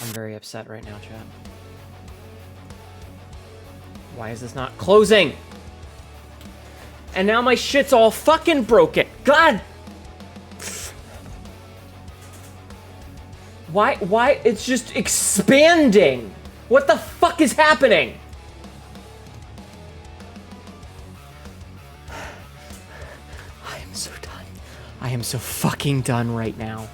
I'm very upset right now, chat. Why is this not closing? And now my shit's all fucking broken. God! Why? It's just expanding. What the fuck is happening? I am so done. I am so fucking done right now.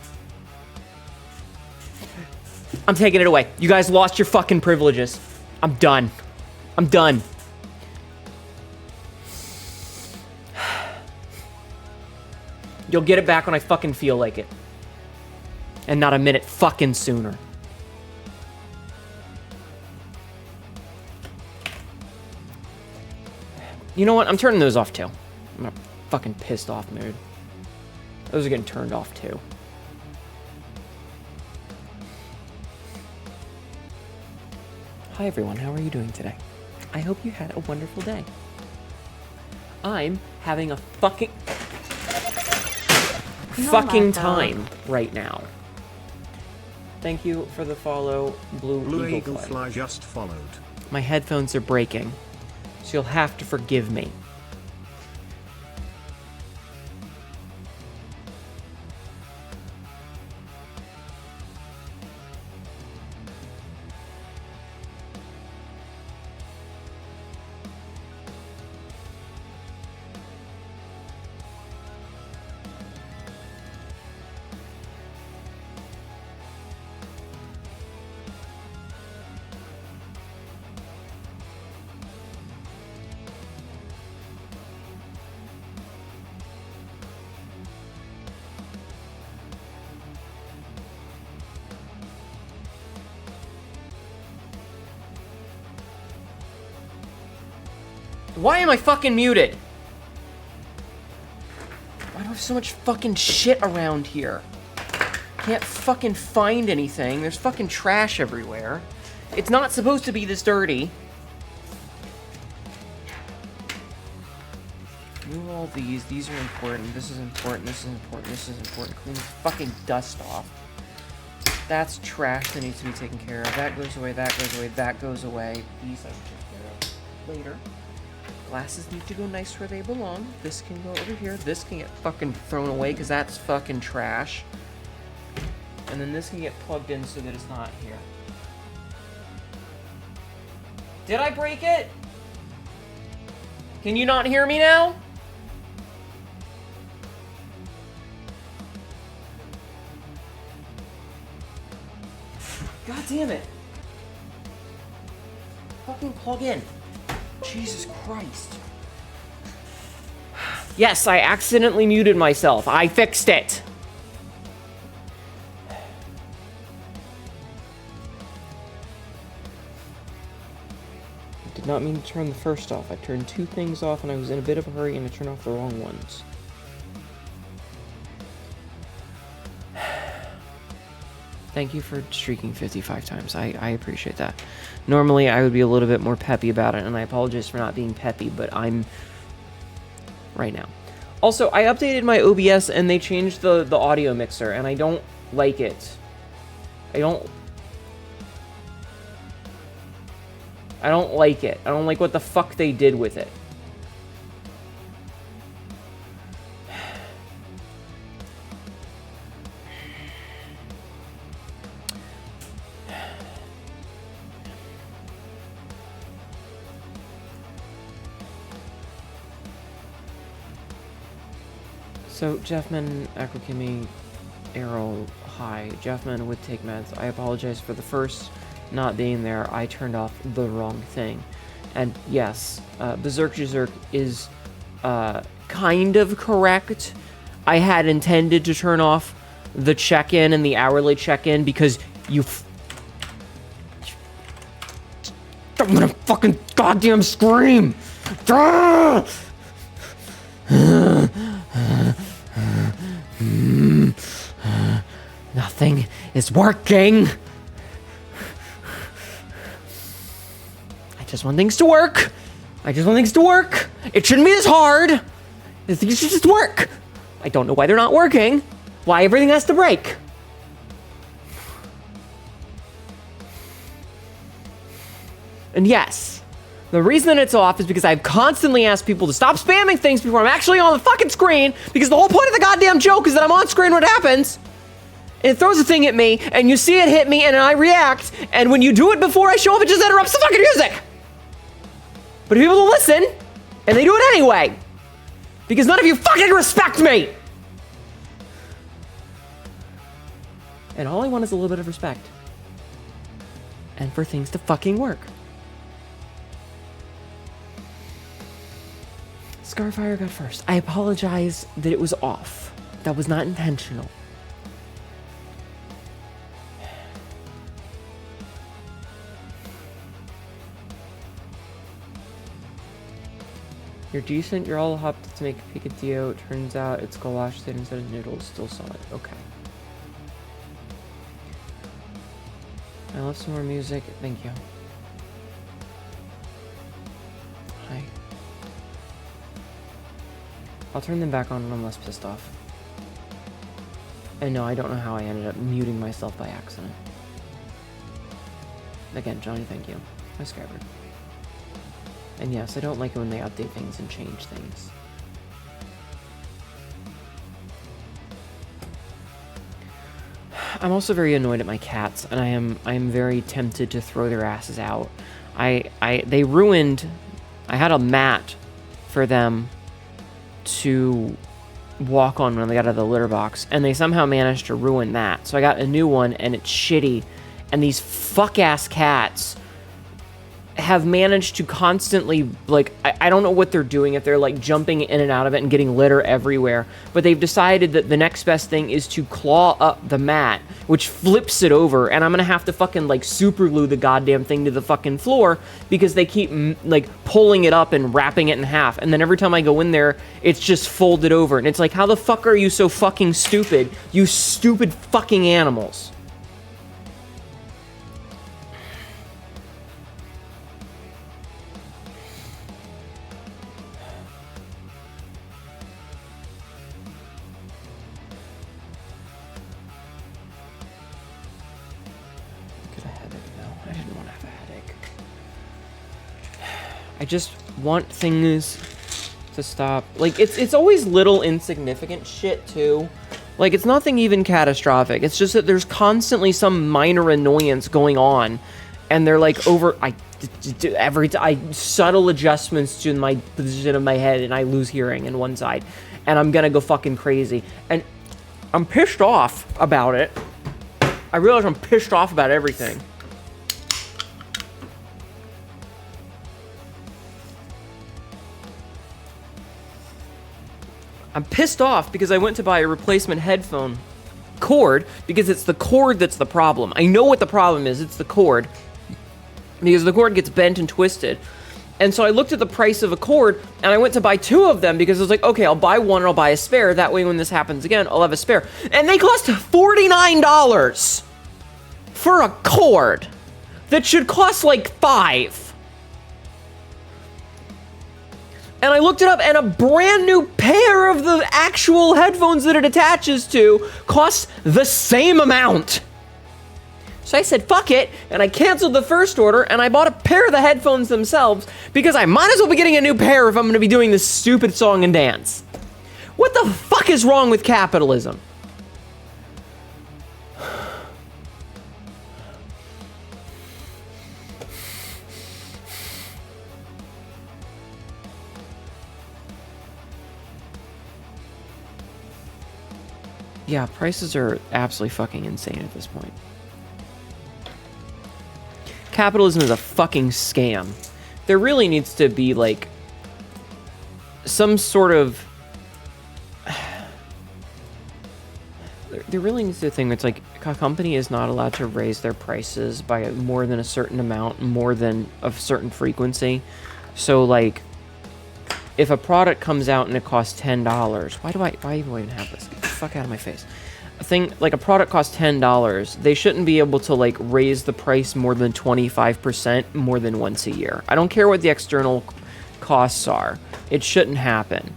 I'm taking it away. You guys lost your fucking privileges. I'm done. I'm done. You'll get it back when I fucking feel like it. And not a minute fucking sooner. You know what? I'm turning those off too. I'm in a fucking pissed off mood. Those are getting turned off too. Hi everyone, how are you doing today? I hope you had a wonderful day. I'm having a fucking time right now. Thank you for the follow, Blue Eagle Fly just followed. My headphones are breaking, so you'll have to forgive me. Why am I fucking muted? Why do I have so much fucking shit around here? Can't fucking find anything. There's fucking trash everywhere. It's not supposed to be this dirty. Move all these. These are important. This is important. This is important. This is important. Clean the fucking dust off. That's trash that needs to be taken care of. That goes away. That goes away. That goes away. These I should take care of later. Glasses need to go nice where they belong. This can go over here. This can get fucking thrown away because that's fucking trash. And then this can get plugged in so that it's not here. Did I break it? Can you not hear me now? God damn it. Fucking plug in. Jesus Christ. Yes, I accidentally muted myself. I fixed it. I did not mean to turn the first off. I turned two things off and I was in a bit of a hurry and I turned off the wrong ones. Thank you for streaking 55 times. I appreciate that. Normally, I would be a little bit more peppy about it, and I apologize for not being peppy, but I'm right now. Also, I updated my OBS, and they changed the audio mixer, and I don't like it. I don't like it. I don't like what the fuck they did with it. So, Jeffman, Akrokimi, Errol, hi. Jeffman would take meds. I apologize for the first not being there. I turned off the wrong thing. And yes, Berserk is kind of correct. I had intended to turn off the check-in and the hourly check-in because I'm gonna fucking goddamn scream! Ah! Nothing is working. I just want things to work. It shouldn't be this hard. Things should just work. I don't know why they're not working. Why everything has to break. And yes, the reason that it's off is because I've constantly asked people to stop spamming things before I'm actually on the fucking screen, because the whole point of the goddamn joke is that I'm on screen when it happens. And it throws a thing at me, and you see it hit me, and I react, and when you do it before I show up, it just interrupts the fucking music. But people don't listen, and they do it anyway. Because none of you fucking respect me! And all I want is a little bit of respect. And for things to fucking work. Scarfire got first. I apologize that it was off. That was not intentional. You're decent, you're all hopped to make picadillo. Turns out it's goulash thin instead of noodles. Still solid. Okay. I love some more music. Thank you. Hi. I'll turn them back on when I'm less pissed off. And no, I don't know how I ended up muting myself by accident. Again, Johnny, thank you. My Skyber. And yes, I don't like it when they update things and change things. I'm also very annoyed at my cats, and I am very tempted to throw their asses out. They ruined. I had a mat for them to walk on when they got out of the litter box, and they somehow managed to ruin that. So I got a new one, and it's shitty. And these fuck-ass cats have managed to constantly, like, I don't know what they're doing, if they're, like, jumping in and out of it and getting litter everywhere, but they've decided that the next best thing is to claw up the mat, which flips it over, and I'm gonna have to fucking, like, super glue the goddamn thing to the fucking floor, because they keep, like, pulling it up and wrapping it in half, and then every time I go in there, it's just folded over, and it's like, how the fuck are you so fucking stupid, you stupid fucking animals? I just want things to stop. Like, it's always little insignificant shit, too. Like, it's nothing even catastrophic. It's just that there's constantly some minor annoyance going on. And they're, like, subtle adjustments to my position of my head, and I lose hearing in one side. And I'm gonna go fucking crazy. And I'm pissed off about it. I realize I'm pissed off about everything. I'm pissed off because I went to buy a replacement headphone cord because it's the cord that's the problem. I know what the problem is. It's the cord. Because the cord gets bent and twisted. And so I looked at the price of a cord and I went to buy 2 of them because I was like, okay, I'll buy one and I'll buy a spare. That way when this happens again, I'll have a spare. And they cost $49 for a cord that should cost like $5. And I looked it up, and a brand new pair of the actual headphones that it attaches to costs the same amount. So I said, fuck it, and I canceled the first order, and I bought a pair of the headphones themselves, because I might as well be getting a new pair if I'm gonna be doing this stupid song and dance. What the fuck is wrong with capitalism? Yeah, prices are absolutely fucking insane at this point. Capitalism is a fucking scam. There really needs to be, like, some sort of... There really needs to be a thing that's like, a company is not allowed to raise their prices by more than a certain amount, more than a certain frequency. So, like, if a product comes out and it costs $10, why do I even have this? Get the fuck out of my face. A thing, like a product costs $10, they shouldn't be able to, like, raise the price more than 25% more than once a year. I don't care what the external costs are. It shouldn't happen.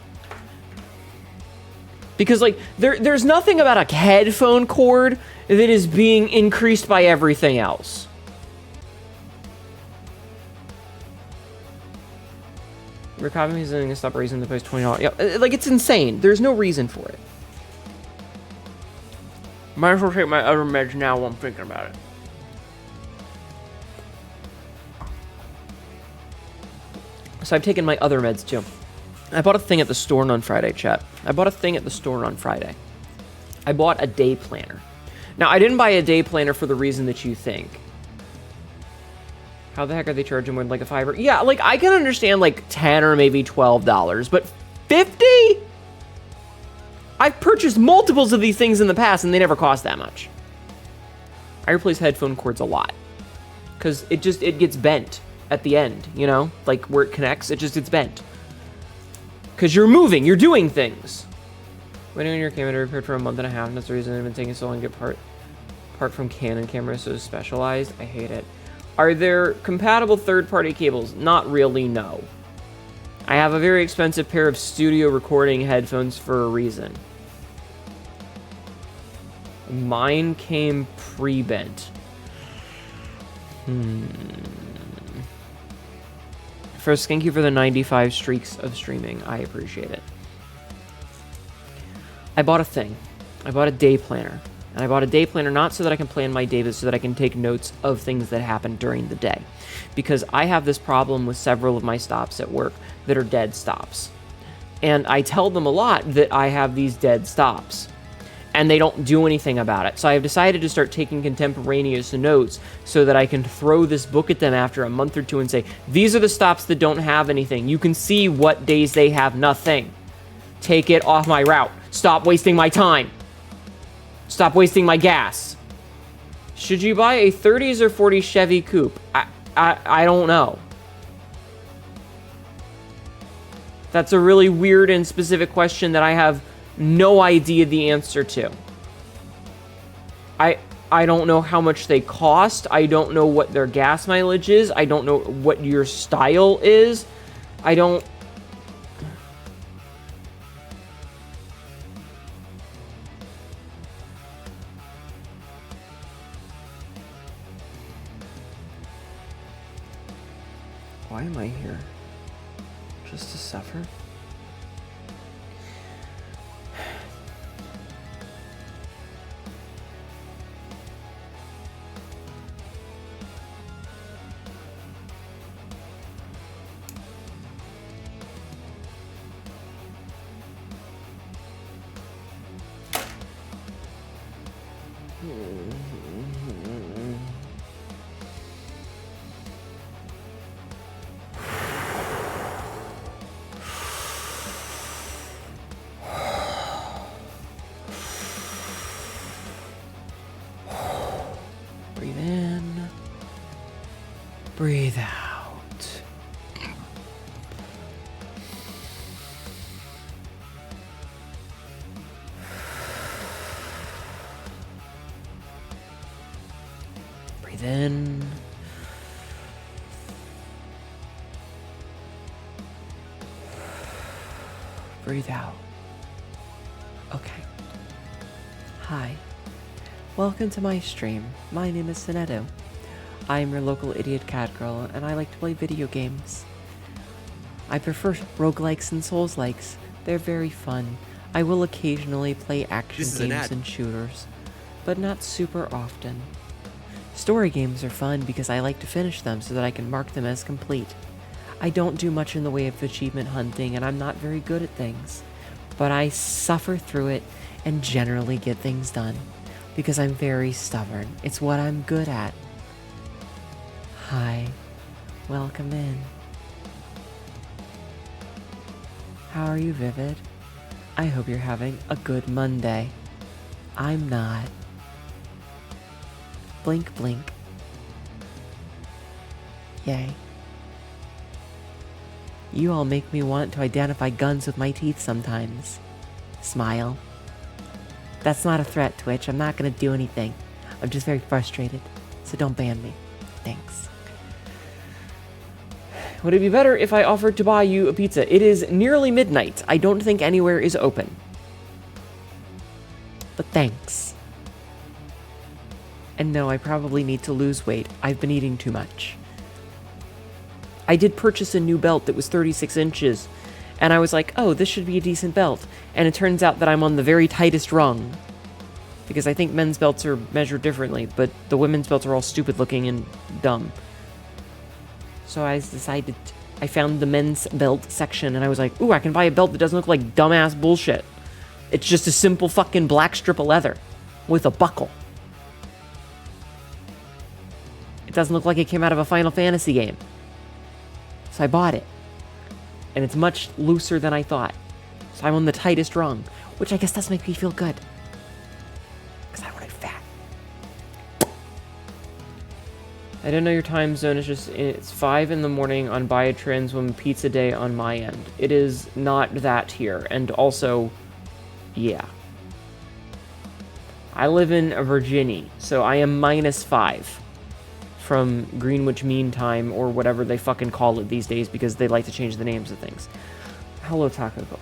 Because, like, there's nothing about a headphone cord that is being increased by everything else. We're copying his and stop raising the price $20. Yeah, like, it's insane. There's no reason for it. Might as well take my other meds now while I'm thinking about it. So I've taken my other meds too. I bought a thing at the store on Friday, chat. I bought a thing at the store on Friday. I bought a day planner. Now, I didn't buy a day planner for the reason that you think. How the heck are they charging more like a $5? Yeah, like, I can understand, like, $10 or maybe $12, but $50? I've purchased multiples of these things in the past, and they never cost that much. I replace headphone cords a lot. Because it gets bent at the end, you know? Like, where it connects, it just gets bent. Because you're moving, you're doing things. Waiting on your camera to repair for a month and a half, and that's the reason I've been taking so long to get part from Canon cameras so specialized. I hate it. Are there compatible third-party cables? Not really, no. I have a very expensive pair of studio recording headphones for a reason. Mine came pre-bent. First, thank you for the 95 streaks of streaming. I appreciate it. I bought a thing. I bought a day planner. And I bought a day planner not so that I can plan my day, but so that I can take notes of things that happen during the day. Because I have this problem with several of my stops at work that are dead stops. And I tell them a lot that I have these dead stops. And they don't do anything about it. So I've decided to start taking contemporaneous notes so that I can throw this book at them after a month or two and say, these are the stops that don't have anything. You can see what days they have nothing. Take it off my route. Stop wasting my time. Stop wasting my gas. Should you buy a 30s or 40s Chevy Coupe? I don't know. That's a really weird and specific question that I have no idea the answer to. I don't know how much they cost. I don't know what their gas mileage is. I don't know what your style is. I don't... Why am I here? Just to suffer? Breathe in. Breathe out. Breathe in. Breathe out. Okay. Hi. Welcome to my stream. My name is Hnetu. I am your local idiot cat girl, and I like to play video games. I prefer roguelikes and souls-likes. They're very fun. I will occasionally play action games and shooters, but not super often. Story games are fun because I like to finish them so that I can mark them as complete. I don't do much in the way of achievement hunting, and I'm not very good at things, but I suffer through it and generally get things done. Because I'm very stubborn. It's what I'm good at. Hi. Welcome in. How are you, Vivid? I hope you're having a good Monday. I'm not. Blink, blink. Yay. You all make me want to identify guns with my teeth sometimes. Smile. That's not a threat, Twitch. I'm not gonna do anything. I'm just very frustrated. So don't ban me. Thanks. Would it be better if I offered to buy you a pizza? It is nearly midnight. I don't think anywhere is open. But thanks. And no, I probably need to lose weight. I've been eating too much. I did purchase a new belt that was 36 inches, and I was like, oh, this should be a decent belt. And it turns out that I'm on the very tightest rung, because I think men's belts are measured differently, but the women's belts are all stupid looking and dumb. So I decided, I found the men's belt section, and I was like, ooh, I can buy a belt that doesn't look like dumbass bullshit. It's just a simple fucking black strip of leather with a buckle. It doesn't look like it came out of a Final Fantasy game. So I bought it. And it's much looser than I thought. So I'm on the tightest rung, which I guess does make me feel good. Because I don't want it fat. I didn't know your time zone is just, it's 5 in the morning on Biotrans when pizza day on my end. It is not that here. And also, yeah. I live in Virginia, so I am -5 from Greenwich Mean Time, or whatever they fucking call it these days, because they like to change the names of things. Hello, Taco Cook.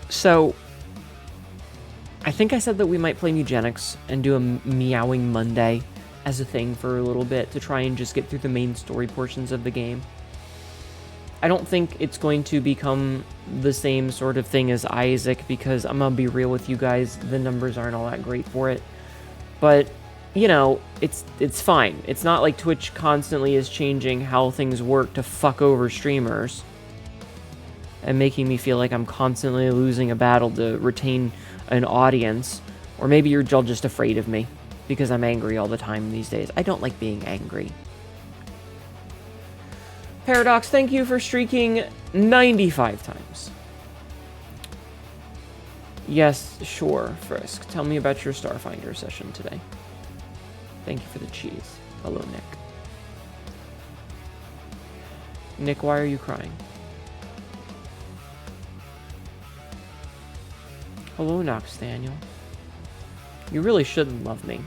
So, I think I said that we might play Mewgenics and do a Meowing Monday as a thing for a little bit to try and just get through the main story portions of the game. I don't think it's going to become the same sort of thing as Isaac, because I'm gonna be real with you guys, the numbers aren't all that great for it. But, you know, it's fine. It's not like Twitch constantly is changing how things work to fuck over streamers and making me feel like I'm constantly losing a battle to retain an audience. Or maybe you're all just afraid of me because I'm angry all the time these days. I don't like being angry. Paradox, thank you for streaking 95 times. Yes, sure, Frisk. Tell me about your Starfinder session today. Thank you for the cheese. Hello, Nick. Nick, why are you crying? Hello, Nox Daniel. You really shouldn't love me.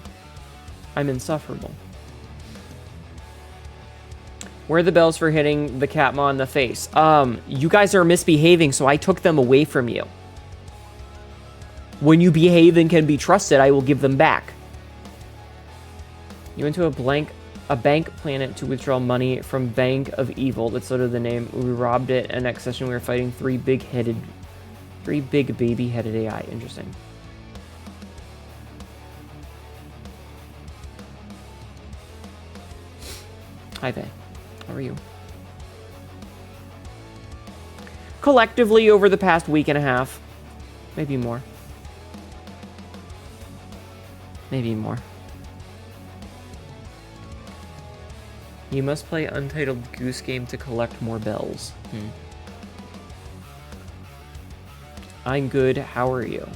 I'm insufferable. Where are the bells for hitting the Catma in the face? You guys are misbehaving, so I took them away from you. When you behave and can be trusted, I will give them back. You went to a bank planet to withdraw money from Bank of Evil. That's sort of the name. We robbed it, and next session we were fighting three big baby-headed AI. Interesting. Hi, Faye. How are you? Collectively, over the past week and a half. Maybe more. Maybe more. You must play Untitled Goose Game to collect more bells. I'm good. How are you?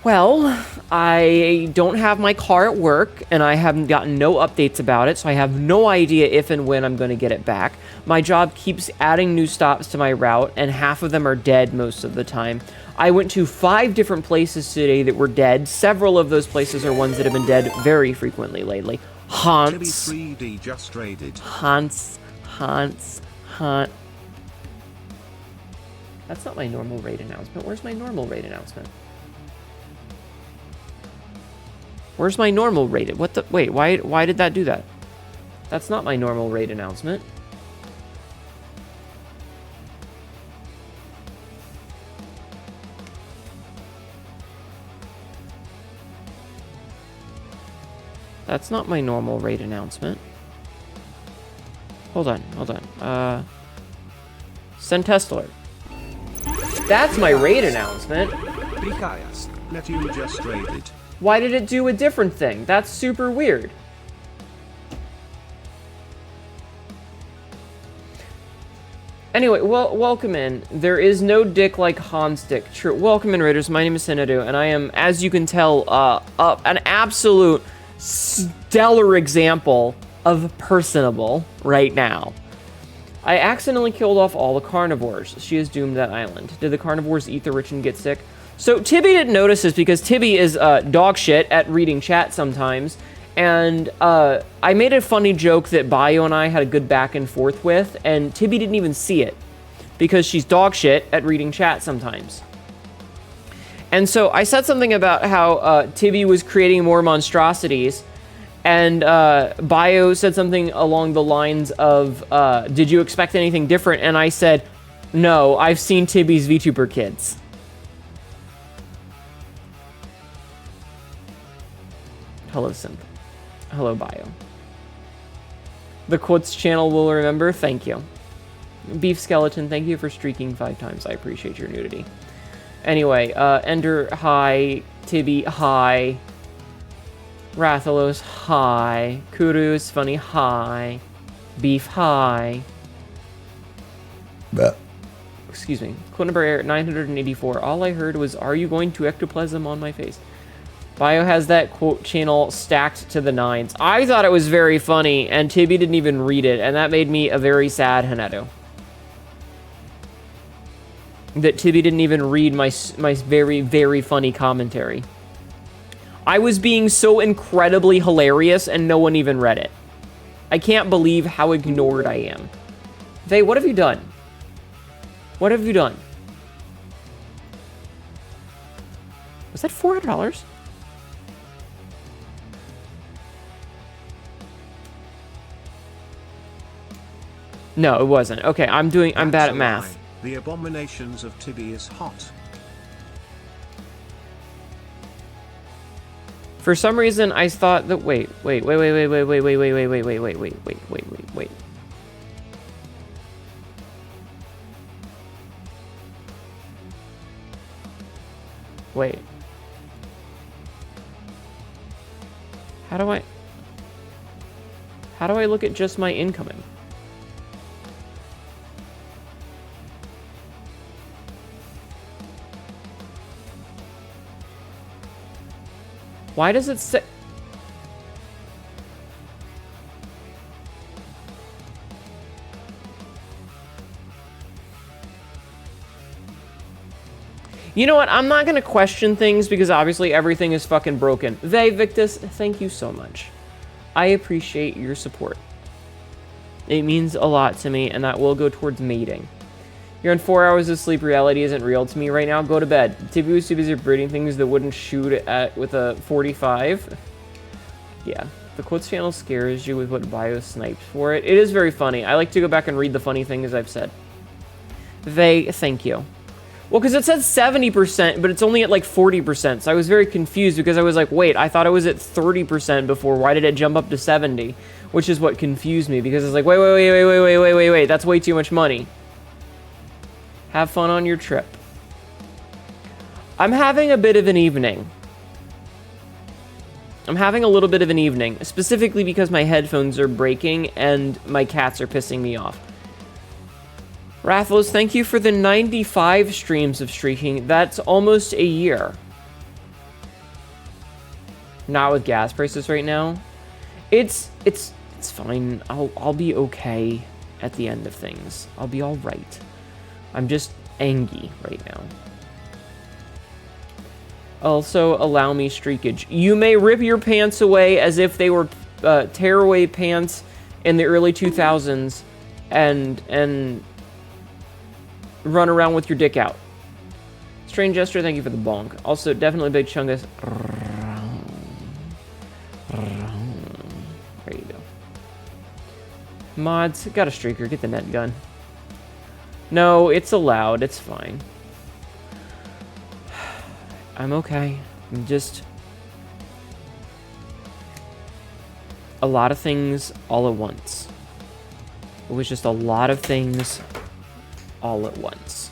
Well, I don't have my car at work, and I haven't gotten no updates about it, so I have no idea if and when I'm going to get it back. My job keeps adding new stops to my route, and half of them are dead most of the time. I went to 5 different places today that were dead. Several of those places are ones that have been dead very frequently lately. Haunts. 3D just raided. Haunts. That's not my normal raid announcement. Where's my normal raid announcement? Where's my normal raid? What the? Wait, why did that do that? That's not my normal raid announcement. That's not my normal raid announcement. Hold on. Send test alert. That's my raid announcement. Hnetu just raided. Why did it do a different thing? That's super weird. Anyway, well, welcome in. There is no dick like Han's dick. True. Welcome in, Raiders. My name is Hnetu, and I am, as you can tell, an absolute stellar example of personable right now. I accidentally killed off all the carnivores. She is doomed that island. Did the carnivores eat the rich and get sick? So Tibby didn't notice this because Tibby is dog shit at reading chat sometimes, And I made a funny joke that Bayo and I had a good back and forth with, and Tibby didn't even see it because she's dog shit at reading chat sometimes. And so I said something about how Tibby was creating more monstrosities, and Bayo said something along the lines of, did you expect anything different? And I said, no, I've seen Tibby's VTuber kids. Hello, Synth. Hello, Bio. The Quotes channel will remember. Thank you. Beef Skeleton, thank you for streaking 5 times. I appreciate your nudity. Anyway, Ender, hi. Tibby, hi. Rathalos, hi. Kuru is funny, hi. Beef, hi. But Excuse me. Quinnaber 984. All I heard was, are you going to ectoplasm on my face? Bio has that quote channel stacked to the 9s. I thought it was very funny, and Tibby didn't even read it, and that made me a very sad Hnetu. That Tibby didn't even read my very, very funny commentary. I was being so incredibly hilarious, and no one even read it. I can't believe how ignored I am. Vay, what have you done? What have you done? Was that $400? No, it wasn't. Okay, I'm bad at math. The abominations of Tibby is hot. For some reason, I thought that. Wait. Wait. How do I look at just my incoming? Why does it say... You know what? I'm not going to question things because obviously everything is fucking broken. Vay Victus, thank you so much. I appreciate your support. It means a lot to me, and that will go towards mating. You're on 4 hours of sleep. Reality isn't real to me right now. Go to bed. Tibby was too busy breeding things that wouldn't shoot at with a 45. Yeah. The Quotes channel scares you with what Bio sniped for it. It is very funny. I like to go back and read the funny things I've said. Vay, thank you. Well, because it says 70%, but it's only at like 40%. So I was very confused because I was like, wait, I thought it was at 30% before. Why did it jump up to 70? Which is what confused me because it's like, wait. That's way too much money. Have fun on your trip. I'm having a bit of an evening. I'm having a little bit of an evening, specifically because my headphones are breaking and my cats are pissing me off. Rathlos, thank you for the 95 streams of streaking. That's almost a year. Not with gas prices right now. It's fine. I'll be okay at the end of things. I'll be all right. I'm just angry right now. Also, allow me streakage. You may rip your pants away as if they were tearaway pants in the early 2000s and run around with your dick out. Strange gesture, thank you for the bonk. Also, definitely big chungus. There you go. Mods, got a streaker, get the net gun. No, it's allowed. It's fine. I'm okay. I'm just... a lot of things all at once. It was just a lot of things all at once.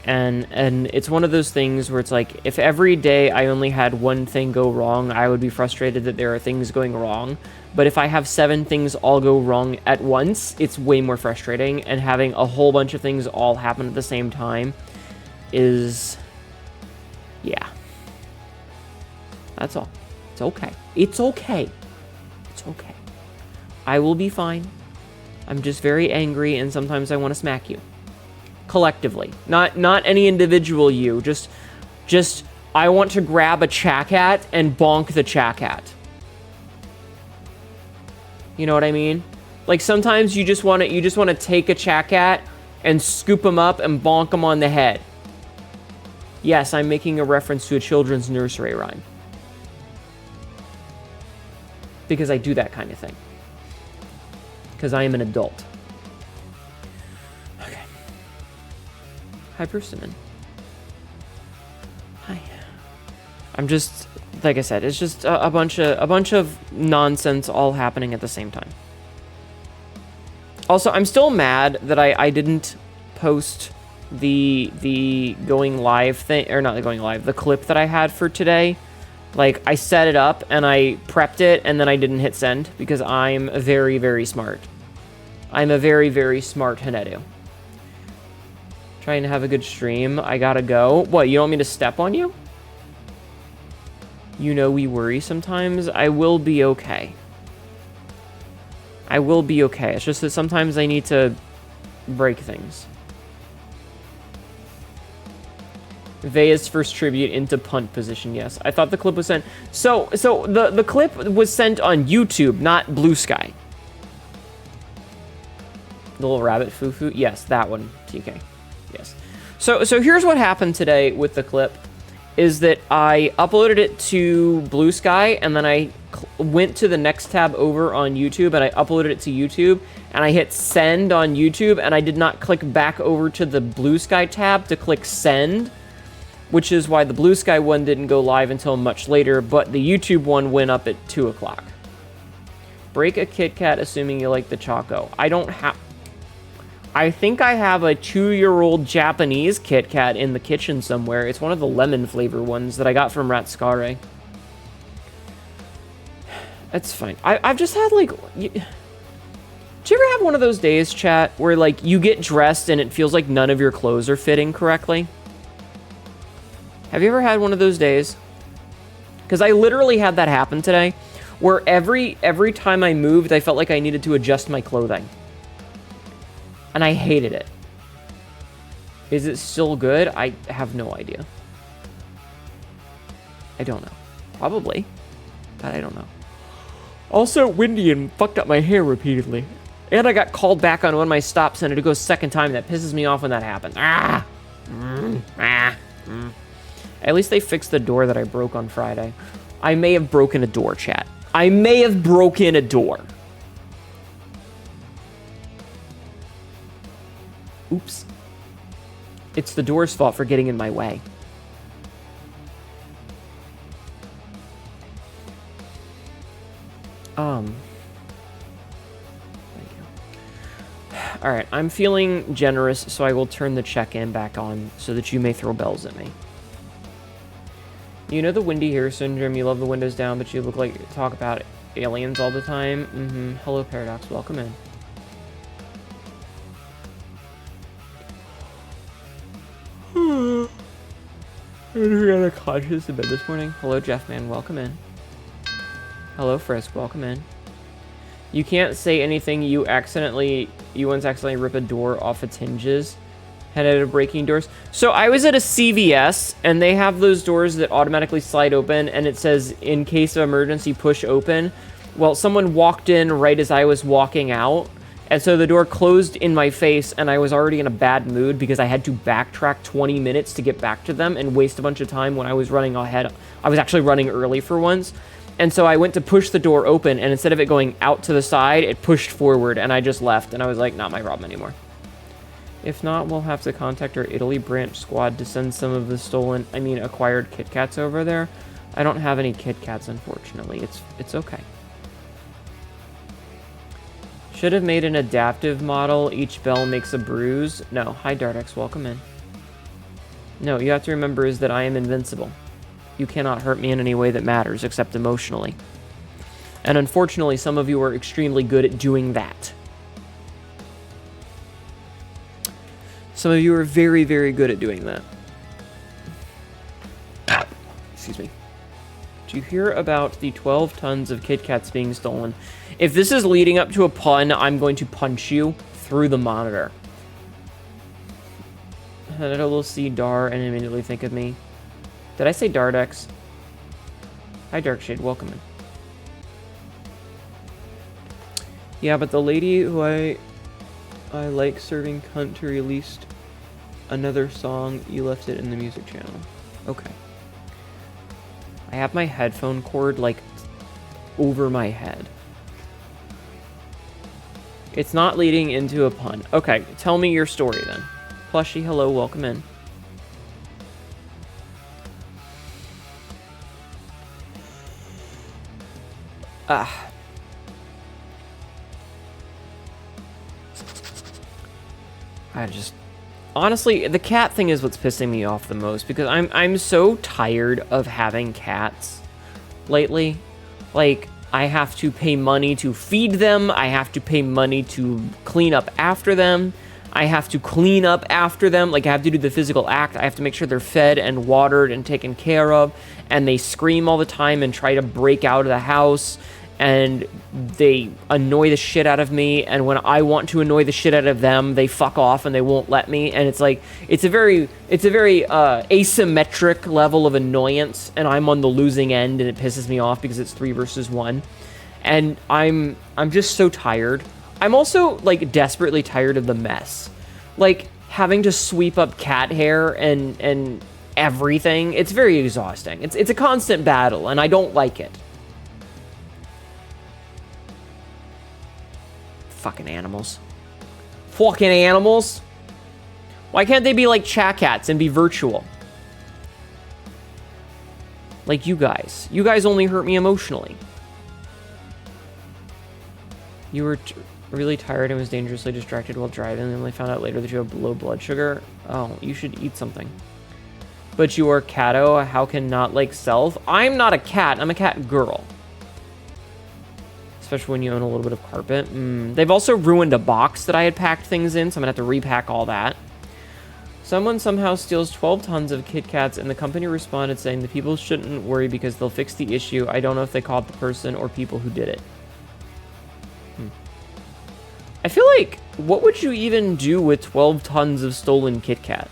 And it's one of those things where it's like, if every day I only had one thing go wrong, I would be frustrated that there are things going wrong. But if I have 7 things all go wrong at once, it's way more frustrating. And having a whole bunch of things all happen at the same time is... yeah. That's all. It's okay. It's okay. It's okay. I will be fine. I'm just very angry, and sometimes I want to smack you. Collectively. Not any individual you. Just I want to grab a Chacat and bonk the Chacat. You know what I mean? Like sometimes you just want to take a chat cat and scoop him up and bonk him on the head. Yes, I'm making a reference to a children's nursery rhyme. Because I do that kind of thing. Because I am an adult. Okay. Hi, Persimmon. Hi. I'm just, like I said, it's just a bunch of nonsense all happening at the same time. Also, I'm still mad that I didn't post the going live thing, or not the going live, the clip that I had for today. Like, I set it up and I prepped it and then I didn't hit send because I'm very, very smart. I'm a very, very smart Hnetu. Trying to have a good stream. I gotta go. What, you don't want me to step on you? You know we worry sometimes. I will be okay. I will be okay. It's just that sometimes I need to break things. Vea's first tribute into punt position, yes. I thought the clip was sent. So the clip was sent on YouTube, not Blue Sky. The little rabbit foo-foo? Yes, that one, TK. Yes. So here's what happened today with the clip, is that I uploaded it to Blue Sky, and then I went to the next tab over on YouTube, and I uploaded it to YouTube, and I hit send on YouTube, and I did not click back over to the Blue Sky tab to click send, which is why the Blue Sky one didn't go live until much later, but the YouTube one went up at 2 o'clock. Break a Kit Kat, assuming you like the Choco. I think I have a 2-year-old Japanese Kit Kat in the kitchen somewhere. It's one of the lemon flavor ones that I got from Ratscare. It's fine. I've just had, like... Did you ever have one of those days, chat, where, like, you get dressed and it feels like none of your clothes are fitting correctly? Have you ever had one of those days? Because I literally had that happen today, where every time I moved, I felt like I needed to adjust my clothing. And I hated it. Is it still good? I have no idea. I don't know. Probably. But I don't know. Also, windy and fucked up my hair repeatedly. And I got called back on one of my stops, and it goes second time. That pisses me off when that happens. At least they fixed the door that I broke on Friday. I may have broken a door, chat. I may have broken a door. Oops. It's the door's fault for getting in my way. Thank you. Alright, I'm feeling generous, so I will turn the check-in back on so that you may throw bells at me. You know the windy hair syndrome, you love the windows down, but you look like you talk about aliens all the time? Hello, Paradox, welcome in. You're conscious in bed this morning. Hello, Jeff Man, welcome in. Hello, Frisk, welcome in. You can't say anything, you once accidentally rip a door off its hinges. Headed to breaking doors. So I was at a CVS, and they have those doors that automatically slide open, and it says, in case of emergency, push open. Well, someone walked in right as I was walking out, and so the door closed in my face, and I was already in a bad mood because I had to backtrack 20 minutes to get back to them and waste a bunch of time when I was running ahead. I was actually running early for once. And so I went to push the door open, and instead of it going out to the side, it pushed forward, and I just left, and I was like, not my problem anymore. If not, we'll have to contact our Italy branch squad to send some of the acquired Kit Kats over there. I don't have any Kit Kats, unfortunately. It's okay. Should have made an adaptive model. Each bell makes a bruise. No. Hi, Dardex. Welcome in. No, you have to remember is that I am invincible. You cannot hurt me in any way that matters, except emotionally. And unfortunately, some of you are extremely good at doing that. Some of you are very, very good at doing that. Excuse me. Did you hear about the 12 tons of Kit Kats being stolen? If this is leading up to a pun, I'm going to punch you through the monitor. And I will see Dar and immediately think of me. Did I say Dardex? Hi, Darkshade. Welcome in. Yeah, but the lady who I like serving cunt to released another song. You left it in the music channel. Okay. I have my headphone cord, like, over my head. It's not leading into a pun. Okay, tell me your story then. Plushy, hello, welcome in. Honestly, the cat thing is what's pissing me off the most, because I'm so tired of having cats lately. Like, I have to pay money to feed them, I have to pay money to clean up after them, I have to clean up after them, like I have to do the physical act, I have to make sure they're fed and watered and taken care of, and they scream all the time and try to break out of the house, and they annoy the shit out of me, and when I want to annoy the shit out of them, they fuck off and they won't let me, and it's like, it's a very asymmetric level of annoyance, and I'm on the losing end, and it pisses me off because it's 3 versus 1, and I'm just so tired. I'm also, like, desperately tired of the mess. Like, having to sweep up cat hair and everything, it's very exhausting. It's a constant battle, and I don't like it. Fucking animals. Fucking animals. Why can't they be like chat cats and be virtual? Like you guys. You guys only hurt me emotionally. You were really tired and was dangerously distracted while driving, and only found out later that you have low blood sugar. Oh, you should eat something. But you are catto. How can not like self? I'm not a cat. I'm a cat girl. Especially when you own a little bit of carpet. They've also ruined a box that I had packed things in, so I'm gonna have to repack all that. Someone somehow steals 12 tons of Kit Kats, and the company responded saying the people shouldn't worry because they'll fix the issue. I don't know if they caught the person or people who did it. I feel like, what would you even do with 12 tons of stolen Kit Kat?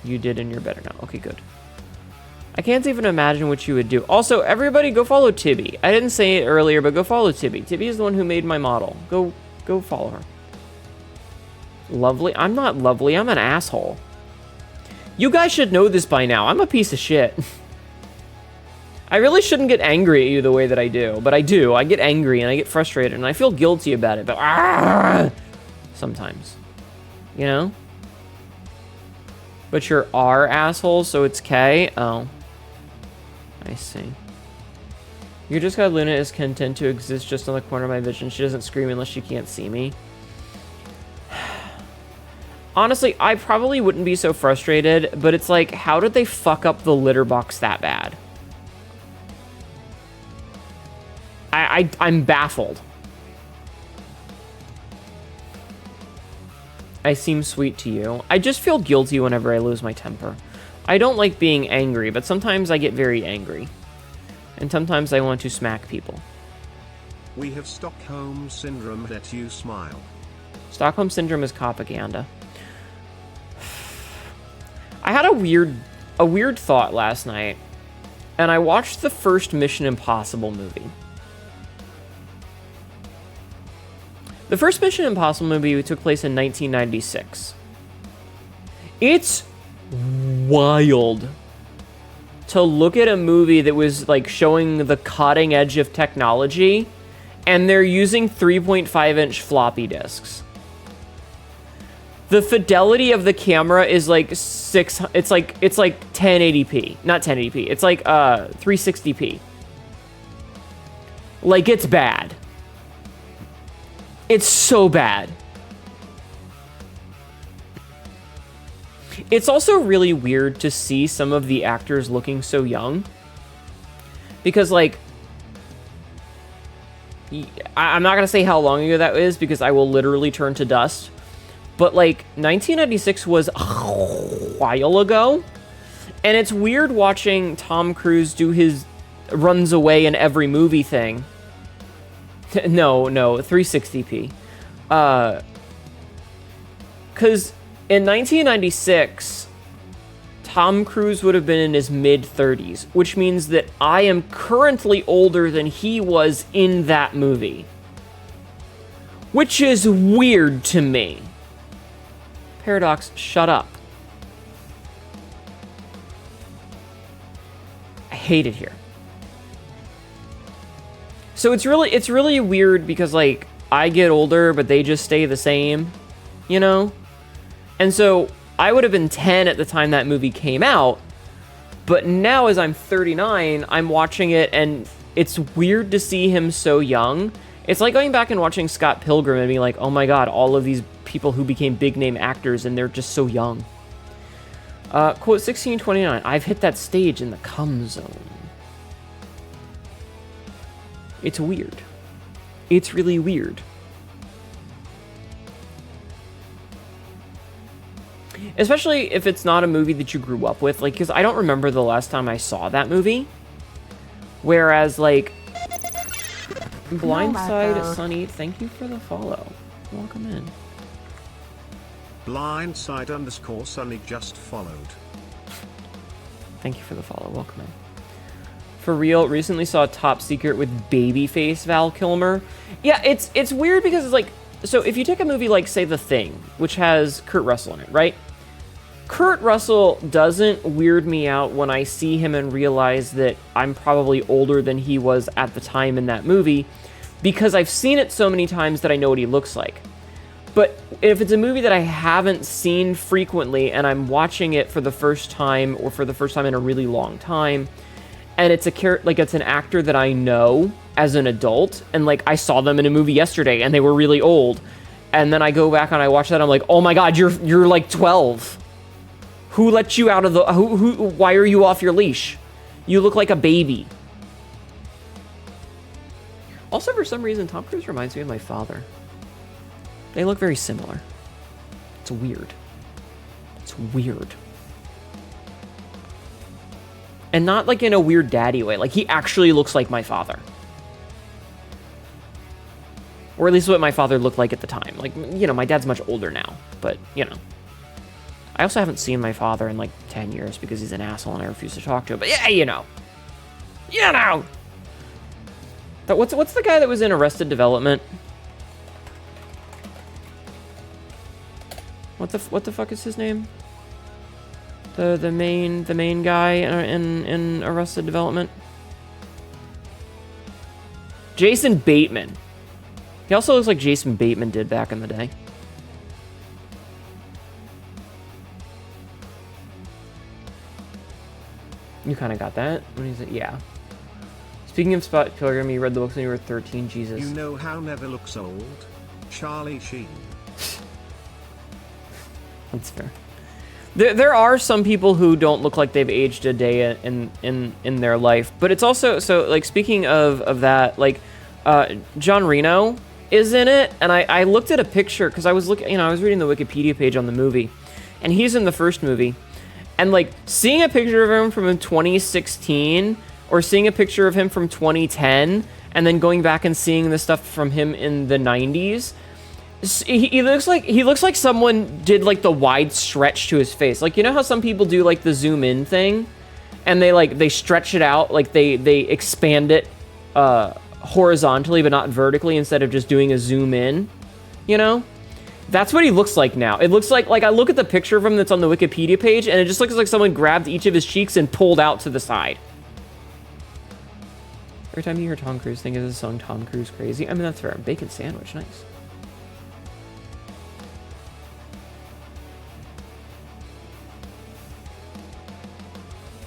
You did, and you're better now. Okay, good. I can't even imagine what you would do. Also, everybody go follow Tibby. I didn't say it earlier, but go follow Tibby. Tibby is the one who made my model. Go follow her. Lovely? I'm not lovely. I'm an asshole. You guys should know this by now. I'm a piece of shit. I really shouldn't get angry at you the way that I do, but I do. I get angry and I get frustrated and I feel guilty about it, but sometimes. You know? But you're R asshole, so it's K? Oh. I see. You just got Luna is content to exist just on the corner of my vision. She doesn't scream unless she can't see me. Honestly, I probably wouldn't be so frustrated, but it's like, how did they fuck up the litter box that bad? I'm baffled. I seem sweet to you. I just feel guilty whenever I lose my temper. I don't like being angry, but sometimes I get very angry. And sometimes I want to smack people. We have Stockholm Syndrome that you smile. Stockholm Syndrome is propaganda. I had a weird thought last night, and I watched the first Mission Impossible movie. The first Mission Impossible movie took place in 1996. It's wild to look at a movie that was like showing the cutting edge of technology, and they're using 3.5-inch floppy disks. The fidelity of the camera is like it's like 1080p, not 1080p. It's like 360p. Like, it's bad. It's so bad. It's also really weird to see some of the actors looking so young. Because, like, I'm not going to say how long ago that is because I will literally turn to dust. But, like, 1996 was a while ago. And it's weird watching Tom Cruise do his runs away in every movie thing. No, 360p. Because in 1996, Tom Cruise would have been in his mid-30s, which means that I am currently older than he was in that movie. which is weird to me. Paradox, shut up. I hate it here. So it's really weird because, like, I get older, but they just stay the same, you know? And so I would have been 10 at the time that movie came out, but now as I'm 39, I'm watching it and it's weird to see him so young. It's like going back and watching Scott Pilgrim and being like, oh my god, all of these people who became big name actors and they're just so young. Quote 1629, I've hit that stage in the cum zone. It's weird. It's really weird. Especially if it's not a movie that you grew up with, like, because I don't remember the last time I saw that movie. Whereas, like, Blindside Sunny, thank you for the follow. Welcome in. Blindside_Sunny just followed. Thank you for the follow. Welcome in. For real, recently saw Top Secret with babyface Val Kilmer. Yeah, it's weird because it's like, so if you take a movie like, say, The Thing, which has Kurt Russell in it, right? Kurt Russell doesn't weird me out when I see him and realize that I'm probably older than he was at the time in that movie, because I've seen it so many times that I know what he looks like. But if it's a movie that I haven't seen frequently and I'm watching it for the first time or for the first time in a really long time, and it's it's an actor that I know as an adult, and like I saw them in a movie yesterday and they were really old, and then I go back and I watch that, I'm like, oh my god, you're like 12. Who let you out of the why are you off your leash? You look like a baby. Also, for some reason, Tom Cruise reminds me of my father. They look very similar. It's weird. It's weird. And not like in a weird daddy way. Like, he actually looks like my father. Or at least what my father looked like at the time. Like, you know, my dad's much older now. But, you know. I also haven't seen my father in like 10 years because he's an asshole and I refuse to talk to him. But yeah, you know. You know! But what's the guy that was in Arrested Development? What the fuck is his name? The main guy in Arrested Development? Jason Bateman. He also looks like Jason Bateman did back in the day. You kind of got that? When he's like, yeah. Speaking of Scott Pilgrim, you read the books when you were 13, Jesus. You know how never looks old? Charlie Sheen. That's fair. There are some people who don't look like they've aged a day in their life, but it's also, so like speaking of that, like John Reno is in it, and I looked at a picture because I was looking, you know, I was reading the Wikipedia page on the movie, and he's in the first movie, and like seeing a picture of him from 2016 or seeing a picture of him from 2010, and then going back and seeing the stuff from him in the 90s. He looks like someone did like the wide stretch to his face. Like, you know how some people do like the zoom in thing and they stretch it out, like they expand it horizontally but not vertically instead of just doing a zoom in, you know? That's what he looks like now. It looks like I look at the picture of him that's on the Wikipedia page and it just looks like someone grabbed each of his cheeks and pulled out to the side. Every time you hear Tom Cruise, think of the song Tom Cruise Crazy. I mean, that's fair. Bacon sandwich, nice.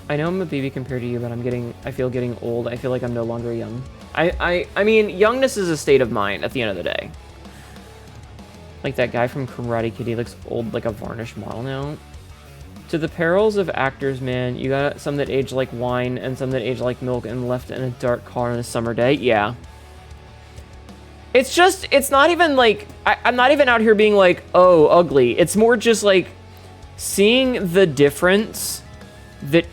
I know I'm a baby compared to you, but I feel getting old. I feel like I'm no longer young. I mean, youngness is a state of mind at the end of the day. Like that guy from Karate Kid, he looks old like a varnished model now. To the perils of actors, man, you got some that age like wine and some that age like milk and left in a dark car on a summer day. Yeah. It's just, it's not even like, I'm not even out here being like, oh, ugly. It's more just like seeing the difference that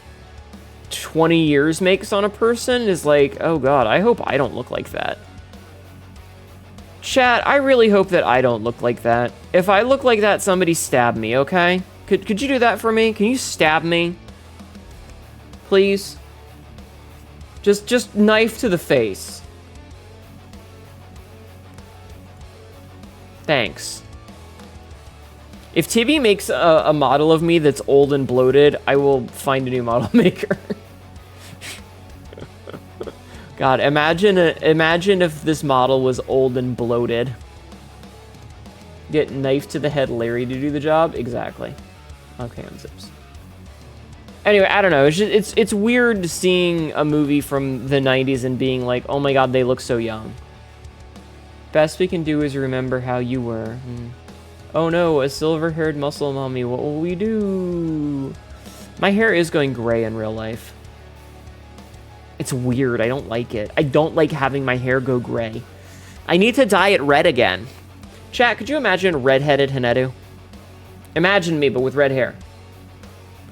20 years makes on a person is like, oh god, I hope I don't look like that. Chat, I really hope that I don't look like that. If I look like that, somebody stab me, okay? Could you do that for me? Can you stab me? Please? Just knife to the face. Thanks. If Tibby makes a model of me that's old and bloated, I will find a new model maker. God, imagine if this model was old and bloated. Get knife to the head Larry to do the job? Exactly. Okay, unzips. Anyway, I don't know. It's weird seeing a movie from the 90s and being like, oh my god, they look so young. Best we can do is remember how you were. Oh no, a silver-haired muscle mommy. What will we do? My hair is going gray in real life. It's weird. I don't like it. I don't like having my hair go gray. I need to dye it red again. Chat, could you imagine redheaded Hnetu? Imagine me, but with red hair.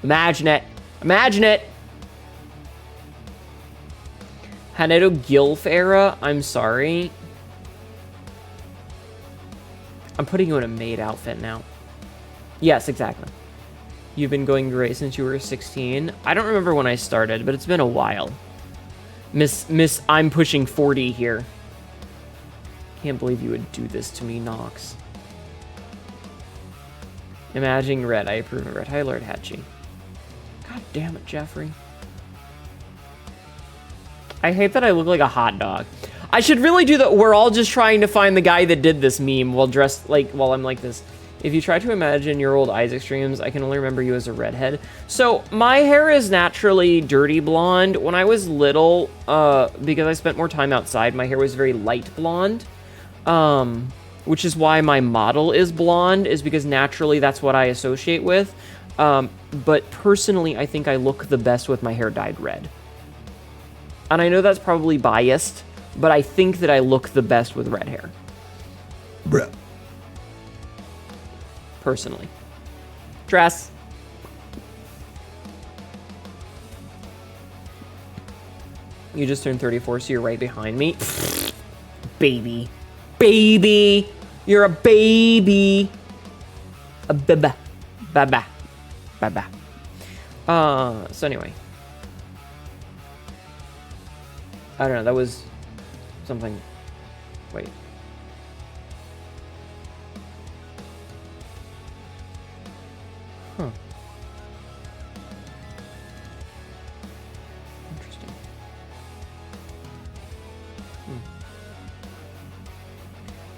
Imagine it. Imagine it. Hnetu Gilf era? I'm sorry. I'm putting you in a maid outfit now. Yes, exactly. You've been going gray since you were 16. I don't remember when I started, but it's been a while. Miss, I'm pushing 40 here. Can't believe you would do this to me, Nox. Imagining red. I approve of red. Hi, Lord Hatchie. God damn it, Jeffrey. I hate that I look like a hot dog. I should really do that. We're all just trying to find the guy that did this meme while dressed like, while I'm like this. If you try to imagine your old Isaac streams, I can only remember you as a redhead. So my hair is naturally dirty blonde. When I was little, because I spent more time outside, my hair was very light blonde. Which is why my model is blonde, is because naturally that's what I associate with. But personally, I think I look the best with my hair dyed red. And I know that's probably biased, but I think that I look the best with red hair. Bruh. Personally. Dress. You just turned 34, so you're right behind me. Baby. Baby. You're a baby. A baba. Baba. Baba. So anyway. I don't know, that was something. Wait. Huh. Interesting.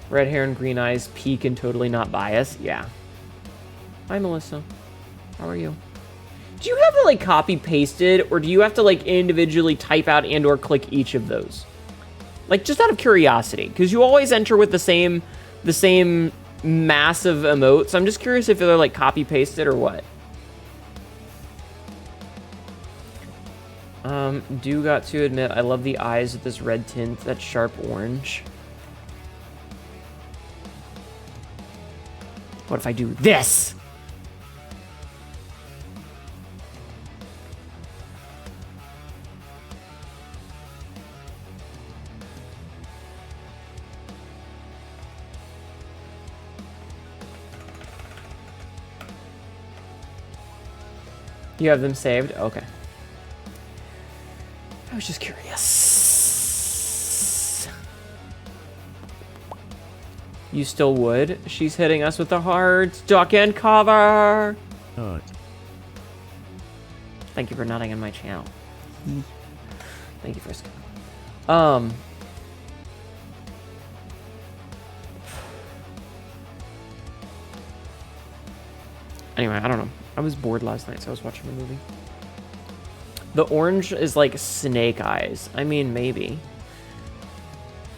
Red hair and green eyes, peak and totally not biased. Yeah. Hi, Melissa. How are you? Do you have to like copy pasted, or do you have to like individually type out and or click each of those? Like just out of curiosity, because you always enter with the same massive emotes. I'm just curious if they're like copy pasted or what. Do got to admit, I love the eyes with this red tint, that sharp orange. What if I do this? You have them saved? Okay. I was just curious. You still would? She's hitting us with the hearts. Duck and cover! Thank you for nodding on my channel. Thank you for Anyway, I don't know. I was bored last night, so I was watching a movie. The orange is like snake eyes. I mean, maybe.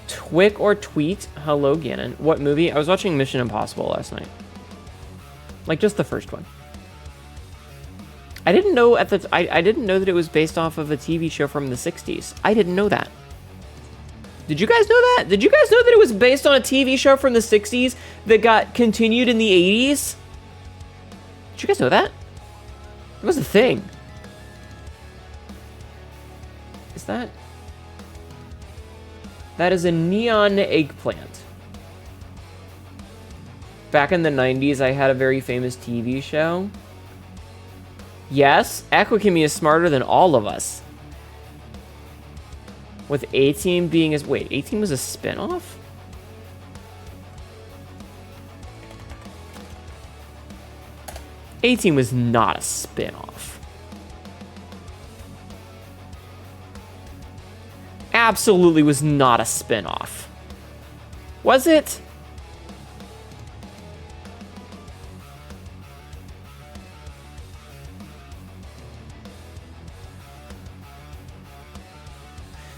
Twick or tweet? Hello, Gannon. What movie? I was watching Mission Impossible last night. Like, just the first one. I didn't know I didn't know that it was based off of a TV show from the 60s. I didn't know that. Did you guys know that? Did you guys know that it was based on a TV show from the 60s that got continued in the 80s? Did you guys know that? It was a thing. Is that? That is a neon eggplant. Back in the 90s, I had a very famous TV show. Yes, Aquakimi is smarter than all of us. With A-Team being as... Wait, A-Team was a spinoff? A-Team was not a spin-off. Absolutely was not a spin-off. Was it?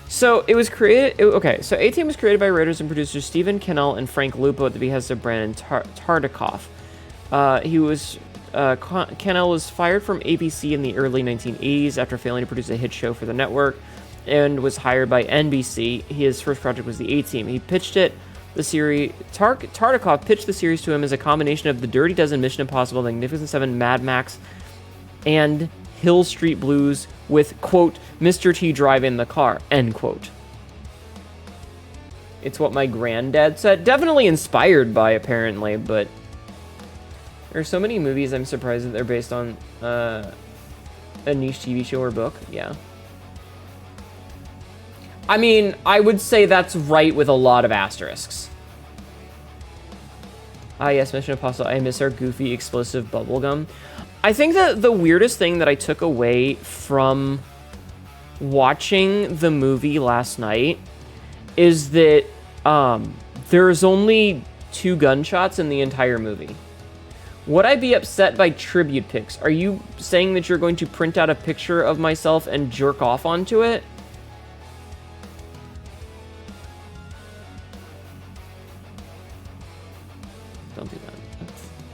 So it was created. Okay, so A-Team was created by writers and producers Stephen Cannell and Frank Lupo at the behest of Brandon Tartikoff. Cannell was fired from ABC in the early 1980s after failing to produce a hit show for the network, and was hired by NBC. His first project was the A-Team. He pitched it. The series Tartikoff pitched the series to him as a combination of The Dirty Dozen, Mission Impossible, Magnificent Seven, Mad Max, and Hill Street Blues, with, quote, Mr. T driving the car, end quote. It's what my granddad said. Definitely inspired by, apparently, but there are so many movies I'm surprised that they're based on a niche TV show or book. Yeah. I mean, I would say that's right with a lot of asterisks. Ah, yes, Mission Impossible. I miss our goofy, explosive bubblegum. I think that the weirdest thing that I took away from watching the movie last night is that there's only 2 gunshots in the entire movie. Would I be upset by tribute pics? Are you saying that you're going to print out a picture of myself and jerk off onto it? Don't do that.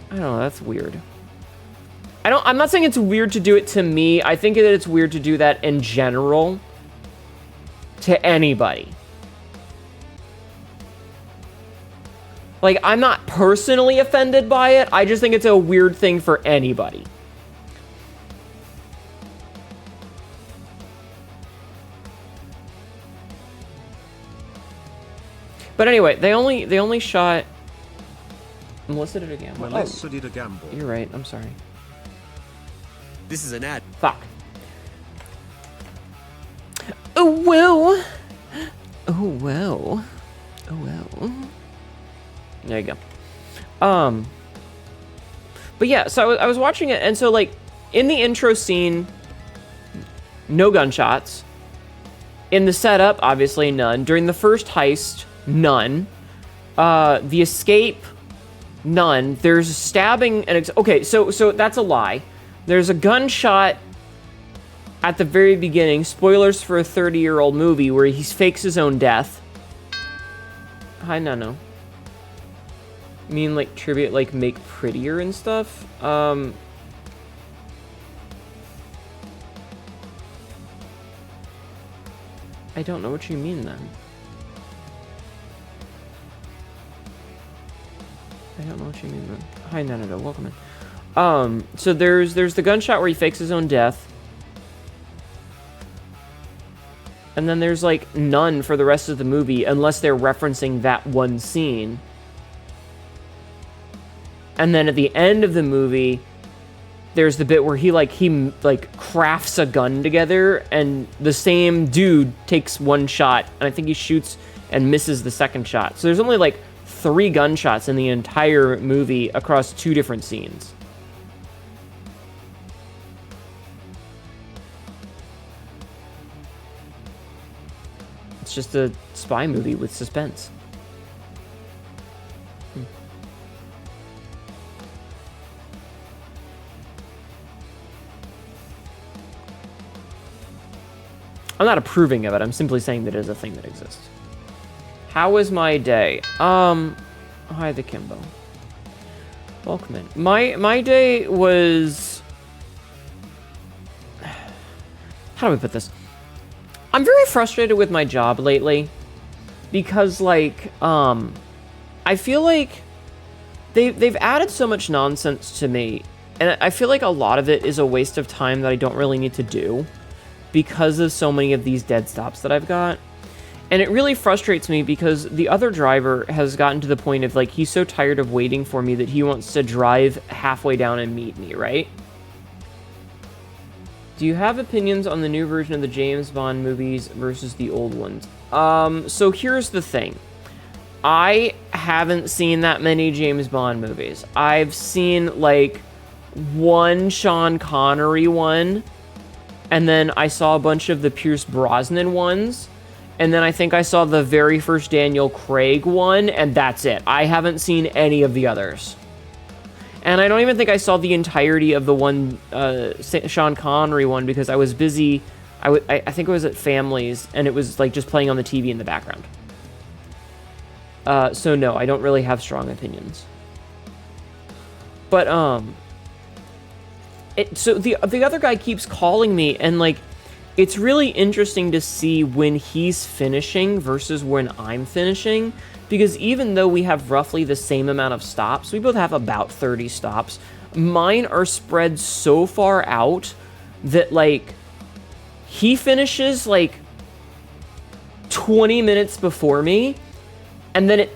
I don't know, that's weird. I'm not saying it's weird to do it to me. I think that it's weird to do that in general to anybody. Like, I'm not personally offended by it. I just think it's a weird thing for anybody. But anyway, they only shot Melissa did a gamble. Melissa did a gamble. You're right. I'm sorry. This is an ad. Fuck. Oh well. Oh well. Oh well. There you go. But yeah, so I was watching it, and so like in the intro scene, no gunshots. In the setup, obviously none. During the first heist, none. The escape, none. There's a stabbing and okay, so that's a lie. There's a gunshot at the very beginning. Spoilers for a 30-year-old movie where he fakes his own death. Hi, no. I mean, like, tribute, like, make prettier and stuff? I don't know what you mean, then. I don't know what you mean, then. Hi, no, welcome in. So there's the gunshot where he fakes his own death. And then there's, like, none for the rest of the movie, unless they're referencing that one scene. And then at the end of the movie, there's the bit where he crafts a gun together, and the same dude takes one shot, and I think he shoots and misses the second shot. So there's only, like, 3 gunshots in the entire movie across 2 different scenes. It's just a spy movie with suspense. I'm not approving of it. I'm simply saying that it is a thing that exists. How was my day? Hi, the Kimbo. Welcome in. My day was... How do I put this? I'm very frustrated with my job lately because, like, I feel like they've added so much nonsense to me, and I feel like a lot of it is a waste of time that I don't really need to do because of so many of these dead stops that I've got. And it really frustrates me because the other driver has gotten to the point of, like, he's so tired of waiting for me that he wants to drive halfway down and meet me, right? Do you have opinions on the new version of the James Bond movies versus the old ones? So here's the thing. I haven't seen that many James Bond movies. I've seen, like, one Sean Connery one, and then I saw a bunch of the Pierce Brosnan ones, and then I think I saw the very first Daniel Craig one, and that's it. I haven't seen any of the others. And I don't even think I saw the entirety of the one Sean Connery one because I was busy. I think it was at Family's, and it was like just playing on the TV in the background. So no, I don't really have strong opinions. But so the other guy keeps calling me, and like, it's really interesting to see when he's finishing versus when I'm finishing, because even though we have roughly the same amount of stops, we both have about 30 stops. Mine are spread so far out that like he finishes like 20 minutes before me, and then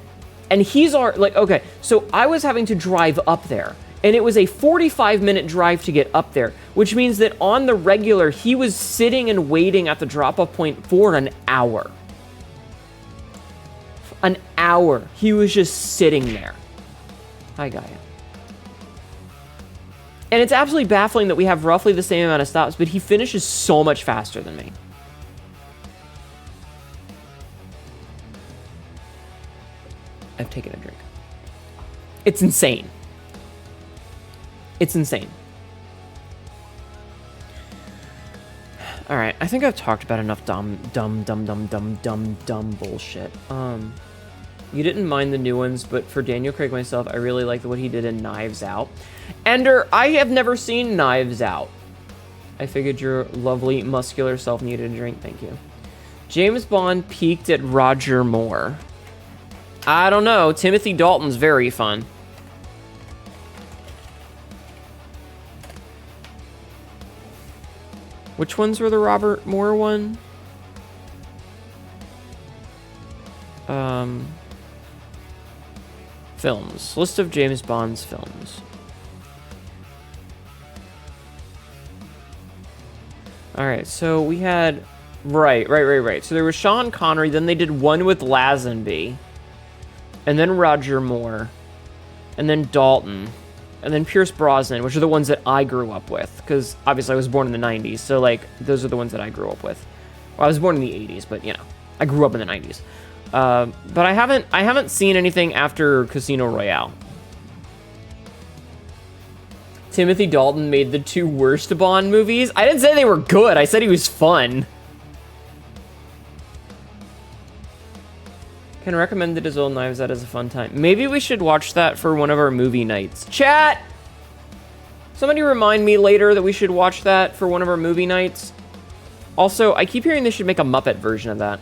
he's already like, okay, so I was having to drive up there. And it was a 45-minute drive to get up there, which means that on the regular, he was sitting and waiting at the drop-off point for an hour. An hour. He was just sitting there. Hi, Gaia. And it's absolutely baffling that we have roughly the same amount of stops, but he finishes so much faster than me. I've taken a drink. It's insane. It's insane. All right, I think I've talked about enough dumb bullshit. You didn't mind the new ones, but for Daniel Craig myself, I really like what he did in Knives Out. Ender, I have never seen Knives Out. I figured your lovely muscular self needed a drink. Thank you. James Bond peaked at Roger Moore. I don't know. Timothy Dalton's very fun. Which ones were the Robert Moore one? Films. List of James Bond's films. Alright, so we had... Right. So there was Sean Connery, then they did one with Lazenby, and then Roger Moore, and then Dalton, and then Pierce Brosnan, which are the ones that I grew up with, because obviously I was born in the 90s, so like those are the ones that I grew up with. Well, I was born in the 80s, but you know, I grew up in the 90s. But I haven't seen anything after Casino Royale. Timothy Dalton made the two worst Bond movies. I didn't say they were good. I said he was fun. Can recommend it as well. Knives Out as a fun time. Maybe we should watch that for one of our movie nights. Chat! Somebody remind me later that we should watch that for one of our movie nights. Also, I keep hearing they should make a Muppet version of that.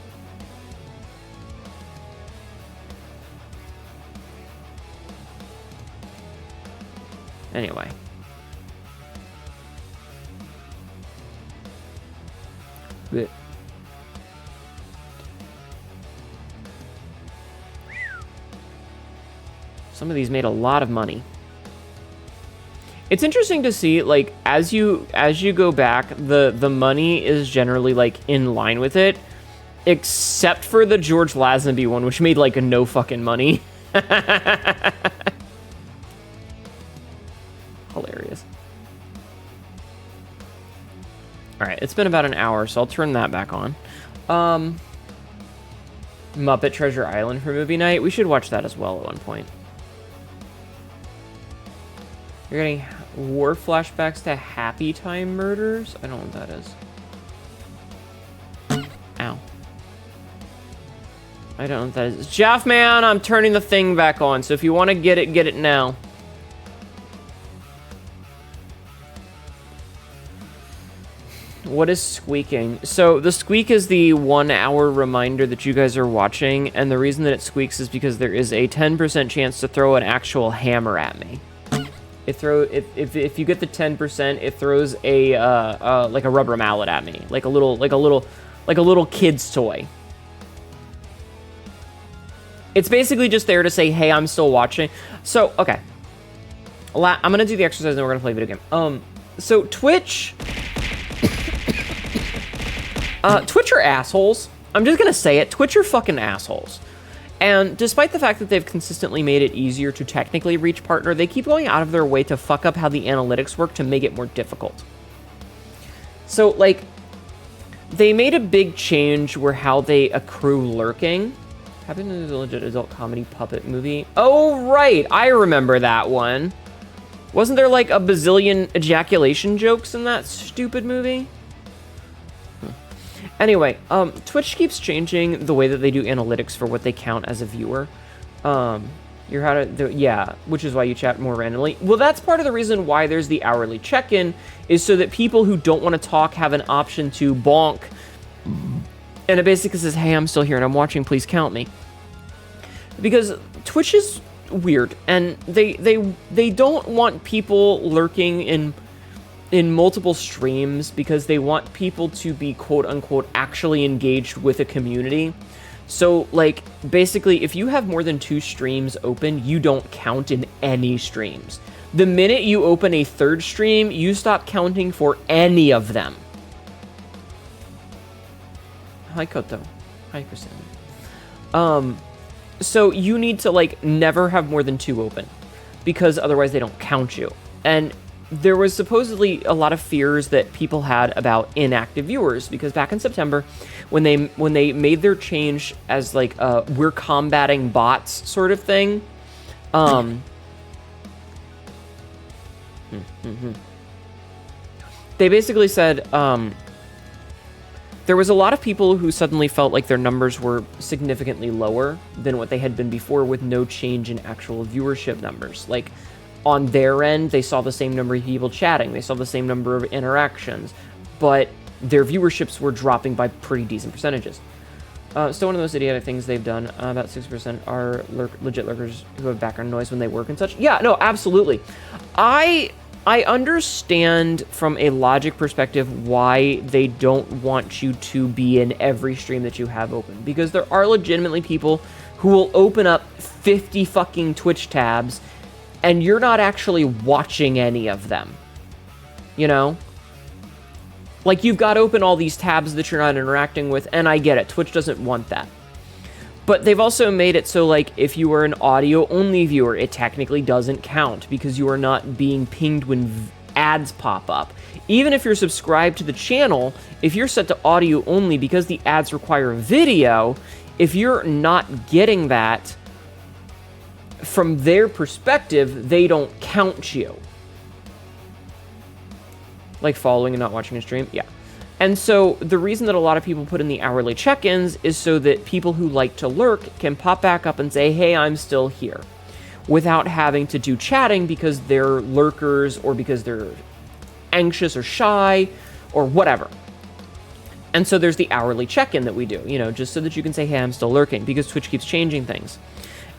Anyway. Blech. Some of these made a lot of money. It's interesting to see, like, as you go back, the money is generally, like, in line with it, except for the George Lazenby one, which made, like, no fucking money. Hilarious. Alright, it's been about an hour, so I'll turn that back on. Muppet Treasure Island for movie night. We should watch that as well at one point. You're getting war flashbacks to Happy Time murders? I don't know what that is. Ow. I don't know what that is. Jeff, man, I'm turning the thing back on, so if you want to get it now. What is squeaking? So the squeak is the 1 hour reminder that you guys are watching, and the reason that it squeaks is because there is a 10% chance to throw an actual hammer at me. If you get the 10%, it throws a like a rubber mallet at me, like a little kid's toy. It's basically just there to say, "Hey, I'm still watching." So okay, I'm gonna do the exercise and then we're gonna play a video game. So Twitch are assholes. I'm just gonna say it. Twitch are fucking assholes. And despite the fact that they've consistently made it easier to technically reach partner, they keep going out of their way to fuck up how the analytics work to make it more difficult. So, like, they made a big change where how they accrue lurking. Happened to the legit adult comedy puppet movie. Oh, right. I remember that one. Wasn't there like a bazillion ejaculation jokes in that stupid movie? Anyway, Twitch keeps changing the way that they do analytics for what they count as a viewer. Which is why you chat more randomly. Well, that's part of the reason why there's the hourly check-in, is so that people who don't want to talk have an option to bonk. And it basically says, hey, I'm still here and I'm watching, please count me. Because Twitch is weird, and they don't want people lurking in multiple streams because they want people to be quote-unquote actually engaged with a community. So, like, basically, if you have more than 2 streams open, you don't count in any streams. The minute you open a 3rd stream, you stop counting for any of them. Hi, Koto. Hi, Kristen. So you need to, like, never have more than 2 open, because otherwise they don't count you. And there was supposedly a lot of fears that people had about inactive viewers, because back in September, when they made their change as, like, we're combating bots sort of thing, they basically said, there was a lot of people who suddenly felt like their numbers were significantly lower than what they had been before, with no change in actual viewership numbers. Like, on their end, they saw the same number of people chatting, they saw the same number of interactions, but their viewerships were dropping by pretty decent percentages. Still one of the most idiotic things they've done. About 6% are legit lurkers who have background noise when they work and such. Yeah, no, absolutely. I understand from a logic perspective why they don't want you to be in every stream that you have open, because there are legitimately people who will open up 50 fucking Twitch tabs and you're not actually watching any of them. You know? Like, you've got open all these tabs that you're not interacting with, and I get it. Twitch doesn't want that. But they've also made it so, like, if you are an audio-only viewer, it technically doesn't count because you are not being pinged when ads pop up. Even if you're subscribed to the channel, if you're set to audio-only because the ads require video, if you're not getting that, from their perspective, they don't count you. Like following and not watching a stream? Yeah. And so the reason that a lot of people put in the hourly check-ins is so that people who like to lurk can pop back up and say, hey, I'm still here, without having to do chatting because they're lurkers or because they're anxious or shy or whatever. And so there's the hourly check-in that we do, you know, just so that you can say, hey, I'm still lurking, because Twitch keeps changing things.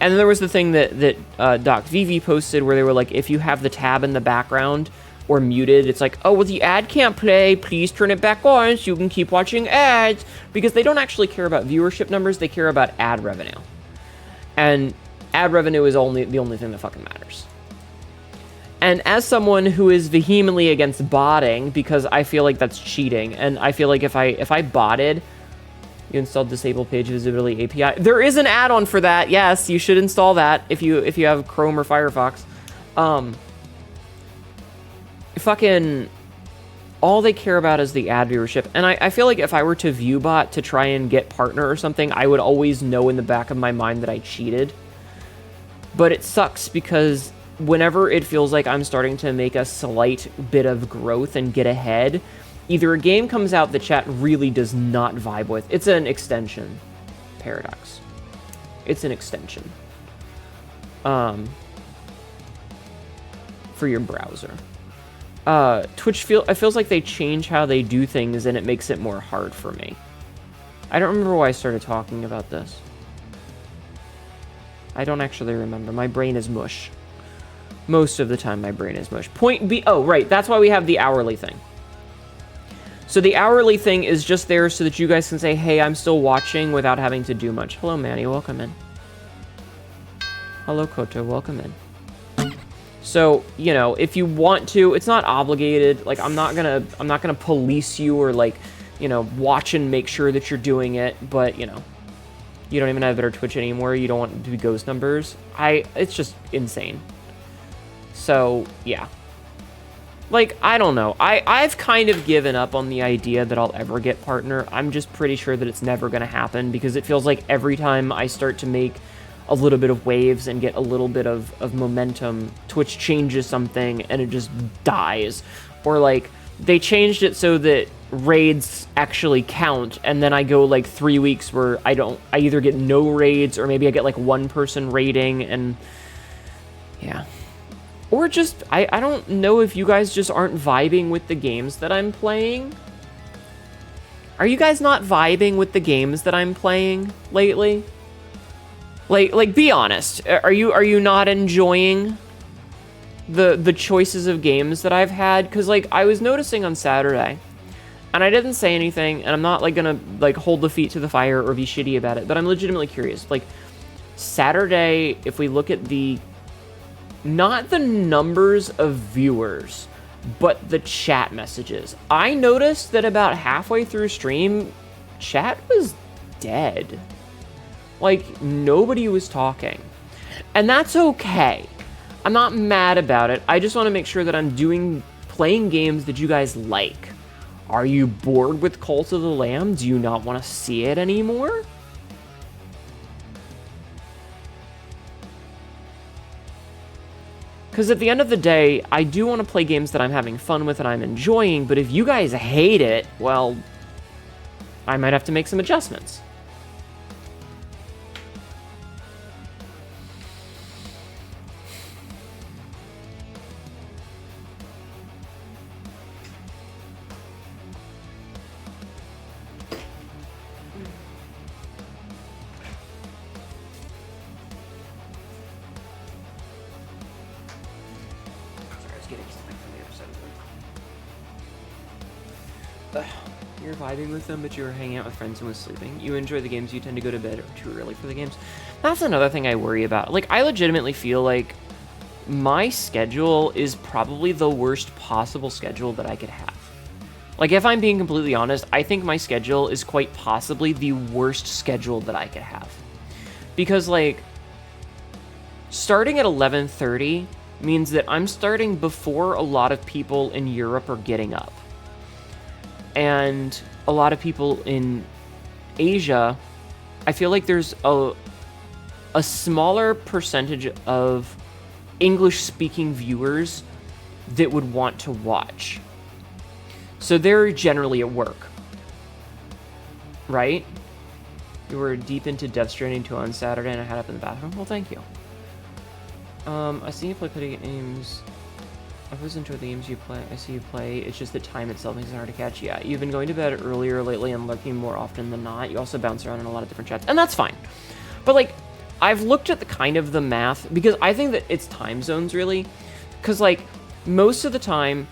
And then there was the thing that Doc Vivi posted where they were like, if you have the tab in the background or muted, it's like, oh, well, the ad can't play, please turn it back on so you can keep watching ads, because they don't actually care about viewership numbers, they care about ad revenue. And ad revenue is the only thing that fucking matters. And as someone who is vehemently against botting, because I feel like that's cheating, and I feel like if I botted, you installed disable page visibility API. There is an add-on for that. Yes, you should install that if you have Chrome or Firefox. Fucking all they care about is the ad viewership. And I feel like if I were to ViewBot to try and get partner or something, I would always know in the back of my mind that I cheated. But it sucks because whenever it feels like I'm starting to make a slight bit of growth and get ahead, either a game comes out that chat really does not vibe with. It's an extension. Paradox. It's an extension. For your browser. Twitch it feels like they change how they do things and it makes it more hard for me. I don't remember why I started talking about this. I don't actually remember. My brain is mush. Most of the time my brain is mush. Point B, oh right, that's why we have the hourly thing. So the hourly thing is just there so that you guys can say, hey, I'm still watching without having to do much. Hello, Manny, welcome in. Hello, Koto, welcome in. So, you know, if you want to, it's not obligated. Like, I'm not gonna police you or, like, you know, watch and make sure that you're doing it. But, you know, You don't even have better Twitch anymore. You don't want it to be ghost numbers. It's just insane. So, yeah. Like, I don't know. I've kind of given up on the idea that I'll ever get partner. I'm just pretty sure that it's never going to happen because it feels like every time I start to make a little bit of waves and get a little bit of momentum, Twitch changes something and it just dies. Or, like, they changed it so that raids actually count, and then I go, like, 3 weeks where I either get no raids or maybe I get, like, one person raiding, and yeah. Or just, I don't know if you guys just aren't vibing with the games that I'm playing. Are you guys not vibing with the games that I'm playing lately? Like be honest. Are you not enjoying the choices of games that I've had? Because, like, I was noticing on Saturday, and I didn't say anything, and I'm not, like, gonna, like, hold the feet to the fire or be shitty about it, but I'm legitimately curious. Like, Saturday, if we look at not the numbers of viewers, but the chat messages. I noticed that about halfway through stream, chat was dead. Like, nobody was talking. And that's okay. I'm not mad about it. I just want to make sure that I'm playing games that you guys like. Are you bored with Cult of the Lamb? Do you not want to see it anymore? Because at the end of the day, I do want to play games that I'm having fun with and I'm enjoying, but if you guys hate it, well, I might have to make some adjustments. You're vibing with them, but you're hanging out with friends and was sleeping. You enjoy the games, you tend to go to bed too early for the games. That's another thing I worry about. Like, I legitimately feel like my schedule is probably the worst possible schedule that I could have. Like, if I'm being completely honest, I think my schedule is quite possibly the worst schedule that I could have. Because, like, starting at 11:30 means that I'm starting before a lot of people in Europe are getting up. And a lot of people in Asia, I feel like there's a smaller percentage of English-speaking viewers that would want to watch. So they're generally at work, right? You were deep into Death Stranding 2 on Saturday and I had up in the bathroom. Well, thank you. I see you play video games. I've always enjoyed the games you play. I see you play. It's just the time itself makes it hard to catch. Yeah, you've been going to bed earlier lately and lurking more often than not. You also bounce around in a lot of different chats, and that's fine. But, like, I've looked at the math, because I think that it's time zones, really. Because, like, most of the time,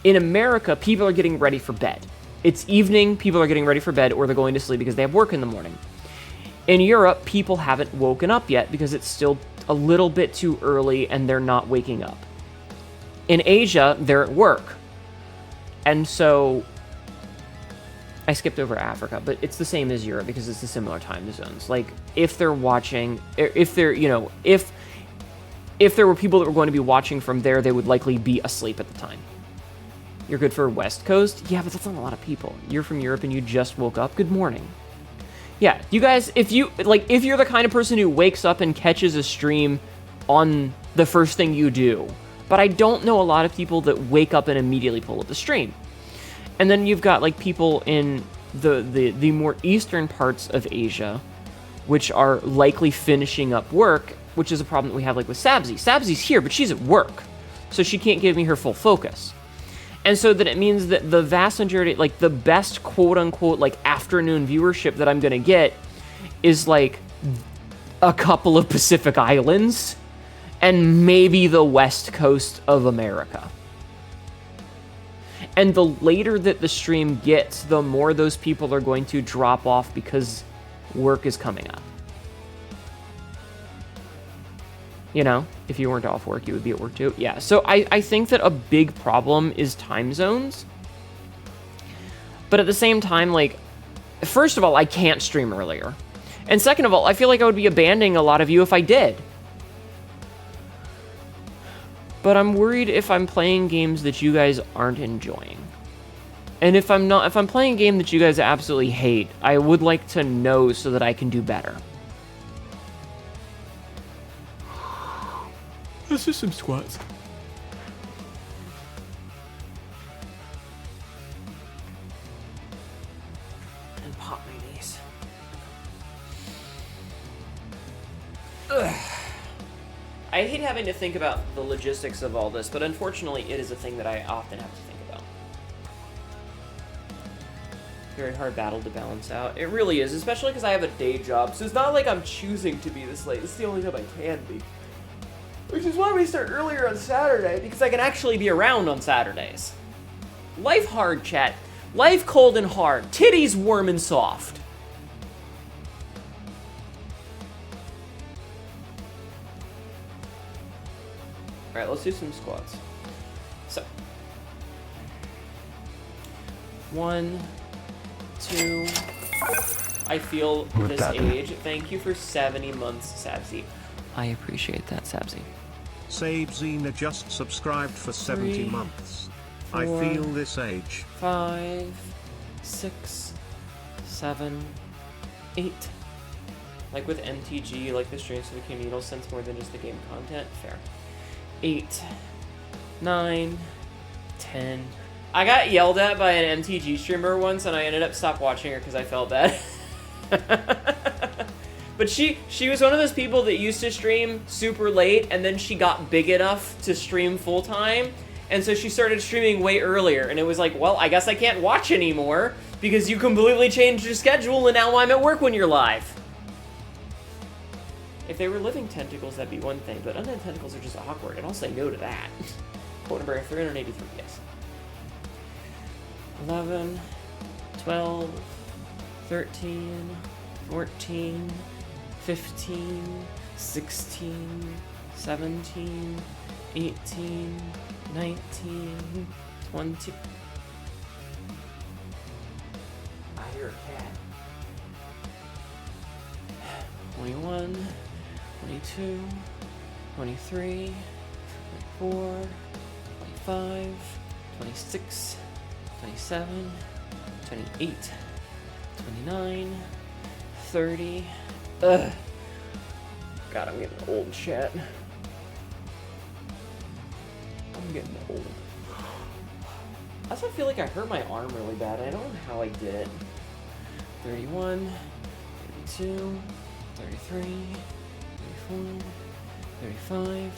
in America, people are getting ready for bed. It's evening, people are getting ready for bed, or they're going to sleep because they have work in the morning. In Europe, people haven't woken up yet because it's still a little bit too early and they're not waking up. In Asia, they're at work. And so, I skipped over Africa, but it's the same as Europe because it's the similar time zones. Like, if they're watching, if they're, you know, if there were people that were going to be watching from there, they would likely be asleep at the time. You're good for West Coast? Yeah, but that's not a lot of people. You're from Europe and you just woke up? Good morning. Yeah, you guys, if you're the kind of person who wakes up and catches a stream on the first thing you do, but I don't know a lot of people that wake up and immediately pull up the stream. And then you've got, like, people in the more eastern parts of Asia, which are likely finishing up work, which is a problem that we have, like, with Sabzi. Sabzi's here, but she's at work, so she can't give me her full focus. And so that it means that the vast majority, like, the best quote-unquote, like, afternoon viewership that I'm gonna get is, like, a couple of Pacific Islands and maybe the west coast of America. And the later that the stream gets, the more those people are going to drop off because work is coming up. You know, if you weren't off work, you would be at work too. Yeah, so I think that a big problem is time zones. But at the same time, like, first of all, I can't stream earlier. And second of all, I feel like I would be abandoning a lot of you if I did. But I'm worried if I'm playing games that you guys aren't enjoying. And if I'm playing a game that you guys absolutely hate, I would like to know so that I can do better. Let's do some squats. And pop my knees. Ugh. I hate having to think about the logistics of all this, but unfortunately it is a thing that I often have to think about. Very hard battle to balance out. It really is, especially because I have a day job, so it's not like I'm choosing to be this late. It's the only time I can be. Which is why we start earlier on Saturday, because I can actually be around on Saturdays. Life hard, chat. Life cold and hard. Titties warm and soft. Alright, let's do some squats. So. 1, 2. I feel this age. Thank you for 70 months, Sabzi. I appreciate that, Sabzi. Sabzina just subscribed for 70 3, months. 4, I feel this age. 5, 6, 7, 8. Like with MTG, like the streams for the communal sense more than just the game content. Fair. 8, 9, 10. I got yelled at by an MTG streamer once, and I ended up stopped watching her because I felt bad. But she was one of those people that used to stream super late, and then she got big enough to stream full time, and so she started streaming way earlier, and it was like, well, I guess I can't watch anymore because you completely changed your schedule, and now I'm at work when you're live. If they were living tentacles, that'd be one thing, but undead tentacles are just awkward, and I'll say no to that. Quote number 383, yes. 11, 12, 13, 14, 15, 16, 17, 18, 19, 20. I hear a cat. 21, 22, 23, 24, 25, 26, 27, 28, 29, 30. Ugh. God, I'm getting old, chat. I'm getting old. I also feel like I hurt my arm really bad. I don't know how I did it. 31, 32, 33, 34, 35.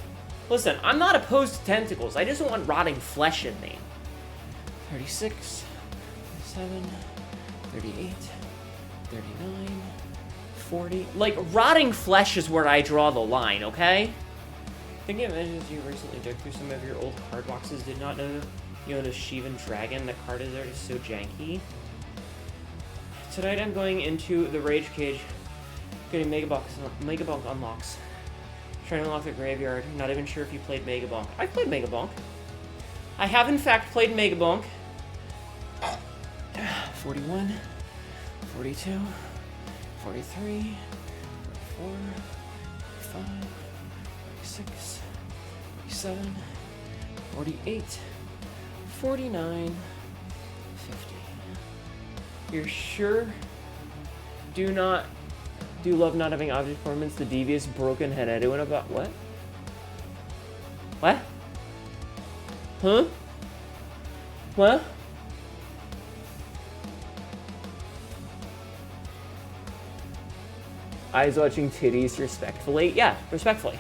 Listen, I'm not opposed to tentacles. I just don't want rotting flesh in me. 36, 37, 38, 39, 40. Like, rotting flesh is where I draw the line, okay? Thinking of images you recently dug through some of your old card boxes, did not know you owned a Shivan Dragon. The card is already so janky. Tonight I'm going into the Rage Cage, getting Megabonk unlocks. Trying to unlock the graveyard. Not even sure if you played Megabonk. I played Megabonk. I have in fact played Megabonk. 41, 42, 43, 44, 45, 46, 47, 48, 49, 50. You're sure? Do love not having object performance, the devious broken Hnetu and about what? What? Huh? What? Eyes watching titties respectfully? Yeah, respectfully.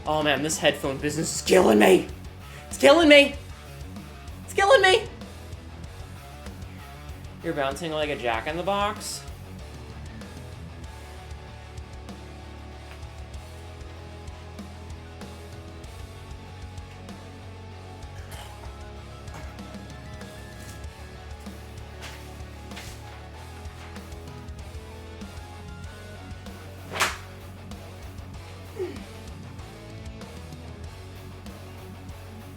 Oh man, this headphone business is killing me! It's killing me! It's killing me! You're bouncing like a jack-in-the-box?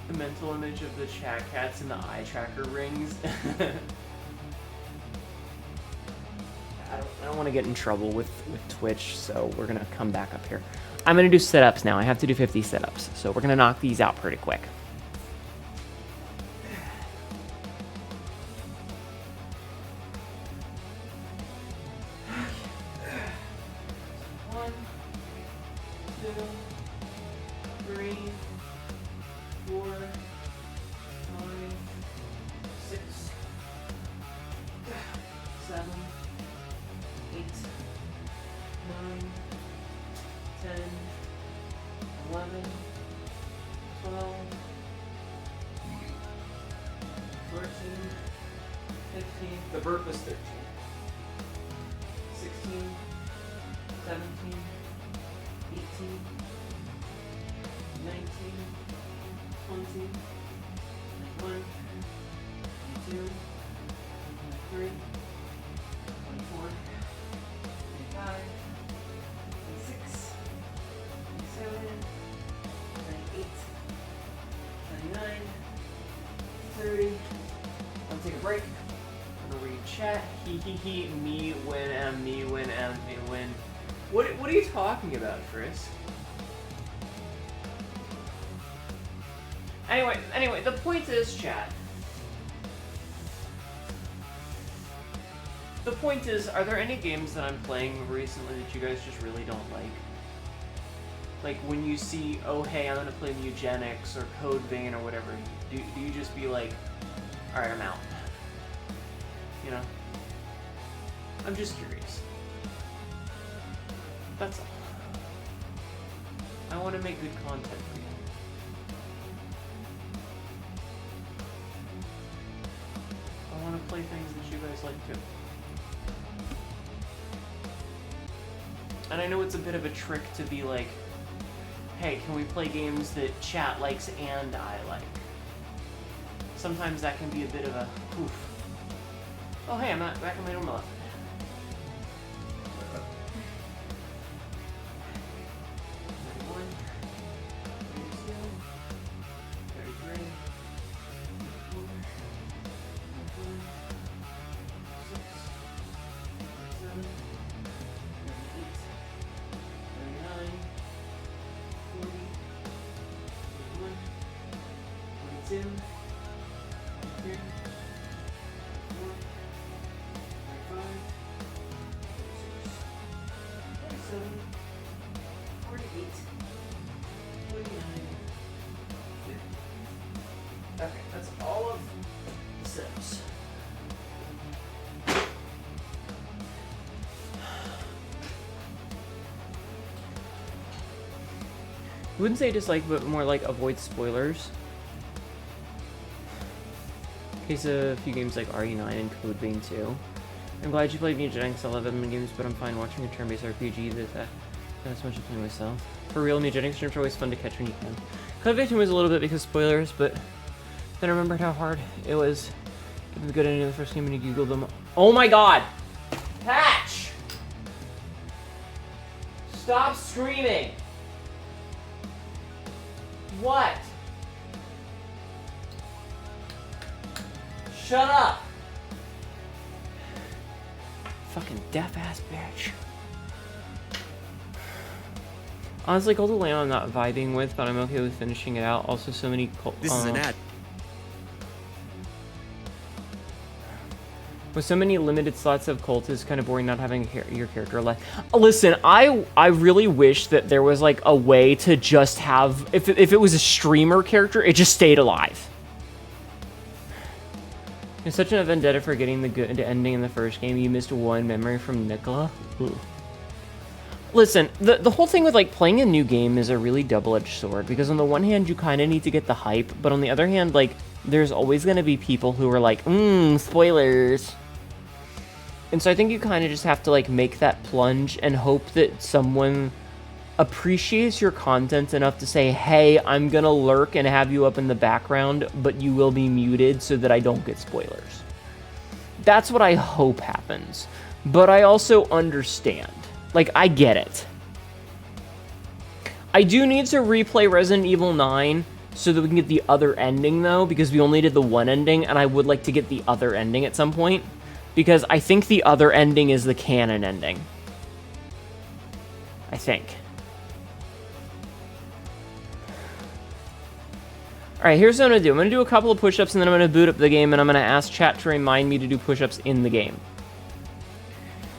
The mental image of the chat cats and the eye tracker rings. to get in trouble with Twitch, so we're going to come back up here. I'm going to do sit-ups now. I have to do 50 sit-ups, so we're going to knock these out pretty quick. One, two, three, 4, 5, 6, 7, 8, 9, 10, 11, 12, 13, 15. The burp was 13. 16, 17, 18, 19, 20, 21, 22, 23, 24, 25, 26, 27, 28, 29, 30. I'll take a break. I'm gonna read chat. He, me, win, M, me, win, M, me, win. What are you talking about, Chris? Anyway, the point is, chat. The point is, are there any games that I'm playing recently that you guys just really don't like? Like, when you see, oh hey, I'm gonna play Mewgenics or Code Vein or whatever, do you just be like, alright, I'm out? You know? I'm just curious. That's all. I want to make good content for you. I want to play things that you guys like too. And I know it's a bit of a trick to be like, hey, can we play games that chat likes and I like? Sometimes that can be a bit of a oof. Oh hey, I'm not back in my normal life. 31, 32, 33, 34, 35, 36, 37, 38, 39, 40, 41, 42, 43, 44, 45, 46, 47, 48, 49, 50. Okay, that's all of the steps. I wouldn't say dislike, but more like avoid spoilers. In case of a few games like RE9 and Code Vein 2. I'm glad you played Mewgenics. I love Edmund games, but I'm fine watching a turn-based RPG that's as much as playing myself. For real, Mewgenics streams are always fun to catch when you can. Code Vein 2 was a little bit because spoilers, but then I remembered how hard it was. Give them a good ending of the first game and you Googled them. Oh my god! Patch! Stop screaming! What? Shut up! Fucking deaf-ass bitch. Honestly, Cult of Lamb I'm not vibing with, but I'm okay with finishing it out. Also, so many This is an ad. With so many limited slots of Cult, it's kind of boring not having your character alive. Listen, I really wish that there was like a way to just have, if it was a streamer character, it just stayed alive. It's such a vendetta for getting the good ending in the first game. You missed one memory from Nicola. Ooh. Listen, the whole thing with like playing a new game is a really double-edged sword, because on the one hand you kind of need to get the hype, but on the other hand, like, there's always going to be people who are like, spoilers. And so I think you kind of just have to like make that plunge and hope that someone appreciates your content enough to say, hey, I'm gonna lurk and have you up in the background, but you will be muted so that I don't get spoilers. That's what I hope happens. But I also understand. Like, I get it. I do need to replay Resident Evil 9 so that we can get the other ending, though, because we only did the one ending, and I would like to get the other ending at some point. Because I think the other ending is the canon ending. I think. Alright, here's what I'm going to do. I'm going to do a couple of push-ups, and then I'm going to boot up the game, and I'm going to ask chat to remind me to do push-ups in the game.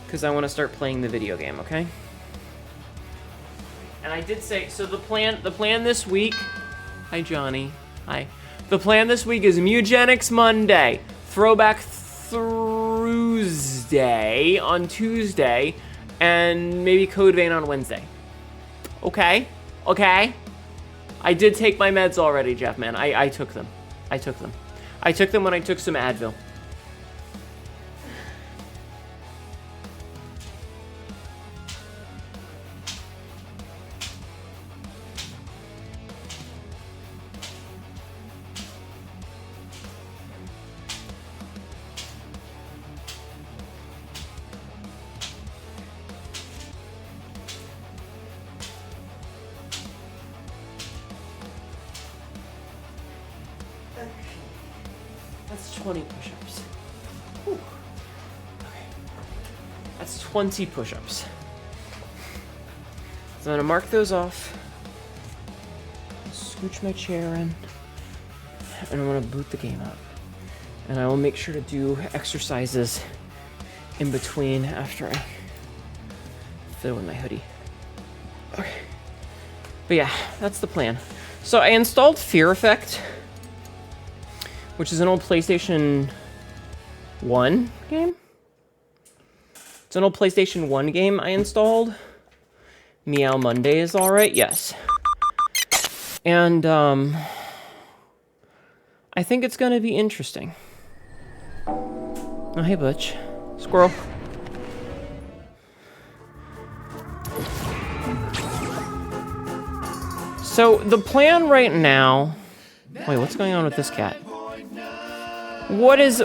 Because I want to start playing the video game, okay? And I did say, so the plan this week... Hi, Johnny. Hi. The plan this week is Mewgenics Monday, Throwback Thursday on Tuesday, and maybe Code Vein on Wednesday. Okay? Okay? I did take my meds already, Jeff, man. I took them. I took them. I took them when I took some Advil. That's 20 push-ups. Whew. Okay. That's 20 push-ups. So I'm gonna mark those off. Scooch my chair in. And I'm gonna boot the game up. And I will make sure to do exercises in between after I fill in my hoodie. Okay. But yeah, that's the plan. So I installed Fear Effect, which is an old PlayStation 1 game. It's an old PlayStation 1 game I installed. Meow Monday is alright, yes. And, I think it's gonna be interesting. Oh, hey, Butch. Squirrel. So, the plan right now... Wait, what's going on with this cat? What is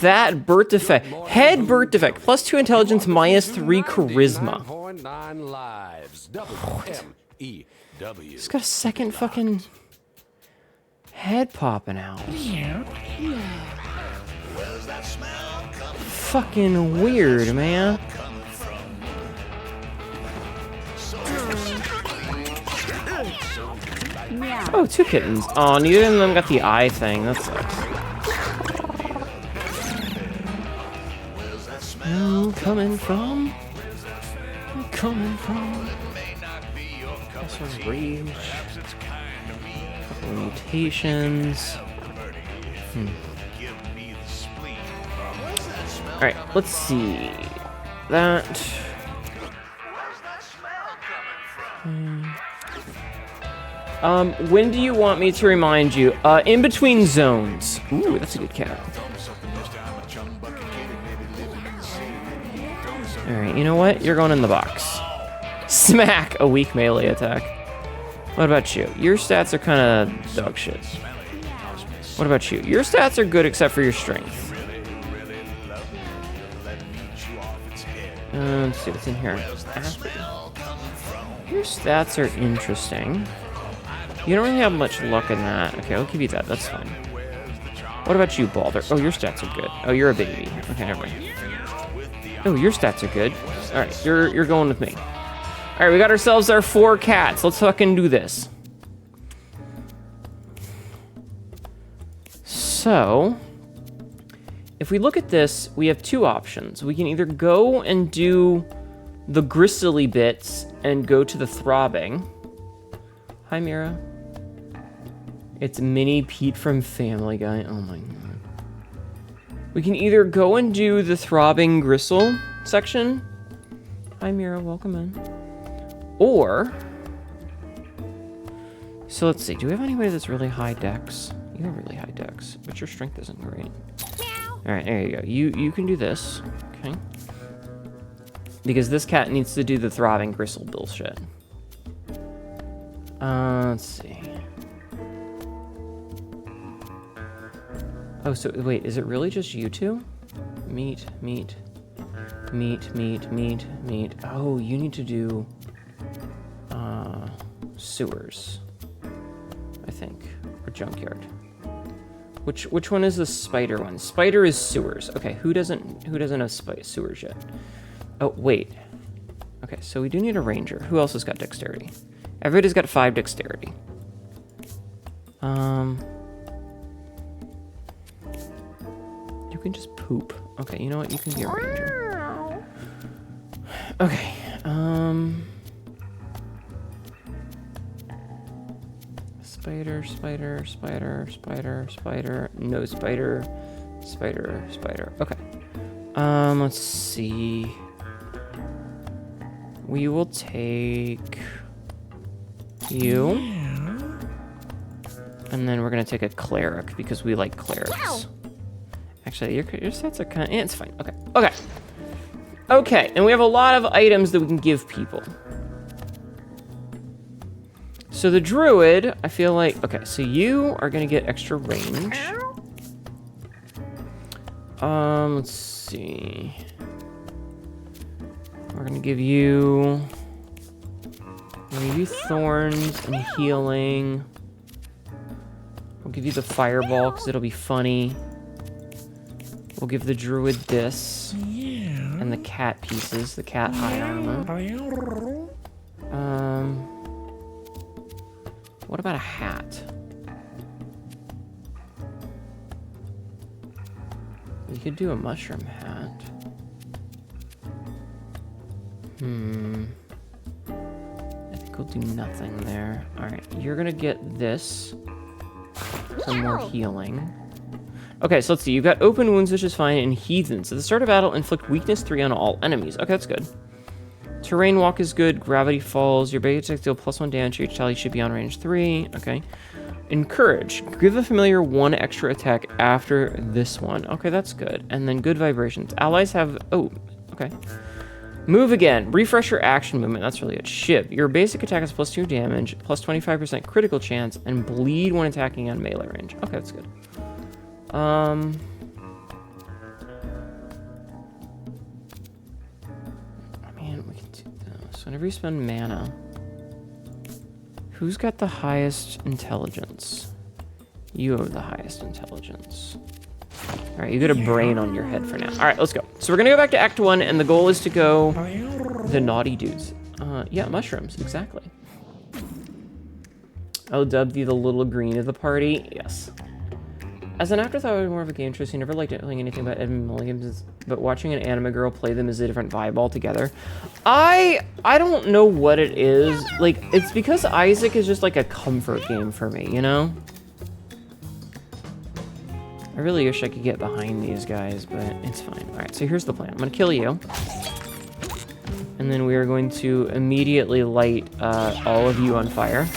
that birth defect? Head birth defect. +2 intelligence, -3 charisma. It's got a second fucking head popping out. Fucking weird, man. Oh, 2 kittens. Oh, neither of them got the eye thing. That sucks. I'm coming from. I'm coming from. This one's rage. Couple mutations. Alright, let's see. That. When do you want me to remind you? In between zones. Ooh, that's a good cat. Alright, you know what? You're going in the box. Smack! A weak melee attack. What about you? Your stats are kind of dog shit. What about you? Your stats are good except for your strength. Let's see what's in here. Your stats are interesting. You don't really have much luck in that. Okay, I'll give you that. That's fine. What about you, Balder? Oh, your stats are good. Oh, you're a baby. Okay, never mind. Oh, your stats are good. Alright, you're going with me. Alright, we got ourselves our 4 cats. Let's fucking do this. So, if we look at this, we have 2 options. We can either go and do the gristly bits and go to the throbbing. Hi, Mira. It's Mini Pete from Family Guy. Oh my god. We can either go and do the throbbing gristle section. Hi, Mira. Welcome in. Or... So let's see. Do we have anybody that's really high dex? You have really high dex, but your strength isn't great. Alright, there you go. You can do this. Okay. Because this cat needs to do the throbbing gristle bullshit. Let's see. Oh, so wait, is it really just you two? Meat. Oh, you need to do sewers, I think, or junkyard. Which one is the spider one? Spider is sewers. Okay, who doesn't have sewers yet? Oh, wait. Okay, so we do need a ranger. Who else has got dexterity? Everybody's got 5 dexterity. You can just poop. Okay, you know what? You can be a ranger. Okay, Spider, spider, spider, spider, spider. No spider. Spider, spider. Okay. Let's see. We will take you. And then we're gonna take a cleric because we like clerics. Actually, your stats are kind of, it's fine. Okay. Okay. Okay, and we have a lot of items that we can give people. So the druid, I feel like, okay, so you are gonna get extra range. Let's see. We're gonna give you thorns and healing. We'll give you the fireball because it'll be funny. We'll give the druid this and the cat pieces, the cat high armor. What about a hat? You could do a mushroom hat. I think we'll do nothing there. Alright, you're gonna get this for more healing. Okay, so let's see. You've got open wounds, which is fine, and heathens. At the start of battle, inflict weakness 3 on all enemies. Okay, that's good. Terrain walk is good. Gravity falls. Your base attack deal +1 damage to each tally should be on range 3. Okay. Encourage. Give a familiar 1 extra attack after this one. Okay, that's good. And then good vibrations. Allies have... Oh, okay. Move again. Refresh your action movement. That's really good. Shiv. Your basic attack is +2 damage, +25% critical chance, and bleed when attacking on melee range. Okay, that's good. I mean, we can do this. Whenever you spend mana, who's got the highest intelligence? You have the highest intelligence. All right, you got a brain on your head for now. All right, let's go. So we're gonna go back to Act 1, and the goal is to go the naughty dudes. Yeah, mushrooms, exactly. I'll dub thee the little green of the party. Yes. As an afterthought, I was more of a game choice. You never liked playing anything about Edmund Mulligan's, but watching an anime girl play them is a different vibe altogether. I don't know what it is. Like, it's because Isaac is just like a comfort game for me, you know? I really wish I could get behind these guys, but it's fine. All right, so here's the plan. I'm gonna kill you. And then we are going to immediately light all of you on fire.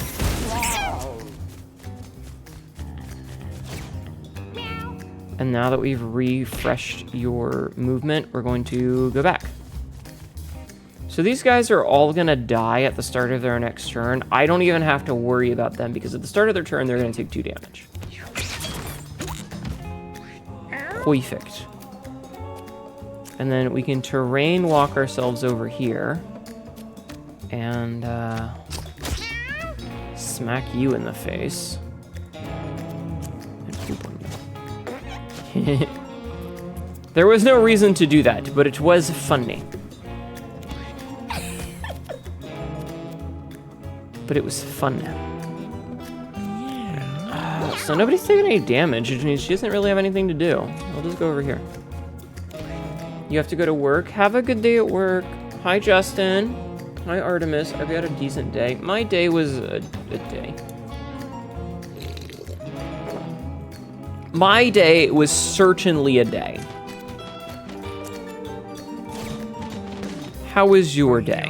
And now that we've refreshed your movement, we're going to go back. So these guys are all gonna die at the start of their next turn. I don't even have to worry about them because at the start of their turn, they're gonna take 2 damage. Perfect. And then we can terrain walk ourselves over here. And smack you in the face. And poop on you. There was no reason to do that, but it was funny. But it was fun. So nobody's taking any damage, which means she doesn't really have anything to do. I'll just go over here. You have to go to work. Have a good day at work. Hi, Justin. Hi, Artemis. I've had a decent day. My day was a day. My day was certainly a day. How was your day?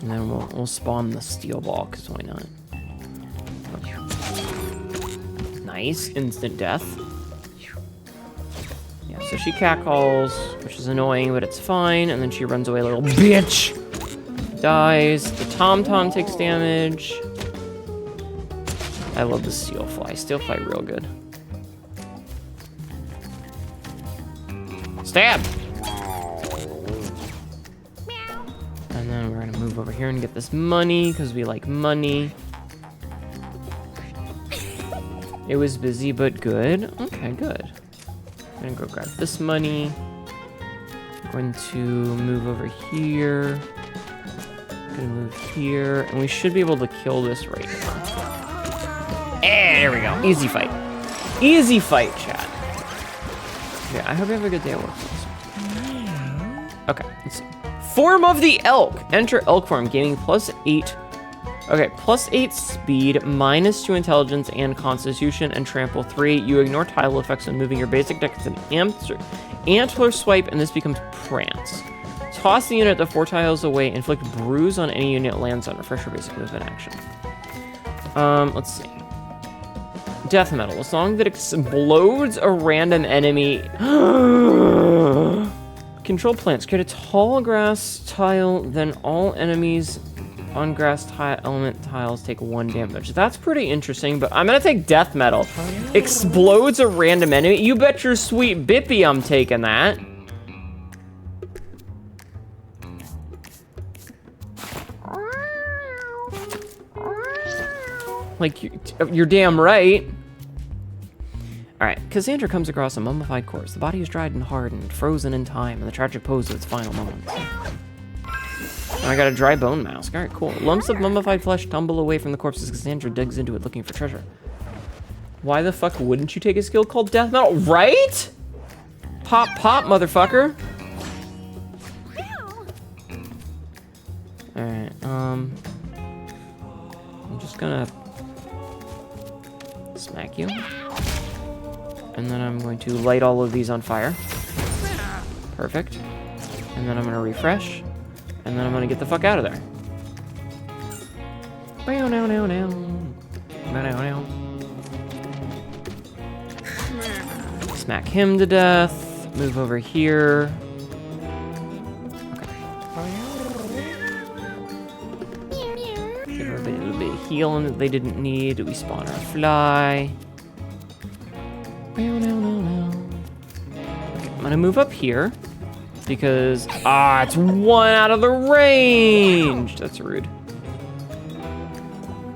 And then we'll spawn the steel ball, because why not? Nice, instant death. Yeah, so she catcalls, which is annoying, but it's fine. And then she runs away, little bitch. Dies. The Tom takes damage. I love the steel fly. Steel fly real good. Stab! move over here and get this money, because we like money. It was busy, but good. Okay, good. I'm gonna go grab this money. Going to move over here. Gonna move here, and we should be able to kill this right now. There we go. Easy fight. Easy fight, chat. Yeah, I hope you have a good day at work. Okay, let's see. Form of the elk. Enter elk form, gaining +8. Okay, +8 speed, -2 intelligence and constitution, and trample 3. You ignore tile effects when moving your basic deck. It's an antler swipe, and this becomes prance. Toss the unit the 4 tiles away. Inflict bruise on any unit it lands on. Refresh your basic movement action. Let's see. Death metal. A song that explodes a random enemy. Control plants. Create a tall grass tile, then all enemies on grass element tiles take 1 damage. That's pretty interesting, but I'm gonna take death metal. Explodes a random enemy. You bet your sweet bippy I'm taking that. Like, you're damn right. Alright, Cassandra comes across a mummified corpse. The body is dried and hardened, frozen in time, in the tragic pose of its final moments. I got a dry bone mask. Alright, cool. Lumps of mummified flesh tumble away from the corpse as Cassandra digs into it looking for treasure. Why the fuck wouldn't you take a skill called death metal? Right? Pop, pop, motherfucker. Alright, I'm just gonna smack you. And then I'm going to light all of these on fire. Perfect. And then I'm gonna refresh. And then I'm gonna get the fuck out of there. Smack him to death. Move over here. Okay. Give her a little bit of healing that they didn't need. We spawn our fly. Okay, I'm gonna move up here. Because, it's 1 out of the range. That's rude.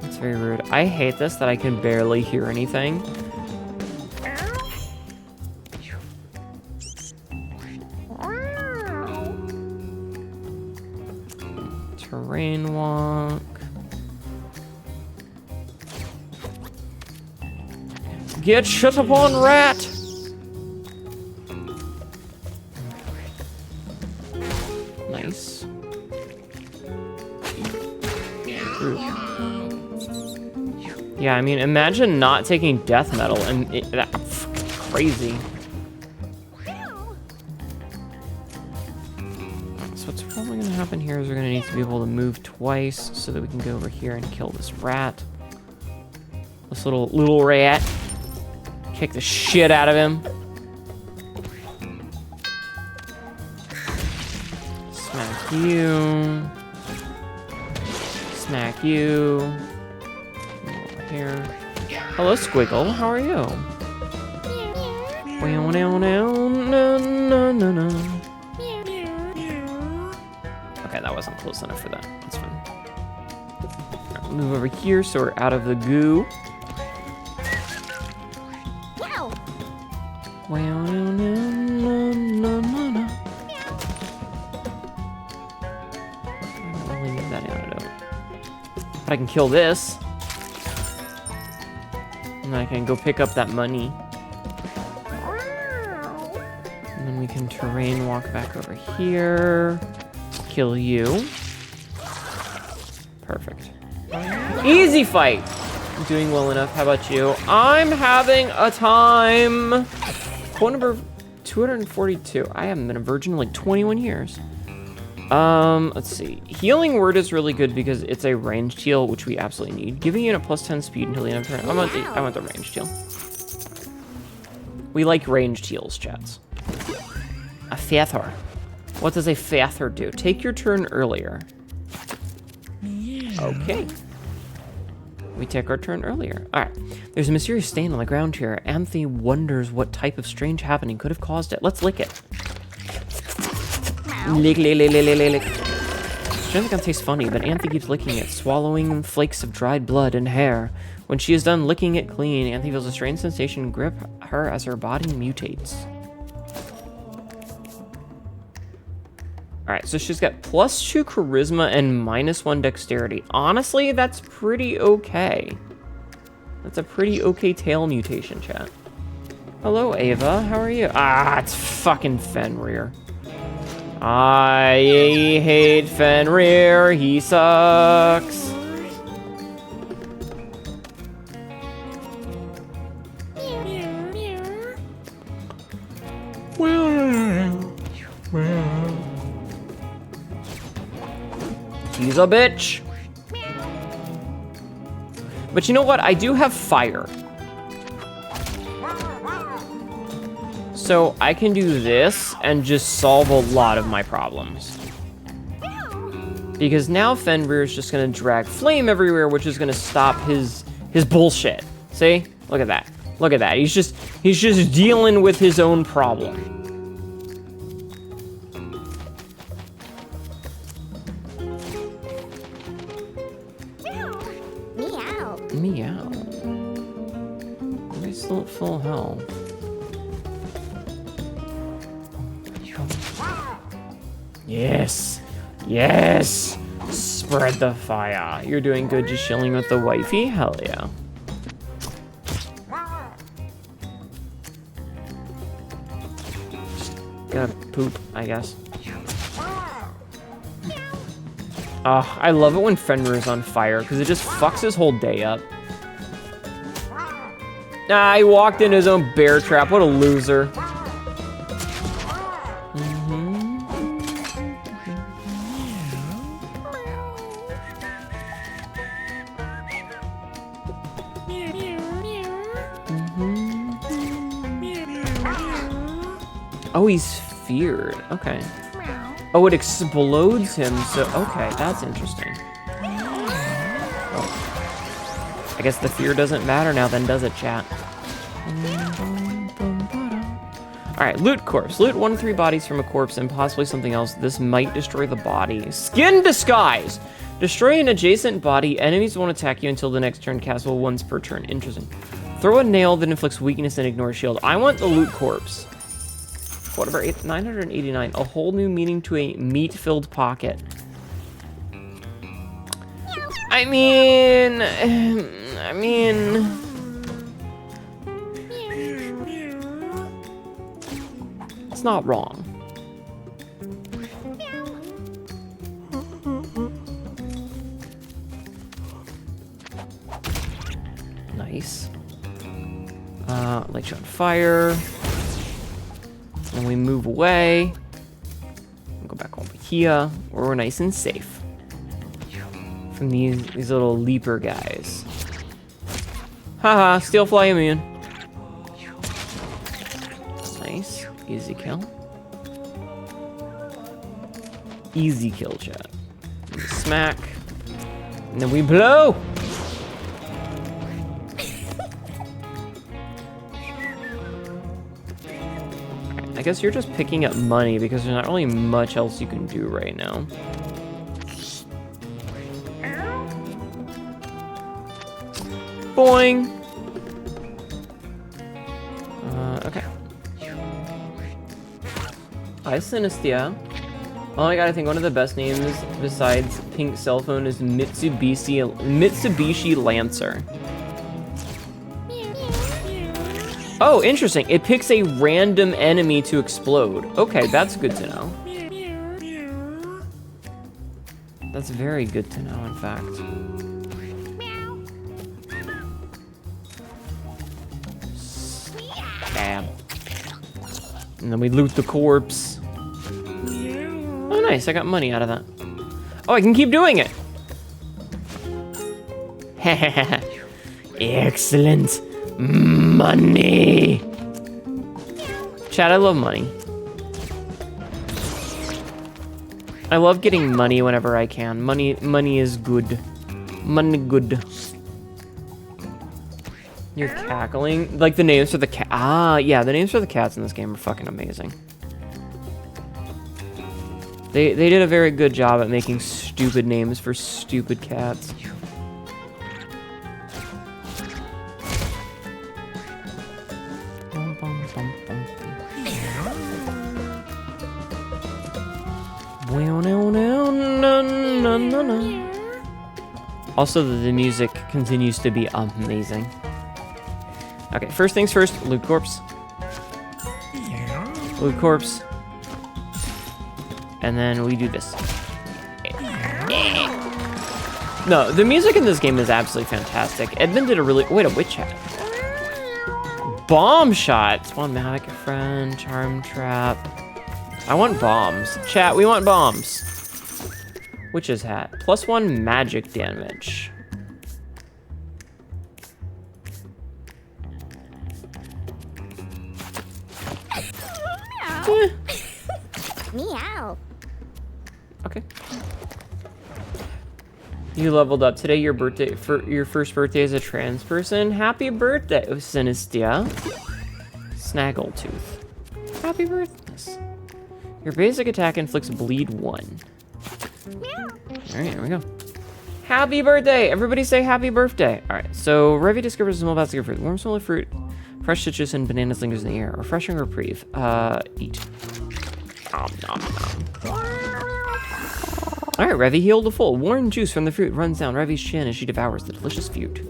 That's very rude. I hate this that I can barely hear anything. Terrain walk. Get shut upon, rat! Nice. Yeah, I mean, imagine not taking death metal and that's crazy. So what's probably gonna happen here is we're gonna need to be able to move twice so that we can go over here and kill this rat. This little rat. Kick the shit out of him. Smack you. Smack you. Over here. Hello, Squiggle. How are you? Okay, that wasn't close enough for that. That's fine. Right, move over here so we're out of the goo. Wow, no, no, no, no, no, no. I don't really need that antidote. But I can kill this. And then I can go pick up that money. And then we can terrain walk back over here. Kill you. Perfect. Easy fight! I'm doing well enough. How about you? I'm having a time. Quote number 242. I haven't been a virgin in like 21 years. Let's see. Healing word is really good because it's a ranged heal, which we absolutely need. Giving you a +10 speed until the end of turn. I want the ranged heal. We like ranged heals, chats. A feather. What does a feather do? Take your turn earlier. Okay. We take our turn earlier. All right. There's a mysterious stain on the ground here. Anthe wonders what type of strange happening could have caused it. Let's lick it. Lick, lick, lick, lick, lick, lick. Strength gun tastes funny, but Anthe keeps licking it, swallowing flakes of dried blood and hair. When she is done licking it clean, Anthe feels a strange sensation grip her as her body mutates. Alright, so she's got +2 charisma and -1 dexterity. Honestly, that's pretty okay. That's a pretty okay tail mutation, chat. Hello, Ava. How are you? Ah, it's fucking Fenrir. I hate Fenrir. He sucks. He's a bitch. But you know what? I do have fire. So I can do this and just solve a lot of my problems. Because now Fenrir is just gonna drag flame everywhere, which is gonna stop his bullshit. See? Look at that. Look at that. He's just dealing with his own problem. Meow. We're still at full health. Yes. Yes. Spread the fire. You're doing good just chilling with the wifey? Hell yeah. Just gotta poop, I guess. Oh, I love it when Fenrir's on fire, because it just fucks his whole day up. Ah, he walked in his own bear trap. What a loser. Oh, he's feared. Okay. Oh, it explodes him, so... Okay, that's interesting. Oh. I guess the fear doesn't matter now then, does it, chat? Alright, loot corpse. Loot 1 to 3 bodies from a corpse and possibly something else. This might destroy the body. Skin disguise! Destroy an adjacent body. Enemies won't attack you until the next turn. Castable once per turn. Interesting. Throw a nail that inflicts weakness and ignore shield. I want the loot corpse. Whatever, 989. A whole new meaning to a meat-filled pocket. I mean... It's not wrong. Nice. Light you on fire. And we move away. We'll go back over here, where we're nice and safe from these little leaper guys. Haha, steel fly immune. Nice, easy kill. Easy kill, chat. Smack, and then we blow. I guess you're just picking up money because there's not really much else you can do right now. Boing! Okay. Hi, Synestia. Oh my god, I think one of the best names besides Pink Cell Phone is Mitsubishi Lancer. Oh, interesting. It picks a random enemy to explode. Okay, that's good to know. That's very good to know, in fact. Stab. And then we loot the corpse. Oh, nice. I got money out of that. Oh, I can keep doing it. Excellent. Money. Chat, I love money. I love getting money whenever I can. Money is good. Money good. You're cackling? Like the names for the cat. Ah, yeah, the names for the cats in this game are fucking amazing. They did a very good job at making stupid names for stupid cats. Also, the music continues to be amazing. Okay, first things first, loot corpse. Loot corpse. And then we do this. No, the music in this game is absolutely fantastic. Edmund did a really... Wait, a witch hat. Bomb shot. Spawn Mavic, a friend. Charm trap. I want bombs. Chat, we want bombs. Witch's hat. +1 magic damage. Meow. Okay. You leveled up today. Your birthday for your first birthday as a trans person. Happy birthday, Sinistia. Snaggletooth. Happy birthday. Your basic attack inflicts bleed 1. Alright, here we go. Happy birthday! Everybody say happy birthday. Alright, so Revy discovers a small basket of fruit. Warm smell of fruit. Fresh citrus and bananas lingers in the air. Refreshing reprieve. Eat. Nom, nom, nom. Alright, Revy healed to full. Warm juice from the fruit runs down Revy's chin as she devours the delicious fruit.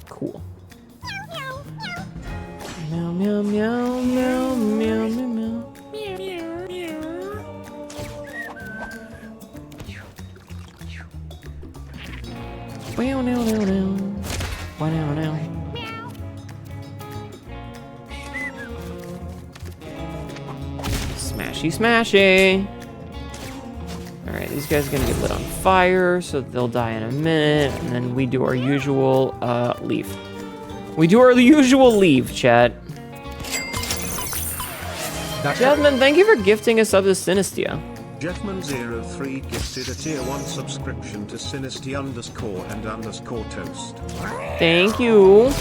Cool. Meow, meow, meow, meow, meow, meow, meow. Wow, now, now, now. Wow, now, now. Smashy, smashy. Alright, these guys are gonna get lit on fire, so they'll die in a minute, and then we do our usual, leave. We do our usual leave, chat. Jeffman, thank you for gifting us up to Sinistia. Jeffman03 gifted a tier 1 subscription to Sinisty_and_toast. Thank you.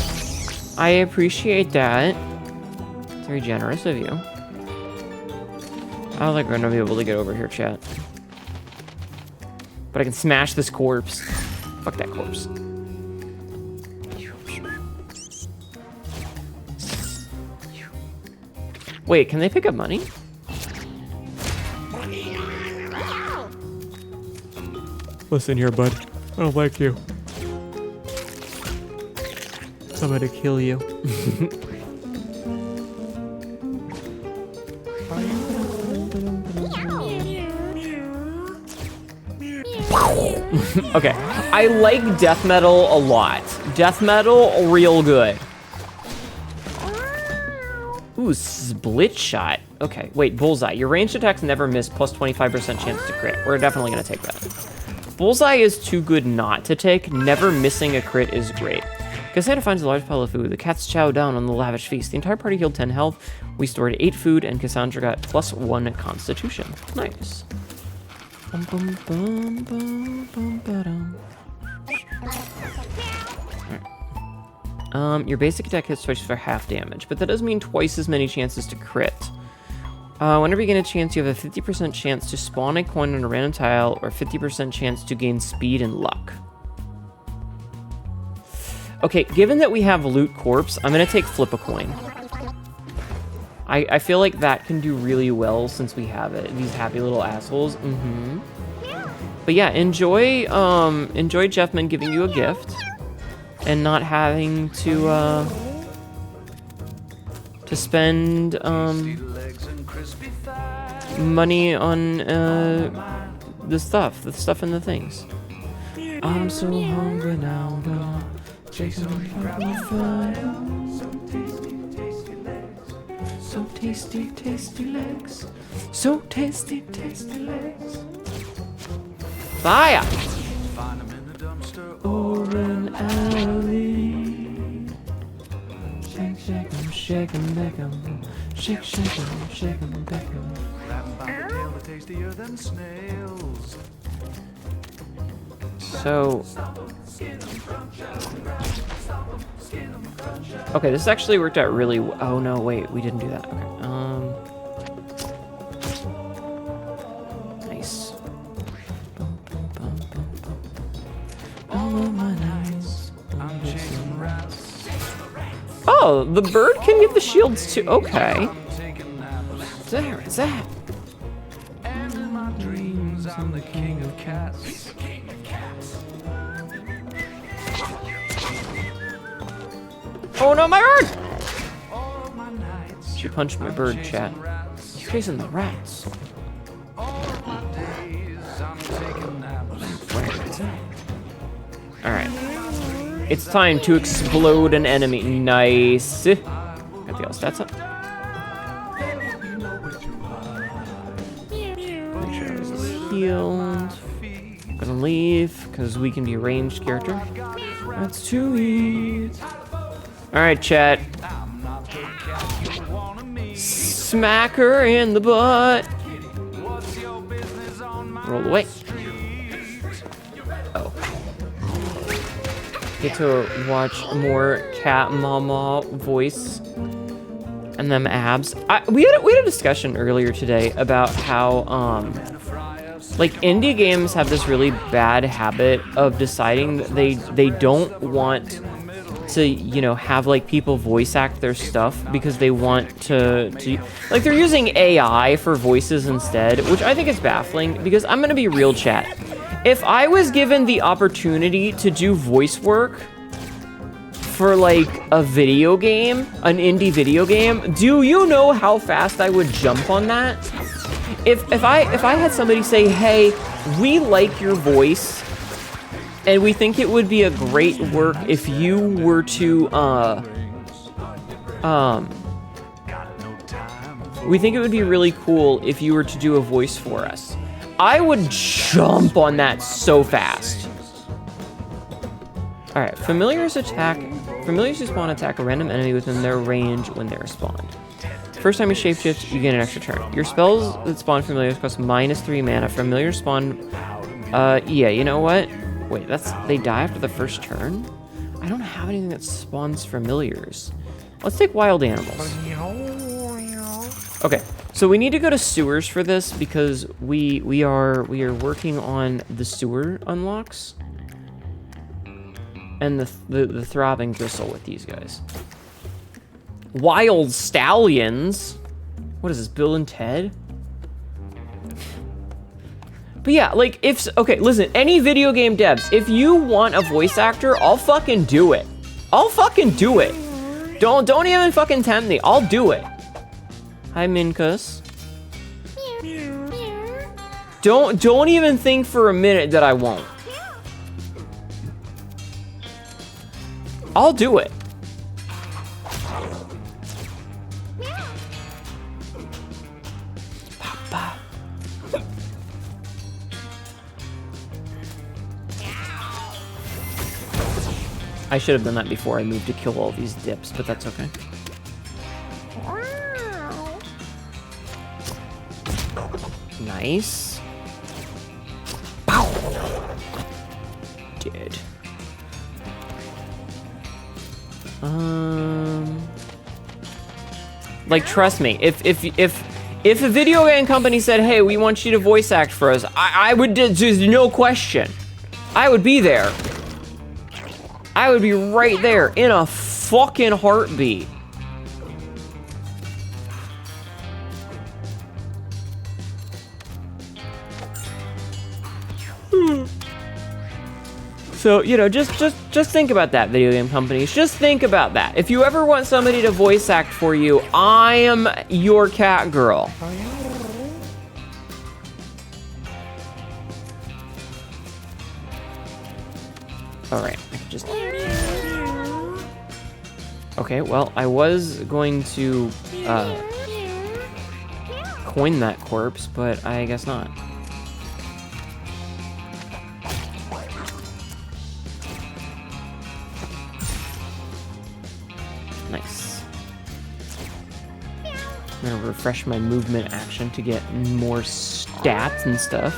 I appreciate that. It's very generous of you. I don't think we're gonna be able to get over here, chat. But I can smash this corpse. Fuck that corpse. Wait, can they pick up money? Listen here, bud. I don't like you. I'm gonna kill you. Okay, I like death metal a lot. Death metal, real good. Ooh, split shot. Okay, wait, bullseye. Your ranged attacks never miss, plus 25% chance to crit. We're definitely gonna take that. Bullseye is too good not to take. Never missing a crit is great. Cassandra finds a large pile of food. The cats chow down on the lavish feast. The entire party healed 10 health. We stored 8 food, and Cassandra got +1 constitution. Nice. Bum, bum, bum, bum, bum, ba-dum. Your basic attack hits twice for half damage, but that does mean twice as many chances to crit. Whenever you get a chance, you have a 50% chance to spawn a coin on a random tile, or 50% chance to gain speed and luck. Okay, given that we have loot corpse, I'm gonna take flip a coin. I feel like that can do really well since we have it. These happy little assholes. Mm-hmm. But yeah, enjoy Jeffman giving you a gift. And not having to spend money on the stuff and the things. I'm so hungry now, gonna take some fire. So tasty, tasty legs. So tasty, tasty legs. Fire! Or an alley. Shake, shake 'em, shake 'em, bake 'em. Shake, shake 'em, shake 'em, bake 'em. Tastier than snails. So... Okay, this actually worked out really well. Oh no, wait, we didn't do that. Okay, Oh, the bird can get the shields too. Okay. There, is that? And in my dreams, I'm the king of cats. Oh no, my bird! All of my nights, She punched my bird, chat. He's chasing the rats. all of my days, I'm taking naps. Alright. It's time to explode an enemy. Nice. Got the all stats up. Make sure I was healed. Gonna leave, because we can be a ranged character. That's too easy. Alright, chat. Smack her in the butt. Roll away. Oh. Get to watch more cat mama voice and them abs. We had a discussion earlier today about how like indie games have this really bad habit of deciding that they don't want to, you know, have like people voice act their stuff because they want to like they're using AI for voices instead, which I think is baffling because I'm gonna be real, chat. If I was given the opportunity to do voice work for like a video game, an indie video game, do you know how fast I would jump on that? If I had somebody say, hey, we like your voice and we think it would be a great work if you were to we think it would be really cool if you were to do a voice for us, I would jump on that so fast. All right, familiars who spawn attack a random enemy within their range when they're spawned. First time you shapeshift, you get an extra turn. Your spells that spawn familiars cost -3 mana. Familiars spawn, yeah, you know what? Wait, they die after the first turn? I don't have anything that spawns familiars. Let's take wild animals. Okay, so we need to go to sewers for this because we are working on the sewer unlocks and the throbbing gristle with these guys. Wild stallions. What is this, Bill and Ted? But yeah, like okay, listen, any video game devs, if you want a voice actor, I'll fucking do it. I'll fucking do it. Don't even fucking tempt me. I'll do it. Hi, Minkus. Don't even think for a minute that I won't. I'll do it. Papa. I should have done that before I moved to kill all these dips, but that's okay. Nice. Pow. Dead. Like, trust me, if a video game company said, hey, we want you to voice act for us, I would, there's no question. I would be there. I would be right there in a fucking heartbeat. So, you know, just think about that, video game companies. Just think about that. If you ever want somebody to voice act for you, I am your cat girl. All right, I can just... Okay, well, I was going to coin that corpse, but I guess not. Nice. I'm gonna refresh my movement action to get more stats and stuff.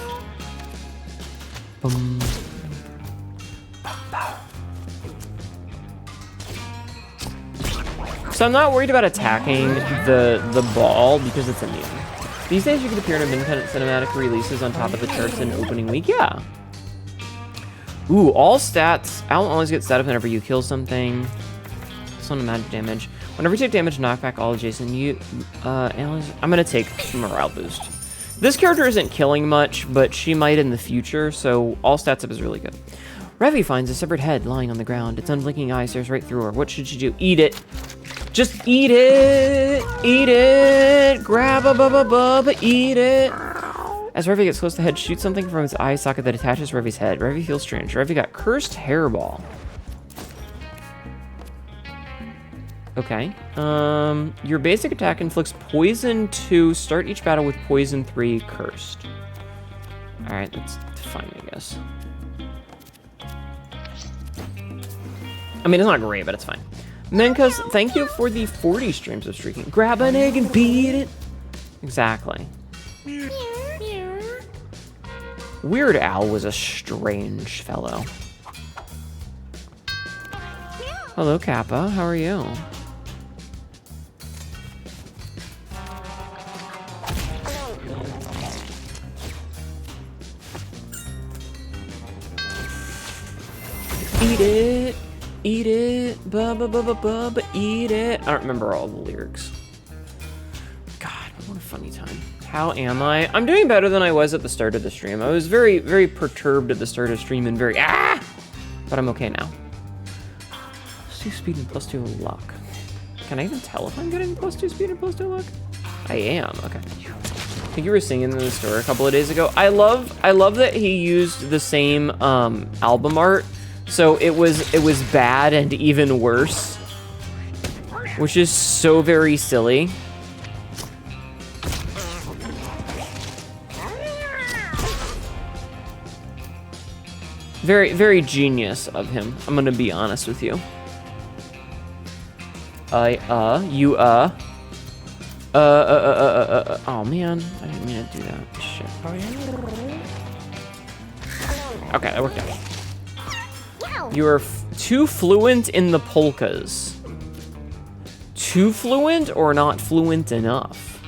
Boom. So I'm not worried about attacking the ball because it's immune. These days you can appear in independent cinematic releases on top of the charts in opening week. Yeah. Ooh, all stats. I'll always get stat up whenever you kill something. On magic damage. Whenever you take damage, knock back all adjacent allies. I'm gonna take morale boost. This character isn't killing much, but she might in the future, so all stats up is really good. Revi finds a severed head lying on the ground. Its unblinking eye stares right through her. What should she do? Eat it. Just eat it. Eat it. Grab a bub, eat it. As Revi gets close, the head shoots something from its eye socket that attaches Revi's head. Revi feels strange. Revi got cursed hairball. Okay. Your basic attack inflicts poison 2. Start each battle with poison 3 cursed. Alright, that's fine, I guess. I mean, it's not great, but it's fine. Menkas, thank you for the 40 streams of streaking. Grab an egg and beat it. Exactly. Weird Al was a strange fellow. Hello, Kappa. How are you? Eat it. Eat it. Bubba, eat it. I don't remember all the lyrics. God, what a funny time. How am I? I'm doing better than I was at the start of the stream. I was very, very perturbed at the start of the stream and very, but I'm okay now. +2 speed and +2 luck. Can I even tell if I'm getting +2 speed and +2 luck? I am, okay. I think you were singing in the store a couple of days ago. I love that he used the same album art. So it was bad and even worse, which is so very silly. Very, very genius of him. I'm gonna be honest with you. Oh man, I didn't mean to do that. Shit. Okay, that worked out. You are too fluent in the polkas. Too fluent or not fluent enough?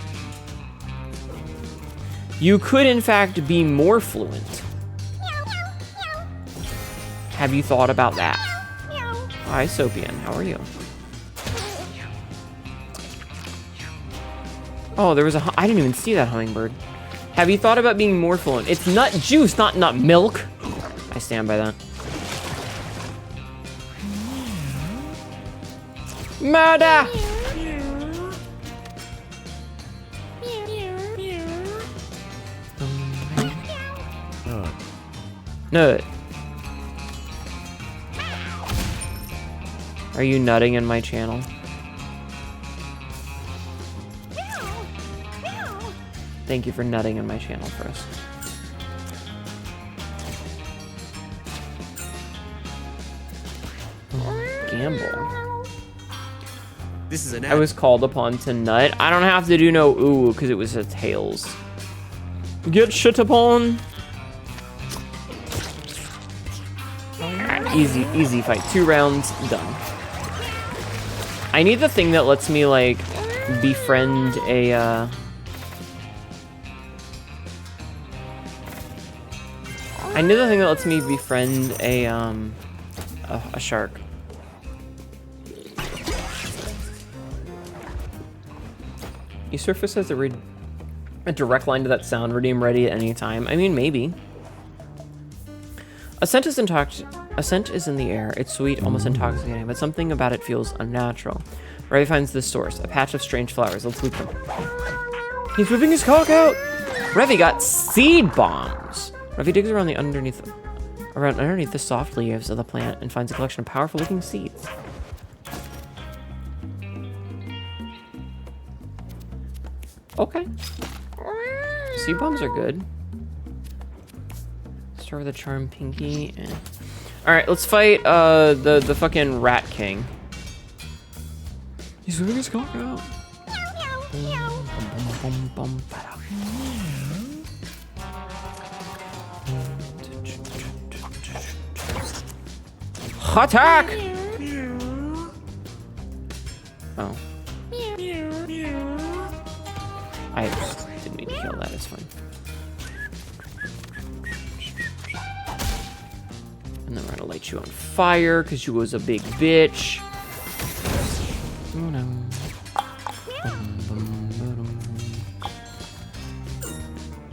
You could, in fact, be more fluent. Have you thought about that? Hi, Sopian. How are you? Oh, there was a... I didn't even see that hummingbird. Have you thought about being more fluent? It's nut juice, not nut milk. I stand by that. Murder! Nut. Are you nutting in my channel? Thank you for nutting in my channel first. Gamble. This is an I was called upon to nut. I don't have to do no ooh because it was a tails. Get shit upon. Easy fight. 2 rounds, done. I need the thing that lets me like befriend a I need the thing that lets me befriend a shark. Esurface has a direct line to that sound. Redeem ready at any time. I mean, maybe. A scent is in the air. It's sweet, almost intoxicating, but something about it feels unnatural. Ray finds this source, a patch of strange flowers. Let's loot them. He's whipping his cock out! Revi got seed bombs! Revi digs around underneath the soft leaves of the plant and finds a collection of powerful looking seeds. Okay. Seed bombs are good. Start with a charm pinky and... Alright, let's fight the fucking Rat King. He's whipping his cock out. Attack! Oh. I didn't mean to kill that, it's fine. And then we're gonna light you on fire because you was a big bitch. Oh no.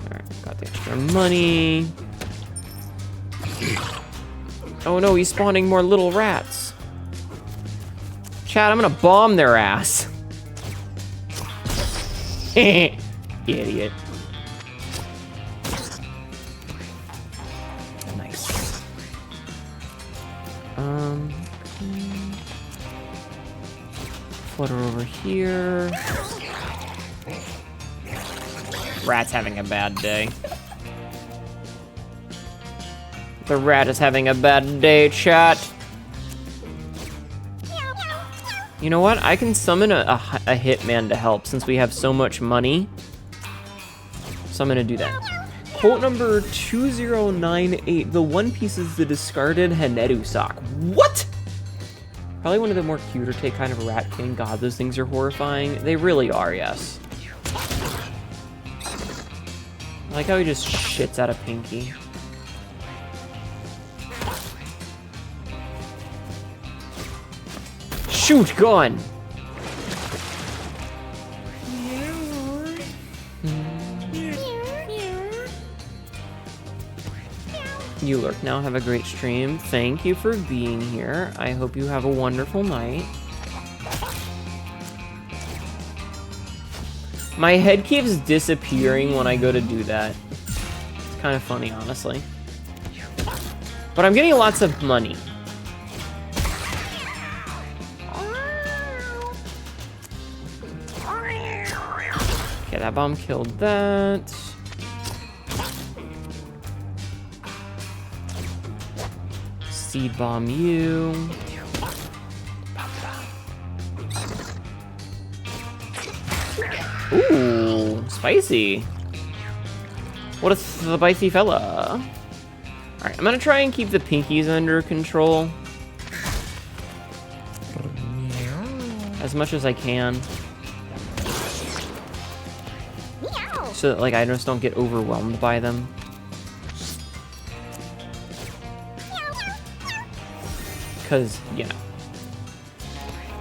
Alright, got the extra money. Oh no, he's spawning more little rats. Chad, I'm gonna bomb their ass. Idiot. Nice. Flutter over here. Rat's having a bad day. The rat is having a bad day, chat. You know what? I can summon a hitman to help since we have so much money. So I'm gonna do that. Quote number 2098. The One Piece is the discarded Hnetu sock. What? Probably one of the more cuter take kind of rat king. God, those things are horrifying. They really are, yes. I like how he just shits out a Pinky. Shoot, gun! You lurk now, have a great stream. Thank you for being here. I hope you have a wonderful night. My head keeps disappearing when I go to do that. It's kind of funny, honestly. But I'm getting lots of money. Okay, that bomb killed that. Seed bomb you. Ooh, spicy. What a spicy fella. Alright, I'm gonna try and keep the pinkies under control. As much as I can. So that, like, I just don't get overwhelmed by them. Because, you know.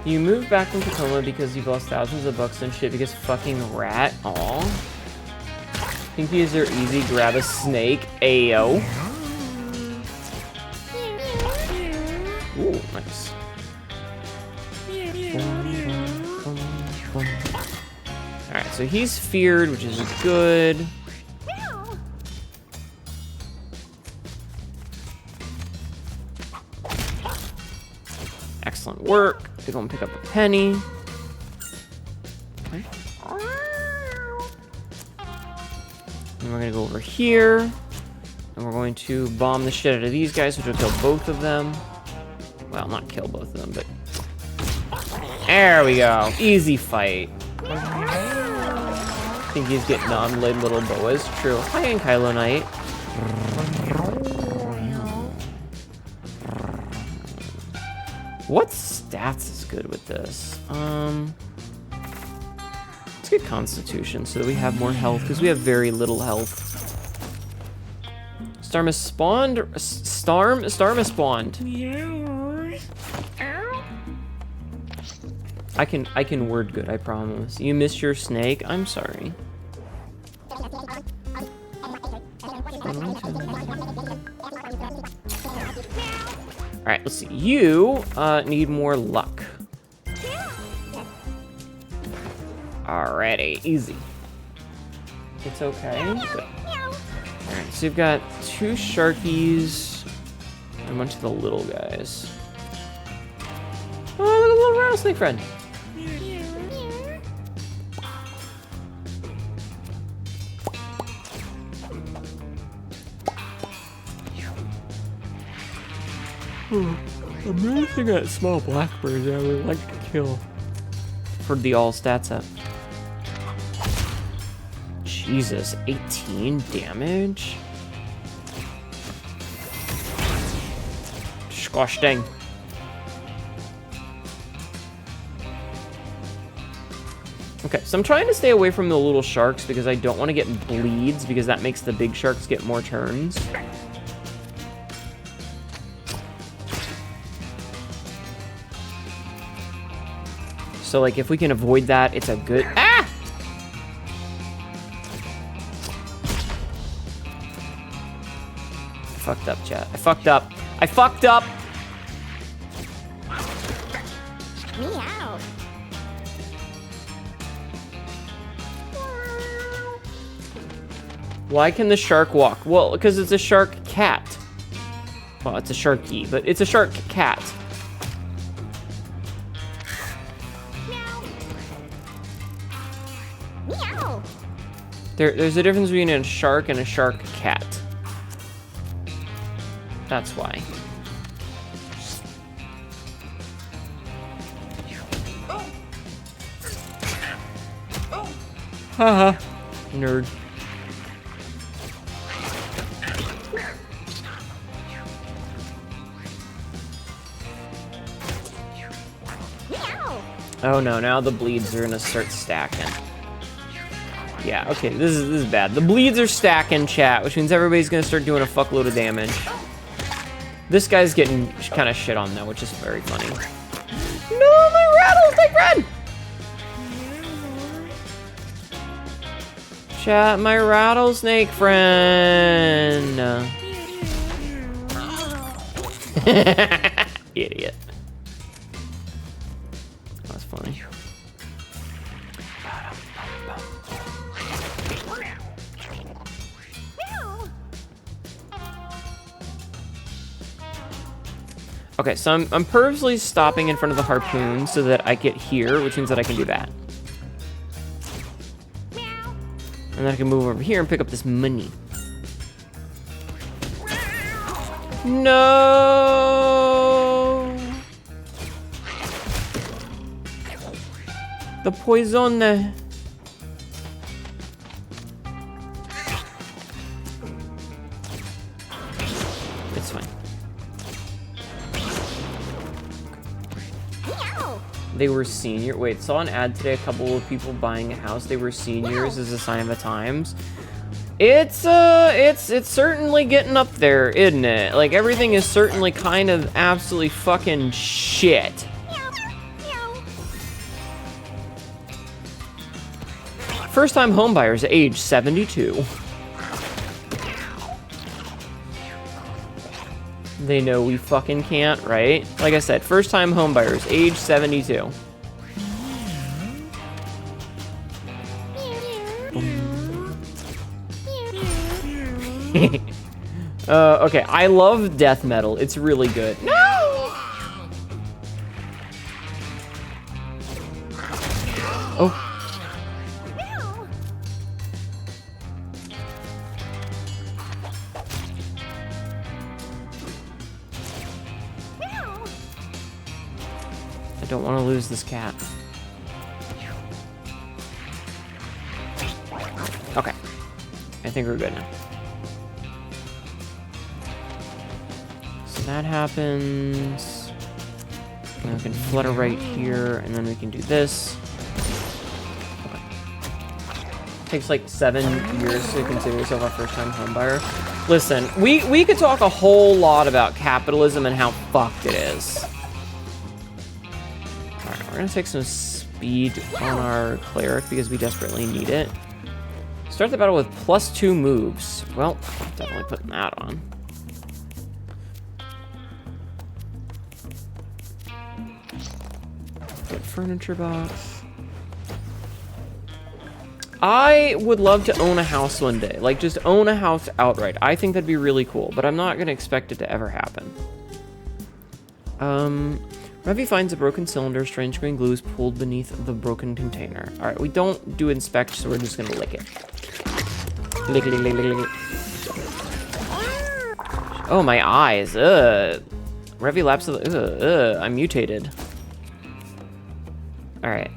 You moved back from Tacoma because you've lost thousands of bucks and shit because fucking rat. Aw. Pinkies are easy. Grab a snake. Ayo. Ooh, nice. Alright, so he's feared, which is good. Excellent work. To go and pick up a penny. Okay. And we're gonna go over here. And we're going to bomb the shit out of these guys, which will kill both of them. Well, not kill both of them, but... There we go. Easy fight. I think he's getting on little boas. True. Hi, Kylo Knight. What stats is good with this? Let's get Constitution so that we have more health, because we have very little health. Starmus spawned. Starmus spawned. I can word good, I promise. You missed your snake? I'm sorry. Alright, let's see. You need more luck. Alrighty, easy. It's okay. Good. Alright, so you've got 2 Sharkies and a bunch of the little guys. Oh, look at the little rattlesnake friend. I'm really thinking that small blackbirds I would like to kill. For the all stats up. Jesus, 18 damage? Squash dang. Okay, so I'm trying to stay away from the little sharks because I don't want to get bleeds because that makes the big sharks get more turns. So, like, if we can avoid that, it's a good... Ah! I fucked up, chat. I fucked up. I fucked up! Meow. Why can the shark walk? Well, because it's a shark cat. Well, it's a sharky, but it's a shark cat. Meow. Meow. There's a difference between a shark and a shark cat. That's why. Haha. Nerd. Meow. Oh no, now the bleeds are gonna start stacking. Yeah, okay, this is bad. The bleeds are stacking, chat, which means everybody's gonna start doing a fuckload of damage. This guy's getting kind of shit on though, which is very funny. No, my rattlesnake friend! Chat, my rattlesnake friend. Idiot. That's funny. Okay, so I'm purposely stopping in front of the harpoon so that I get here, which means that I can do that. And then I can move over here and pick up this money. No! The poison. It's fine. Meow. They were senior. Wait, saw an ad today. A couple of people buying a house. They were seniors as a sign of the times. It's certainly getting up there, isn't it? Like everything is certainly kind of absolutely fucking shit. Meow. Meow. First-time homebuyers, age 72. They know we fucking can't, right? Like I said, first-time homebuyers, age 72. Okay, I love death metal. It's really good. No! Oh. I don't want to lose this cat. Okay. I think we're good now. So that happens. And we can flutter right here, and then we can do this. Okay. Takes like 7 years to consider yourself a first-time homebuyer. Listen, we could talk a whole lot about capitalism and how fucked it is. Alright, we're gonna take some speed on our cleric because we desperately need it. Start the battle with +2 moves. Well, definitely putting that on. Get furniture box. I would love to own a house one day. Like, just own a house outright. I think that'd be really cool, but I'm not going to expect it to ever happen. Ravi finds a broken cylinder. Strange green glue is pulled beneath the broken container. All right, we don't do inspect, so we're just going to lick it. Lick, lick, lick, lick, lick. Oh, my eyes. Ugh. Ravi laps of the... I'm mutated. All right.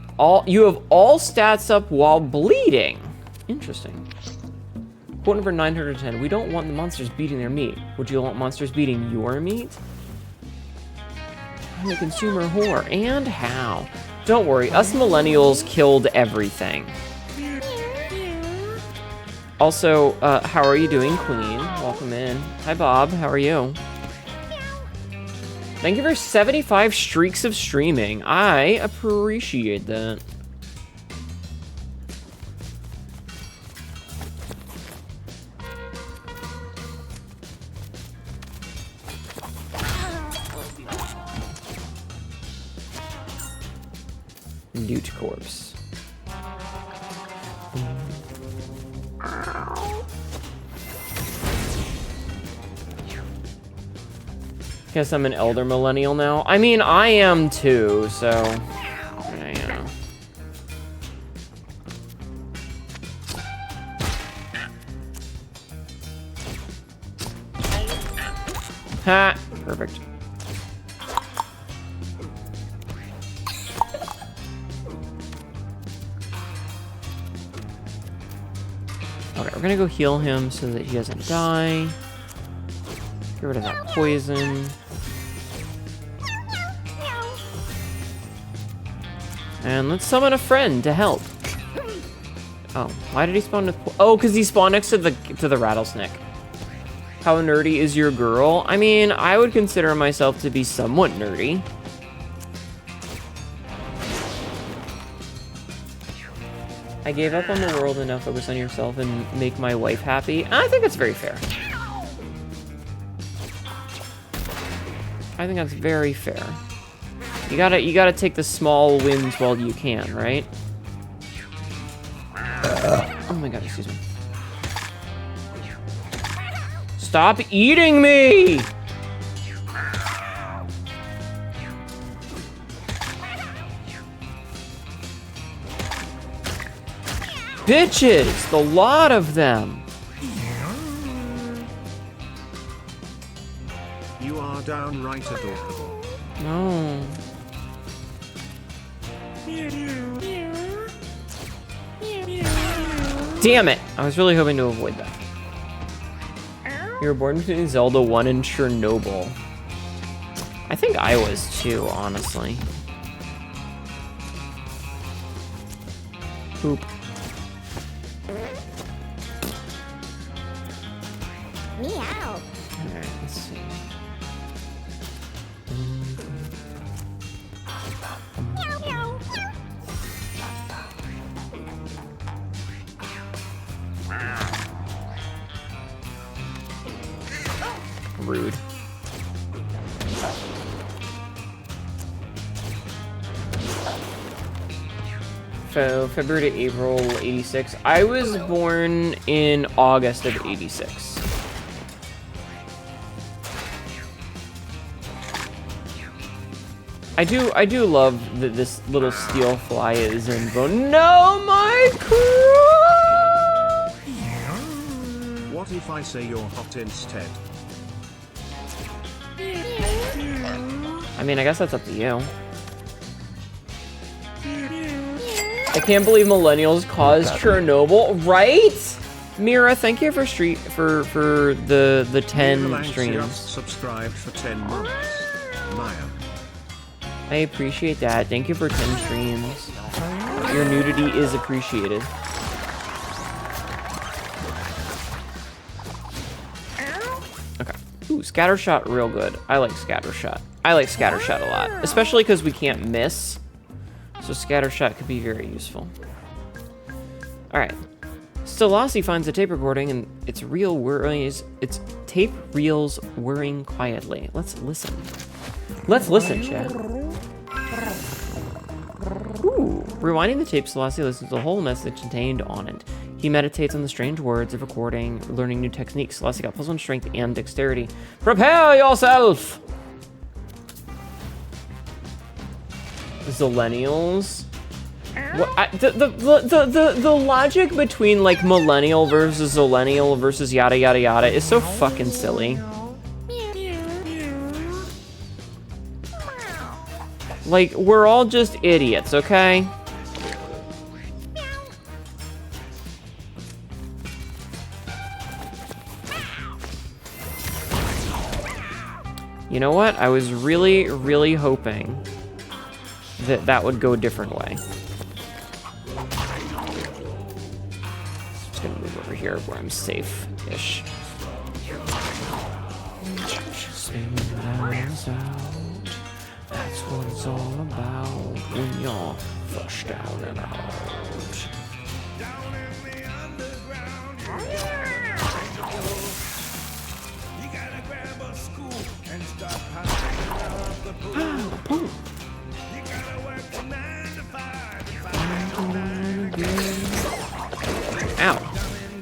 You have all stats up while bleeding. Interesting. Quote number 910. We don't want the monsters beating their meat. Would you want monsters beating your meat? I'm a consumer whore. And how? Don't worry. Us millennials killed everything. Also, how are you doing, Queen? Welcome in. Hi, Bob. How are you? Thank you for 75 streaks of streaming. I appreciate that. Newt corpse. Guess I'm an elder millennial now. I mean, I am too, so... yeah. Ha! Perfect. Okay, we're gonna go heal him so that he doesn't die. Get rid of that poison. And let's summon a friend to help. Oh, why did he spawn with... oh, because he spawned next to the rattlesnake. How nerdy is your girl? I mean, I would consider myself to be somewhat nerdy. I gave up on the world and now focus on yourself and make my wife happy. I think that's very fair. I think that's very fair. You gotta take the small wins while you can, right? Oh my god, excuse me. Stop eating me! Bitches! The lot of them! You are downright adorable. No. Damn it! I was really hoping to avoid that. You were born between Zelda 1 and Chernobyl. I think I was too, honestly. Poop. Meow. Alright, let's see. Meow, meow. Rude. So, February to April 86. I was born in August of 86. I do love that this little steel fly is in bone. No, my crow! What if I say you're hot instead? I mean, I guess that's up to you. I can't believe millennials caused Chernobyl, right? Mira, thank you for the 10 streams. Subscribed for 10 months. Maya. I appreciate that. Thank you for 10 streams. Your nudity is appreciated. Okay. Ooh, Scattershot real good. I like Scattershot. I like Scattershot a lot. Especially because we can't miss. So Scattershot could be very useful. Alright. Stelasi finds a tape recording and its tape reels whirring quietly. Let's listen. Let's listen, chat. Ooh. Rewinding the tape, Selassie listens to the whole message contained on it. He meditates on the strange words of recording, learning new techniques. Selassie got +1 strength and dexterity. Prepare yourself! Zillennials? What, the logic between, like, millennial versus zillennial versus yada yada yada is so fucking silly. Like, we're all just idiots, okay? You know what? I was really, really hoping that that would go a different way. Just gonna move over here where I'm safe-ish. what it's all about when you're flushed down and out. Ow.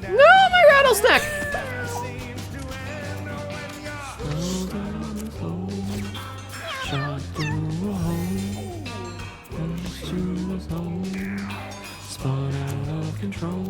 No, my rattlesnake! Shot through a hole, to his home, spun out of control.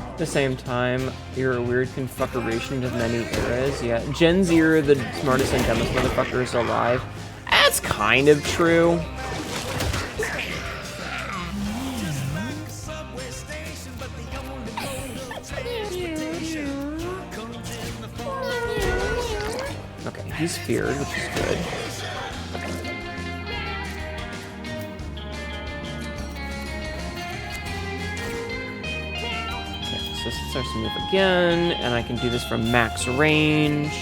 At the same time, you're a weird configuration of many eras. Yeah, Gen Z are the smartest and dumbest motherfuckers alive. That's kind of true. Okay, he's feared, which is good. So this starts to move again, and I can do this from max range.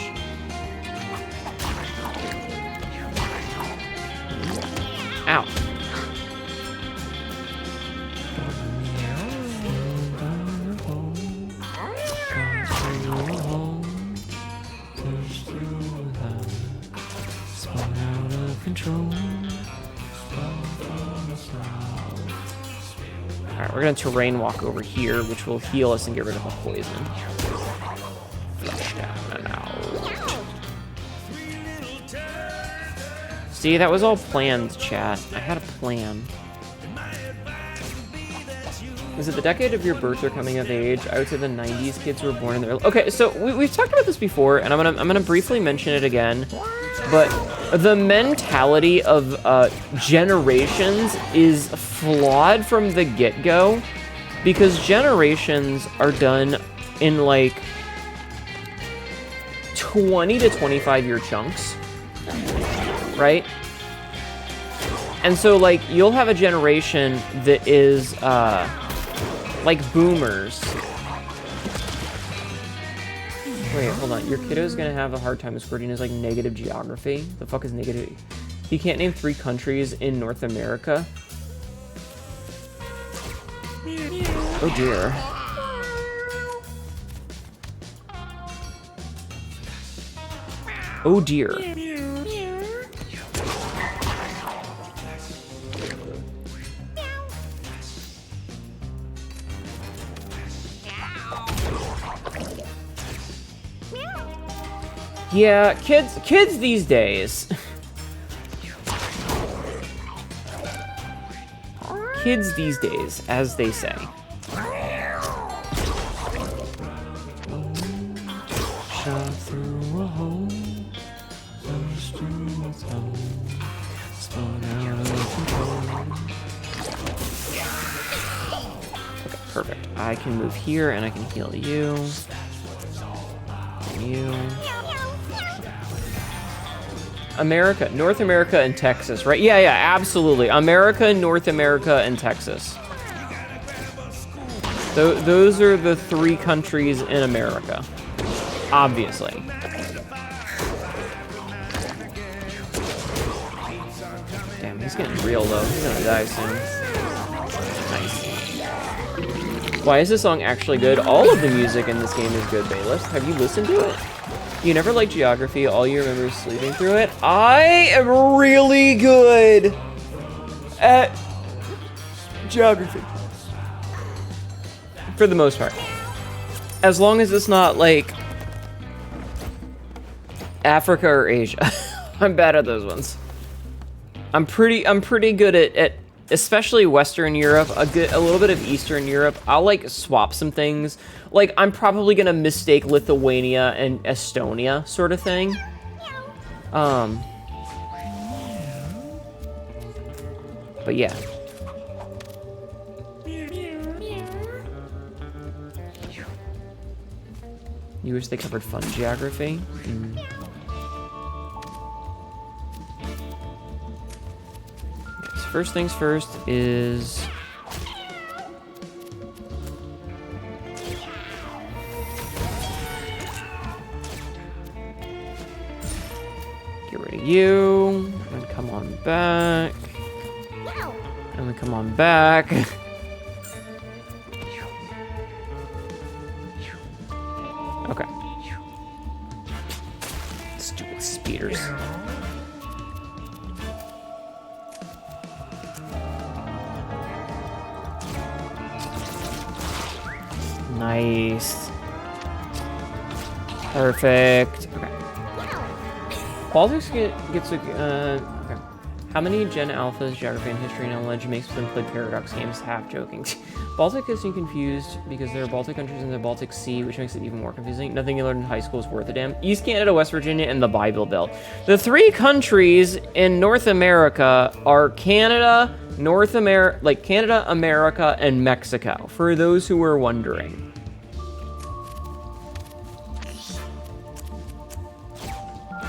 Ow. Alright, we're gonna terrain walk over here, which will heal us and get rid of the poison. Flush down and out. See, that was all planned, chat. I had a plan. Is it the decade of your birth or coming of age? I would say the 90s kids who were born in the early... Okay, so we've talked about this before, and I'm gonna briefly mention it again. But the mentality of generations is flawed from the get-go, because generations are done in like 20 to 25 year chunks, right? And so like you'll have a generation that is like boomers. Wait, hold on. Your kiddo's gonna have a hard time squirting his like negative geography. The fuck is negative? He can't name 3 countries in North America. Oh dear. Oh dear. Yeah, kids these days. Kids these days, as they say. Shot through a hole, through its hole, spun out of control. Okay, perfect. I can move here and I can heal you. You. America, North America, and Texas, right? Yeah, absolutely. America, North America, and Texas. Those are the 3 countries in America, obviously. Damn, he's getting real though. He's gonna die soon. Nice. Why is this song actually good? All of the music in this game is good, Bailiff. Have you listened to it? You never liked geography, all you remember is sleeping through it? I am really good at geography. For the most part. As long as it's not like Africa or Asia. I'm bad at those ones. I'm pretty good at especially Western Europe, a little bit of Eastern Europe. I'll like swap some things. Like I'm probably gonna mistake Lithuania and Estonia sort of thing. But yeah. You wish they covered fun geography? Mm. Okay, so first things first is you. And come on back. No. And we come on back. Okay. Stupid speeders. Nice. Perfect. Okay. Politics gets a, okay. How many Gen Alphas, geography and history knowledge makes them play Paradox games? Half joking. Baltic gets you confused because there are Baltic countries in the Baltic Sea, which makes it even more confusing. Nothing you learned in high school is worth a damn. East Canada, West Virginia, and the Bible Belt. The 3 countries in North America are Canada, Canada, America, and Mexico, for those who were wondering.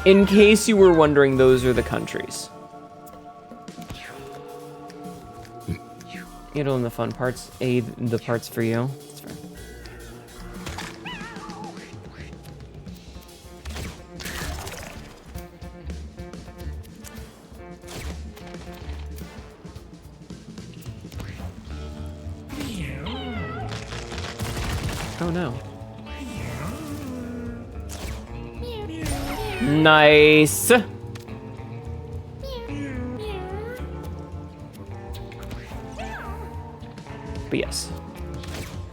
In case you were wondering, those are the countries. You know, the fun parts, the parts for you. That's fair. Oh no. Nice. But yes,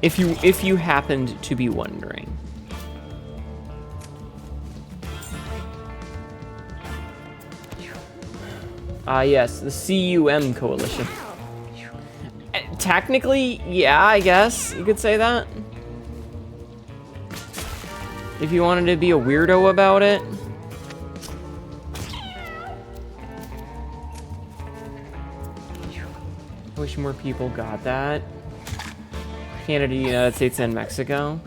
if you happened to be wondering. Yes, the CUM coalition. Technically, yeah, I guess you could say that. If you wanted to be a weirdo about it. I wish more people got that. Canada, United States, and Mexico.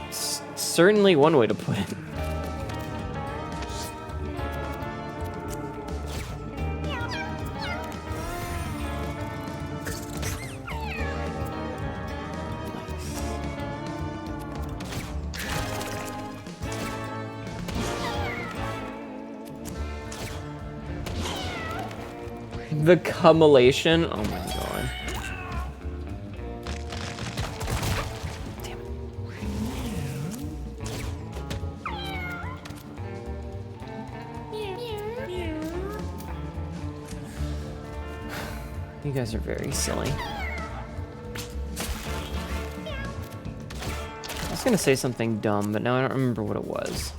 It's certainly one way to put it. The cumulation. Oh my god. Damn it. You guys are very silly. I was gonna say something dumb, but now I don't remember what it was.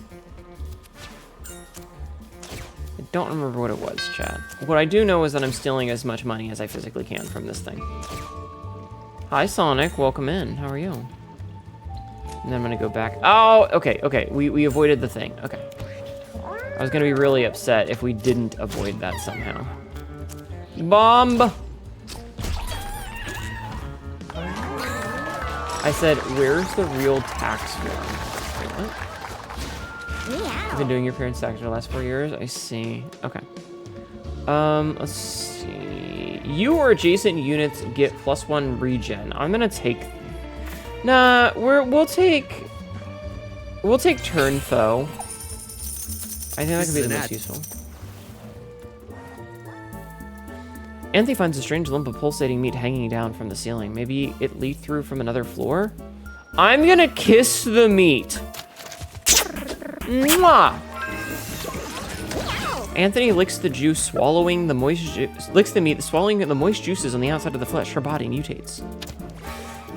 Don't remember what it was, chat. What I do know is that I'm stealing as much money as I physically can from this thing. Hi, Sonic. Welcome in. How are you? And then I'm gonna go back. Oh, okay. We avoided the thing. Okay. I was gonna be really upset if we didn't avoid that somehow. Bomb! I said, where's the real tax one? Wait, what? You've been doing your parents' tax for the last 4 years? I see. Okay. Let's see. You or adjacent units get +1 regen. I'm gonna take... Nah, we'll take turn foe. I think that could be the most useful. Anthony finds a strange lump of pulsating meat hanging down from the ceiling. Maybe it leaked through from another floor? I'm gonna kiss the meat. Mwah! Anthony licks the juice, swallowing the moist licks the meat, swallowing the moist juices on the outside of the flesh. Her body mutates.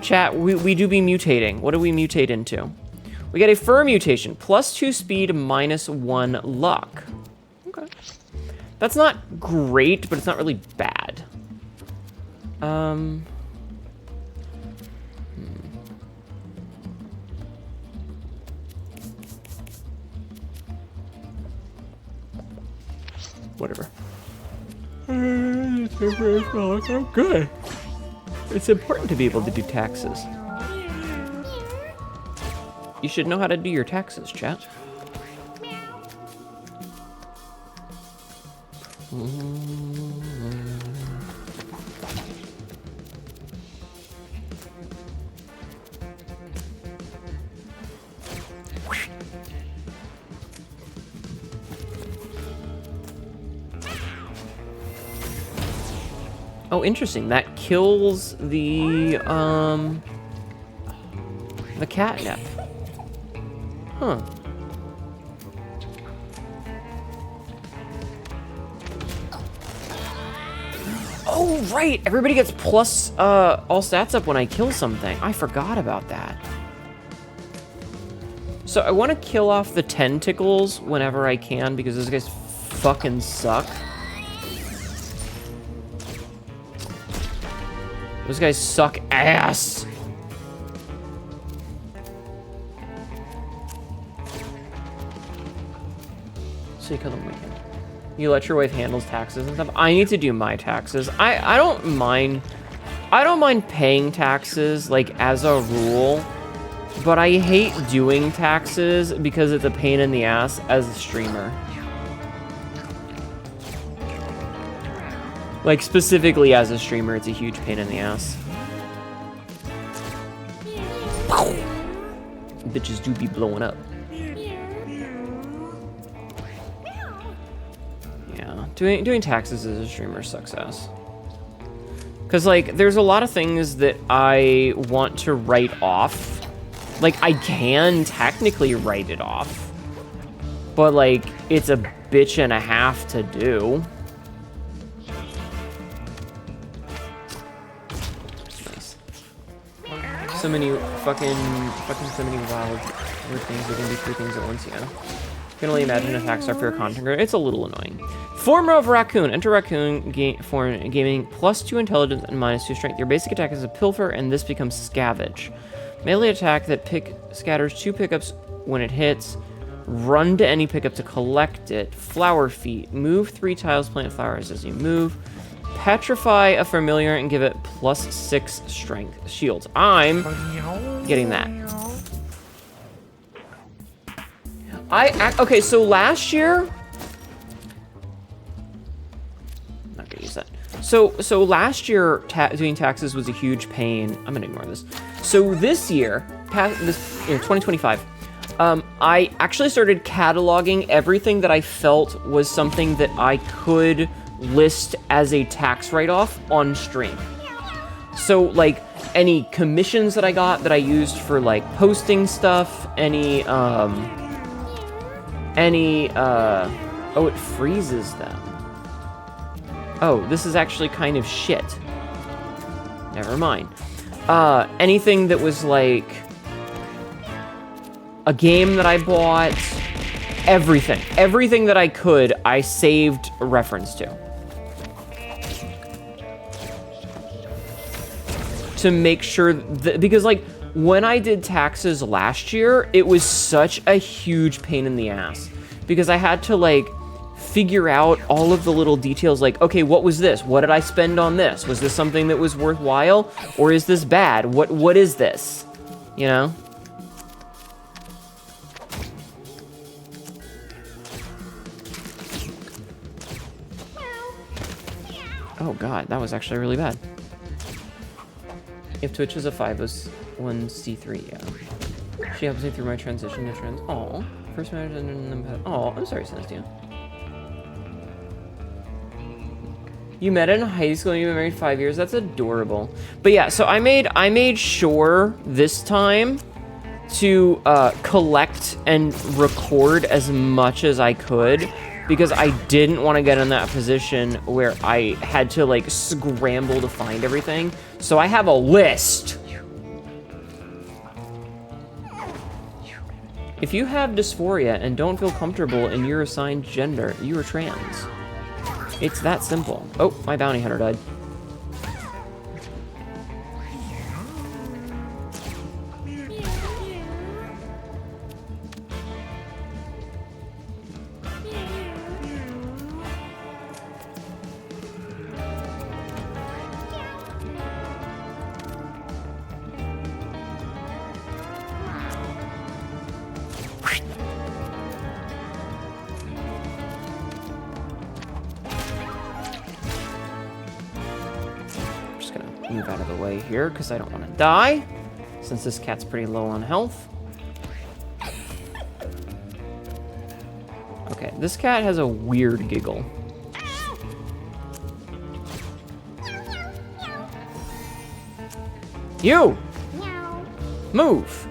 Chat, we do be mutating. What do we mutate into? We get a fur mutation, +2 speed, -1 luck. Okay. That's not great, but it's not really bad. Whatever. Good. It's important to be able to do taxes. You should know how to do your taxes, chat. Oh, interesting. That kills the catnip. Huh. Oh, right! Everybody gets plus, all stats up when I kill something. I forgot about that. So I want to kill off the tentacles whenever I can, because those guys fucking suck. Those guys suck ass! So you kill them weekend. You let your wife handle taxes and stuff. I need to do my taxes. I don't mind paying taxes, like, as a rule, but I hate doing taxes because it's a pain in the ass as a streamer. Like, specifically as a streamer, it's a huge pain in the ass. Bitches do be blowing up. Doing taxes as a streamer sucks ass. Cause like, there's a lot of things that I want to write off. Like, I can technically write it off, but like, it's a bitch and a half to do. Nice. So many fucking so many wild weird things. There can be 3 things at once, yeah. Can only imagine attacks are for your content creator. It's a little annoying. Form of Raccoon. Enter Raccoon form gaming +2 intelligence and -2 strength. Your basic attack is a pilfer, and this becomes scavenge. Melee attack that scatters 2 pickups when it hits. Run to any pickup to collect it. Flower feet. Move 3 tiles, plant flowers as you move. Petrify a familiar and give it +6 strength. Shields. I'm getting that. Okay, so last year, I'm not gonna use that. So last year, doing taxes was a huge pain. I'm gonna ignore this. So this year, 2025, I actually started cataloging everything that I felt was something that I could list as a tax write-off on stream. So like any commissions that I got that I used for like posting stuff, oh, it freezes them. Oh, this is actually kind of shit. Never mind. Anything that was like a game that I bought, everything that I could, I saved a reference to make sure that, because like when I did taxes last year, it was such a huge pain in the ass because I had to like figure out all of the little details, like, okay, what was this? What did I spend on this? Was this something that was worthwhile, or is this bad? What is this? You know? Oh god, that was actually really bad. If Twitch is a 501c3, yeah. She helps me through my transition to trans. Aw. First marriage and then oh, I'm sorry, Celestia. You met in high school and you've been married 5 years? That's adorable. But yeah, so I made sure this time to collect and record as much as I could, because I didn't want to get in that position where I had to like scramble to find everything. So I have a list. If you have dysphoria and don't feel comfortable in your assigned gender, you are trans. It's that simple. Oh, my bounty hunter died. Move out of the way here because I don't want to die, since this cat's pretty low on health. Okay, this cat has a weird giggle. You! Meow. Move!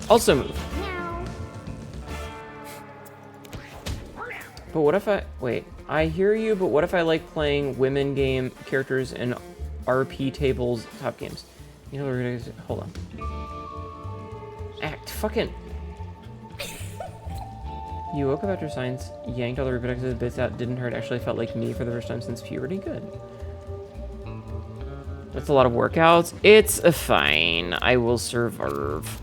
Also move. Meow. But what if I... Wait. I hear you, but what if I like playing women game characters in RP tables top games? You know, we're gonna... Hold on. Act. Fucking... You woke up after science, yanked all the reproductive bits out, didn't hurt, actually felt like me for the first time since puberty. Good. That's a lot of workouts. It's fine. I will survive.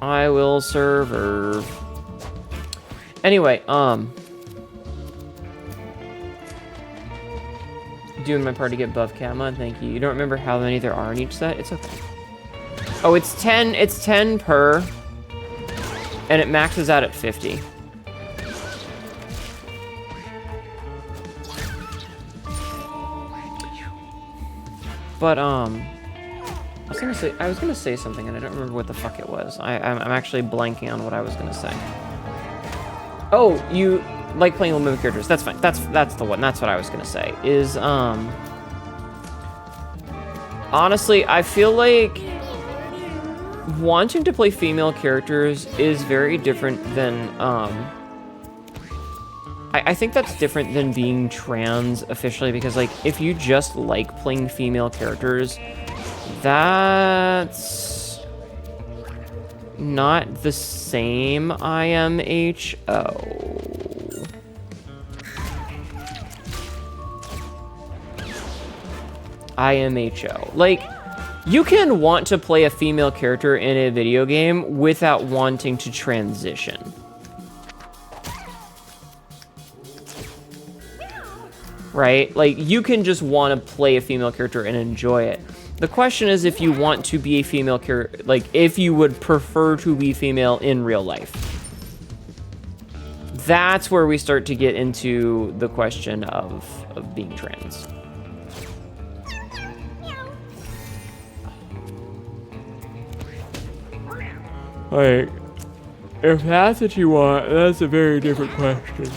I will survive. Anyway, doing my part to get buff Katma, thank you. You don't remember how many there are in each set? It's okay. Oh, it's 10 per, and it maxes out at 50. But, I was gonna say something, and I don't remember what the fuck it was. I'm actually blanking on what I was gonna say. Oh, you like playing women characters. That's fine. That's the one. That's what I was gonna say. Is, honestly, I feel like wanting to play female characters is very different than, I think that's different than being trans officially, because, like, if you just like playing female characters, that's not the same IMHO. IMHO. Like, you can want to play a female character in a video game without wanting to transition. Right? Like, you can just want to play a female character and enjoy it. The question is if you want to be a female character, like, if you would prefer to be female in real life. That's where we start to get into the question of being trans. Like, if that's what you want, that's a very different question.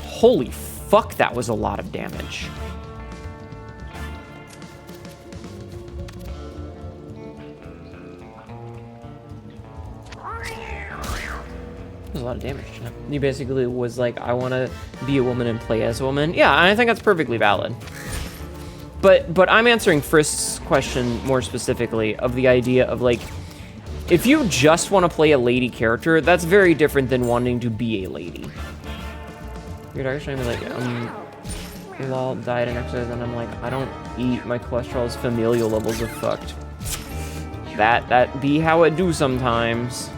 Holy fuck, that was a lot of damage. That was a lot of damage. You basically was like, I want to be a woman and play as a woman. Yeah, I think that's perfectly valid. But I'm answering Frisk's question more specifically of the idea of, like, if you just want to play a lady character, that's very different than wanting to be a lady. Your doctor's trying to be like, lol, diet and exercise, and I'm like, I don't eat, my cholesterol's familial levels are fucked. That be how it do sometimes.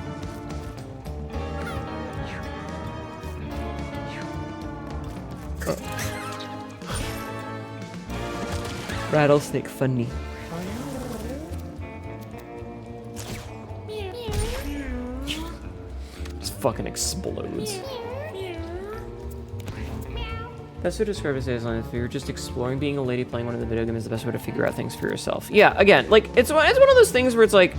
Rattlesnake funny. This fucking explodes. Best way to describe it is if you're just exploring being a lady playing one of the video games is the best way to figure out things for yourself. Yeah, again, like, it's one of those things where it's like,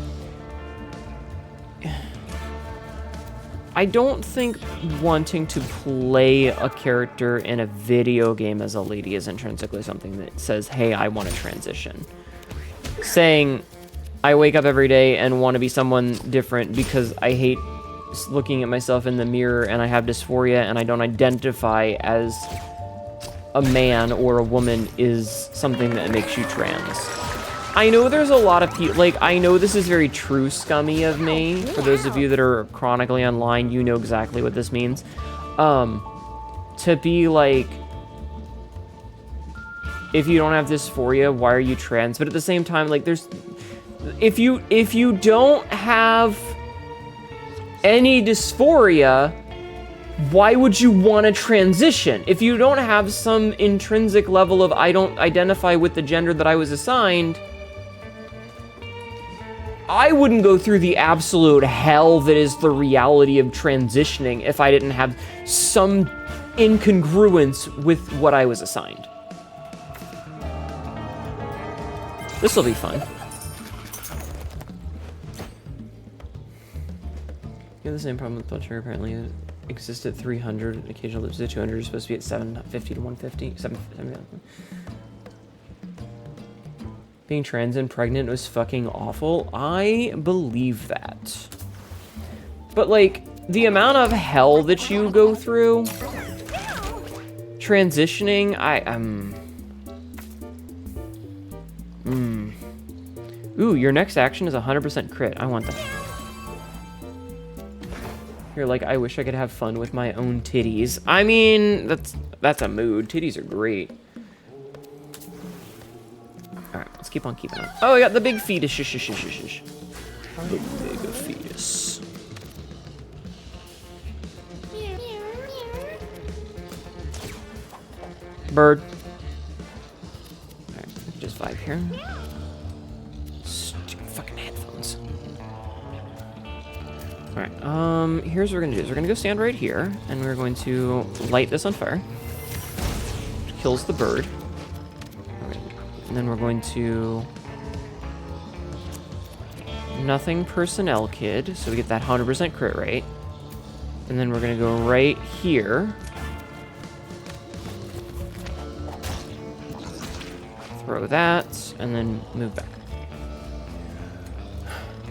I don't think wanting to play a character in a video game as a lady is intrinsically something that says, hey, I want to transition. Saying, I wake up every day and want to be someone different because I hate looking at myself in the mirror and I have dysphoria and I don't identify as a man or a woman is something that makes you trans. I know there's a lot of people, like, I know this is very true scummy of me. For those of you that are chronically online, you know exactly what this means. To be like, if you don't have dysphoria, why are you trans? But at the same time, like, there's, if you don't have any dysphoria, why would you want to transition? If you don't have some intrinsic level of, I don't identify with the gender that I was assigned, I wouldn't go through the absolute hell that is the reality of transitioning if I didn't have some incongruence with what I was assigned. This'll be fun. Yeah, the same problem with blood sugar apparently. It exists at 300, occasionally lives at 200. You're supposed to be at 750 to 150. 750. Being trans and pregnant was fucking awful. I believe that. But, like, the amount of hell that you go through transitioning, Ooh, your next action is 100% crit. I want that. You're like, I wish I could have fun with my own titties. I mean, that's a mood. Titties are great. Alright, let's keep on keeping on. Oh, I got the big fetus. The big fetus. Bird. Alright, just vibe here. Stupid fucking headphones. Alright, here's what we're gonna do. Is we're gonna go stand right here, and we're going to light this on fire. Which kills the bird. And then we're going to... Nothing personnel kid, so we get that 100% crit rate. And then we're gonna go right here. Throw that, and then move back.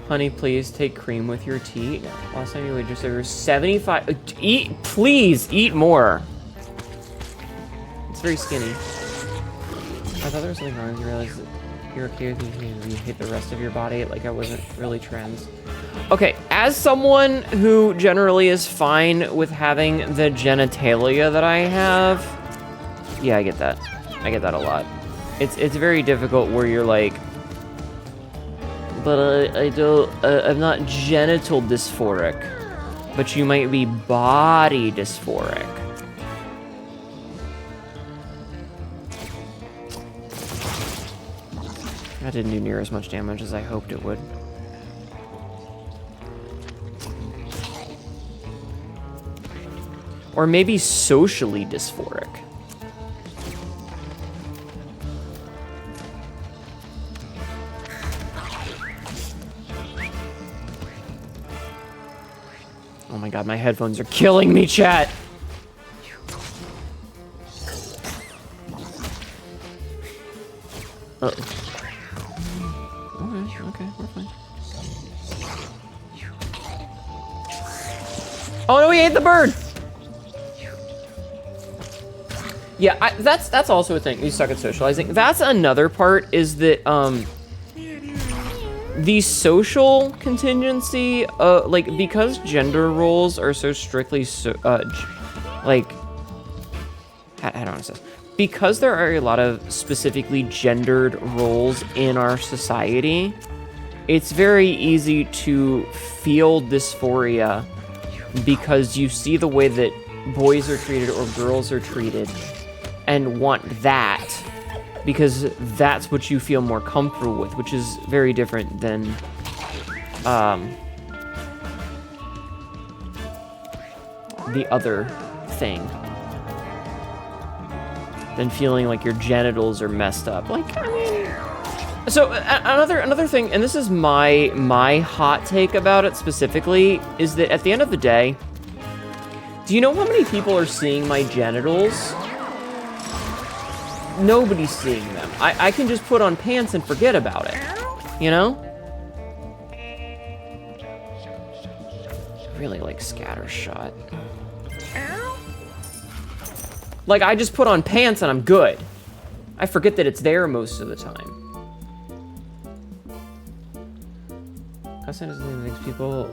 Honey, please take cream with your tea. No, last time you weighed just over 75. Eat, please, eat more. It's very skinny. I thought there was something wrong. You realize that you're okay with me. You hate the rest of your body. Like I wasn't really trans. Okay, as someone who generally is fine with having the genitalia that I have, yeah, I get that. I get that a lot. It's very difficult where you're like, but I'm not genital dysphoric, but you might be body dysphoric. That didn't do near as much damage as I hoped it would. Or maybe socially dysphoric. Oh my god, my headphones are killing me, chat! Uh-oh. Okay, we're fine. Oh no, we ate the bird! Yeah, that's also a thing. We suck at socializing. That's another part, is that, the social contingency, like, because gender roles are so strictly, like, I don't know this. Because there are a lot of specifically gendered roles in our society, it's very easy to feel dysphoria because you see the way that boys are treated or girls are treated and want that because that's what you feel more comfortable with, which is very different than the other thing. Than feeling like your genitals are messed up. Like, I mean... So, another thing, and this is my hot take about it specifically, is that at the end of the day, do you know how many people are seeing my genitals? Nobody's seeing them. I can just put on pants and forget about it. You know? Really like scattershot. Like, I just put on pants and I'm good. I forget that it's there most of the time. Hassan doesn't think it makes people...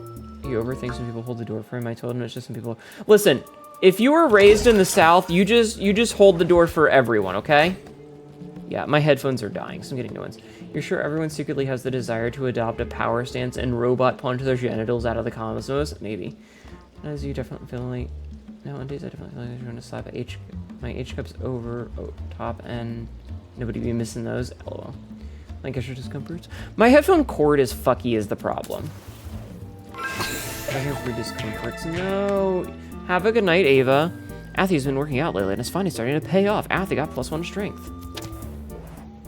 He overthinks when people hold the door for him. I told him it's just some people... Listen, if you were raised in the South, you just hold the door for everyone, okay? Yeah, my headphones are dying, so I'm getting new ones. You're sure everyone secretly has the desire to adopt a power stance and robot punch their genitals out of the cosmos? Maybe. As you definitely feel like... Nowadays, I definitely feel like I'm trying to slap my H cups over top and nobody be missing those. LOL. Lancaster discomforts. My headphone cord is fucky is the problem. I have free discomforts. No. Have a good night, Ava. Athy's been working out lately and it's finally starting to pay off. Athy got +1 strength.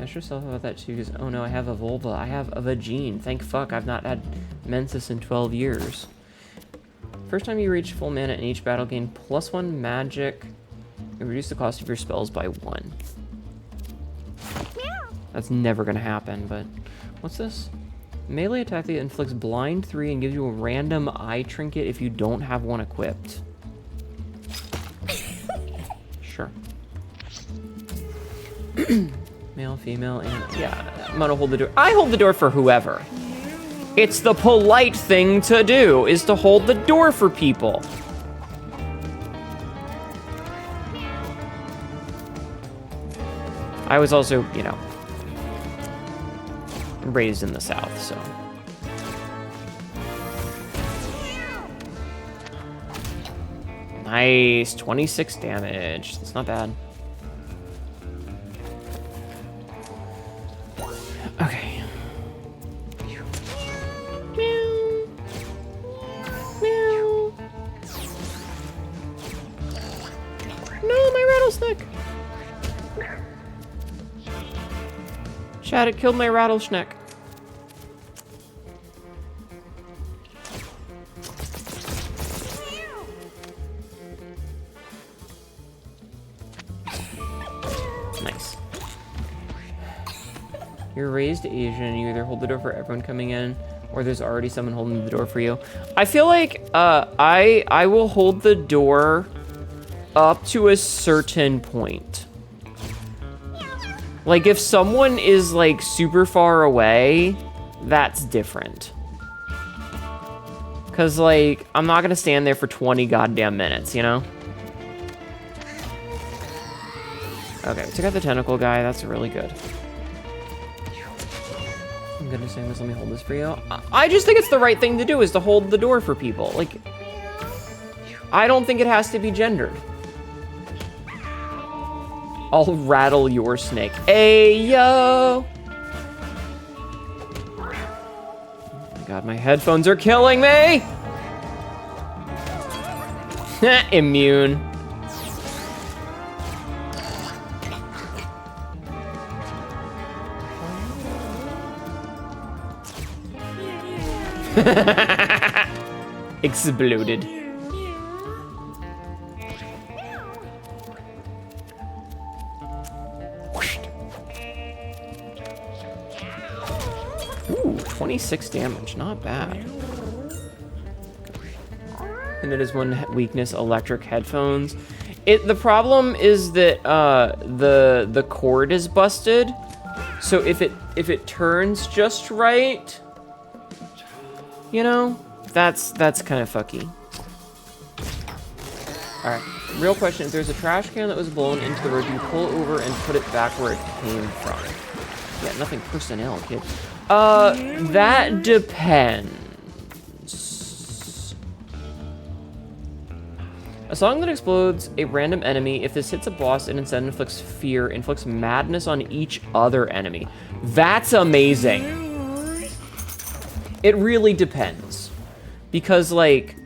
Ask yourself about that too, because oh no, I have a vulva. I have a vagine. Thank fuck I've not had menses in 12 years. First time you reach full mana in each battle, gain +1 magic and reduce the cost of your spells by 1. That's never gonna happen, but what's this? Melee attack that inflicts blind 3 and gives you a random eye trinket if you don't have one equipped. Sure. Male, female, and yeah, I'm gonna hold the door. I hold the door for whoever. It's the polite thing to do, is to hold the door for people. I was also, you know, raised in the South, so. Nice, 26 damage. That's not bad. Okay. Meow. Meow. No, my rattlesnake. Chat, it killed my rattlesnake. Nice. You're raised Asian, you either hold the door for everyone coming in, or there's already someone holding the door for you. I feel like I will hold the door up to a certain point. Like, if someone is, like, super far away, that's different. Because, like, I'm not going to stand there for 20 goddamn minutes, you know? Okay, we took out the tentacle guy. That's really good. I'm gonna say this. Let me hold this for you. I just think it's the right thing to do, is to hold the door for people. Like, I don't think it has to be gendered. I'll rattle your snake. Ayo! Oh my god, my headphones are killing me! Immune. Exploded. Ooh, 26 damage, not bad. And it is one weakness, electric headphones. The problem is that the cord is busted. So if it turns just right, you know, that's kind of fucky. All right, real question: if there's a trash can that was blown into the road, do you pull over and put it back where it came from? Yeah, nothing personnel, kid. That depends. A song that explodes a random enemy. If this hits a boss, it instead inflicts fear, inflicts madness on each other enemy. That's amazing. It really depends. Because, like,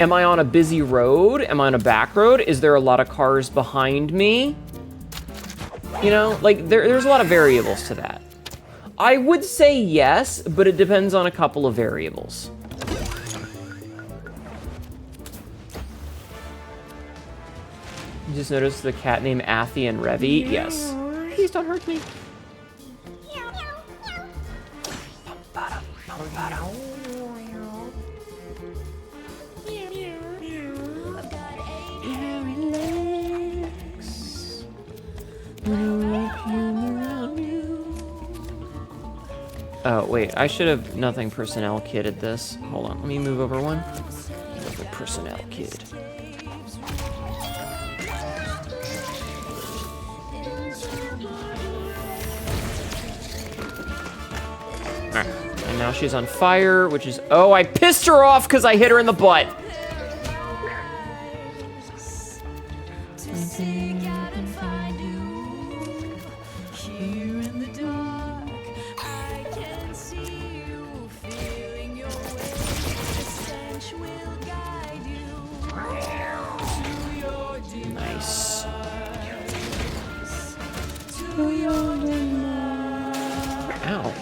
am I on a busy road? Am I on a back road? Is there a lot of cars behind me? You know, like, there's a lot of variables to that. I would say yes, but it depends on a couple of variables. You just noticed the cat named Athy and Revy? Yes. Please don't hurt me. Oh, wait, I should have nothing personnel kidded this. Hold on, let me move over one. Nothing personnel kid. Alright, and now she's on fire, which is... Oh, I pissed her off because I hit her in the butt. Nice. Ow.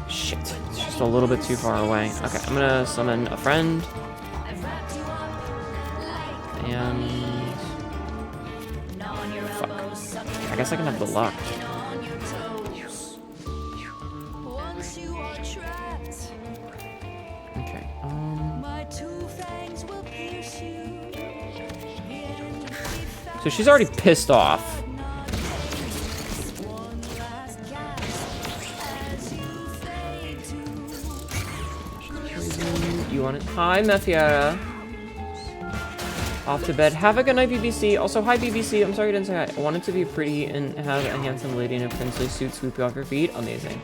Okay. Shit, it's just a little bit too far away. Okay, I'm gonna summon a friend. And... fuck. I guess I can have the luck. Okay, so she's already pissed off. You want it? Hi, Methiara. Off to bed. Have a good night, BBC. Also, hi, BBC. I'm sorry I didn't say hi. I wanted to be pretty and have a handsome lady in a princely suit swoop you off your feet. Amazing.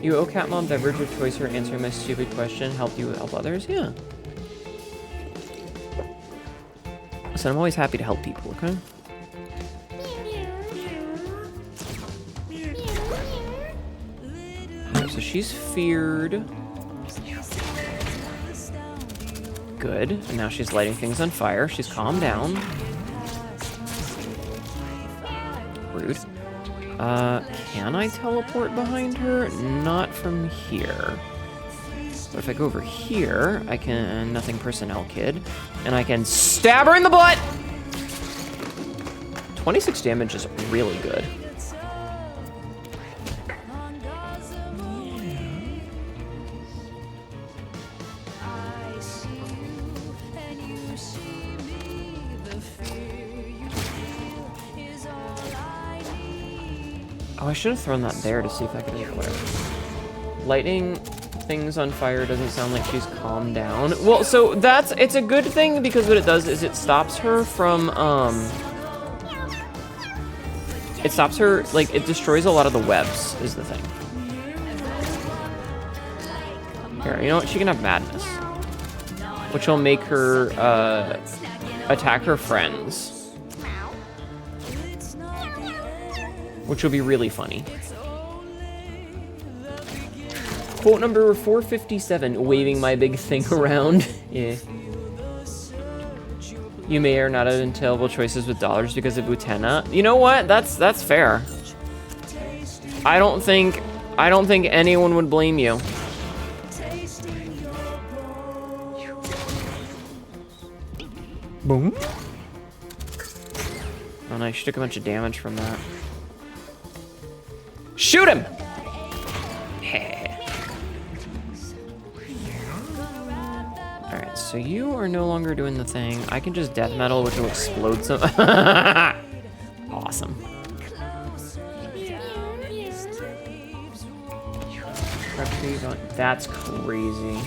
You, oh, cat mom, beverage of choice for answering my stupid question. Help you help others? Yeah. So I'm always happy to help people, okay? So she's feared. Good. And now she's lighting things on fire. She's calmed down. Rude. Can I teleport behind her? Not from here. But if I go over here, I can... nothing personnel kid. And I can stab her in the butt! 26 damage is really good. Oh, I should have thrown that there to see if I could flare. Lighting things on fire doesn't sound like she's calmed down. Well, so it's a good thing because what it does is it stops her from, it stops her, like, it destroys a lot of the webs, is the thing. Here, you know what? She can have madness. Which will make her, attack her friends. Which will be really funny. Quote number 457, waving my big thing around. Yeah. You may or not have been terrible choices with dollars because of Utena. You know what? That's fair. I don't think anyone would blame you. Boom. Oh nice, she took a bunch of damage from that. Shoot him! Alright, so you are no longer doing the thing. I can just death metal, which will explode some. Awesome. That's crazy.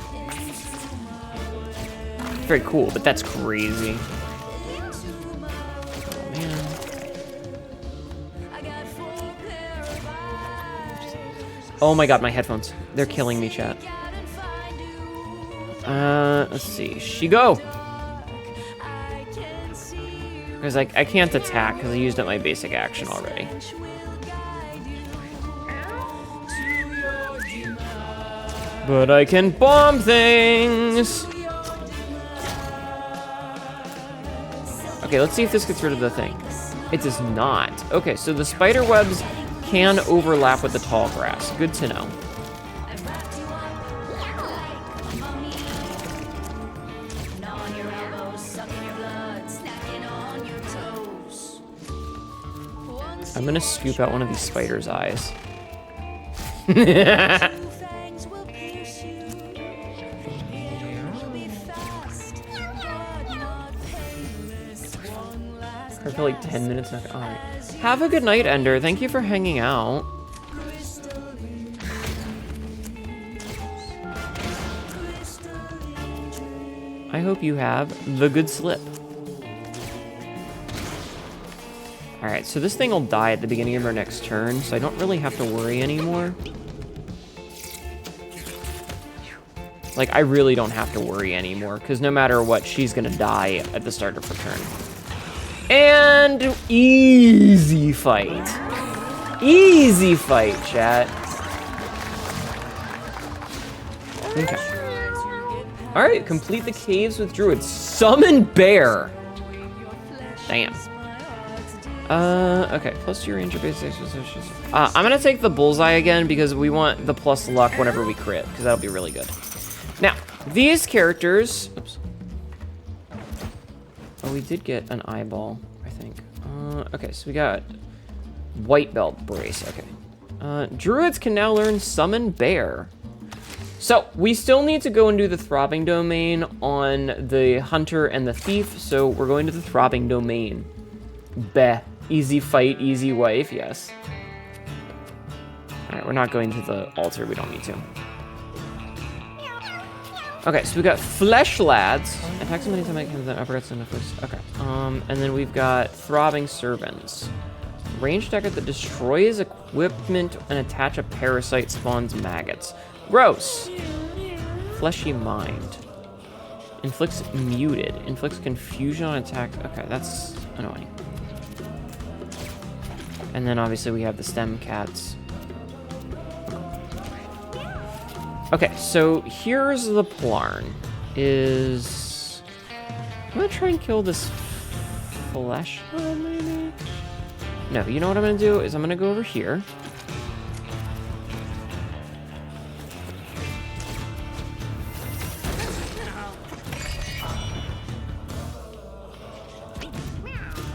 Very cool, but that's crazy. Oh man. Oh my god, my headphones. They're killing me, chat. Let's see. She go! Because I can't attack because I used up my basic action already. But I can bomb things! Okay, let's see if this gets rid of the thing. It does not. Okay, so the spider webs can overlap with the tall grass. Good to know. I'm gonna scoop out one of these spider's eyes. For like 10 minutes. Alright. Have a good night, Ender. Thank you for hanging out. I hope you have the good slip. Alright, so this thing will die at the beginning of our next turn, so I don't really have to worry anymore. Like, I really don't have to worry anymore, because no matter what, she's gonna die at the start of her turn. And easy fight. Easy fight, chat. Okay. Alright, complete the caves with druids. Summon bear. Damn. Okay, plus 2 ranger basics. I'm gonna take the bullseye again because we want the plus luck whenever we crit, because that'll be really good. Now, these characters... Oops. Oh, we did get an eyeball, I think. Okay, so we got white belt brace, okay. Druids can now learn summon bear. So, we still need to go and do the throbbing domain on the hunter and the thief, so we're going to the throbbing domain. Beh. Easy fight, easy wife, yes. Alright, we're not going to the altar, we don't need to. Okay, so we got Flesh Lads. Attack so many times I can then uppercuts in the first. Okay. And then we've got Throbbing Servants. Ranged attacker that destroys equipment and attach a parasite spawns maggots. Gross. Fleshy Mind. Inflicts muted. Inflicts confusion on attack. Okay, that's annoying. And then obviously we have the stem cats. Okay, so here's the plan. I'm gonna try and kill this flesh one, maybe? No, you know what I'm gonna do is I'm gonna go over here.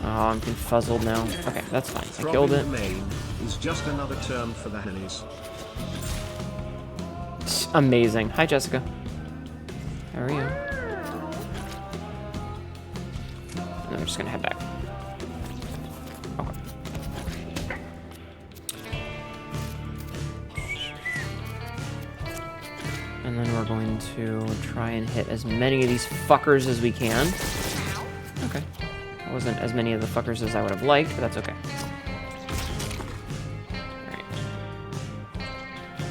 Oh, I'm confuzzled now. Okay, that's fine. I killed it. Domain is just another term for the Hennies. Amazing. Hi, Jessica. How are you? And then we're just gonna head back. Okay. And then we're going to try and hit as many of these fuckers as we can. Okay. That wasn't as many of the fuckers as I would have liked, but that's okay.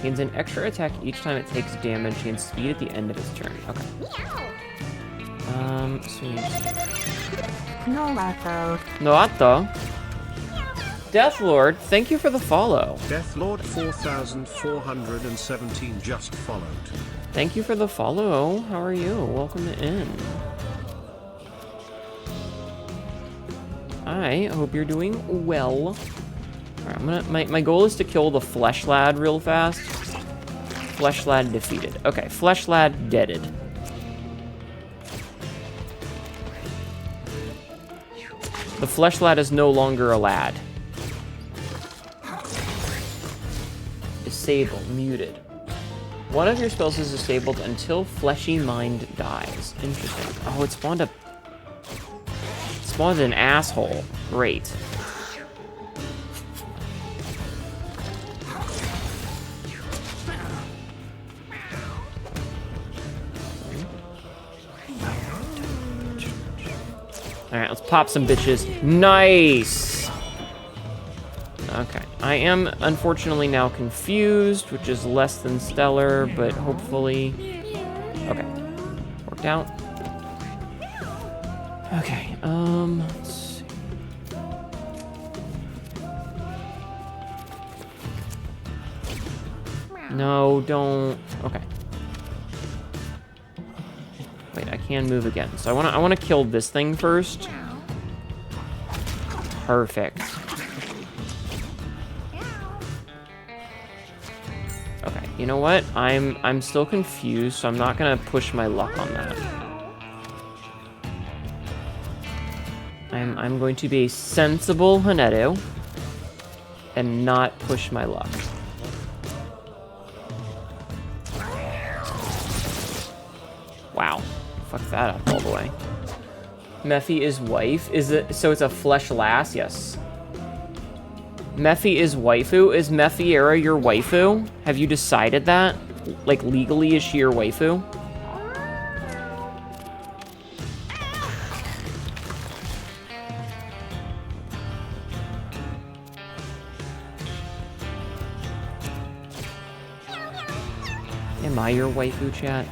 Gains an extra attack each time it takes damage. Gains speed at the end of its turn. Okay. So we need Noato. Deathlord, thank you for the follow. Deathlord 4417 just followed. Thank you for the follow. How are you? Welcome in. I hope you're doing well. Alright, my goal is to kill the Flesh Lad real fast. Flesh Lad defeated. Okay, Flesh Lad deaded. The Flesh Lad is no longer a lad. Disabled, muted. One of your spells is disabled until Fleshy Mind dies. Interesting. Oh, it spawned an asshole. Great. Alright, let's pop some bitches. Nice! Okay. I am, unfortunately, now confused, which is less than stellar, but hopefully... Okay. Worked out. Okay, let's see. No, don't... Okay. Wait, I can move again. So I wanna kill this thing first. Perfect. Okay, you know what? I'm still confused, so I'm not gonna push my luck on that. I'm going to be a sensible Hnetu and not push my luck. Wow. Fuck that up all the way. Mephi is wife? Is it so it's a flesh lass? Yes. Mephi is waifu? Is Mephiera your waifu? Have you decided that? Like legally is she your waifu? Am I your waifu, chat?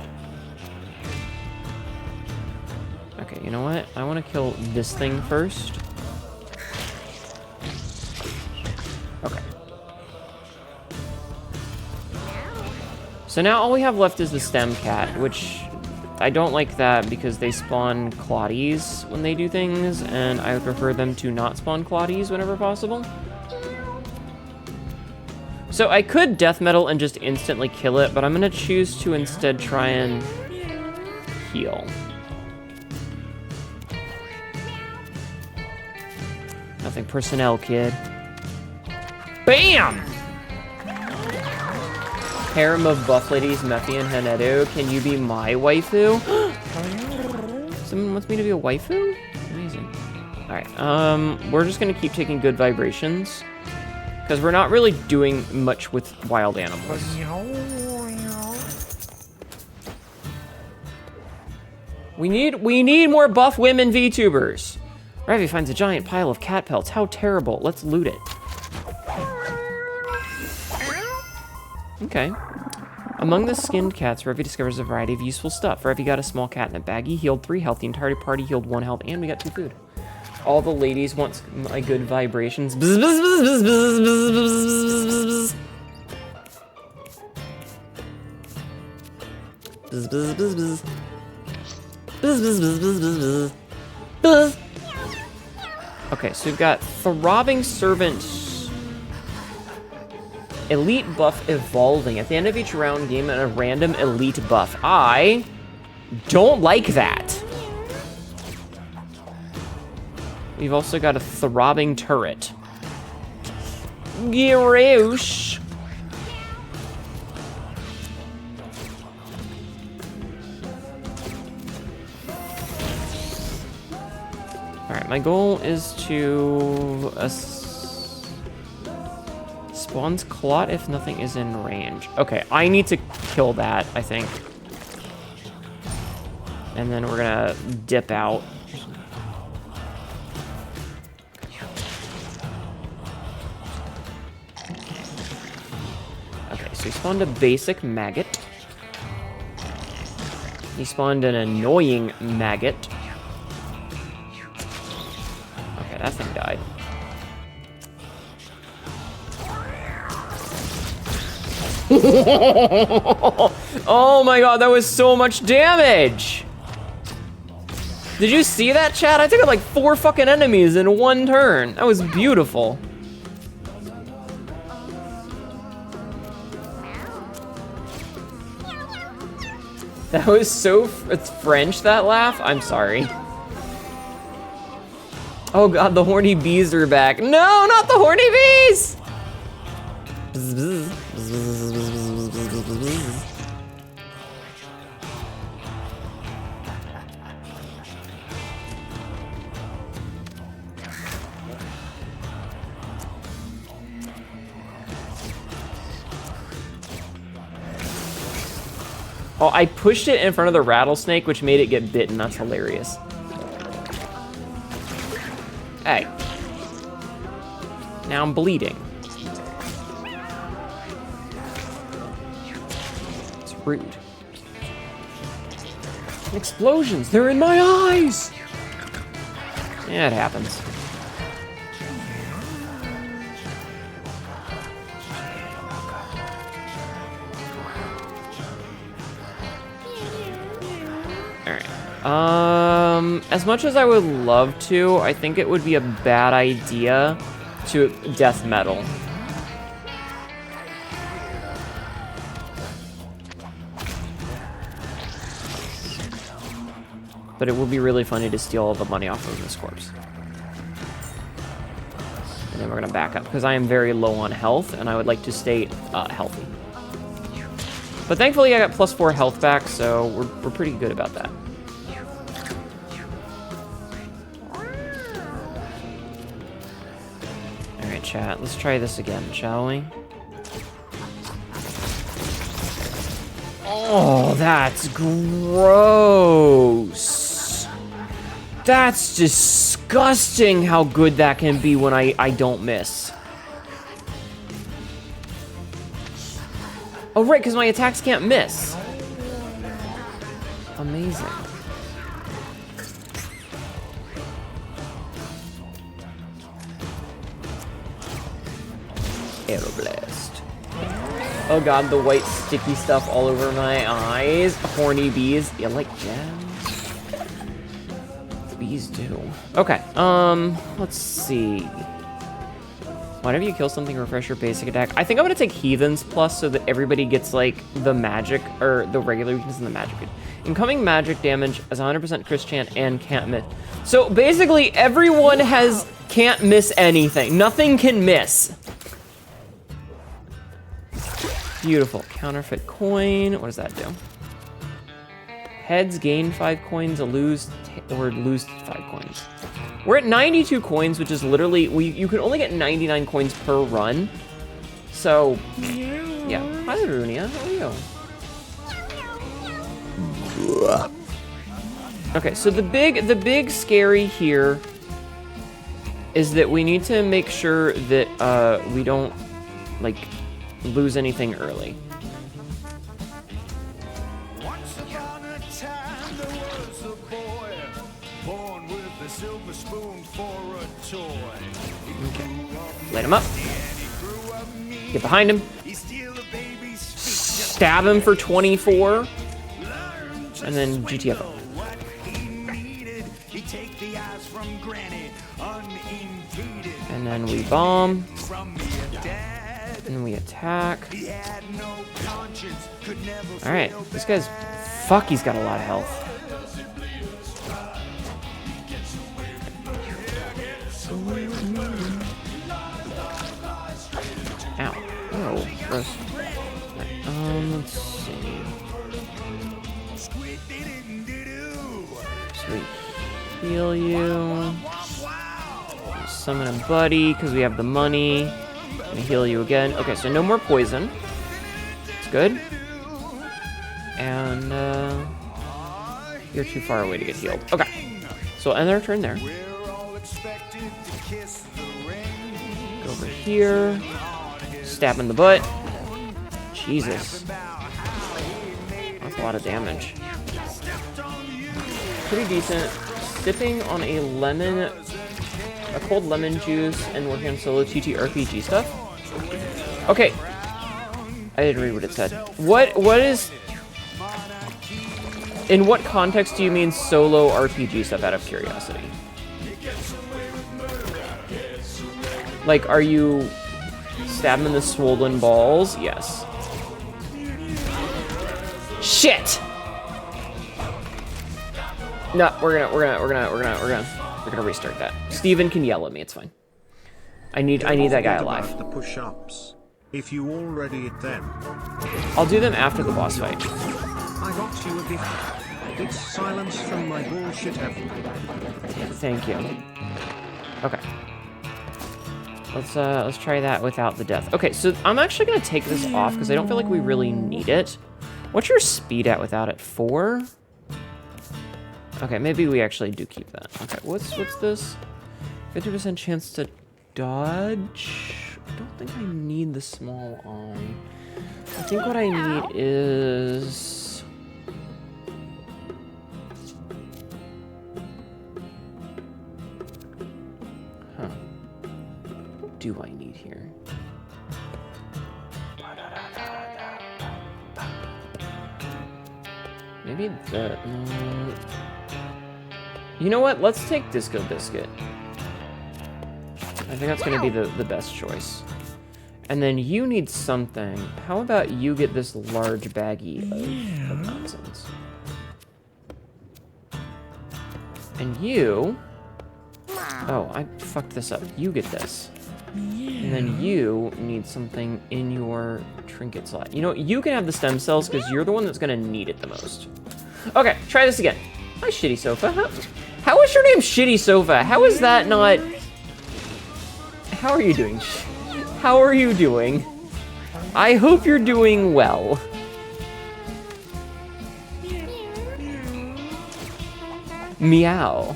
Okay, you know what? I want to kill this thing first. Okay. So now all we have left is the stem cat, which I don't like that because they spawn Claudies when they do things, and I would prefer them to not spawn Claudies whenever possible. So I could death metal and just instantly kill it, but I'm gonna choose to instead try and heal. Nothing personnel, kid. BAM! Harem of buff ladies, Mephi and Hnetu. Can you be my waifu? Someone wants me to be a waifu? Amazing. Alright, we're just gonna keep taking good vibrations. Because we're not really doing much with wild animals. We need more buff women VTubers. Ravi finds a giant pile of cat pelts. How terrible. Let's loot it. Okay. Among the skinned cats, Ravi discovers a variety of useful stuff. Ravi got a small cat in a baggie, healed 3 health. The entire party healed 1 health, and we got 2 food. All the ladies want my good vibrations. Bzz, bzz, bzz, bzz, bzz, bzz, bzz. Bzz, bzz, bzz, bzz. Bzz, bzz, bzz, bzz, bzz, bzz. Bzz. Okay, so we've got Throbbing Servant. Elite buff evolving. At the end of each round, game a random elite buff. I don't like that. We've also got a throbbing turret. Girouche. Alright, my goal is to spawns Clot if nothing is in range. Okay, I need to kill that, I think. And then we're gonna dip out. Okay, so he spawned a basic maggot. He spawned an annoying maggot. Okay, that thing died. Oh my god, that was so much damage! Did you see that, chat? I took out like 4 fucking enemies in 1 turn. That was beautiful. That was so... It's French, that laugh? I'm sorry. Oh god, the horny bees are back. No, not the horny bees! Oh, I pushed it in front of the rattlesnake, which made it get bitten. That's hilarious. Hey. Now I'm bleeding. It's rude. Explosions! They're in my eyes! Yeah, it happens. As much as I would love to, I think it would be a bad idea to death metal. But it would be really funny to steal all the money off of this corpse. And then we're gonna back up, because I am very low on health, and I would like to stay healthy. But thankfully I got +4 health back, so we're pretty good about that. Alright, chat, let's try this again, shall we? Oh, that's gross. That's disgusting how good that can be when I don't miss. Oh, right, because my attacks can't miss. Amazing. Aeroblast. Oh god, the white sticky stuff all over my eyes. Horny bees. You like gems? Bees do. Okay, let's see. Whenever you kill something, refresh your basic attack. I think I'm gonna take Heathens Plus so that everybody gets like the magic, or the regular weakness and the magic. Incoming magic damage as 100% Chris Chant and can't miss. So basically everyone can't miss anything. Nothing can miss. Beautiful. Counterfeit coin. What does that do? Heads gain 5 coins, lose 5 coins. We're at 92 coins, which is literally, you can only get 99 coins per run. So, yeah. Hi, Runia. How are you? Okay, so the big scary here is that we need to make sure that we don't, like, lose anything early. Once upon a time there was a boy born with a silver spoon for a toy. Okay. Light him up. Get behind him. Stab him for 24. And then GTFO. And then we bomb. And then we attack. Alright, this guy's... Fuck, he's got a lot of health. Ow. Oh, gross. Right, let's see. So we heal you. Summon a buddy, because we have the money. Gonna heal you again. Okay, so no more poison. It's good. And, you're too far away to get healed. Okay. So we'll end our turn there. Go over here. Stab in the butt. Jesus. That's a lot of damage. Pretty decent. Sipping on a cold lemon juice and working on solo TTRPG stuff. Okay. I didn't read what it said. What is... In what context do you mean solo RPG stuff, out of curiosity? Like, are you stabbing the swollen balls? Yes. Shit! No, we're gonna restart that. Steven can yell at me, it's fine. I need that guy alive. The push-ups. If you already at them. I'll do them after the boss fight. I got you a gift. It's silence from my bullshit heaven. Thank you. Okay. Let's try that without the death. Okay, so I'm actually gonna take this off because I don't feel like we really need it. What's your speed at without it? 4? Okay, maybe we actually do keep that. Okay, what's this? 50% chance to dodge. I don't think I need the small eye. I think what I need is... Huh. What do I need here? Maybe the... You know what? Let's take Disco Biscuit. I think that's going to be the best choice. And then you need something. How about you get this large baggie of nonsense? And you... Oh, I fucked this up. You get this. And then you need something in your trinket slot. You know, you can have the stem cells because you're the one that's going to need it the most. Okay, try this again. Hi, Shitty Sofa. How is your name Shitty Sofa? How is that not... How are you doing? How are you doing? I hope you're doing well. Meow.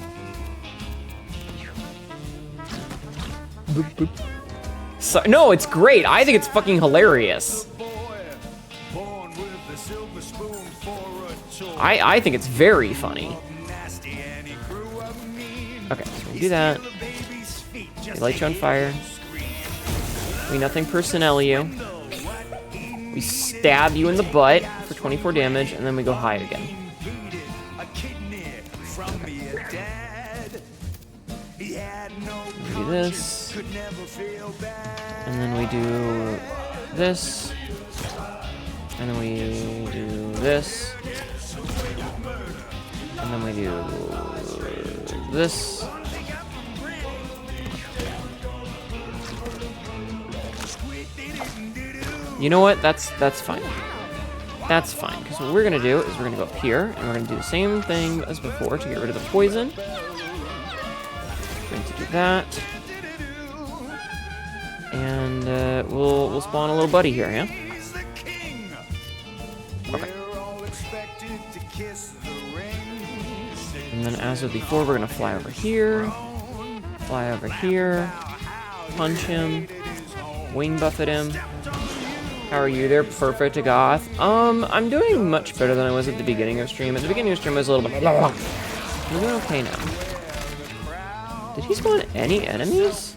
Boop, boop. So, no, it's great. I think it's fucking hilarious. I think it's very funny. Okay, so we'll do that. They light you on fire. We nothing personnel you. We stab you in the butt for 24 damage, and then we go high again. We do this. And then we do this. And then we do this. And then we do this. You know what? That's fine. That's fine, because what we're gonna do is we're gonna go up here and we're gonna do the same thing as before to get rid of the poison. We're going to do that. And we'll spawn a little buddy here, yeah? Okay. And then as with before, we're gonna fly over here, punch him, wing buffet him. How are you there? Perfect, Goth. I'm doing much better than I was at the beginning of stream. At the beginning of stream, I was a little bit... I'm doing okay now. Did he spawn any enemies?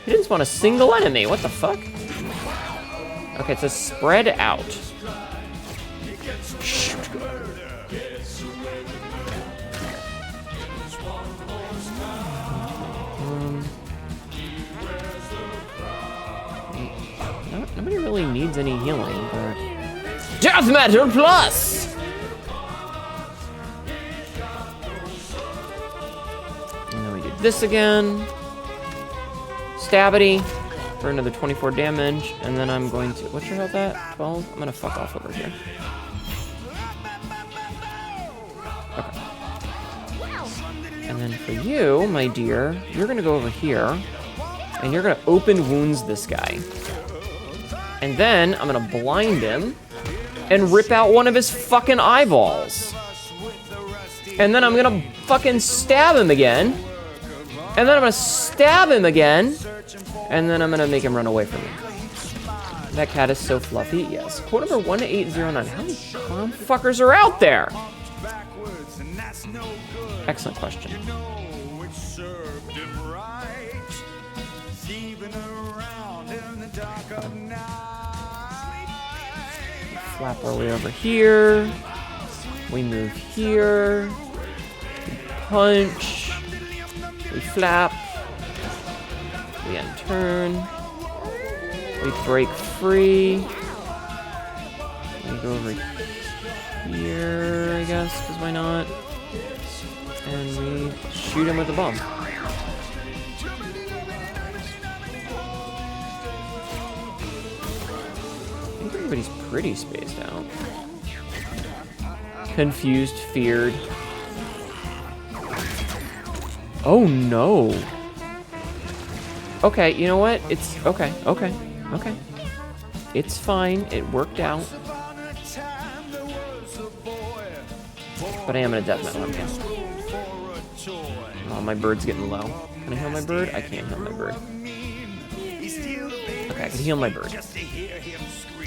He didn't spawn a single enemy. What the fuck? Okay, it says spread out. Shoot. Nobody really needs any healing, but... Death Metal Plus! And then we do this again. Stabity for another 24 damage. And then I'm going to... What's your health at? 12? I'm gonna fuck off over here. Okay. And then for you, my dear, you're gonna go over here. And you're gonna open wounds this guy. And then I'm gonna blind him and rip out one of his fucking eyeballs. And then I'm gonna fucking stab him again. And then I'm gonna stab him again. And then I'm gonna make him run away from me. That cat is so fluffy. Yes. Quote number 1809. How many clown fuckers are out there? Excellent question. Flap our way over here. We move here. We punch. We flap. We end turn. We break free. We go over here, I guess, because why not? And we shoot him with a bomb. I think everybody's pretty spaced out. Confused, feared. Oh no. Okay, you know what? It's okay. It's fine. It worked out. But I am in a death metal again. Oh, my bird's getting low. Can I heal my bird? I can't heal my bird. Okay, I can heal my bird.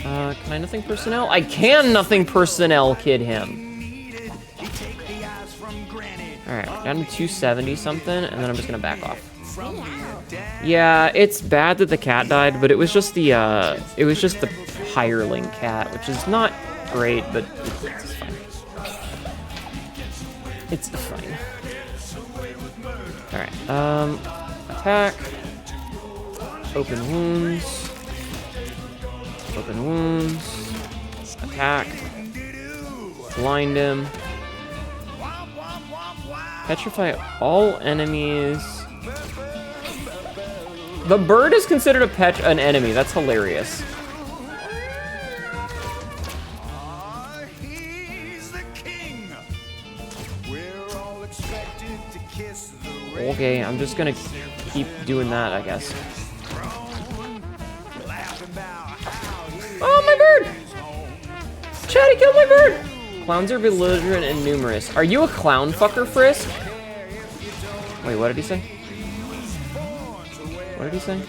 Can I nothing personnel? I can nothing personnel kid him. Alright, down to 270 something, and then I'm just gonna back off. Yeah, it's bad that the cat died, but it was just the hireling cat, which is not great, but it's fine. It's fine. Alright, attack. Open wounds. Open wounds. Attack. Blind him. Petrify all enemies. The bird is considered an enemy. That's hilarious. Okay, I'm just gonna keep doing that, I guess. Oh, my bird! Chad, he killed my bird! Clowns are belligerent and numerous. Are you a clown fucker, Frisk? Wait, what did he say? What did he say?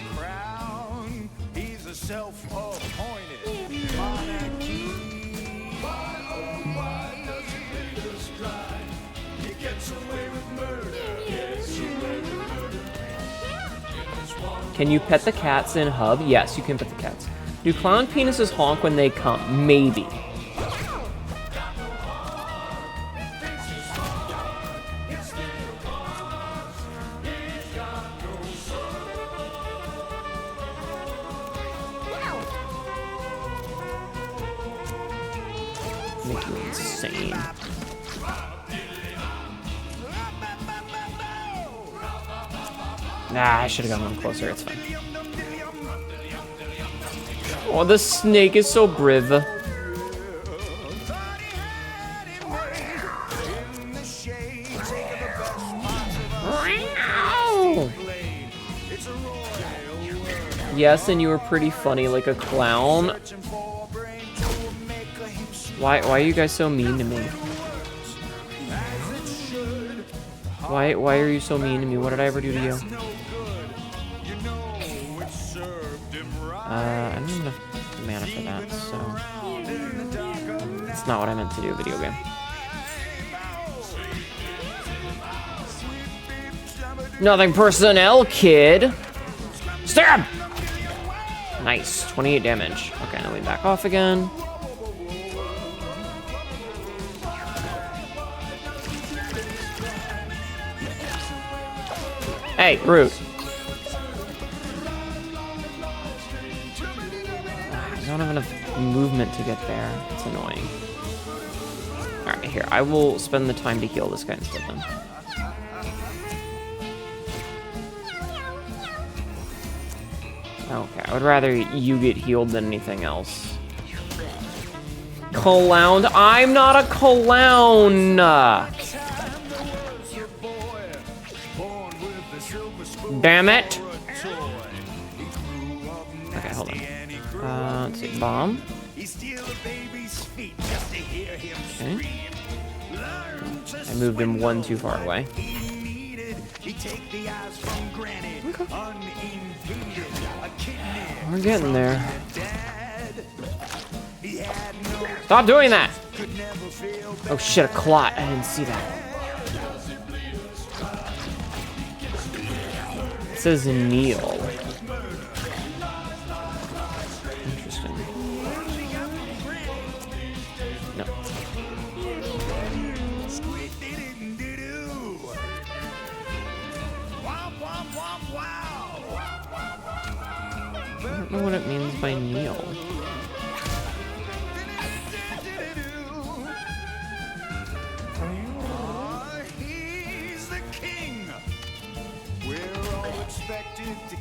Can you pet the cats in Hub? Yes, you can pet the cats. Do clown penises honk when they come? Maybe. Make you insane. Nah, I should have gotten one closer. It's fine. Oh, the snake is so briv. Yes, and you were pretty funny like a clown. Why are you guys so mean to me? Why are you so mean to me? What did I ever do to you? I don't have enough mana for that, so... It's not what I meant to do, video game. Nothing personnel, kid! Stab! Nice, 28 damage. Okay, now we back off again. Hey, rude. I don't have enough movement to get there. It's annoying. Alright, here. I will spend the time to heal this guy instead then. Okay, I would rather you get healed than anything else. Clown? I'm not a clown! Damn it! Okay, hold on. Let's see, bomb. Okay. I moved him one too far away. Okay. We're getting there. Stop doing that! Oh shit, a clot. I didn't see that. It says kneel. Interesting. No. I don't know what it means by kneel.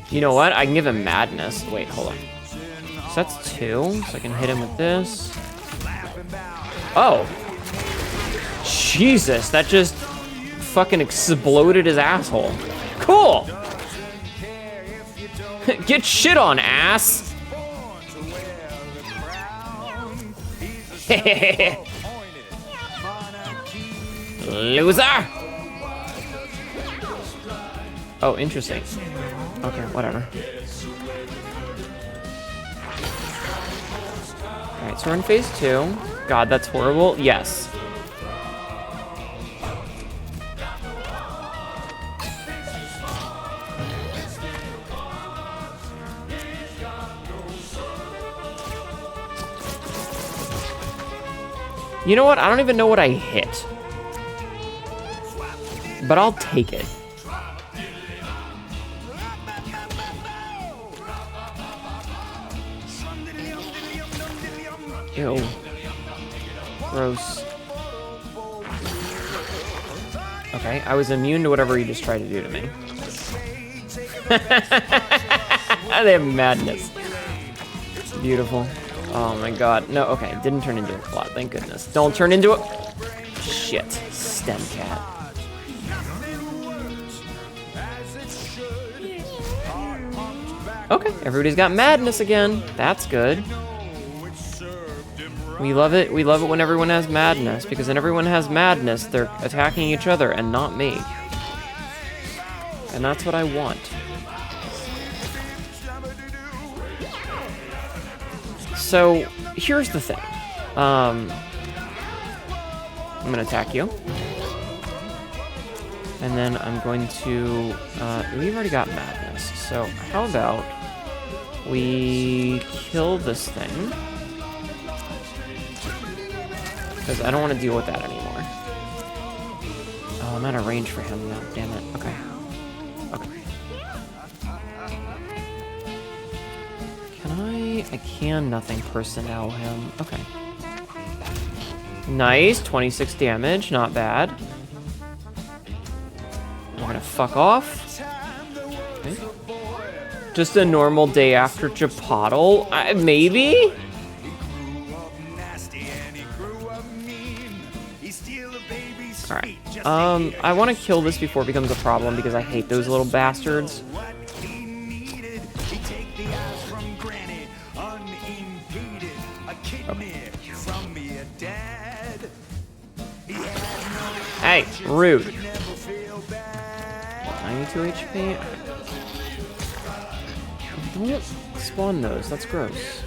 You know what? I can give him madness. Wait, hold on. So that's 2, so I can hit him with this. Oh! Jesus, that just fucking exploded his asshole. Cool! Get shit on, ass! Loser! Oh, interesting. Okay, whatever. Alright, so we're in phase 2. God, that's horrible. Yes. You know what? I don't even know what I hit. But I'll take it. Ew. Gross. Okay, I was immune to whatever he just tried to do to me. They have madness. Beautiful. Oh my god. No, okay, it didn't turn into a clot, thank goodness. Don't turn into a... Shit. Stem cat. Okay, everybody's got madness again. That's good. We love it when everyone has madness, because when everyone has madness, they're attacking each other and not me. And that's what I want. So, here's the thing. I'm gonna attack you. And then I'm going to, we've already got madness, so how about We kill this thing. Because I don't want to deal with that anymore. Oh, I'm out of range for him now. Damn it. Okay. Okay. Can I can nothing personnel him. Okay. Nice. 26 damage. Not bad. We're gonna fuck off. Okay. Just a normal day after Chipotle? Maybe? Alright. I want to kill this before it becomes a problem because I hate those little bastards. Okay. Hey, rude. 92 HP? Don't spawn those, that's gross.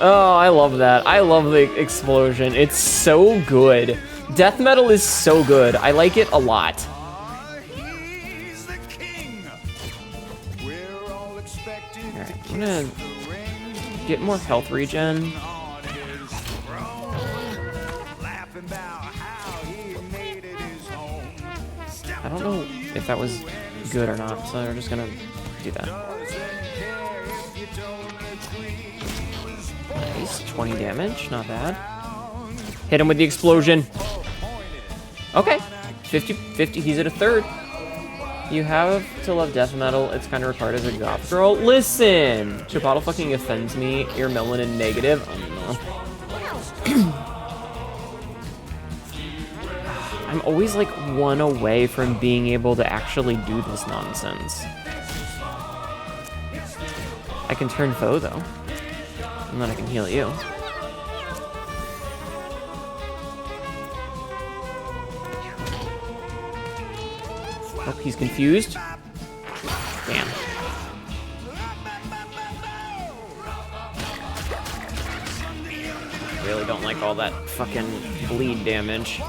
Oh, I love that. I love the explosion. It's so good. Death metal is so good. I like it a lot. Alright, I'm gonna get more health regen. I don't know if that was good or not, so we're just gonna do that. Nice, 20 damage, not bad. Hit him with the explosion. Okay, 50, he's at a third. You have to love death metal, it's kind of required as a goth girl. Listen! Chipotle fucking offends me, you're melanin negative. I'm always like one away from being able to actually do this nonsense. I can turn foe though. And then I can heal you. Oh, he's confused. Damn. Really don't like all that fucking bleed damage.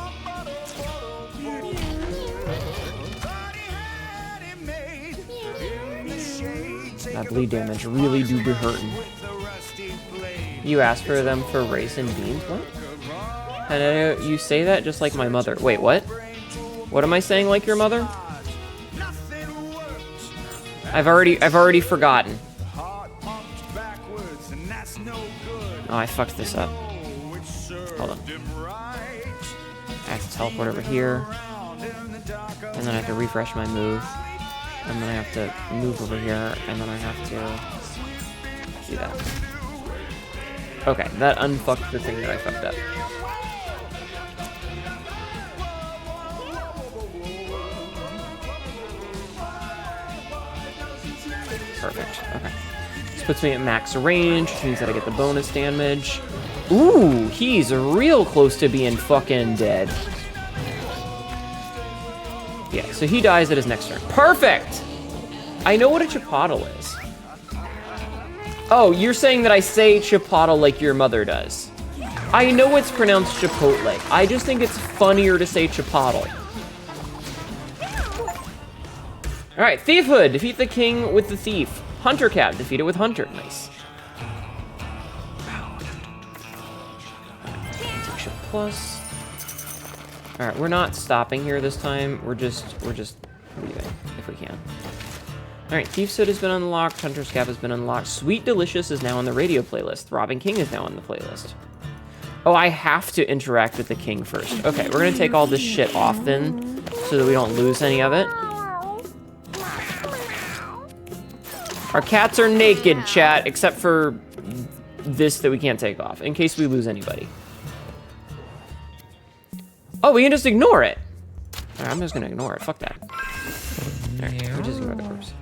That bleed damage really do be hurting. You asked for them for rice and beans? What? And you say that just like my mother. Wait, what? What am I saying like your mother? I've already forgotten. Oh, I fucked this up. Hold on. I have to teleport over here. And then I have to refresh my move. And then I have to move over here. And then I have to do that. Okay, that unfucked the thing that I fucked up. Perfect, okay. This puts me at max range, which means that I get the bonus damage. Ooh, he's real close to being fucking dead. Yeah, so he dies at his next turn. Perfect! I know what a Chipotle is. Oh, you're saying that I say Chipotle like your mother does. I know it's pronounced Chipotle. I just think it's funnier to say Chipotle. Alright, Thiefhood. Defeat the king with the thief. Hunter Cat. Defeat it with Hunter. Nice. Protection plus. Alright, we're not stopping here this time. We're just leaving, if we can. Alright, Thief's Hood has been unlocked. Hunter's Cap has been unlocked. Sweet Delicious is now on the radio playlist. Throbbing King is now on the playlist. Oh, I have to interact with the king first. Okay, we're gonna take all this shit off then, so that we don't lose any of it. Our cats are naked, chat, except for this that we can't take off, in case we lose anybody. Oh, we can just ignore it. All right, I'm just gonna ignore it. Fuck that. All right, we just ignore the corpse.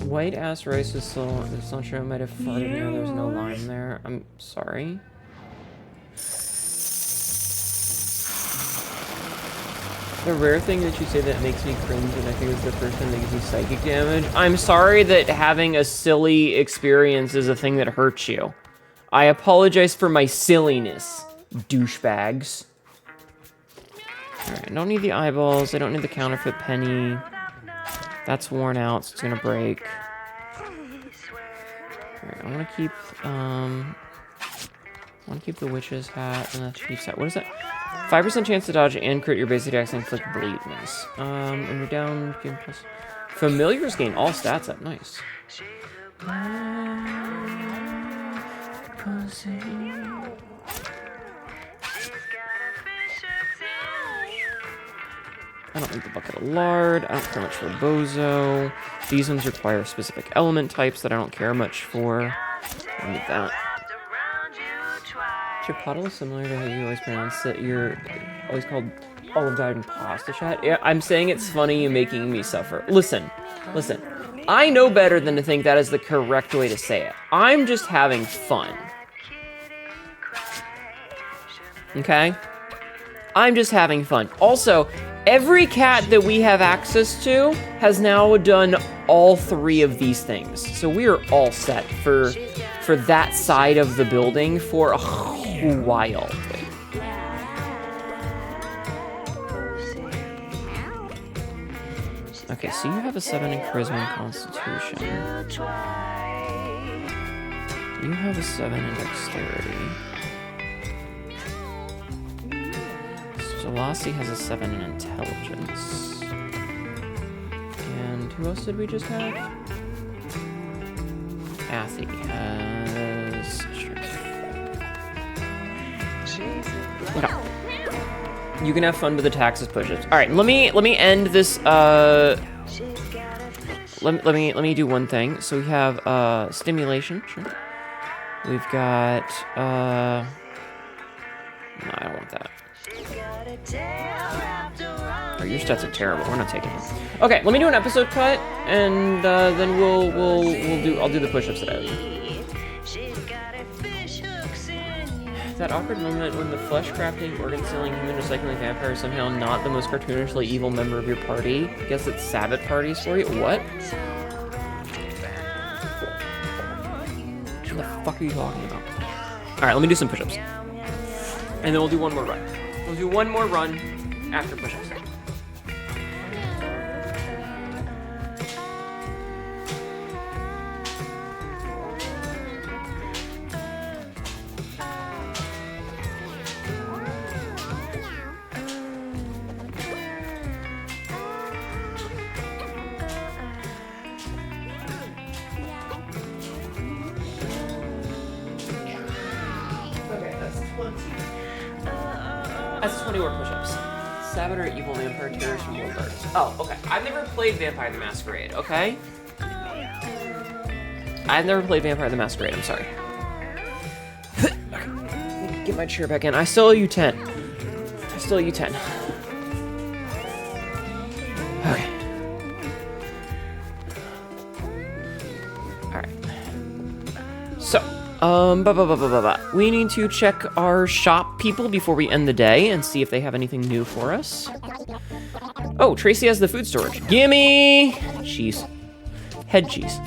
White ass rice is still. It's not sure I might have farted here. There's no lime there. I'm sorry. The rare thing that you say that makes me cringe, and I think it's the first time that gives me psychic damage. I'm sorry that having a silly experience is a thing that hurts you. I apologize for my silliness, douchebags. Alright, I don't need the eyeballs. I don't need the counterfeit penny. That's worn out, so it's gonna break. Alright, I wanna keep the witch's hat and the thief's hat. What is that? 5% chance to dodge and crit your basic attacks and inflict bleed. Nice. When you're down, gain plus. Familiars gain all stats up. Nice. I don't need the bucket of lard. I don't care much for bozo. These ones require specific element types that I don't care much for. I need that. Chipotle is similar to how you always pronounce it. You're always called Olive Garden pasta chat. Yeah, I'm saying it's funny and making me suffer. Listen. I know better than to think that is the correct way to say it. I'm just having fun. Okay? I'm just having fun. Also, every cat that we have access to has now done all 3 of these things. So we are all set for that side of the building for a while. Okay, so you have a 7 in Charisma and Constitution. You have a 7 in Dexterity. Jalasi has a 7 in Intelligence. And who else did we just have? Athy has Strength. Okay. You can have fun with the taxes push-ups. All right, let me end this. Let me do one thing. So we have stimulation. Sure. We've got no, I don't want that. Oh, your stats are terrible. We're not taking them. Okay, let me do an episode cut, and then I'll do the push-ups that I owe you. That awkward moment when the flesh crafting, organ selling, human recycling vampire is somehow not the most cartoonishly evil member of your party. I guess it's Sabbath parties for you. What? What the fuck are you talking about? All right, let me do some push-ups, and then we'll do one more run. We'll do one more run after push-ups. That's 20 more push-ups. Saboteur, evil vampire, terrorist from World Guards. Oh, okay. I've never played Vampire the Masquerade, okay? I've never played Vampire the Masquerade, I'm sorry. Okay. Get my chair back in. I still owe you 10. I still owe you 10. Okay. Alright. So, we need to check our shop people before we end the day and see if they have anything new for us. Oh, Tracy has the food storage. Gimme! Cheese. Head cheese.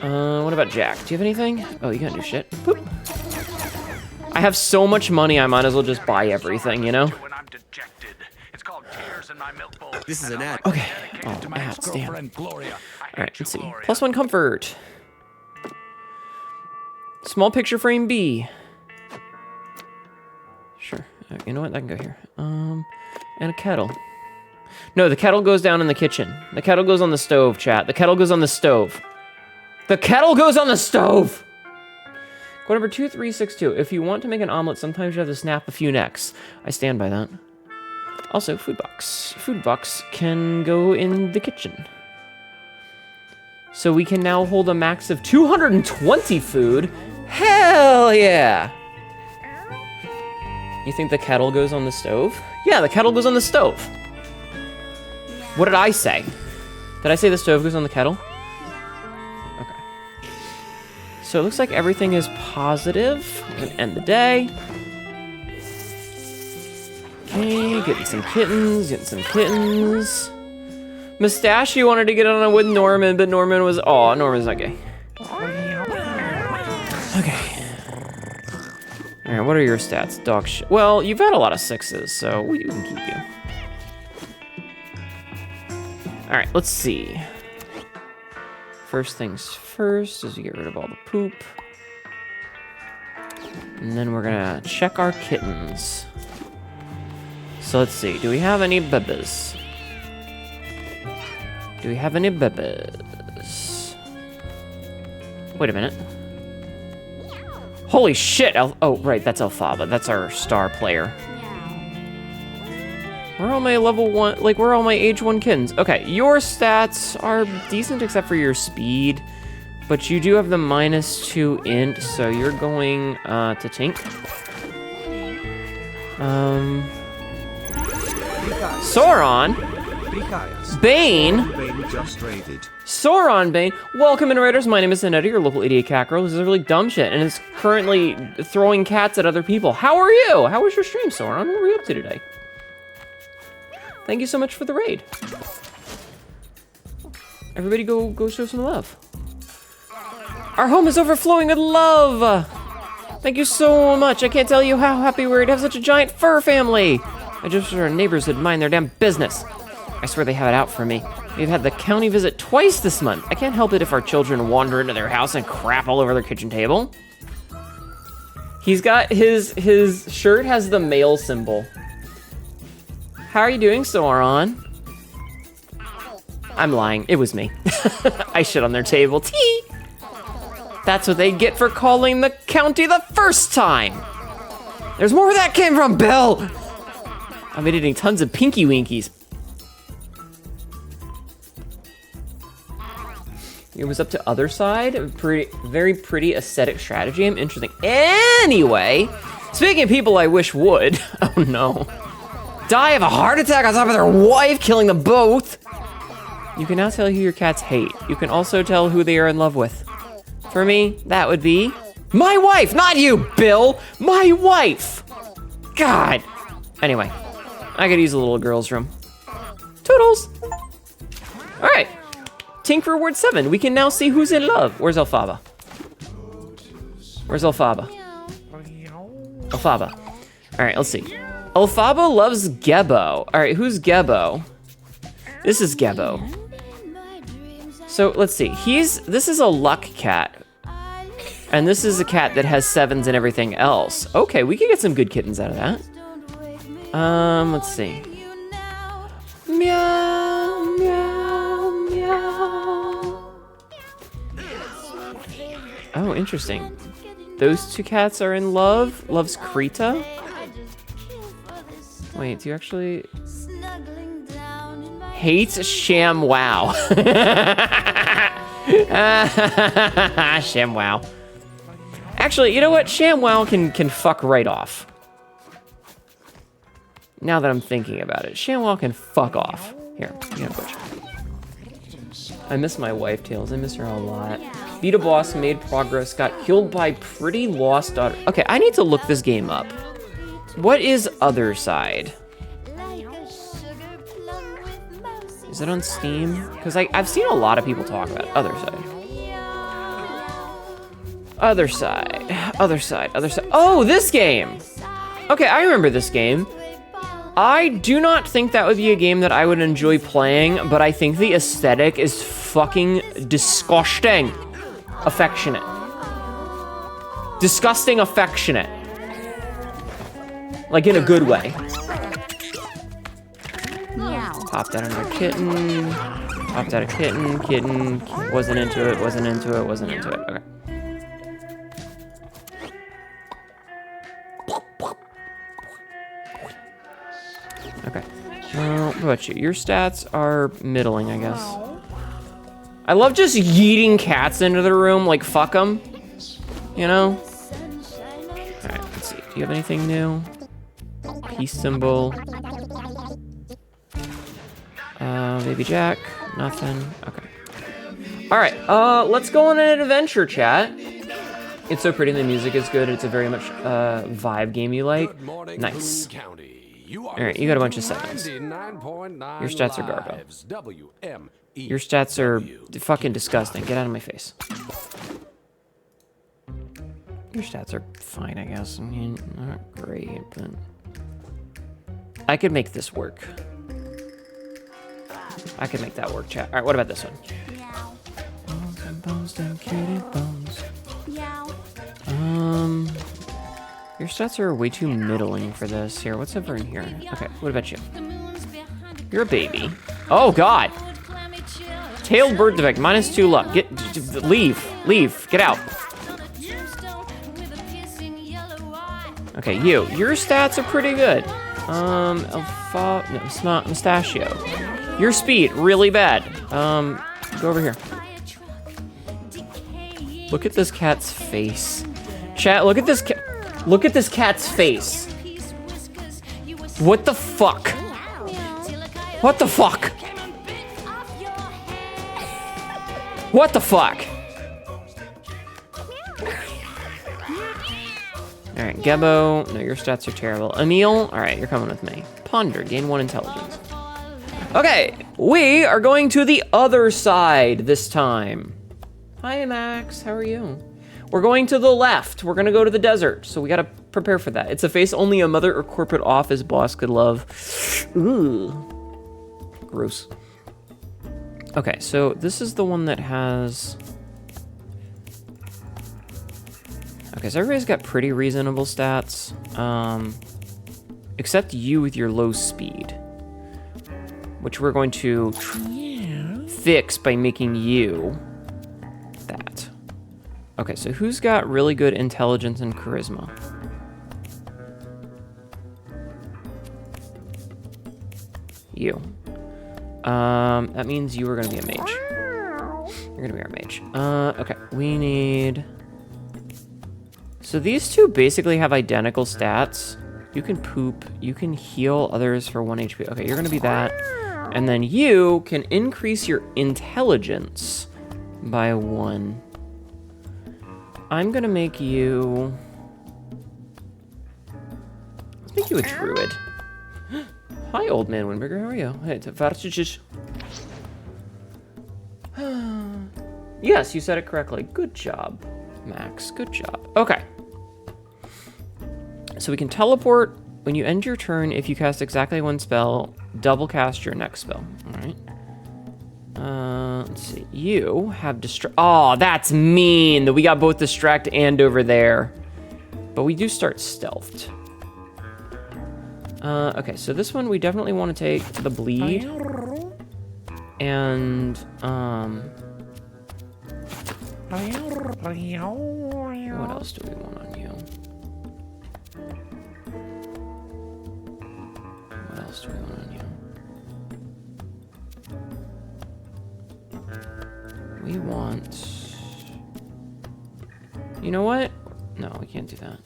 What about Jack? Do you have anything? Oh, you got new shit. Boop. I have so much money, I might as well just buy everything, you know? This is an ad. Okay. Oh, ads, damn. Alright, let's see. +1 comfort. Small picture frame B. Sure. You know what? I can go here. And a kettle. No, the kettle goes down in the kitchen. The kettle goes on the stove, chat. The kettle goes on the stove. The kettle goes on the stove! Code number 2362. If you want to make an omelet, sometimes you have to snap a few necks. I stand by that. Also, food box. Food box can go in the kitchen. So we can now hold a max of 220 food. Hell yeah! You think the kettle goes on the stove? Yeah, the kettle goes on the stove. What did I say? Did I say the stove goes on the kettle? Okay. So it looks like everything is positive. We're gonna end the day. Okay, getting some kittens, getting some kittens. Mustachio wanted to get on it with Norman, but Norman was, oh, Norman's not gay. Okay. All right, what are your stats? Dog shit. Well, you've had a lot of 6s, so we can keep you. All right, let's see. First things first is we get rid of all the poop. And then we're gonna check our kittens. So let's see, do we have any babies? Do we have any babies? Wait a minute. Holy shit! Oh, right, that's Elphaba. That's our star player. Where are all my level 1, like, where are all my age 1 kittens? Okay, your stats are decent except for your speed, but you do have the -2 int, so you're going to Tink. Sauron, Bane, just raided. Sauron Bane. Welcome in, Raiders. My name is Hnetu, your local idiot cat girl. This is really dumb shit, and it's currently throwing cats at other people. How are you? How was your stream, Sauron? What were you up to today? Thank you so much for the raid. Everybody go show some love. Our home is overflowing with love. Thank you so much. I can't tell you how happy we are to have such a giant fur family. I just wish our neighbors would mind their damn business. I swear they have it out for me. We've had the county visit twice this month. I can't help it if our children wander into their house and crap all over their kitchen table. He's got his shirt has the male symbol. How are you doing, Sauron? I'm lying. It was me. I shit on their table. Tee! That's what they get for calling the county the first time. There's more where that came from, Bill. I've been eating tons of Pinky Winkies. It was up to other side. Very pretty aesthetic strategy. I'm interesting. Anyway, speaking of people I wish would. Oh no. Die of a heart attack on top of their wife, killing them both. You can now tell who your cats hate. You can also tell who they are in love with. For me, that would be my wife, not you, Bill. My wife. God. Anyway, I could use a little girl's room. Toodles. All right. Tink reward 7. We can now see who's in love. Where's Elphaba? Where's Elphaba? Elphaba. All right, let's see. Elphaba loves Gebo. All right, who's Gebo? This is Gebo. So let's see. This is a luck cat. And this is a cat that has 7s and everything else. Okay, we can get some good kittens out of that. Let's see. Meow, meow, meow. Oh, interesting. Those two cats are in love. Loves Krita. Wait, do you actually... Hates Sham Wow. Sham Wow. Actually, you know what? Sham Wow can fuck right off. Now that I'm thinking about it, Sham Wow can fuck off. Here, you know, butch. I miss my wife, Tails. I miss her a lot. Beat a boss, made progress, got killed by pretty lost daughter. Okay, I need to look this game up. What is Other Side? Is it on Steam? Because I've seen a lot of people talk about it. Other Side. Other Side. Other Side. Other Side. Oh, this game! Okay, I remember this game. I do not think that would be a game that I would enjoy playing, but I think the aesthetic is fucking disgusting. Affectionate. Disgusting affectionate. Like in a good way. Popped out another kitten. Popped out a kitten. Kitten. Wasn't into it. Wasn't into it. Wasn't into it. Okay. Okay. What about you? Your stats are middling, I guess. I love just yeeting cats into the room, like fuck them. You know? Alright, let's see. Do you have anything new? Peace symbol. Baby Jack. Nothing. Okay. Alright, let's go on an adventure chat. It's so pretty, the music is good, it's a very much vibe game you like. Nice. Alright, you got a bunch of 7s. Your stats are garbo. Your stats are fucking disgusting. Get out of my face. Your stats are fine, I guess. I mean, not great, but... I could make this work. I could make that work, chat. Alright, what about this one? Bones, them cutie bones. Your stats are way too middling for this. Here, what's over in here? Okay, what about you? You're a baby. Oh, God! Tailed bird defect, -2 luck. Leave, get out. Okay, your stats are pretty good. Mustachio. Your speed, really bad. Go over here. Look at this cat's face. Chat, look at this cat's face. What the fuck? What the fuck? What the fuck? Alright, Gebo. No, your stats are terrible. Emil. Alright, you're coming with me. Ponder. Gain 1 intelligence. Okay, we are going to the other side this time. Hi, Max. How are you? We're going to the left. We're going to go to the desert, so we got to prepare for that. It's a face only a mother or corporate office boss could love. Ooh. Gross. Okay, so this is the one that has... Okay, so everybody's got pretty reasonable stats. Except you with your low speed. Which we're going to fix by making you that. Okay, so who's got really good intelligence and charisma? You. That means you are gonna be a mage. You're gonna be our mage. Okay, we need... So these two basically have identical stats. You can poop, you can heal others for 1 HP. Okay, you're gonna be that. And then you can increase your intelligence by 1. I'm gonna make you... Let's make you a druid. Hi, old man Winberger, how are you? Hey, yes, you said it correctly. Good job, Max, good job. Okay. So we can teleport. When you end your turn, if you cast exactly 1 spell, double cast your next spell. All right. Let's see. You have distract. Oh, that's mean that we got both distract and over there. But we do start stealthed. Okay, so this one we definitely want to take the bleed. And, what else do we want on you? What else do we want on you? We want... You know what? No, we can't do that.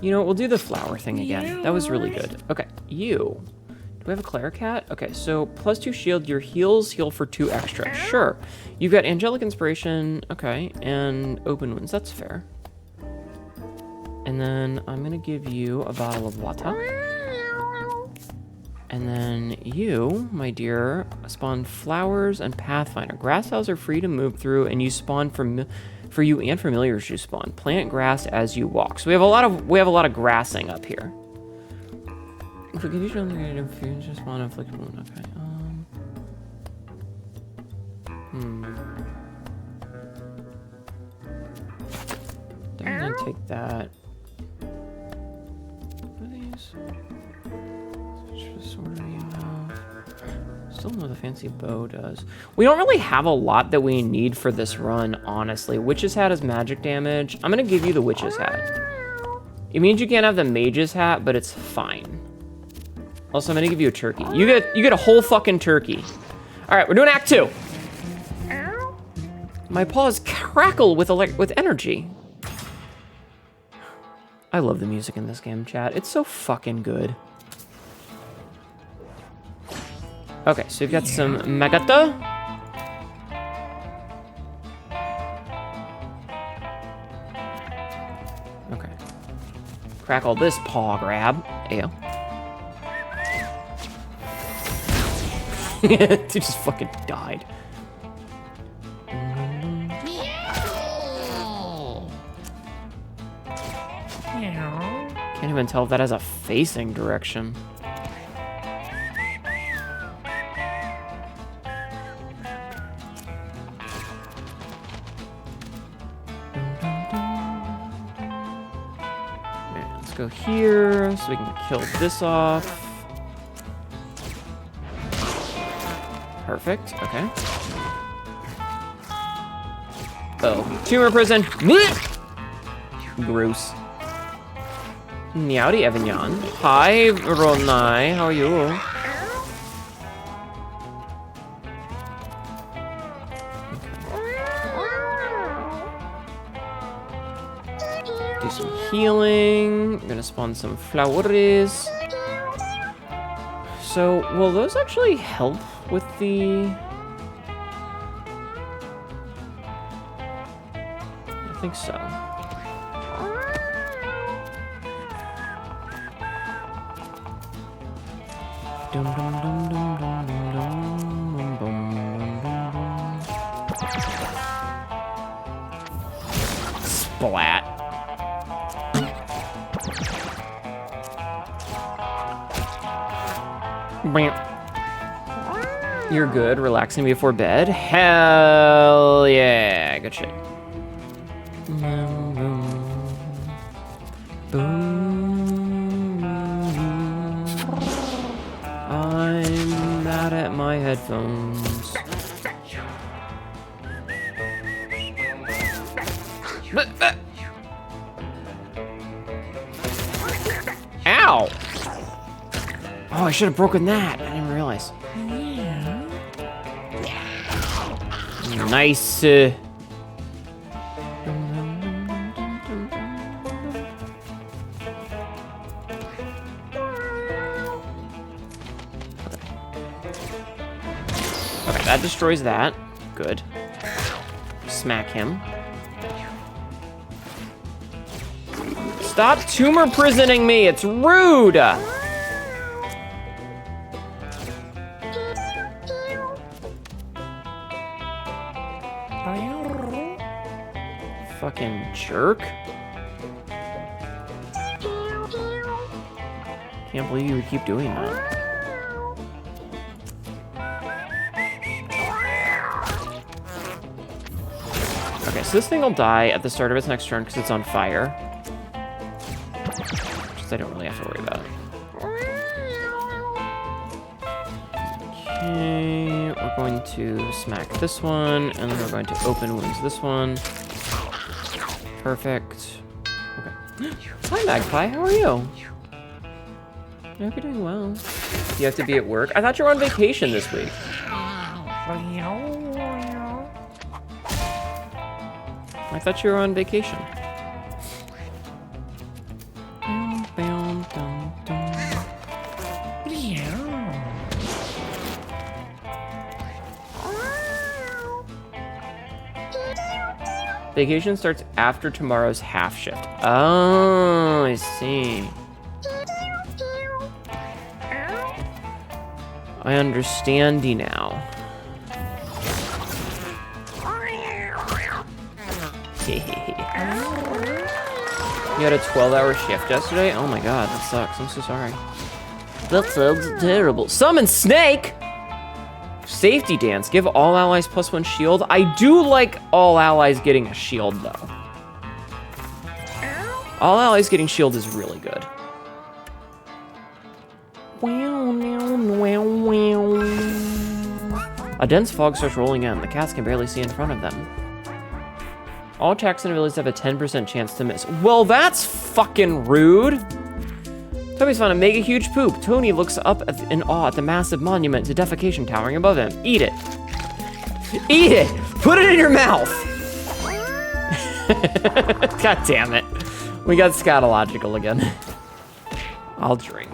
You know, we'll do the flower thing again. That was really good. Okay, you. Do we have a Claricat? Okay, so +2 shield, your heals heal for 2 extra. Sure. You've got Angelic Inspiration, okay, and Open Wounds, that's fair. And then I'm gonna give you a bottle of water. And then you, my dear, spawn flowers and Pathfinder. Grass cells are free to move through, and you spawn for you and familiars you spawn. Plant grass as you walk. So we have a lot of grassing up here. If we give each other negative fusion, just spawn afflict wound. Okay. Then I take that. What are these? Which sword do you have? Still know the fancy bow does. We don't really have a lot that we need for this run, honestly. Witch's hat is magic damage. I'm gonna give you the witch's hat. It means you can't have the mage's hat, but it's fine. Also, I'm gonna give you a turkey. You get a whole fucking turkey. All right, we're doing Act 2. My paws crackle with energy. I love the music in this game, chat. It's so fucking good. Okay, so we've got some Magata. Crackle this paw grab. Ayo. Dude just fucking died. Can't even tell if that has a facing direction. Let's go here so we can kill this off. Perfect, okay. Oh, tumor prison. Gross. Meowdy Evanyan. Hi, Ronai. How are you? Okay. Do some healing. I'm gonna spawn some flowers. So, will those actually help with the... I think so. Dum dum dum dum dum dum dum dum dum. Splat. You're good, relaxing before bed. Hell yeah, good shit. Boom, boom, boom. I'm mad at my headphones. Ow! Oh, I should have broken that. I didn't realize. Nice. Okay, that destroys that. Good. Smack him. Stop tumor prisoning me. It's rude. Fucking jerk. Can't believe you would keep doing that. Okay, so this thing will die at the start of its next turn because it's on fire. Which I don't really have to worry about. Okay, we're going to smack this one, and then we're going to open wounds this one. Perfect. Okay. Hi, Magpie. How are you? I hope you're doing well. You have to be at work? I thought you were on vacation this week. I thought you were on vacation. Vacation starts after tomorrow's half shift. Oh, I see. I understand you now. You had a 12-hour shift yesterday? Oh my god, that sucks. I'm so sorry. That sounds terrible. Summon Snake! Safety dance. Give all allies +1 shield. I do like all allies getting a shield, though. All allies getting shield is really good. A dense fog starts rolling in. The cats can barely see in front of them. All attacks and abilities have a 10% chance to miss. Well, that's fucking rude. Toby's found a mega huge poop. Tony looks up in awe at the massive monument to defecation towering above him. Eat it. Eat it! Put it in your mouth! God damn it. We got scatological again. I'll drink.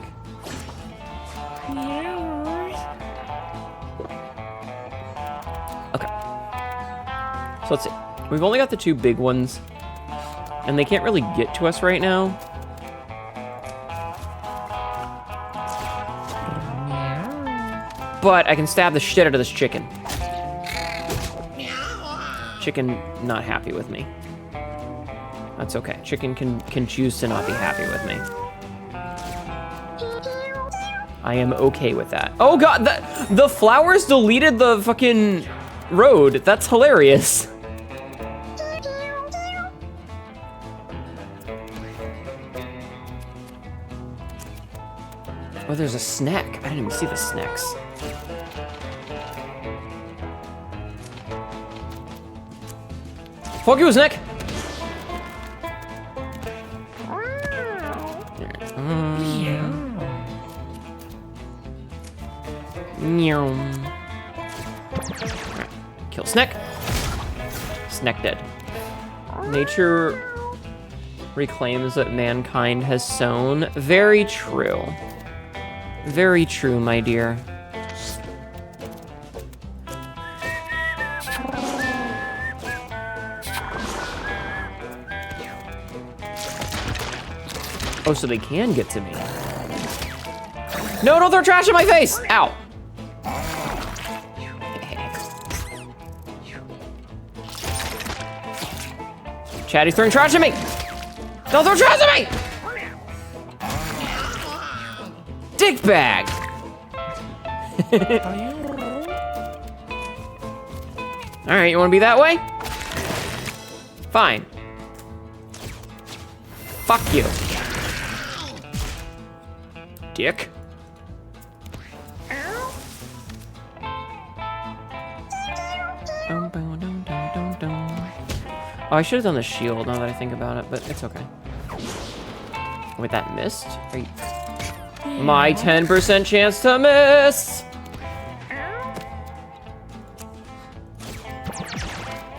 Okay. So let's see. We've only got the two big ones, and they can't really get to us right now. but I can stab the shit out of this chicken. Chicken not happy with me. That's okay. Chicken can choose to not be happy with me. I am okay with that. Oh god, the flowers deleted the fucking road. That's hilarious. Oh, there's a snack. I didn't even see the snacks. Fuck you, snack! Kill Snack. Snack dead. Nature reclaims what mankind has sown. Very true. Very true, my dear. Oh, so they can get to me. No, don't throw trash in my face! Ow. Chatty's throwing trash at me! Don't throw trash at me! Dick bag! Alright, you wanna be that way? Fine. Fuck you. Dick. Oh, I should have done the shield now that I think about it, but it's okay. Wait, that missed? Are you... My 10% chance to miss!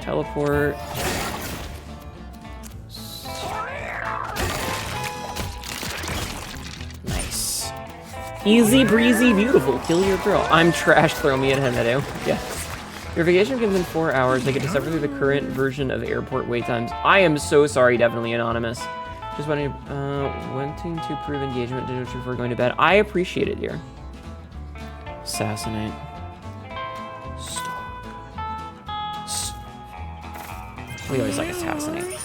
Teleport. Nice. Easy breezy, beautiful. Kill your girl. I'm trash, throw me in Hnetu. Yes. Your vacation begins in 4 hours. They get to suffer through the current version of airport wait times. I am so sorry, definitely anonymous. Just wanting to prove engagement before going to bed. I appreciate it, dear. Assassinate. Stalk. We always like assassinate.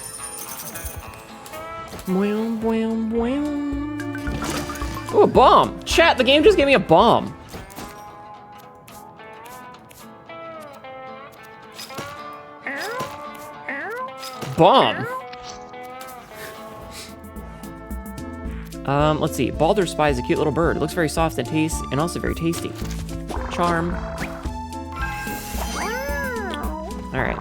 Ooh, a bomb. Chat, the game just gave me a bomb. Bomb. Let's see. Baldur spies a cute little bird. It looks very soft and and also very tasty. Charm. Alright.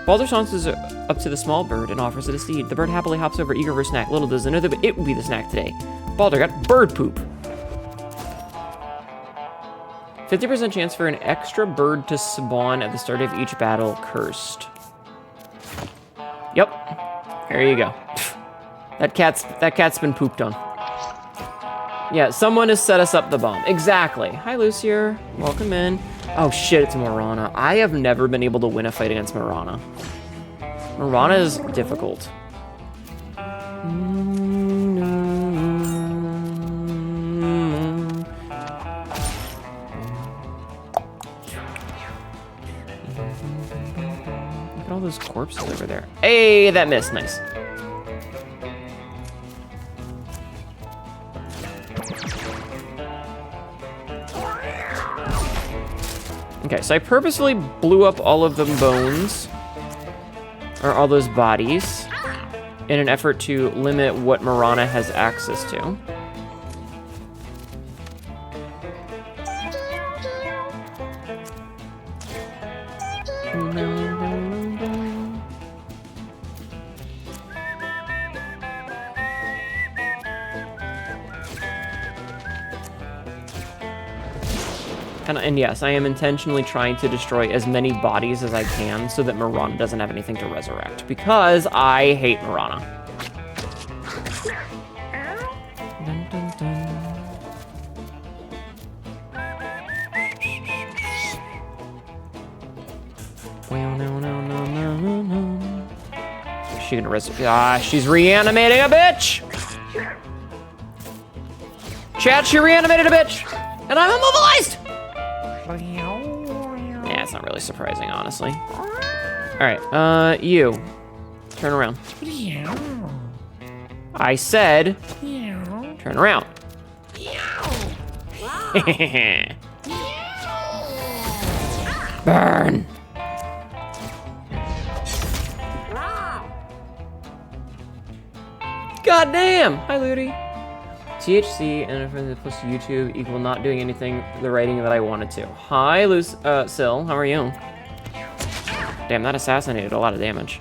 Baldur saunces up to the small bird and offers it a seed. The bird happily hops over, eager for a snack. Little does it know that it would be the snack today. Baldur got bird poop. 50% chance for an extra bird to spawn at the start of each battle. Cursed. Yep. There you go. That cat's been pooped on. Yeah, someone has set us up the bomb. Exactly. Hi, Lucier. Welcome in. Oh shit, it's Marana. I have never been able to win a fight against Marana. Marana is difficult. Look at all those corpses over there. Hey, that missed. Nice. Okay, so I purposefully blew up all of the bones, or all those bodies, in an effort to limit what Marana has access to. And yes, I am intentionally trying to destroy as many bodies as I can so that Marana doesn't have anything to resurrect, because I hate Marana. Dun, dun, dun. Is she gonna resurrect? Ah, she's reanimating a bitch! Chat, she reanimated a bitch! And I'm immobilized! Yeah, it's not really surprising, honestly. Alright, you. Turn around. I said, turn around. Burn! God damn! Hi, Ludi. THC and a friend that plus YouTube equal not doing anything the writing that I wanted to. Hi, Sil. How are you? Damn, that assassinated a lot of damage.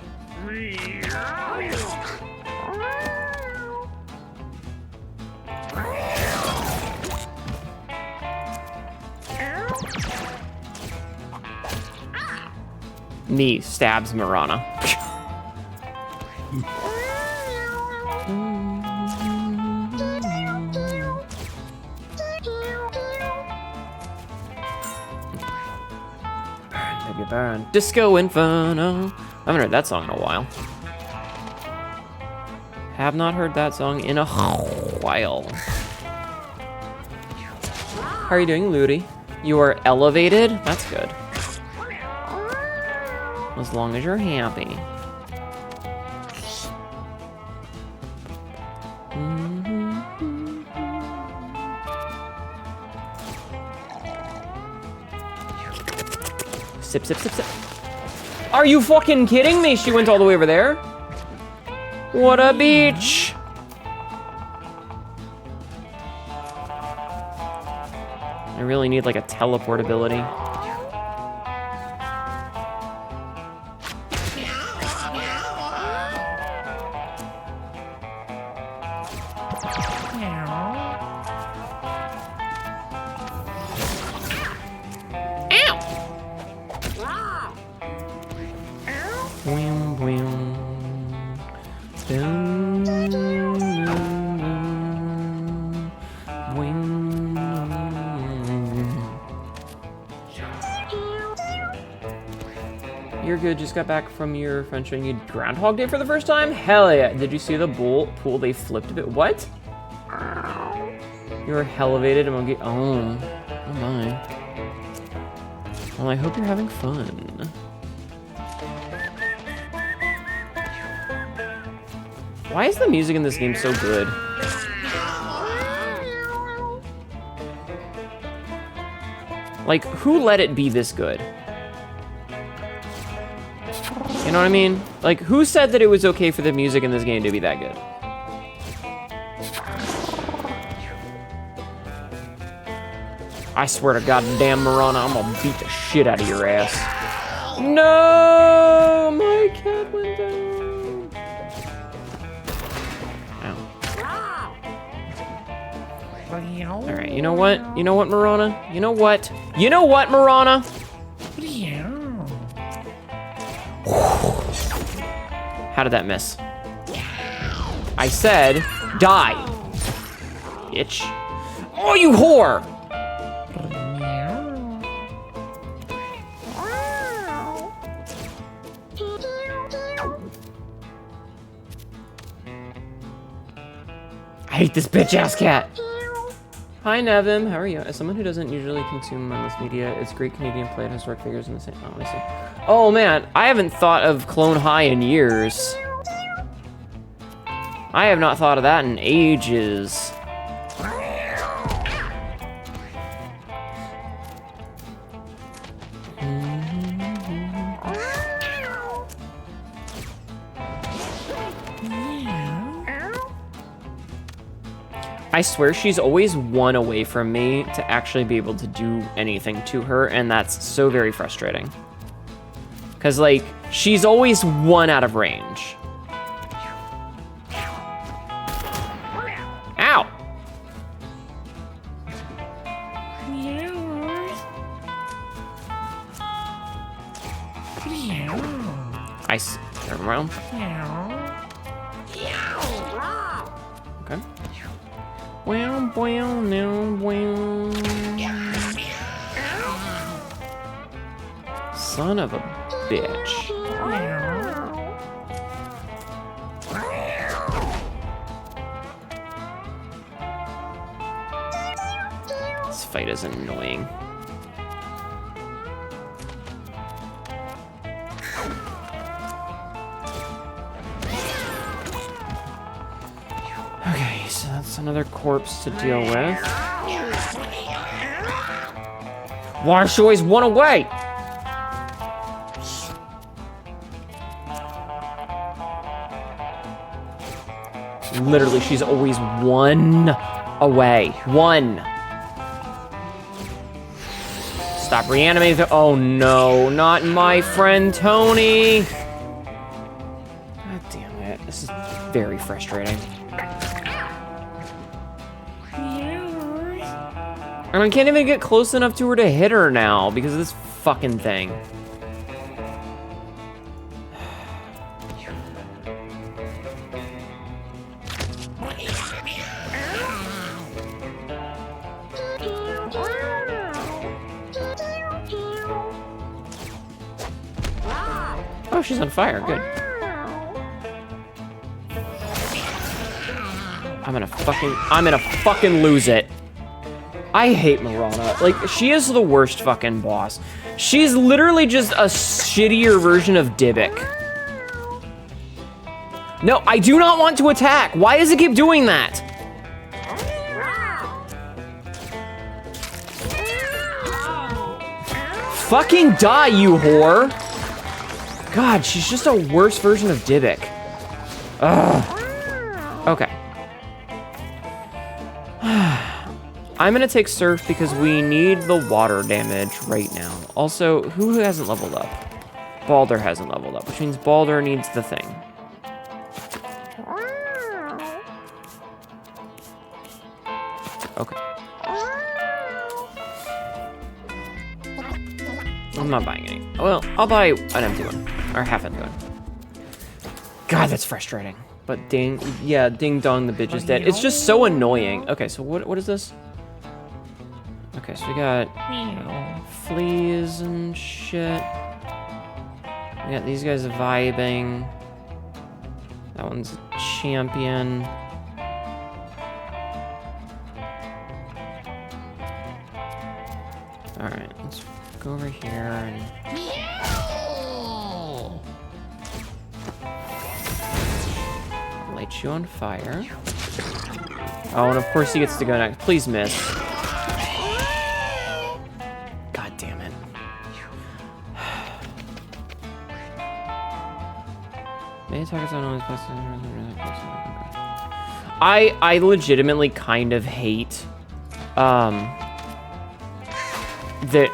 Knee stabs Marana. Baby burn. Disco Inferno. I haven't heard that song in a while. Have not heard that song in a while. How are you doing, Ludi? You are elevated? That's good. As long as you're happy. Sip, sip, sip, sip. Are you fucking kidding me? She went all the way over there? What a beach! I really need like a teleport ability. You're good, just got back from your friend showing you Groundhog Day for the first time? Hell yeah. Did you see the pool they flipped a bit? What? You're elevated among oh my. Well, I hope you're having fun. Why is the music in this game so good? Like, who let it be this good? You know what I mean? Like, who said that it was okay for the music in this game to be that good? I swear to goddamn Marana, I'm gonna beat the shit out of your ass. No! My cat went down. Ow. Alright, you know what? You know what, Marana? You know what? You know what, Marana? How did that miss? I said, die. Bitch. Oh, you whore! I hate this bitch-ass cat. Hi, Nevim. How are you? As someone who doesn't usually consume mindless media, it's great Canadian play and historic figures in the same. Oh, I see. Oh man, I haven't thought of Clone High in years. I have not thought of that in ages. I swear she's always one away from me to actually be able to do anything to her, and that's so very frustrating. Because, like, she's always one out of range. Ow! Turn around. Okay. Wow, wow, no, wow. Son of a bitch. This fight is annoying. Okay, so that's another corpse to deal with. Why is she always one away? Literally, she's always one away. One. Stop reanimating. Oh no, not my friend Tony. God damn it. This is very frustrating. And I can't even get close enough to her to hit her now because of this fucking thing. Oh, she's on fire. Good. I'm gonna fucking lose it. I hate Marana. Like, she is the worst fucking boss. She's literally just a shittier version of Dybbuk. No, I do not want to attack. Why does it keep doing that? Fucking die, you whore. God, she's just a worse version of Dybbuk. Ugh. Okay. I'm gonna take Surf because we need the water damage right now. Also, who hasn't leveled up? Balder hasn't leveled up, which means Balder needs the thing. Okay. I'm not buying any. Well, I'll buy an empty one, or half empty one. God, that's frustrating. But ding dong, the bitch is dead. It's just so annoying. Okay, so what is this? Okay, so we got fleas and shit. We got these guys vibing. That one's a champion. Alright, let's go over here and... light you on fire. Oh, and of course he gets to go next. Please miss. God damn it. May attack on all these places. I legitimately kind of hate the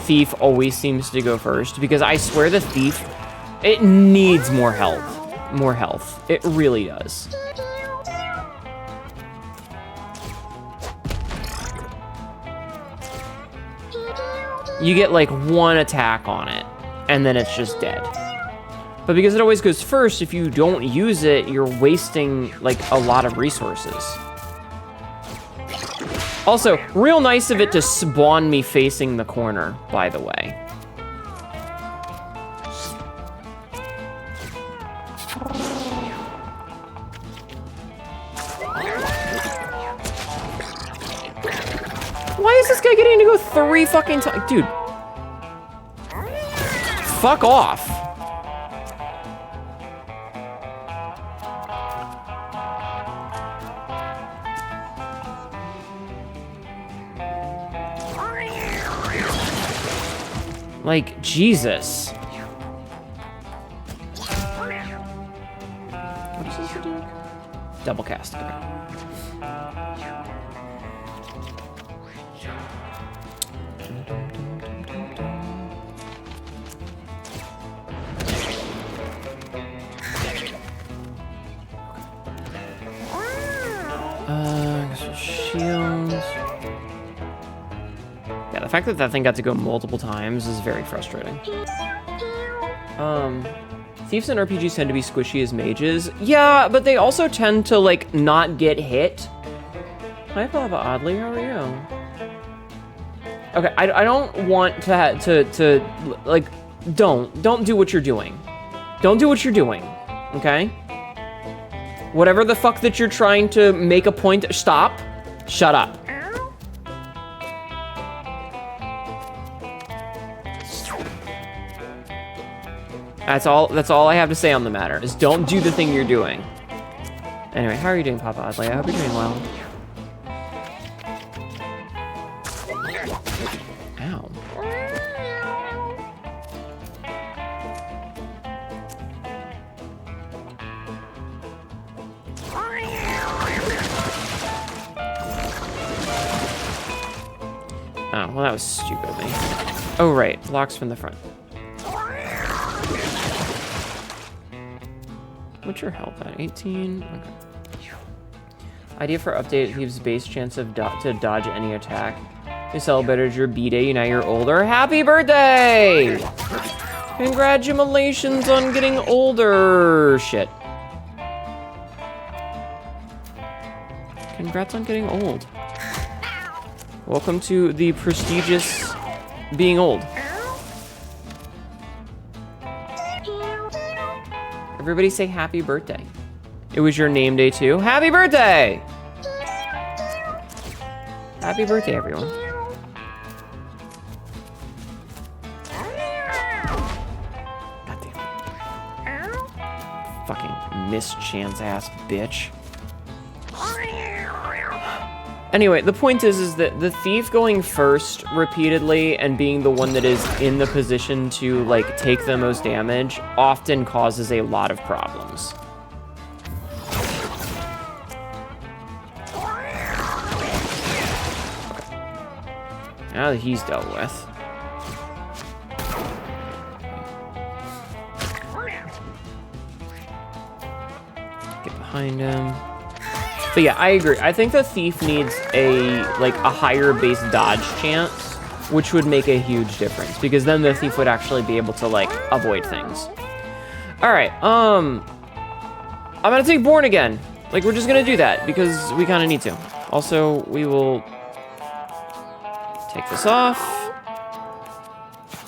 thief always seems to go first, because I swear the thief, it needs more health. More health. It really does. You get like one attack on it, and then it's just dead. But because it always goes first, if you don't use it, you're wasting like a lot of resources. Also, real nice of it to spawn me facing the corner, by the way. Why is this guy getting to go 3 fucking times? Dude. Fuck off. Like, Jesus. What is this do? Double cast. Okay. Shields. Yeah, the fact that that thing got to go multiple times is very frustrating. Thieves and RPGs tend to be squishy as mages. Yeah, but they also tend to, like, not get hit. Hi, Baba Oddly, how are you? Okay, I don't want to like, don't do what you're doing. Don't do what you're doing, okay? Whatever the fuck that you're trying to make a point, stop. Shut up. That's all I have to say on the matter, is don't do the thing you're doing. Anyway, how are you doing, Papa Oddly? I hope you're doing well. Ow. Oh, well that was stupid of me. Oh right, blocks from the front. What's your health at? 18? Okay. Idea for update gives base chance of to dodge any attack. You celebrated your B-Day, now you're older. Happy birthday! Congratulations on getting older. Shit. Congrats on getting old. Welcome to the prestigious being old. Everybody say happy birthday. It was your name day too. Happy birthday! Happy birthday, everyone. God damn it. Fucking mischance ass bitch. Anyway, the point is that the thief going first repeatedly and being the one that is in the position to like take the most damage often causes a lot of problems. Now that he's dealt with. Get behind him. But yeah, I agree. I think the thief needs a higher base dodge chance, which would make a huge difference because then the thief would actually be able to like avoid things. All right, I'm gonna take Born again. Like we're just gonna do that because we kind of need to. Also, we will take this off,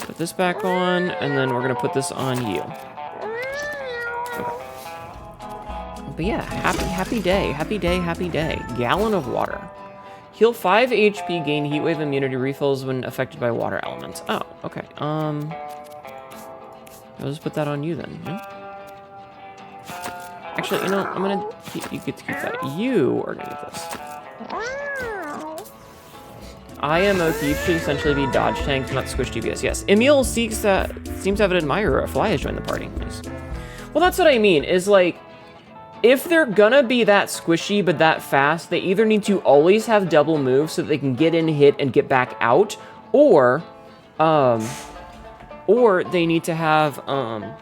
put this back on, and then we're gonna put this on you. Okay. But yeah, happy day. Gallon of water. Heal 5 HP, gain heat wave immunity refills when affected by water elements. Oh, okay. I'll just put that on you then. Yeah? Actually, you know, you get to keep that. You are gonna get this. IMO thief should essentially be dodge tanks, not squish DPS. Yes. Emil seems to have an admirer. A fly has joined the party. Nice. Well, that's what I mean, is like, if they're gonna be that squishy but that fast, they either need to always have double moves so that they can get in, hit, and get back out, or they need to have a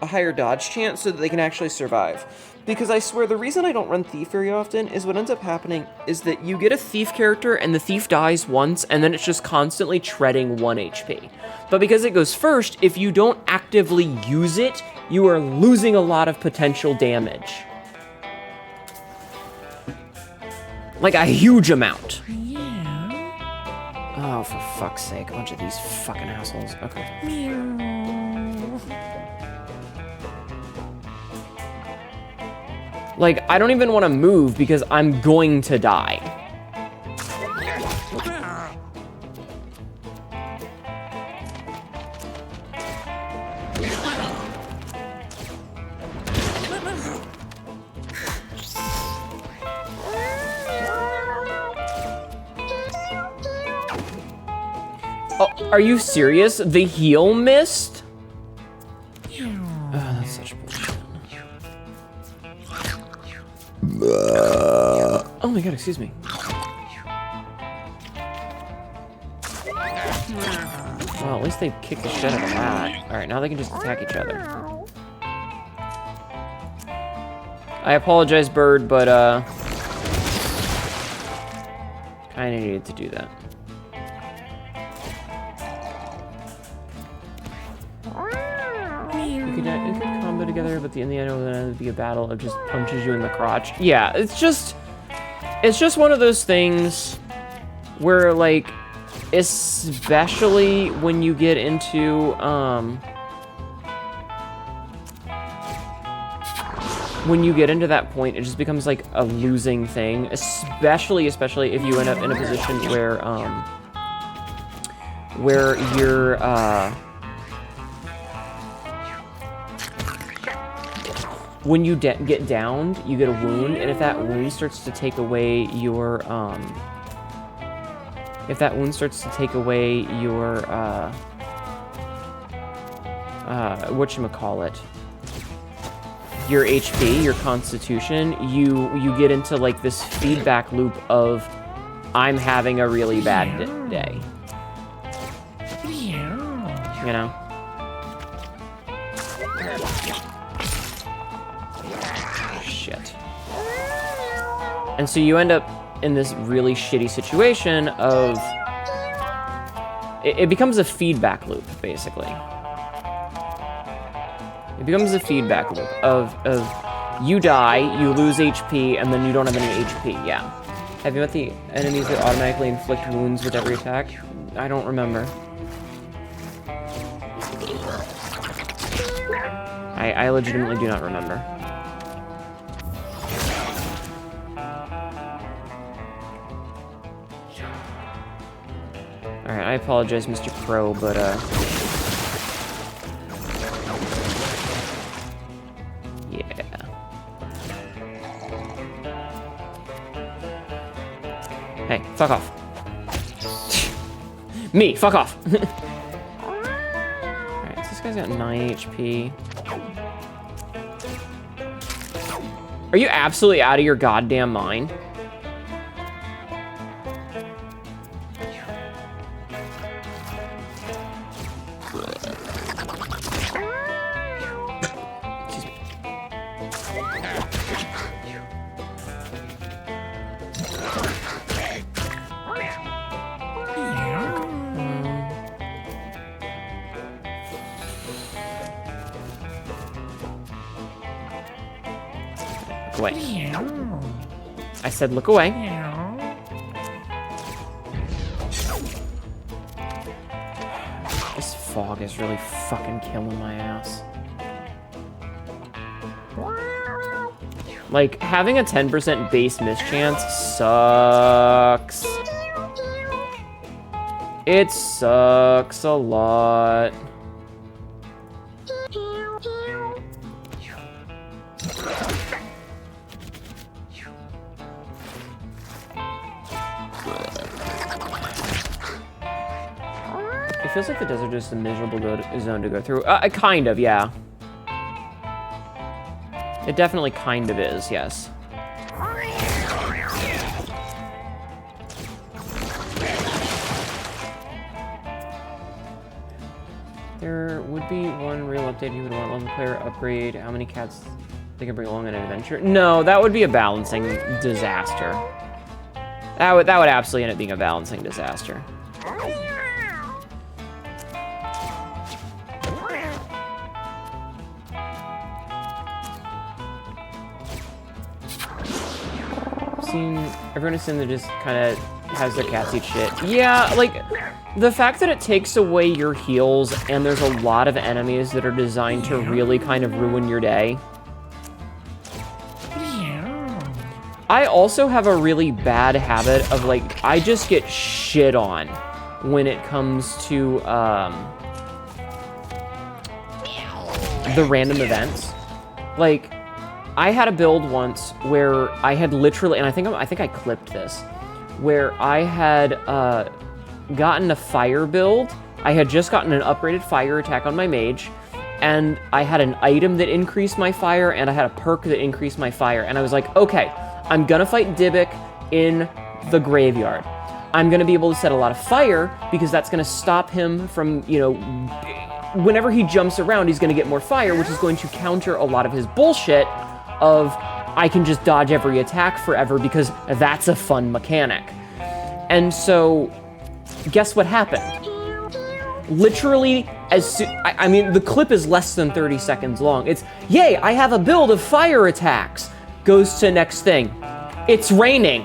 higher dodge chance so that they can actually survive. Because I swear, the reason I don't run Thief very often is what ends up happening is that you get a Thief character and the Thief dies once and then it's just constantly treading 1 HP. But because it goes first, if you don't actively use it, you are losing a lot of potential damage. Like a huge amount. Yeah. Oh, for fuck's sake, a bunch of these fucking assholes. Okay. Like, I don't even want to move because I'm going to die. Oh, are you serious? The heal missed? Oh, that's such bullshit. Oh my god, excuse me. Well, at least they kicked the shit out of that. Alright, now they can just attack each other. I apologize, Bird, but, kinda needed to do that. You could combo together, but in the end, it would be a battle of just punches you in the crotch. Yeah, it's just one of those things where, like, especially when you get into, when you get into that point, it just becomes like a losing thing, especially if you end up in a position where you're, when you get downed, you get a wound, and if that wound starts to take away your, whatchamacallit, your HP, your constitution, you get into like this feedback loop of, I'm having a really bad day. You know? Shit. And so you end up in this really shitty situation of, it becomes a feedback loop, basically. It becomes a feedback loop of you die, you lose HP, and then you don't have any HP, yeah. Have you met the enemies that automatically inflict wounds with every attack? I don't remember. I legitimately do not remember. Alright, I apologize, Mr. Crow, but, yeah. Hey, fuck off. Me, fuck off! Alright, so this guy's got 9 HP. Are you absolutely out of your goddamn mind? Away. I said look away. This fog is really fucking killing my ass. Like, having a 10% base miss chance sucks. It sucks a lot. It feels like the desert is a miserable zone to go through. Kind of, yeah. It definitely kind of is, yes. There would be one real update you would want level player upgrade. How many cats they can bring along on an adventure? No, that would be a balancing disaster. That would absolutely end up being a balancing disaster. Everyone assumes that just kind of has their cats eat shit. Yeah, like, the fact that it takes away your heals and there's a lot of enemies that are designed to really kind of ruin your day. I also have a really bad habit of, like, I just get shit on when it comes to, the random events. Like, I had a build once where I had literally, and I think I clipped this, where I had gotten a fire build. I had just gotten an upgraded fire attack on my mage, and I had an item that increased my fire, and I had a perk that increased my fire. And I was like, okay, I'm gonna fight Dybbuk in the graveyard. I'm gonna be able to set a lot of fire because that's gonna stop him from, you know, whenever he jumps around, he's gonna get more fire, which is going to counter a lot of his bullshit of I can just dodge every attack forever because that's a fun mechanic. And so, guess what happened? Literally, as soon, I mean, the clip is less than 30 seconds long. It's, yay, I have a build of fire attacks. Goes to next thing. It's raining.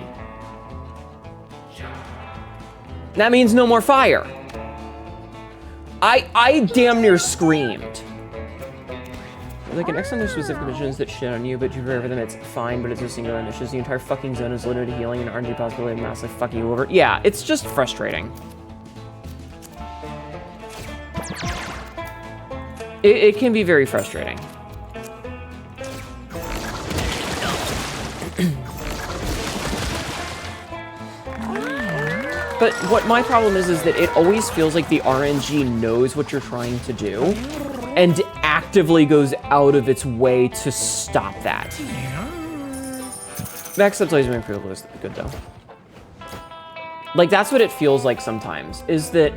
That means no more fire. I damn near screamed. like an X on their specific missions that shit on you, but you prefer them, it's fine, but it's a singular mission. The entire fucking zone is limited to healing and RNG possibility of massive fucking you over. Yeah, it's just frustrating. It can be very frustrating. But what my problem is that it always feels like the RNG knows what you're trying to do and actively goes out of its way to stop that. Max Step's always been pretty good though. Like, that's what it feels like sometimes, is that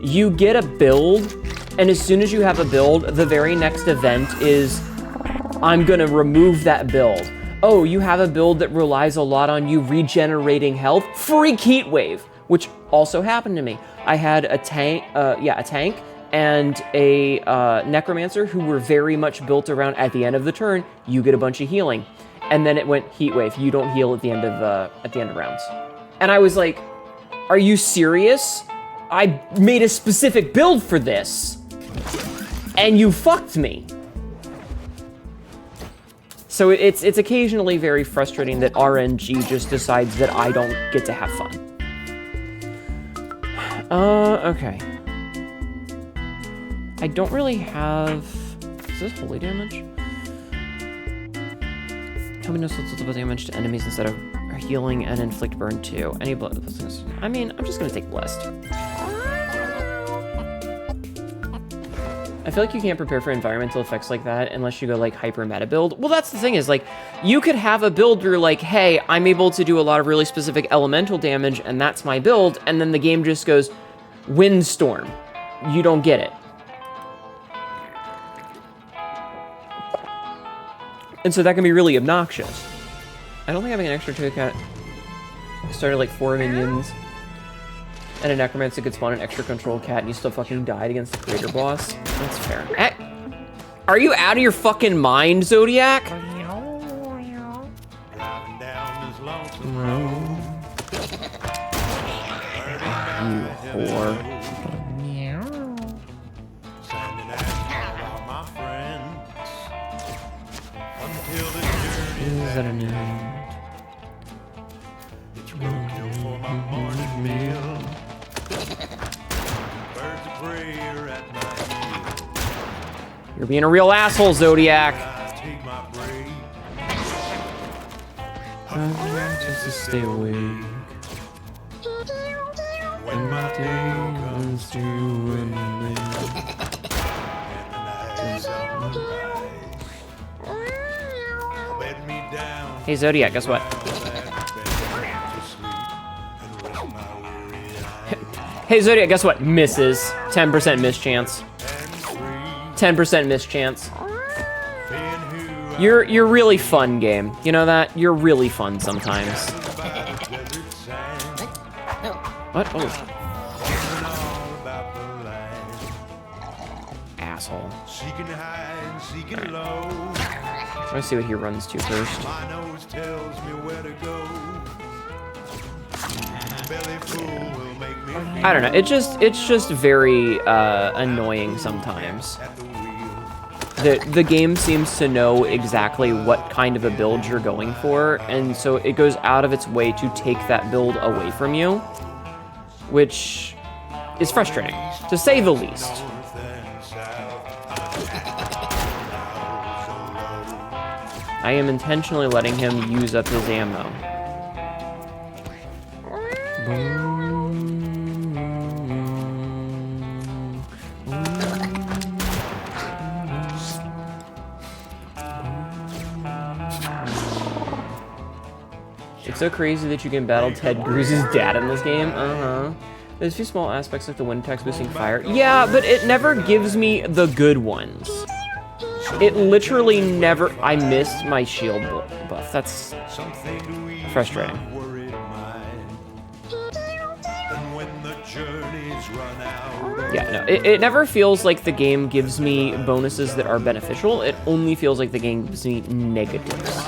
you get a build, and as soon as you have a build, the very next event is, I'm gonna remove that build. Oh, you have a build that relies a lot on you regenerating health? Freak heat wave, which also happened to me. I had a tank, and a necromancer who were very much built around, at the end of the turn, you get a bunch of healing. And then it went heat wave. You don't heal at the end of rounds. And I was like, are you serious? I made a specific build for this, and you fucked me. So it's occasionally very frustrating that RNG just decides that I don't get to have fun. Okay. I don't really have... Is this holy damage? How many notes of damage to enemies instead of healing and inflict burn 2? Any blood... I mean, I'm just gonna take blessed. I feel like you can't prepare for environmental effects like that unless you go like hyper meta build. Well, that's the thing is, like, you could have a build where you're like, hey, I'm able to do a lot of really specific elemental damage and that's my build, and then the game just goes windstorm. You don't get it. And so that can be really obnoxious. I don't think having an extra 2 cat started like 4 minions and a necromancer could spawn an extra control cat and you still fucking died against the creator boss. That's fair. Are you out of your fucking mind, Zodiac? You whore. Is that a name? You're being a real asshole, Zodiac. Just to stay awake. When my day runs to an end. Hey, Zodiac, guess what? Hey, Zodiac, guess what? Misses. 10% miss chance. 10% miss chance. You're really fun, game. You know that? You're really fun sometimes. What? Oh. Asshole. Right. Let's see what he runs to first. I don't know. It's just very annoying sometimes. The game seems to know exactly what kind of a build you're going for, and so it goes out of its way to take that build away from you, which is frustrating, to say the least. I am intentionally letting him use up his ammo. It's so crazy that you can battle Ted Cruz's dad in this game. There's a few small aspects like the wind attacks boosting fire. Yeah, but it never gives me the good ones. It literally never... I missed my shield buff. That's frustrating. Yeah, no, it never feels like the game gives me bonuses that are beneficial. It only feels like the game gives me negatives.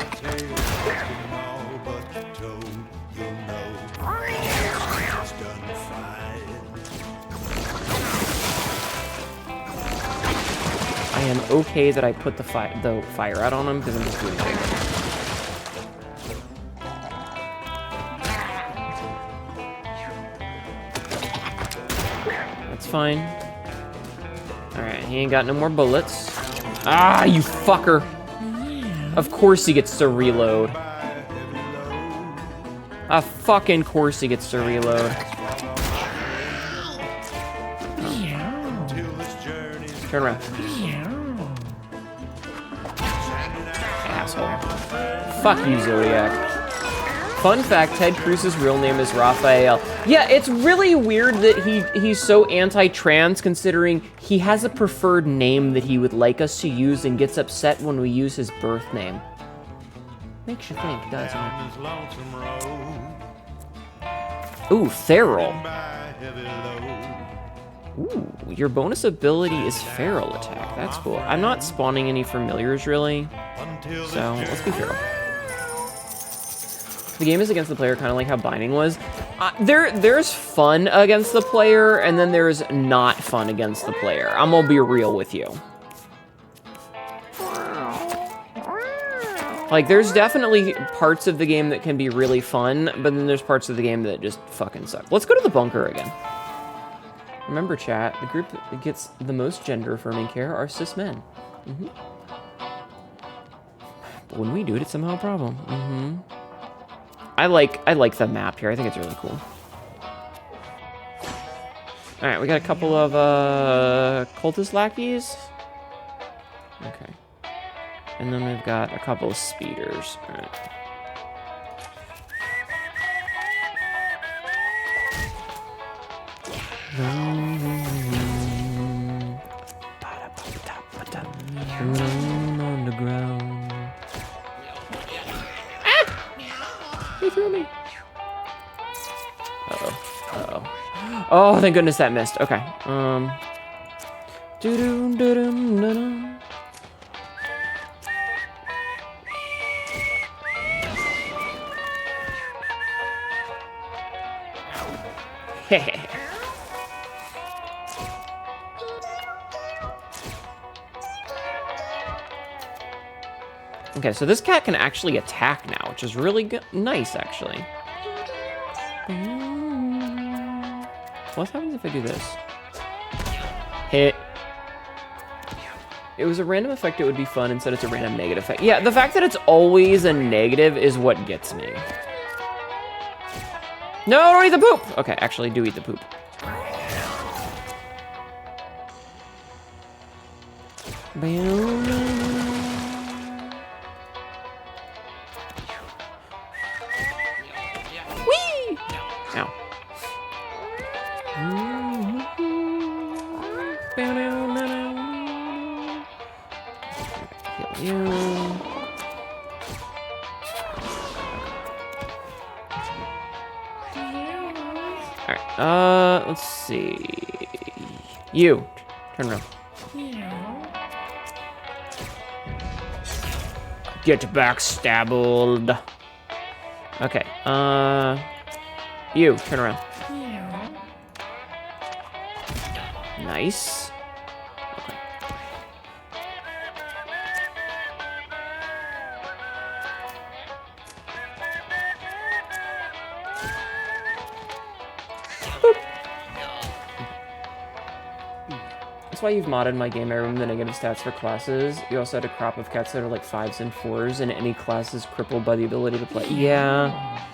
I am okay that I put the fire out on him because I'm just doing it. That's fine. Alright, he ain't got no more bullets. Ah, you fucker! Of course he gets to reload. Of fucking course he gets to reload. Turn around. Asshole. Fuck you, Zodiac. Fun fact, Ted Cruz's real name is Raphael. Yeah, it's really weird that he's so anti-trans considering he has a preferred name that he would like us to use and gets upset when we use his birth name. Makes you think, doesn't it? Ooh, Feral. Ooh, your bonus ability is Feral attack. That's cool. I'm not spawning any familiars, really. So, let's be Feral. The game is against the player, kind of like how Binding was. There's fun against the player, and then there's not fun against the player. I'm gonna be real with you. Like, there's definitely parts of the game that can be really fun, but then there's parts of the game that just fucking suck. Let's go to the bunker again. Remember, chat, the group that gets the most gender-affirming care are cis men. But when we do it, it's somehow a problem. I like the map here. I think it's really cool. All right, we got a couple of cultist lackeys. Okay. And then we've got a couple of speeders. All right. On the ground. Ah! He threw me. Uh-oh. Oh, thank goodness that missed. Okay. Doo-doo-doo-dum-dum-dum. Okay, so this cat can actually attack now, which is really nice, actually. What happens if I do this? Hit. It was a random effect, it would be fun. Instead, it's a random negative effect. Yeah, the fact that it's always a negative is what gets me. No, don't eat the poop! Okay, actually, do eat the poop. Whee! Ow. Heal you. Alright, let's see. You, turn around. Get backstabbled. Okay, you, turn around. Nice. Okay. Boop. That's why you've modded my game. I remember the negative stats for classes. You also had a crop of cats that are like 5s and 4s, and any class is crippled by the ability to play. Yeah.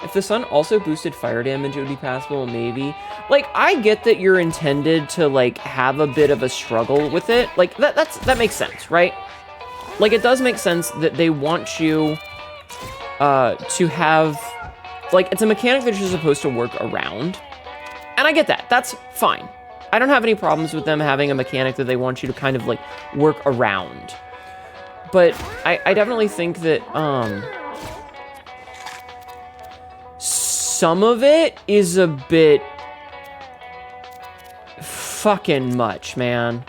If the sun also boosted fire damage, it would be passable, maybe. Like, I get that you're intended to, like, have a bit of a struggle with it. Like, that makes sense, right? Like, it does make sense that they want you to have... Like, it's a mechanic that you're supposed to work around. And I get that. That's fine. I don't have any problems with them having a mechanic that they want you to kind of, like, work around. But I definitely think that, some of it is a bit fucking much, man.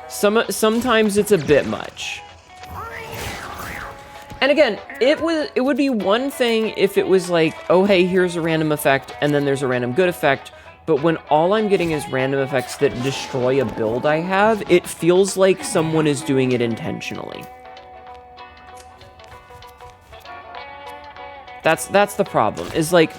Sometimes it's a bit much. And again, it would be one thing if it was like, oh hey, here's a random effect, and then there's a random good effect, but when all I'm getting is random effects that destroy a build I have, it feels like someone is doing it intentionally. That's the problem, is like,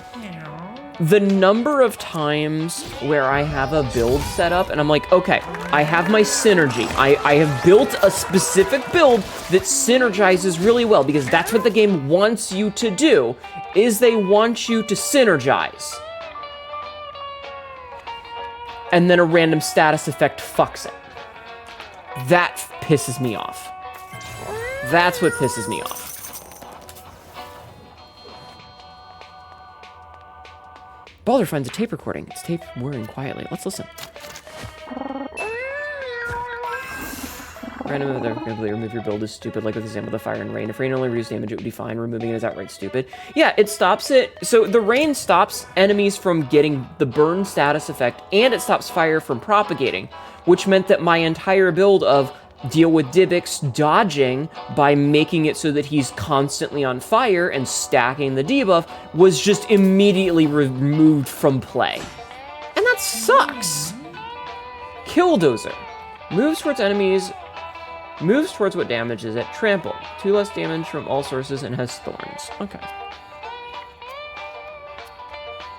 the number of times where I have a build set up and I'm like, okay, I have my synergy. I have built a specific build that synergizes really well, because that's what the game wants you to do, is they want you to synergize. And then a random status effect fucks it. That pisses me off. That's what pisses me off. Balder finds a tape recording. It's tape whirring quietly. Let's listen. Random other completely remove your build is stupid, like with the example of the fire and rain. If rain only reduces damage, it would be fine. Removing it is outright stupid. Yeah, it stops it. So the rain stops enemies from getting the burn status effect, and it stops fire from propagating, which meant that my entire build of deal with Dybbuk's dodging by making it so that he's constantly on fire and stacking the debuff was just immediately removed from play. And that sucks. Killdozer. Moves towards enemies, moves towards what damages it. Trample. 2 less damage from all sources and has thorns. Okay.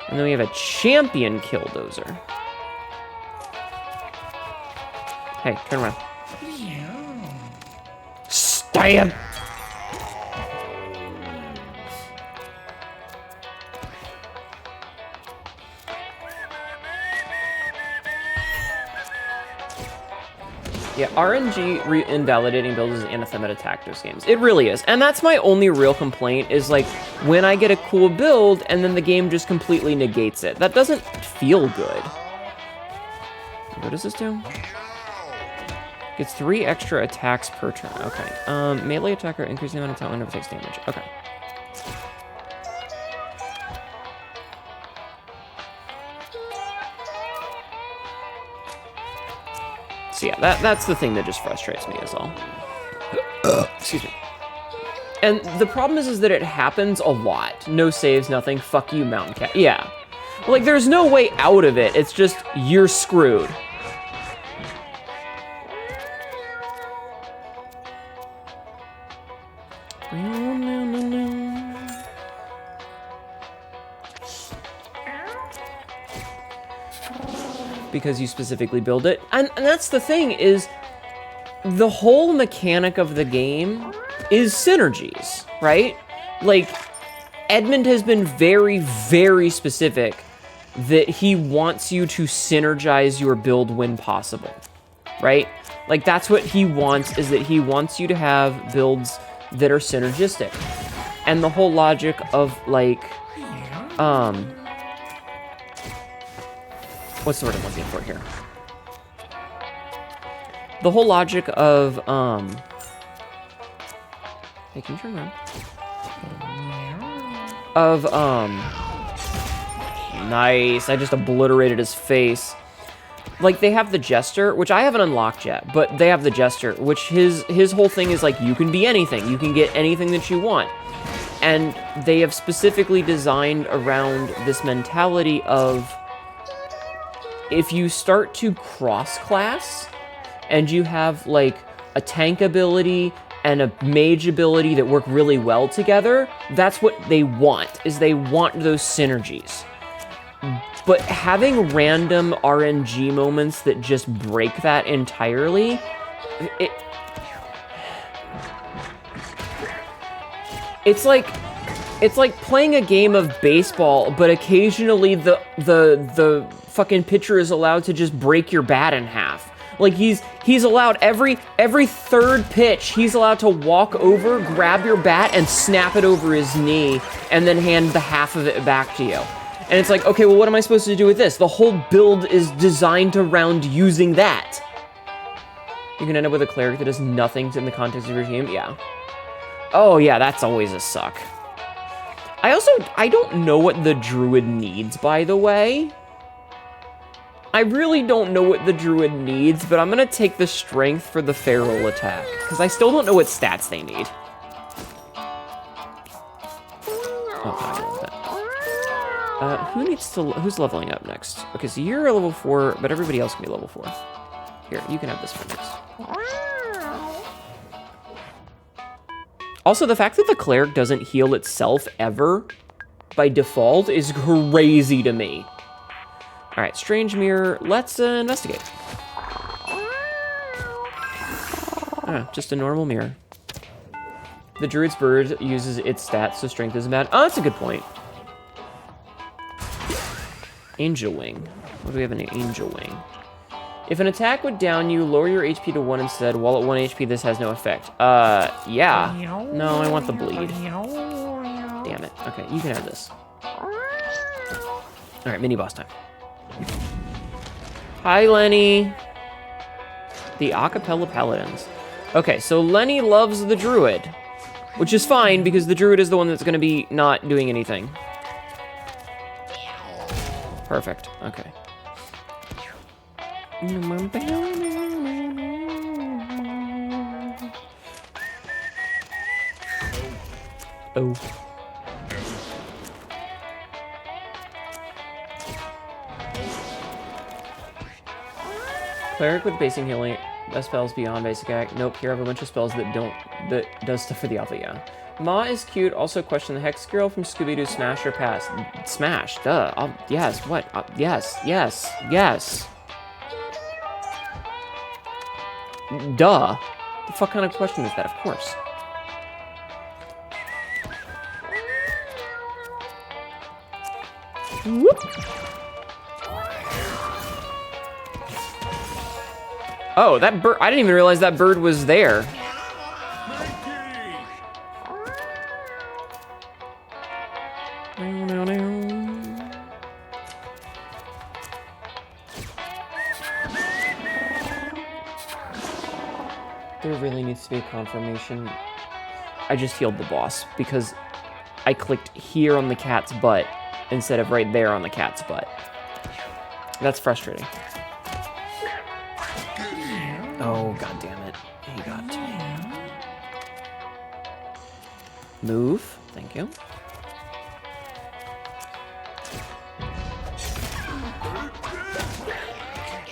And then we have a champion Killdozer. Hey, turn around. Stab! Yeah, RNG invalidating builds is anathema to Tactos games. It really is. And that's my only real complaint, is like when I get a cool build and then the game just completely negates it. That doesn't feel good. What does this do? Gets 3 extra attacks per turn. Okay. Melee attacker increase the amount of time whenever it takes damage. Okay. So yeah, that's the thing that just frustrates me is all. Excuse me. And the problem is that it happens a lot. No saves, nothing. Fuck you, Mountain Cat. Yeah. Like, there's no way out of it. It's just, you're screwed. Because you specifically build it. And that's the thing, is the whole mechanic of the game is synergies, right? Like, Edmund has been very, very specific that he wants you to synergize your build when possible, right? Like, that's what he wants, is that he wants you to have builds that are synergistic. And the whole logic of, like, what's the word I'm looking for here? The whole logic of, hey, can you turn around? Of, nice, I just obliterated his face. Like, they have the Jester, which I haven't unlocked yet, but they have the Jester, which his whole thing is, like, you can be anything. You can get anything that you want. And they have specifically designed around this mentality of, if you start to cross-class, and you have, like, a tank ability and a mage ability that work really well together, that's what they want, is they want those synergies. But having random RNG moments that just break that entirely, it's like playing a game of baseball, but occasionally the fucking pitcher is allowed to just break your bat in half. Like, he's allowed every third pitch, he's allowed to walk over, grab your bat, and snap it over his knee, and then hand the half of it back to you. And it's like, okay, well, what am I supposed to do with this? The whole build is designed around using that. You can end up with a cleric that does nothing in the context of your team. Yeah. Oh, yeah, that's always a suck. I don't know what the druid needs, by the way. I really don't know what the druid needs, but I'm gonna take the strength for the feral attack, because I still don't know what stats they need. Oh, I love that. Who's leveling up next? Okay, so you're a level 4, but everybody else can be level 4. Here, you can have this one next. Also, the fact that the cleric doesn't heal itself ever by default is crazy to me. All right, strange mirror. Let's investigate. Just a normal mirror. The druid's bird uses its stats, so strength isn't bad. Oh, that's a good point. Angel wing. What do we have in an angel wing? If an attack would down you, lower your HP to 1 instead. While at 1 HP, this has no effect. Yeah. No, I want the bleed. Damn it. Okay, you can have this. Alright, mini boss time. Hi, Lenny. The acapella paladins. Okay, so Lenny loves the druid. Which is fine, because the druid is the one that's going to be not doing anything. Perfect. Okay. Oh. Cleric with basing healing. Best spells beyond basic act. Nope, here I have a bunch of spells that does stuff for the alpha, yeah. Ma is cute. Also question the Hex Girl from Scooby-Doo Smash or Pass? Smash, duh. Yes, what? Yes. Duh. The fuck kind of question is that? Of course. Whoop. Oh, that bird. I didn't even realize that bird was there. There really needs to be a confirmation. I just healed the boss because I clicked here on the cat's butt instead of right there on the cat's butt. That's frustrating. Oh, god damn it. He got to me. Move. Thank you.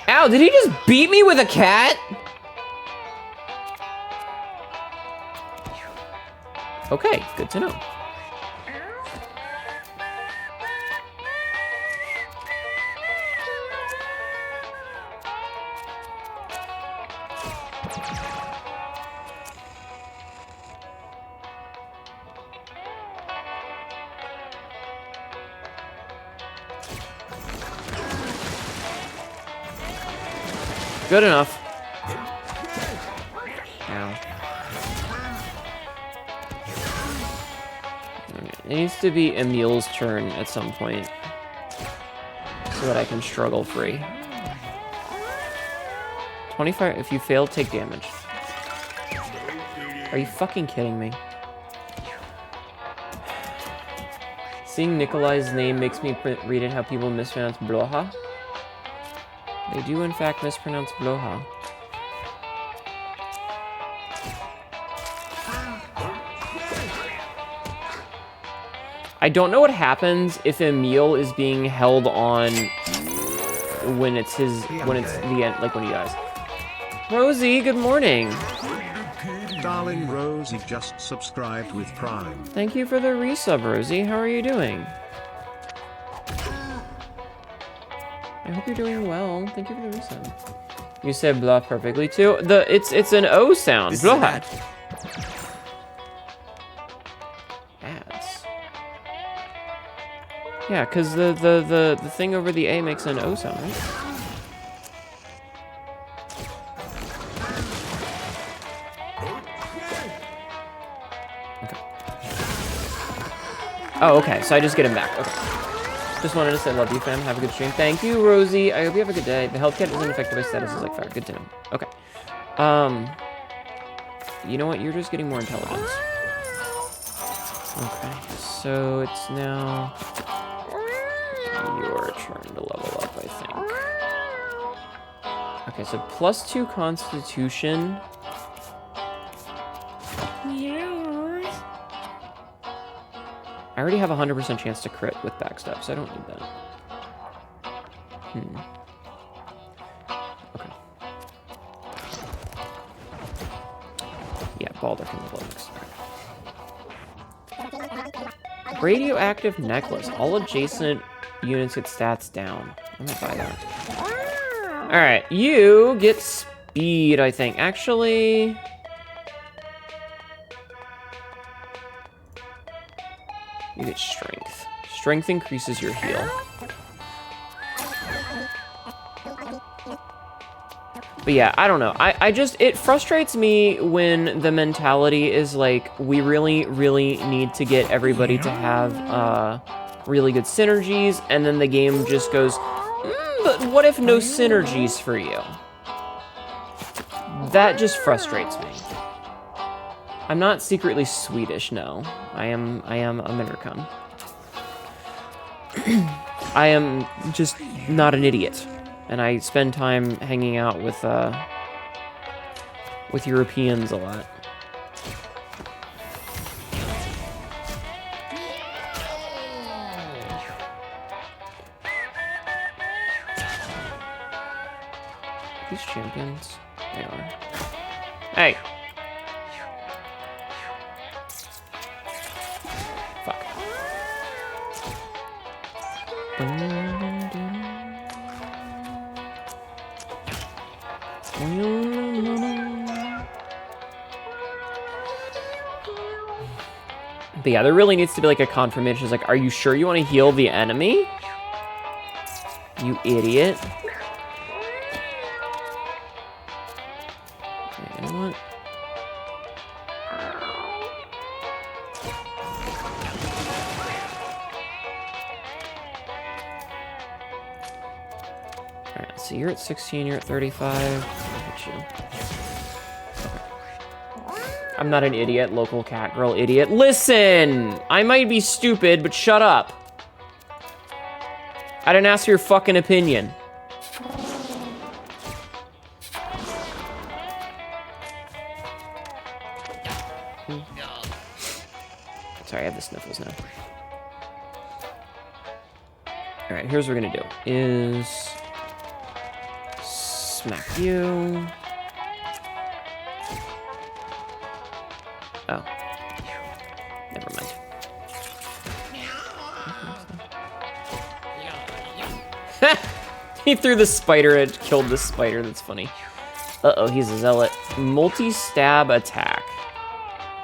Ow, did he just beat me with a cat? Okay, good to know. Good enough. Ow. It needs to be Emil's turn at some point so that I can struggle free. 25, if you fail, take damage. Are you fucking kidding me? Seeing Nikolai's name makes me read it how people mispronounce Bloha. They do, in fact, mispronounce Bloha. I don't know what happens if Emil is being held on when it's the end, like when he dies. Rosie, good morning. Darling Rosie just subscribed with Prime. Thank you for the resub, Rosie. How are you doing? I hope you're doing well. Thank you for the resub. You said blah perfectly too. It's an O sound. Blah. Ads. Yeah, because the thing over the A makes an O sound, right? Okay. Oh, okay. So I just get him back. Okay. Just wanted to say love you, fam. Have a good stream. Thank you, Rosie. I hope you have a good day. The health kit isn't affected by status. Is like fire. Good to know. Okay. You know what? You're just getting more intelligence. Okay. So it's now your turn to level up, I think. Okay. So +2 Constitution. I already have a 100% chance to crit with backstab, so I don't need that. Okay. Yeah, Balder can level next. Radioactive necklace. All adjacent units get stats down. I'm gonna buy that. Alright, you get speed, I think. Actually... you get strength. Strength increases your heal. But yeah, I don't know. I just, it frustrates me when the mentality is like, we really, really need to get everybody to have really good synergies, and then the game just goes, but what if no synergies for you? That just frustrates me. I'm not secretly Swedish, no. I am American. I am just not an idiot. And I spend time hanging out with Europeans a lot. These champions? They are. Hey! Fuck. But yeah, there really needs to be like a confirmation. It's like, are you sure you want to heal the enemy? You idiot. Okay, you know what? Alright, so you're at 16, you're at 35. I'll hit you. Okay. I'm not an idiot, local cat girl idiot. Listen! I might be stupid, but shut up. I didn't ask for your fucking opinion. Sorry, I have the sniffles now. Alright, here's what we're gonna do. Is... smack you. Oh. Never mind. He threw the spider and killed the spider. That's funny. Uh-oh, he's a zealot. Multi-stab attack.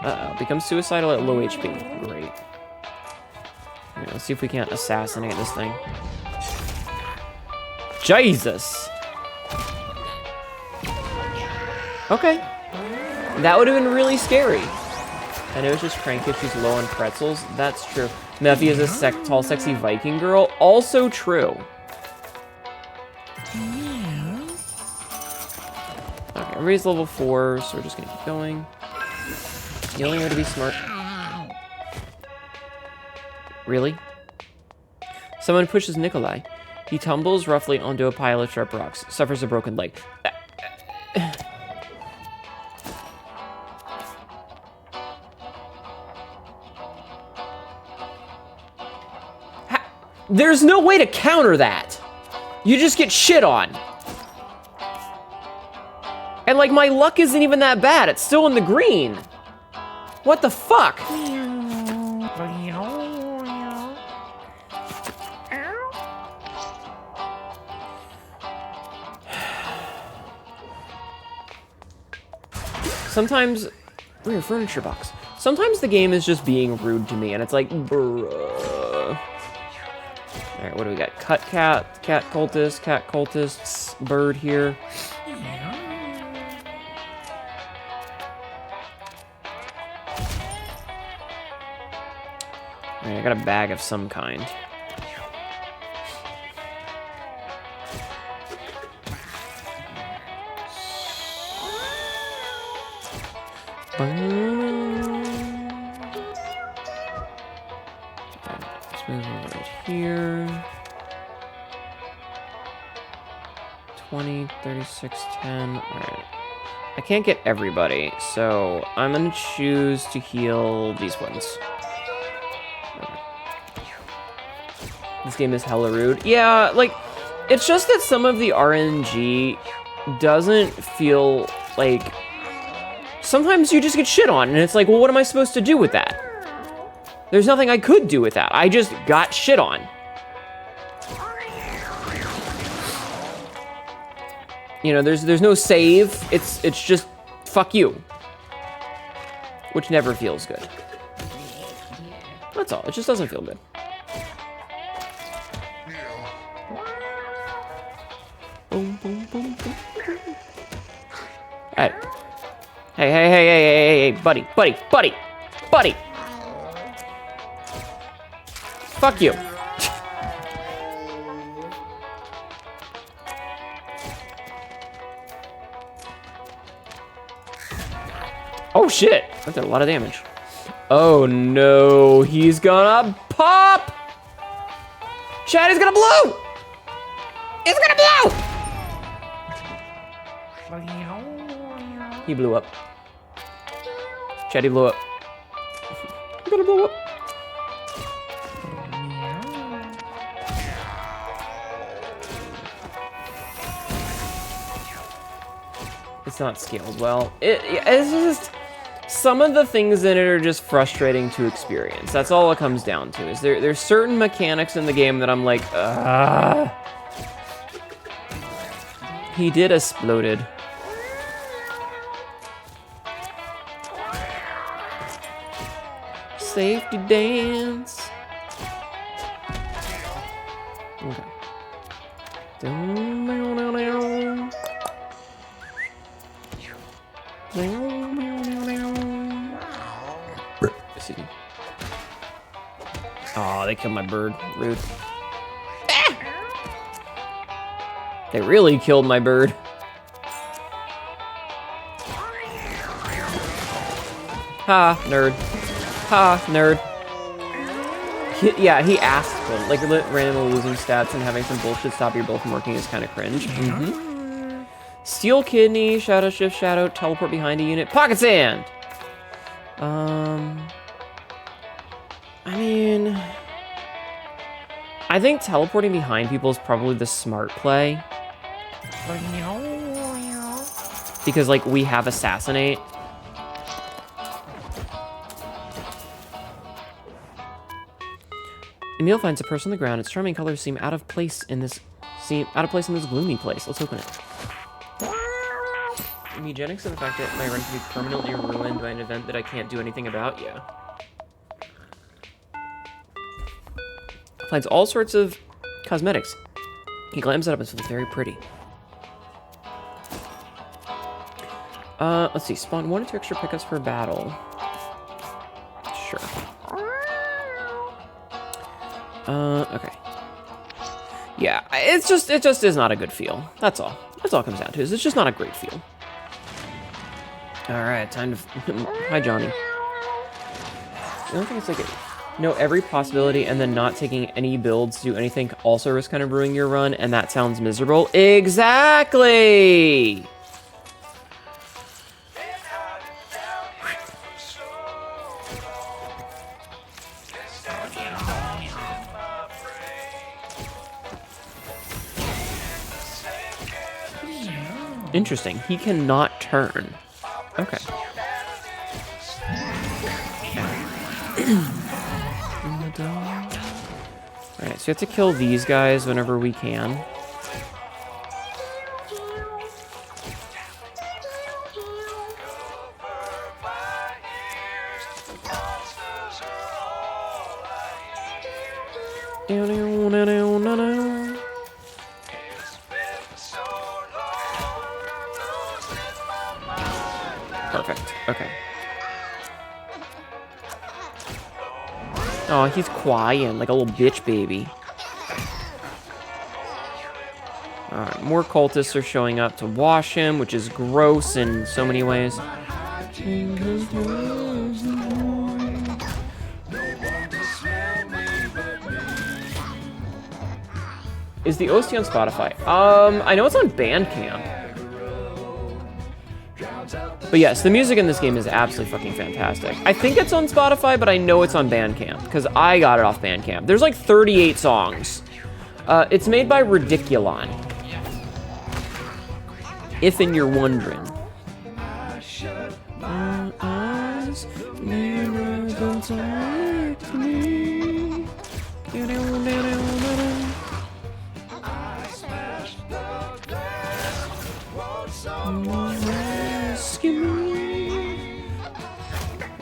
Uh-oh, becomes suicidal at low HP. Great. Alright, let's see if we can't assassinate this thing. Jesus! Okay. That would have been really scary. And it was just crank if she's low on pretzels. That's true. Mephi is a tall, sexy Viking girl. Also true. Okay, everybody's level 4, so we're just gonna keep going. Healing her to be smart. Really? Someone pushes Nikolai. He tumbles roughly onto a pile of sharp rocks. Suffers a broken leg. There's no way to counter that. You just get shit on. And like my luck isn't even that bad. It's still in the green. What the fuck? Sometimes, we're a furniture box. Sometimes the game is just being rude to me and it's like, bruh. Alright, what do we got? Cat cultists, bird here. Alright, I got a bag of some kind. Let's move over right here. 20, 36, 10. Alright. I can't get everybody, so I'm gonna choose to heal these ones. Okay. This game is hella rude. Yeah, like, it's just that some of the RNG doesn't feel like... Sometimes you just get shit on, and it's like, well, what am I supposed to do with that? There's nothing I could do with that. I just got shit on. You know, there's no save. It's just, fuck you. Which never feels good. That's all. It just doesn't feel good. Boom, boom, boom, boom. Hey. Hey, buddy. Fuck you. Oh shit, that did a lot of damage. Oh no, he's gonna pop! Chad is gonna blow! It's gonna blow! He blew up. Chad, he blew up. He's gonna blow up. It's not scaled well. It's just... Some of the things in it are just frustrating to experience. That's all it comes down to. Is there's certain mechanics in the game that I'm like, He did exploded. Safety dance. Okay. Oh, they killed my bird. Rude. Ah! They really killed my bird. Ha, nerd. Ha, nerd. Yeah, he asked for it. Like, randomly losing stats and having some bullshit stop your build from working is kind of cringe. Steel kidney, shadow shift, shadow, teleport behind a unit, pocket sand! I mean... I think teleporting behind people is probably the smart play. Because, like, we have assassinate. Emil finds a purse on the ground. Its charming colors seem out of place in this gloomy place. Let's open it. Mewgenics and the fact that my run can be permanently ruined by an event that I can't do anything about. Yeah. Finds all sorts of cosmetics. He glams it up and feels very pretty. Let's see. Spawn 1 or 2 extra pickups per battle. Sure. Okay. Yeah, it just is not a good feel. That's all. That's all it comes down to. Is it's just not a great feel. All right, time to. Hi, Johnny. I don't think it's like know every possibility and then not taking any builds to do anything also risk kind of ruining your run, and that sounds miserable. Exactly. Interesting. He cannot turn. Okay. Alright, so we have to kill these guys whenever we can. Perfect. Okay. Oh, he's quiet, like a little bitch baby. Alright, more cultists are showing up to wash him, which is gross in so many ways. Is the OST on Spotify? I know it's on Bandcamp. But yes, the music in this game is absolutely fucking fantastic. I think it's on Spotify, but I know it's on Bandcamp, because I got it off Bandcamp. There's like 38 songs. It's made by Ridiculon. If and you're wondering.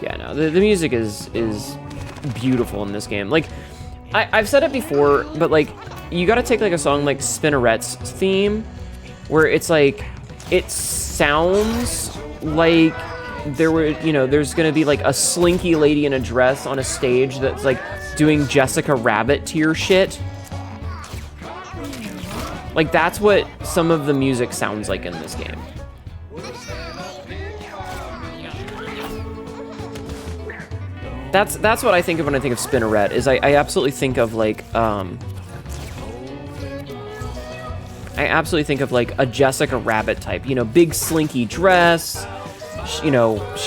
Yeah, no, the music is beautiful in this game. Like, I've said it before, but like, you gotta take like a song like Spinneret's theme, where it's like, it sounds like there's gonna be like a slinky lady in a dress on a stage that's like doing Jessica Rabbit tier shit. Like, that's what some of the music sounds like in this game. That's what I think of when I think of Spinneret, is I absolutely think of like, I absolutely think of like a Jessica Rabbit type, big slinky dress, she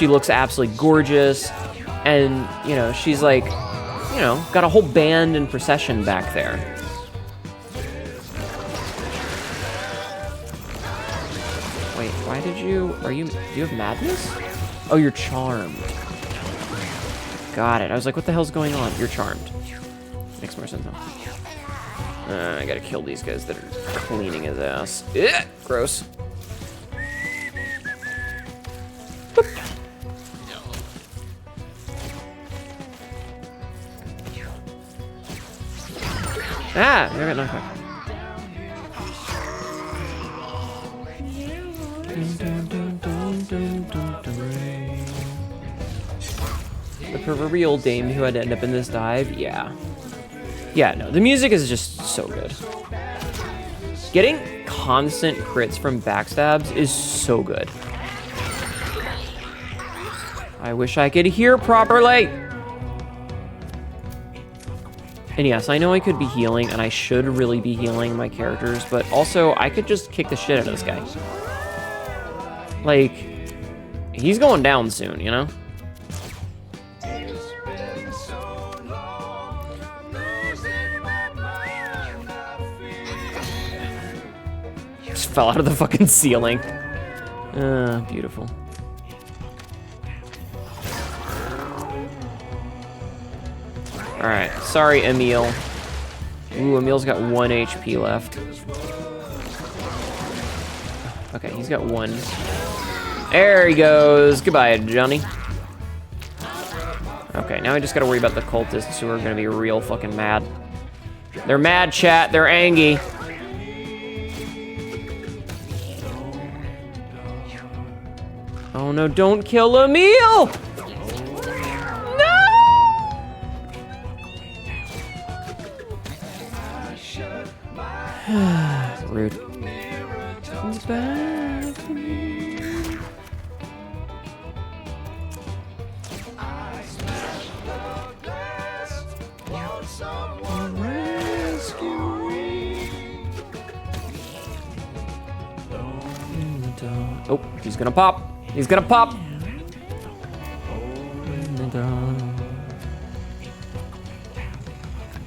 looks absolutely gorgeous, and, she's like, got a whole band and procession back there. Wait, why do you have madness? Oh, you're charmed. Got it. I was like, what the hell's going on? You're charmed. Makes more sense now. I gotta kill these guys that are cleaning his ass. Ugh, gross. Boop. Ah, I got knocked back. The proverbial dame who had to end up in this dive, yeah. Yeah, no, the music is just so good. Getting constant crits from backstabs is so good. I wish I could hear properly. And yes, I know I could be healing, and I should really be healing my characters, but also I could just kick the shit out of this guy. Like, he's going down soon, Just fell out of the fucking ceiling. Beautiful. Alright, sorry, Emil. Ooh, Emil's got 1 HP left. Okay, he's got 1. There he goes. Goodbye, Johnny. Okay, now I just gotta worry about the cultists who are gonna be real fucking mad. They're mad, chat. They're angry. Oh no, don't kill Emil! No! Rude. It's bad for me. Oh, he's gonna pop. He's gonna pop.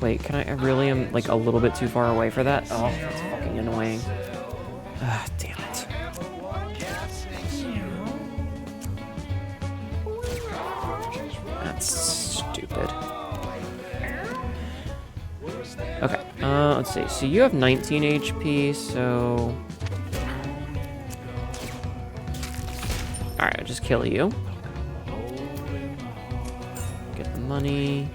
Wait, can I really am like a little bit too far away for that? Oh, that's fucking annoying. Ah, damn it. That's stupid. Okay, let's see. So you have 19 HP, so... Alright, I'll just kill you. Get the money.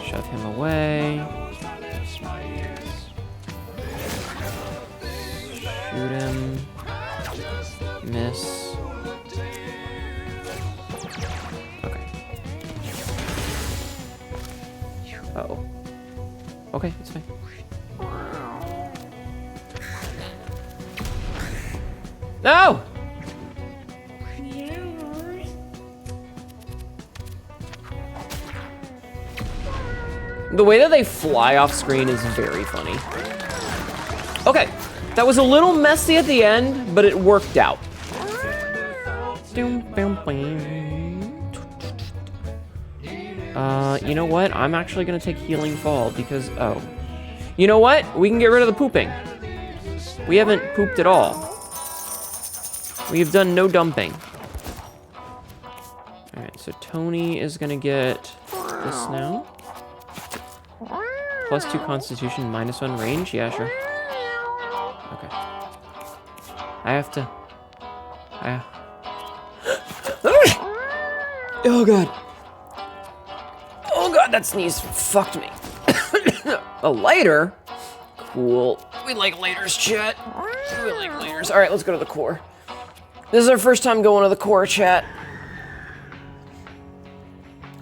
Shove him away. Shoot him. Miss. Okay. Uh-oh. Okay, it's fine. No! The way that they fly off screen is very funny. Okay, that was a little messy at the end, but it worked out. You know what? I'm actually gonna take Healing Fall because, oh. You know what? We can get rid of the pooping. We haven't pooped at all. We have done no dumping. All right, so Tony is gonna get this now. +2 Constitution, -1 range. Yeah, sure. Okay. I have to. Oh god. Oh god, that sneeze fucked me. A lighter? Cool. We like lighters, chat. We like lighters. All right, let's go to the core. This is our first time going to the core, chat.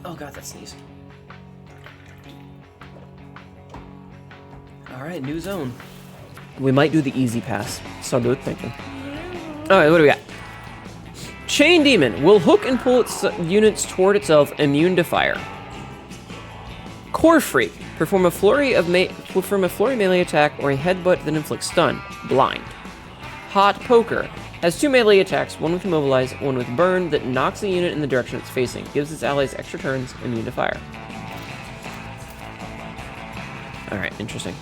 Oh god, that sneeze. All right, new zone. We might do the easy pass. So good thinking. All right, what do we got? Chain Demon will hook and pull its units toward itself, immune to fire. Core Freak. Perform a flurry melee attack or a headbutt that inflicts stun. Blind. Hot Poker. Has 2 melee attacks, one with Immobilize, one with Burn, that knocks the unit in the direction it's facing. Gives its allies extra turns, immune to fire. Alright, interesting.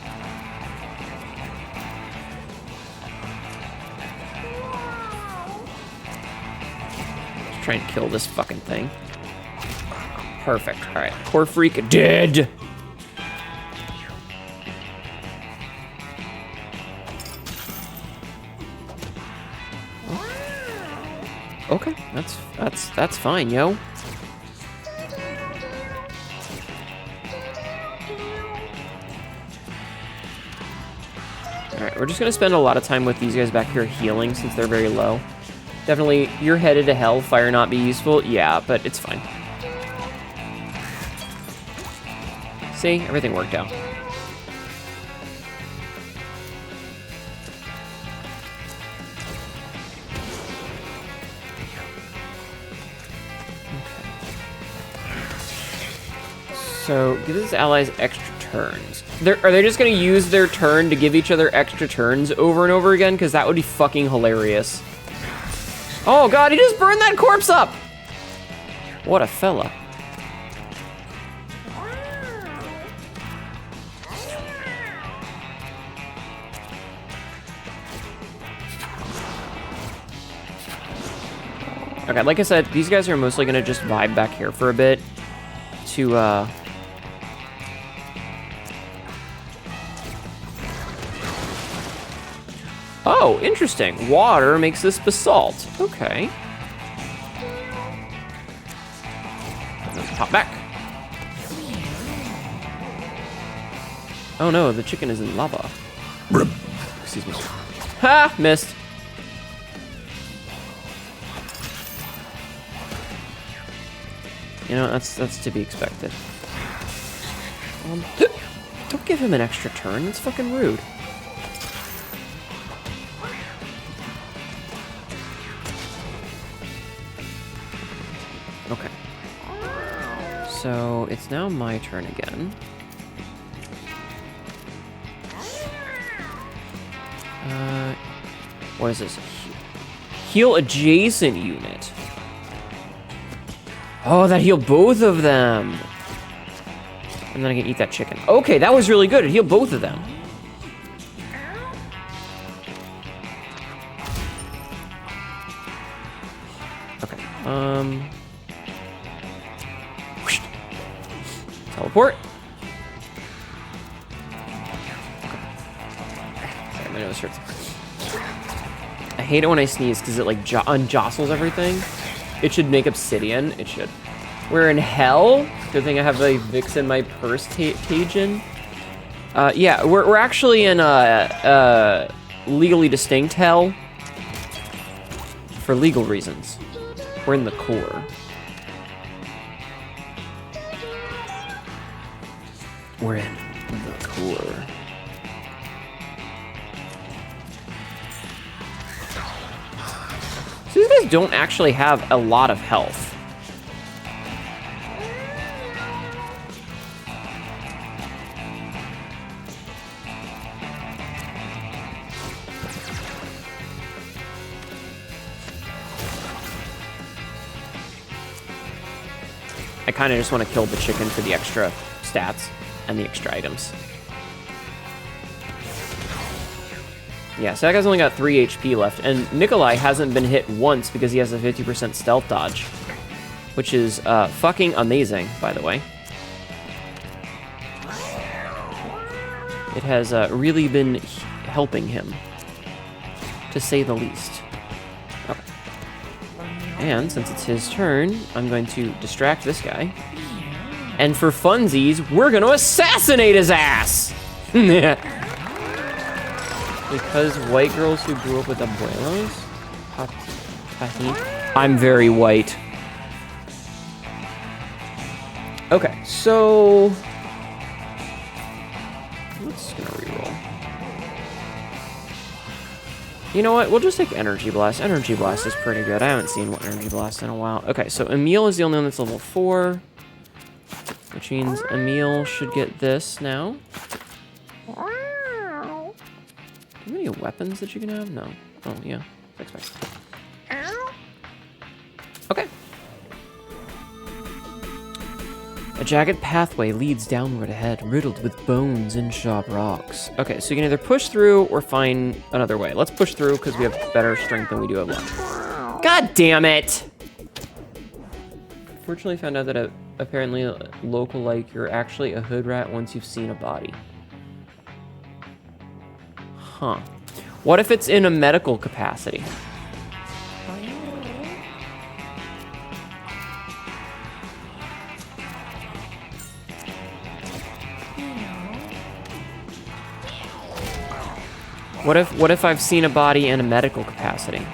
Let's try and kill this fucking thing. Perfect. Alright, Core Freak dead! Okay, that's fine, yo. Alright, we're just gonna spend a lot of time with these guys back here healing since they're very low. Definitely, you're headed to hell, fire not be useful. Yeah, but it's fine. See, everything worked out. So, give his allies extra turns. Are they just gonna use their turn to give each other extra turns over and over again? Because that would be fucking hilarious. Oh god, he just burned that corpse up! What a fella. Okay, like I said, these guys are mostly gonna just vibe back here for a bit to, Oh, interesting. Water makes this basalt. Okay. Let's pop back. Oh no, the chicken is in lava. Excuse me. Ha! Missed. You know, that's to be expected. Don't give him an extra turn. That's fucking rude. Okay. So, it's now my turn again. What is this? Heal adjacent unit. Oh, that healed both of them. And then I can eat that chicken. Okay, that was really good. It healed both of them. Okay. Teleport. Sorry, my nose hurts. I hate it when I sneeze because it like unjostles everything. It should make obsidian. It should. We're in hell. Good thing I have the Vicks in my purse, Tajin. Yeah, we're actually in legally distinct hell for legal reasons. We're in the core. We're in the core. So these guys don't actually have a lot of health. I kind of just want to kill the chicken for the extra stats and the extra items. Yeah, so that guy's only got 3 HP left, and Nikolai hasn't been hit once because he has a 50% stealth dodge, which is fucking amazing, by the way. It has really been helping him, to say the least. Okay. And since it's his turn, I'm going to distract this guy. And for funsies, we're going to assassinate his ass! Because white girls who grew up with abuelos? I'm very white. Okay, so... I'm just gonna reroll. You know what? We'll just take Energy Blast. Energy Blast is pretty good. I haven't seen Energy Blast in a while. Okay, so Emil is the only one that's level 4. Which means Emil should get this now. Do you have any weapons that you can have? No. Oh, yeah. Expect. Okay. A jagged pathway leads downward ahead, riddled with bones and sharp rocks. Okay, so you can either push through or find another way. Let's push through because we have better strength than we do have luck. God damn it! Fortunately found out that apparently local like you're actually a hood rat once you've seen a body. Huh. What if it's in a medical capacity? What if I've seen a body in a medical capacity?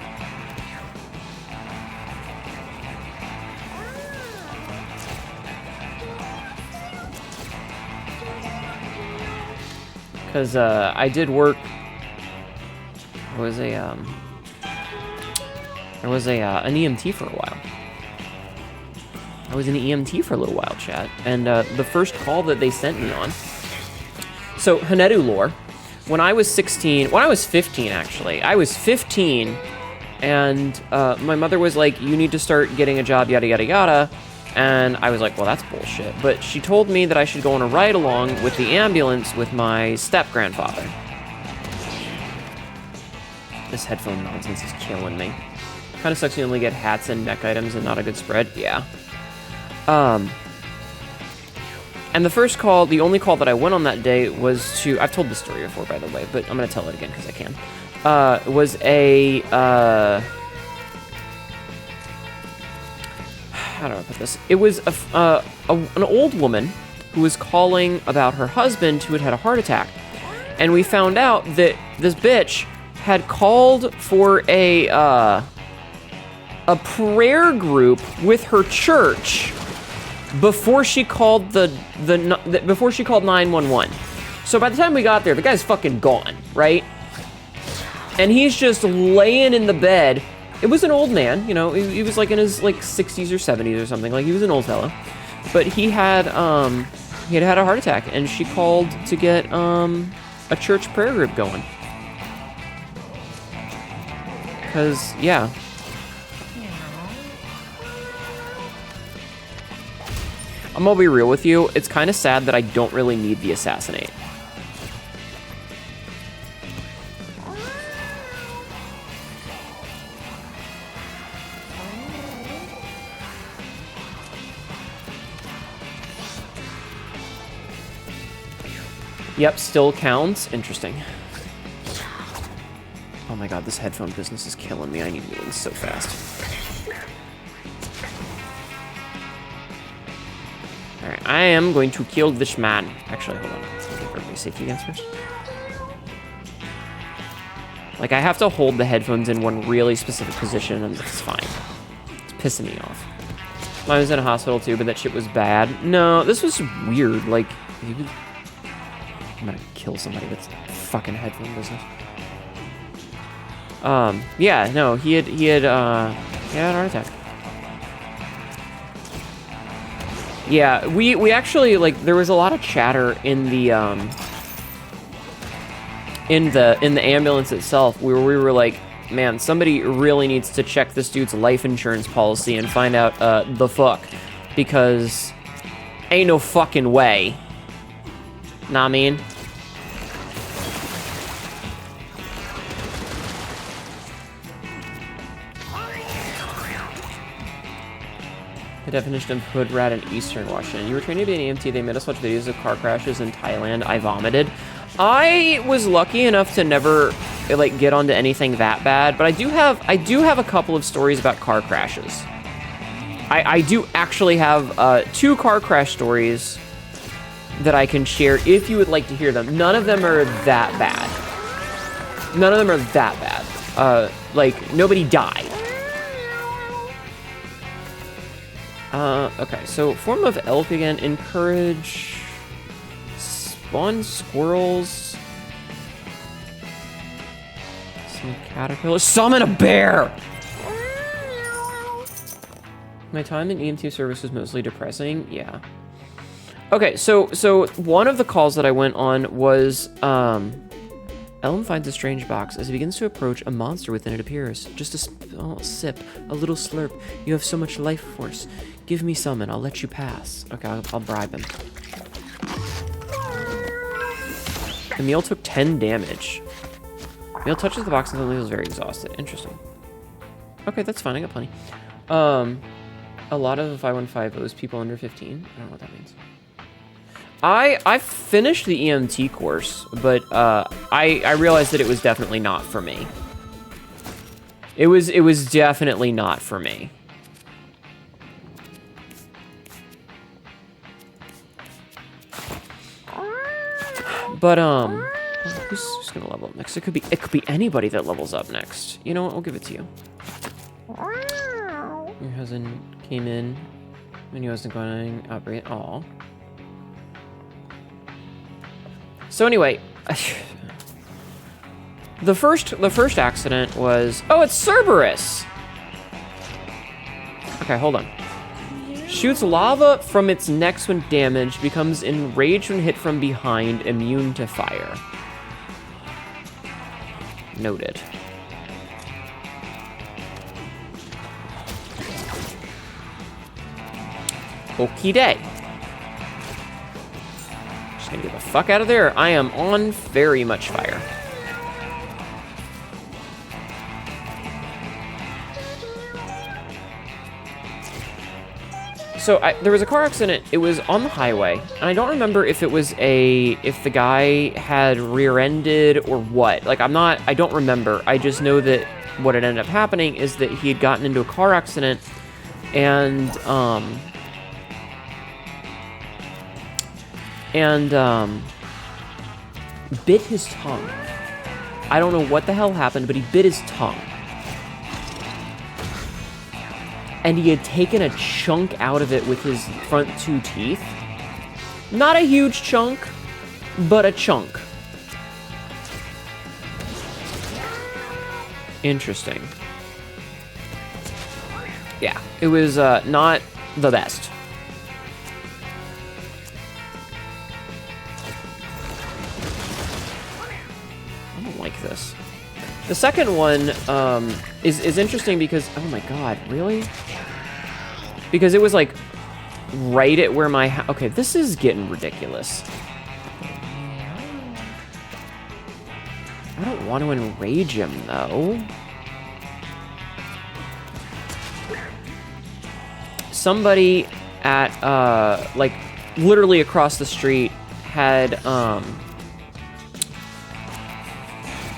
Because I did work. There was an EMT for a while. I was an EMT for a little while, chat, and the first call that they sent me on. So Hnetu lore. When I was 15 actually, I was 15, and my mother was like, "You need to start getting a job, yada yada yada." And I was like, well, that's bullshit. But she told me that I should go on a ride along with the ambulance with my step-grandfather. This headphone nonsense is killing me. Kind of sucks you only get hats and neck items and not a good spread. Yeah. And the first call, the only call that I went on that day was to... I've told this story before, by the way, but I'm going to tell it again because I can. Was a... how do I put this? It was an old woman who was calling about her husband who had had a heart attack. And we found out that this bitch had called for a prayer group with her church before she called before she called 911. So by the time we got there, the guy's fucking gone, right? And he's just laying in the bed. It was an old man, you know, he was like in his like 60s or 70s or something, like he was an old fellow. But he had had a heart attack, and she called to get a church prayer group going. Cause yeah. I'm gonna be real with you, it's kind of sad that I don't really need the assassinate. Yep, still counts. Interesting. Oh my god, this headphone business is killing me. I need wheels so fast. Alright, I am going to kill this man. Actually, hold on. Let's get everybody's safety against first. Like, I have to hold the headphones in one really specific position, and it's fine. It's pissing me off. I was in a hospital too, but that shit was bad. No, this was weird. Like, I'm gonna kill somebody that's fucking headphone business. Yeah, no, he had a heart attack. Yeah, we actually, like, there was a lot of chatter in the ambulance itself where we were like, man, somebody really needs to check this dude's life insurance policy and find out the fuck. because ain't no fucking way. Nah, I mean. The definition of hood rat in Eastern Washington. You were trained to be an EMT. They made us watch videos of car crashes in Thailand. I vomited. I was lucky enough to never like get onto anything that bad, but I do have a couple of stories about car crashes. I do actually have 2 car crash stories that I can share if you would like to hear them. None of them are that bad. None of them are that bad. Like nobody died. Okay, so form of elk again. Encourage spawn squirrels. Some caterpillars. Summon a bear! My time in EMT service was mostly depressing. Yeah. Okay, so one of the calls that I went on was, Elm finds a strange box. As he begins to approach, a monster within it appears. Just a sip, a little slurp. You have so much life force. Give me some and I'll let you pass. Okay, I'll bribe him. Emil took 10 damage. Emil touches the box and suddenly feels very exhausted. Interesting. Okay, that's fine. I got plenty. A lot of 515 owes people under 15. I don't know what that means. I finished the EMT course, but I realized that it was definitely not for me. It was definitely not for me. But who's gonna level up next? It could be anybody that levels up next. You know what? I'll give it to you. Your husband came in when he wasn't going outbreak. Aw. So anyway, the first accident was, oh, it's Cerberus. Okay, hold on. Shoots lava from its necks when damaged, becomes enraged when hit from behind, immune to fire. Noted. Okie day. Just gonna get the fuck out of there. I am on very much fire. So there was a car accident. It was on the highway, and I don't remember if if the guy had rear-ended or what. Like I don't remember. I just know that what had ended up happening is that he had gotten into a car accident, and bit his tongue. I don't know what the hell happened, but he bit his tongue. And he had taken a chunk out of it with his front 2 teeth. Not a huge chunk, but a chunk. Interesting. Yeah, it was not the best. I don't like this. The second one is interesting because, oh my god, really? Because it was like right at where my okay, this is getting ridiculous. I don't want to enrage him though. Somebody at like literally across the street had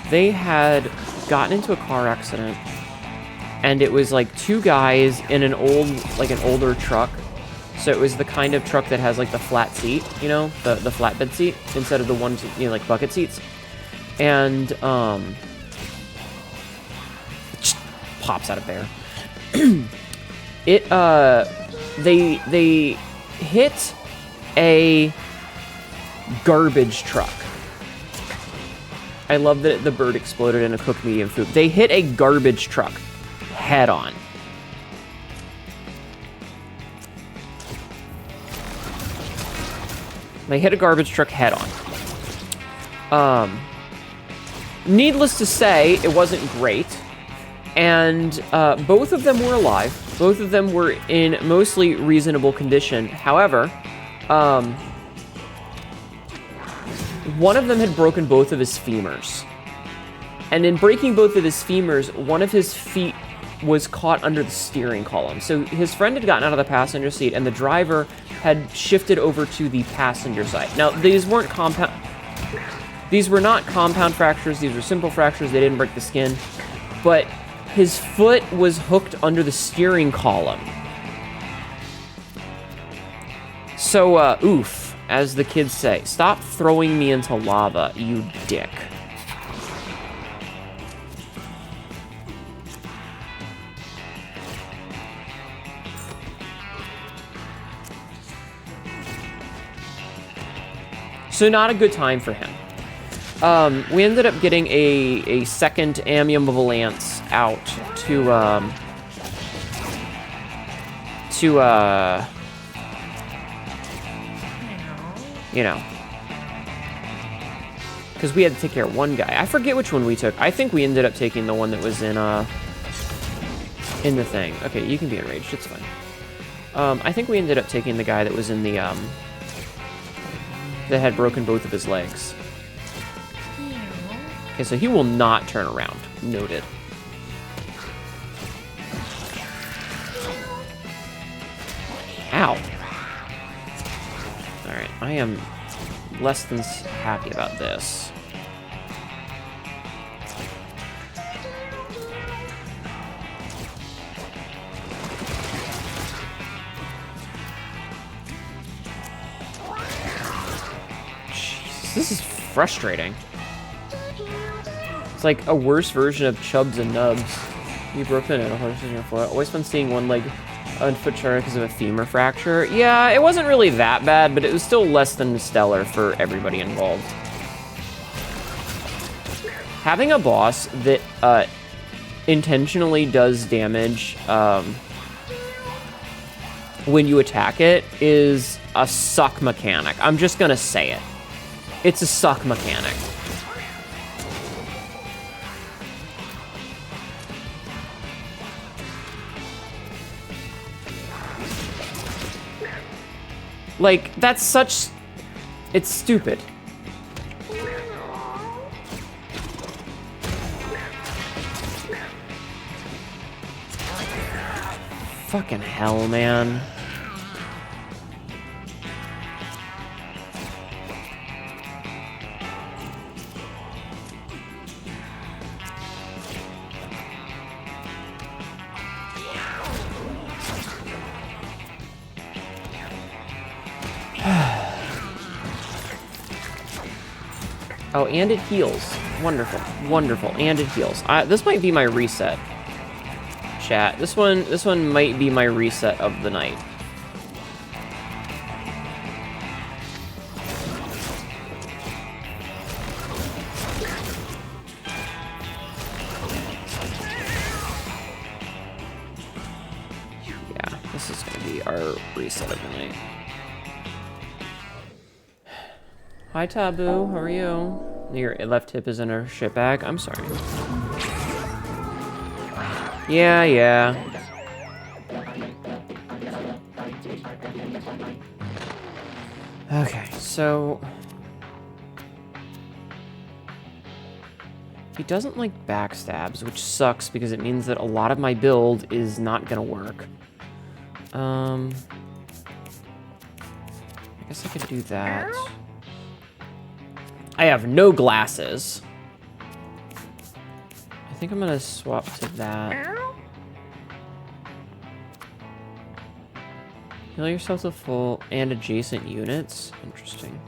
they had gotten into a car accident, and it was like 2 guys in an older truck. So it was the kind of truck that has like the flat seat, you know, the flatbed seat instead of the ones, you know, like bucket seats. And just pops out of there. They hit a garbage truck. I love that the bird exploded in a cooked medium food. They hit a garbage truck head on. They hit a garbage truck head on. Needless to say, it wasn't great. And both of them were alive. Both of them were in mostly reasonable condition. However, one of them had broken both of his femurs. And in breaking both of his femurs, one of his feet was caught under the steering column. So his friend had gotten out of the passenger seat, and the driver had shifted over to the passenger side. Now, these were not compound fractures. These were simple fractures. They didn't break the skin. But his foot was hooked under the steering column. So, oof, as the kids say. Stop throwing me into lava, you dick. So not a good time for him. We ended up getting a second ambulance out to you know, because we had to take care of one guy. I forget which one we took. I think we ended up taking the one that was in the thing. Okay, you can be enraged. It's fine. I think we ended up taking the guy that was in the that had broken both of his legs. Okay, so he will not turn around. Noted. Ow. Alright, I am less than happy about this. Jeez, this is frustrating. It's like a worse version of Chubs and Nubs. You broke the nail horse in your foot. Always fun seeing one leg on foot chart because of a femur fracture. Yeah, it wasn't really that bad, but it was still less than stellar for everybody involved. Having a boss that intentionally does damage when you attack it is a suck mechanic. I'm just gonna say it. It's a suck mechanic. Like, that's such... It's stupid. Fucking hell, man. Oh, and it heals. Wonderful, wonderful, and it heals. This might be my reset, chat. This one might be my reset of the night. Yeah, this is gonna be our reset of the night. Hi, Taboo. How are you? Your left hip is in her shit bag. I'm sorry. Yeah. Okay, so... He doesn't like backstabs, which sucks because it means that a lot of my build is not gonna work. I guess I could do that. I have no glasses. I think I'm gonna swap to that. Heal yourself to full and adjacent units. Interesting.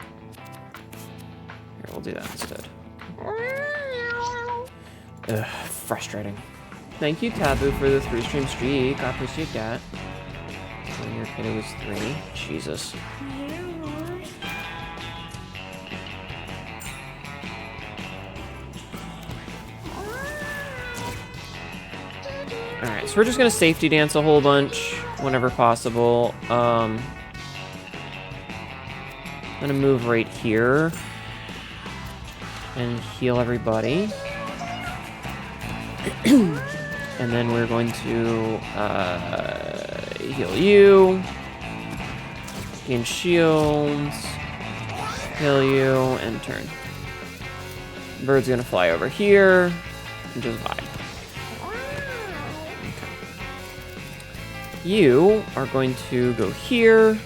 Here, we'll do that instead. Ugh, frustrating. Thank you, Taboo, for the 3-stream streak. I appreciate that. When your kid was 3. Jesus. Alright, so we're just gonna safety dance a whole bunch whenever possible. I'm gonna move right here and heal everybody. And then we're going to heal you. Gain shields. Heal you, and turn. Bird's gonna fly over here and just vibe. Okay. You are going to go here.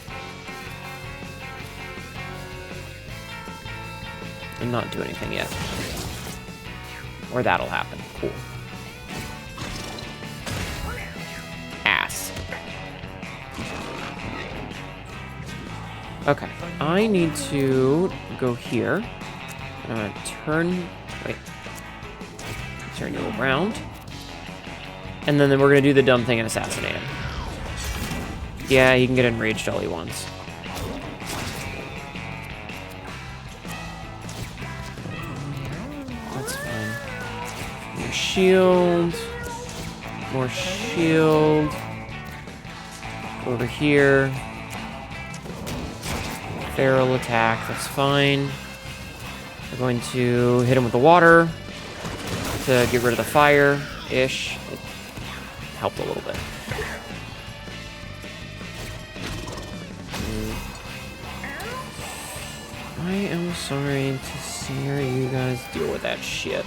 And not do anything yet. Or that'll happen. Cool. Ass. Okay. I need to go here. I'm gonna turn... Wait. Turn you around. And then we're gonna do the dumb thing and assassinate him. Yeah, he can get enraged all he wants. That's fine. More shield. More shield. Over here. Feral attack, that's fine. We're going to hit him with the water to get rid of the fire-ish. It helped a little bit. I am sorry to see you guys deal with that shit.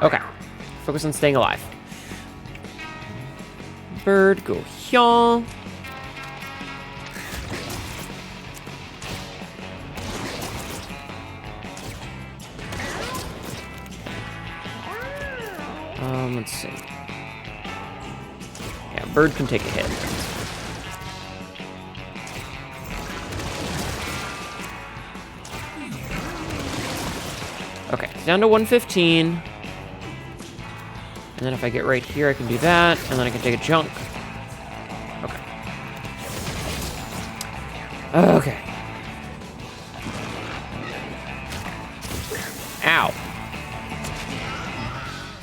Okay. Focus on staying alive. Bird, go here. Let's see. Yeah, bird can take a hit. Okay, down to 115. And then if I get right here, I can do that, and then I can take a junk. Okay. Okay. Ow.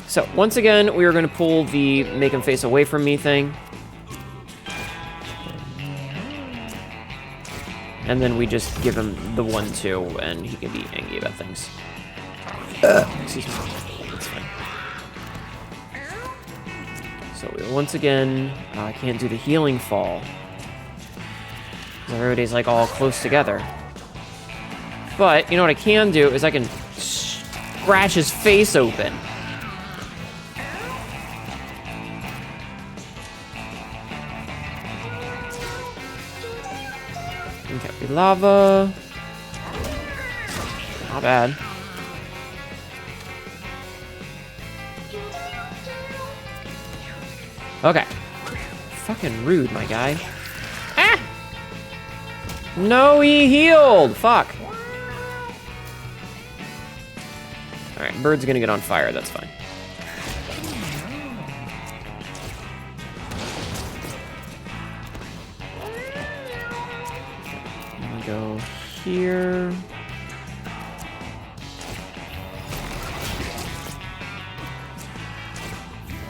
So, once again, we are going to pull the make him face away from me thing. And then we just give him the 1-2, and he can be angry about things. Excuse me. That's fine. So, once again, I can't do the healing fall. Everybody's, like, all close together. But, you know what I can do is I can scratch his face open. Okay, lava. Not bad. Okay. Fucking rude, my guy. Ah! No, he healed! Fuck. Alright, bird's gonna get on fire, that's fine. I'm gonna go here.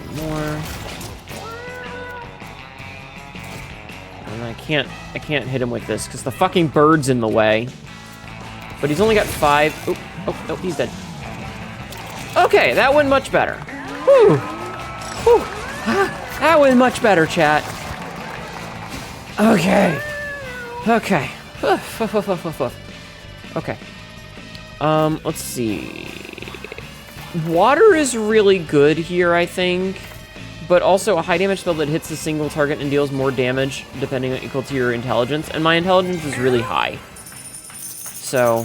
One more. And I can't hit him with this because the fucking bird's in the way. But he's only got 5. Oh, he's dead. Okay, that went much better. Whew. Whew. That went much better, chat. Okay. Okay. Okay. Let's see. Water is really good here, I think. But also a high damage spell that hits a single target and deals more damage depending on equal to your intelligence. And my intelligence is really high. So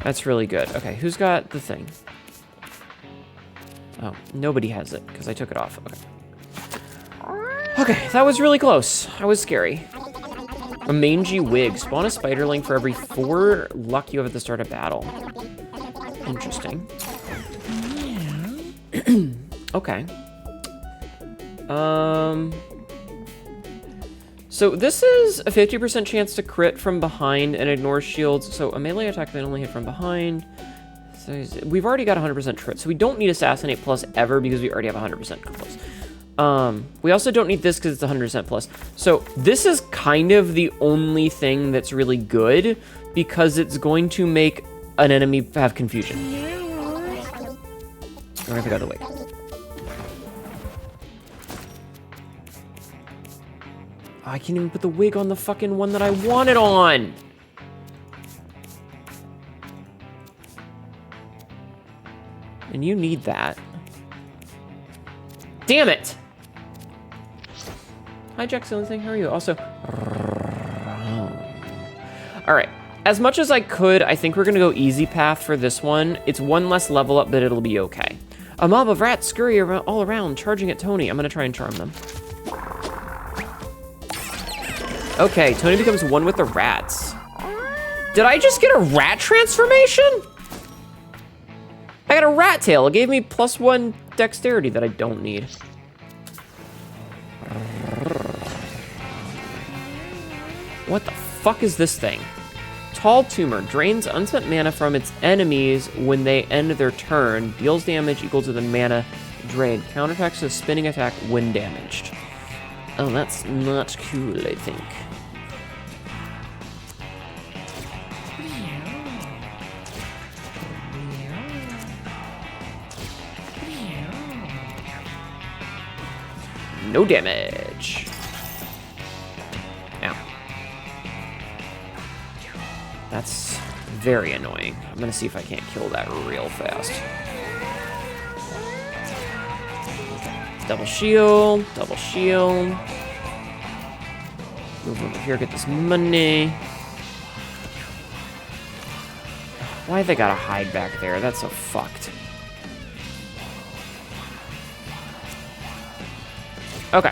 that's really good. Okay, who's got the thing? Oh, nobody has it because I took it off. Okay. Okay, that was really close. That was scary. A mangy wig. Spawn a spiderling for every 4 luck you have at the start of battle. Interesting. Okay. So this is a 50% chance to crit from behind and ignore shields. So a melee attack that only hit from behind. So we've already got 100% crit, so we don't need Assassinate Plus ever because we already have 100% close. We also don't need this because it's 100% plus. So this is kind of the only thing that's really good because it's going to make an enemy have confusion. We're gonna go the way. Oh, I can't even put the wig on the fucking one that I want it on. And you need that. Damn it! Hi, Jack Silencing. How are you? Also, all right. As much as I could, I think we're gonna go easy path for this one. It's one less level up, but it'll be okay. A mob of rats scurry all around, charging at Tony. I'm gonna try and charm them. Okay, Tony becomes one with the rats. Did I just get a rat transformation? I got a rat tail. It gave me +1 dexterity that I don't need. What the fuck is this thing? Tall Tumor drains unspent mana from its enemies when they end their turn. Deals damage equal to the mana drained. Counterattacks a spinning attack when damaged. Oh, that's not cool, I think. No damage. Ow. That's very annoying. I'm gonna see if I can't kill that real fast. Double shield, double shield. Move over here, get this money. Why they gotta hide back there? That's so fucked. Okay.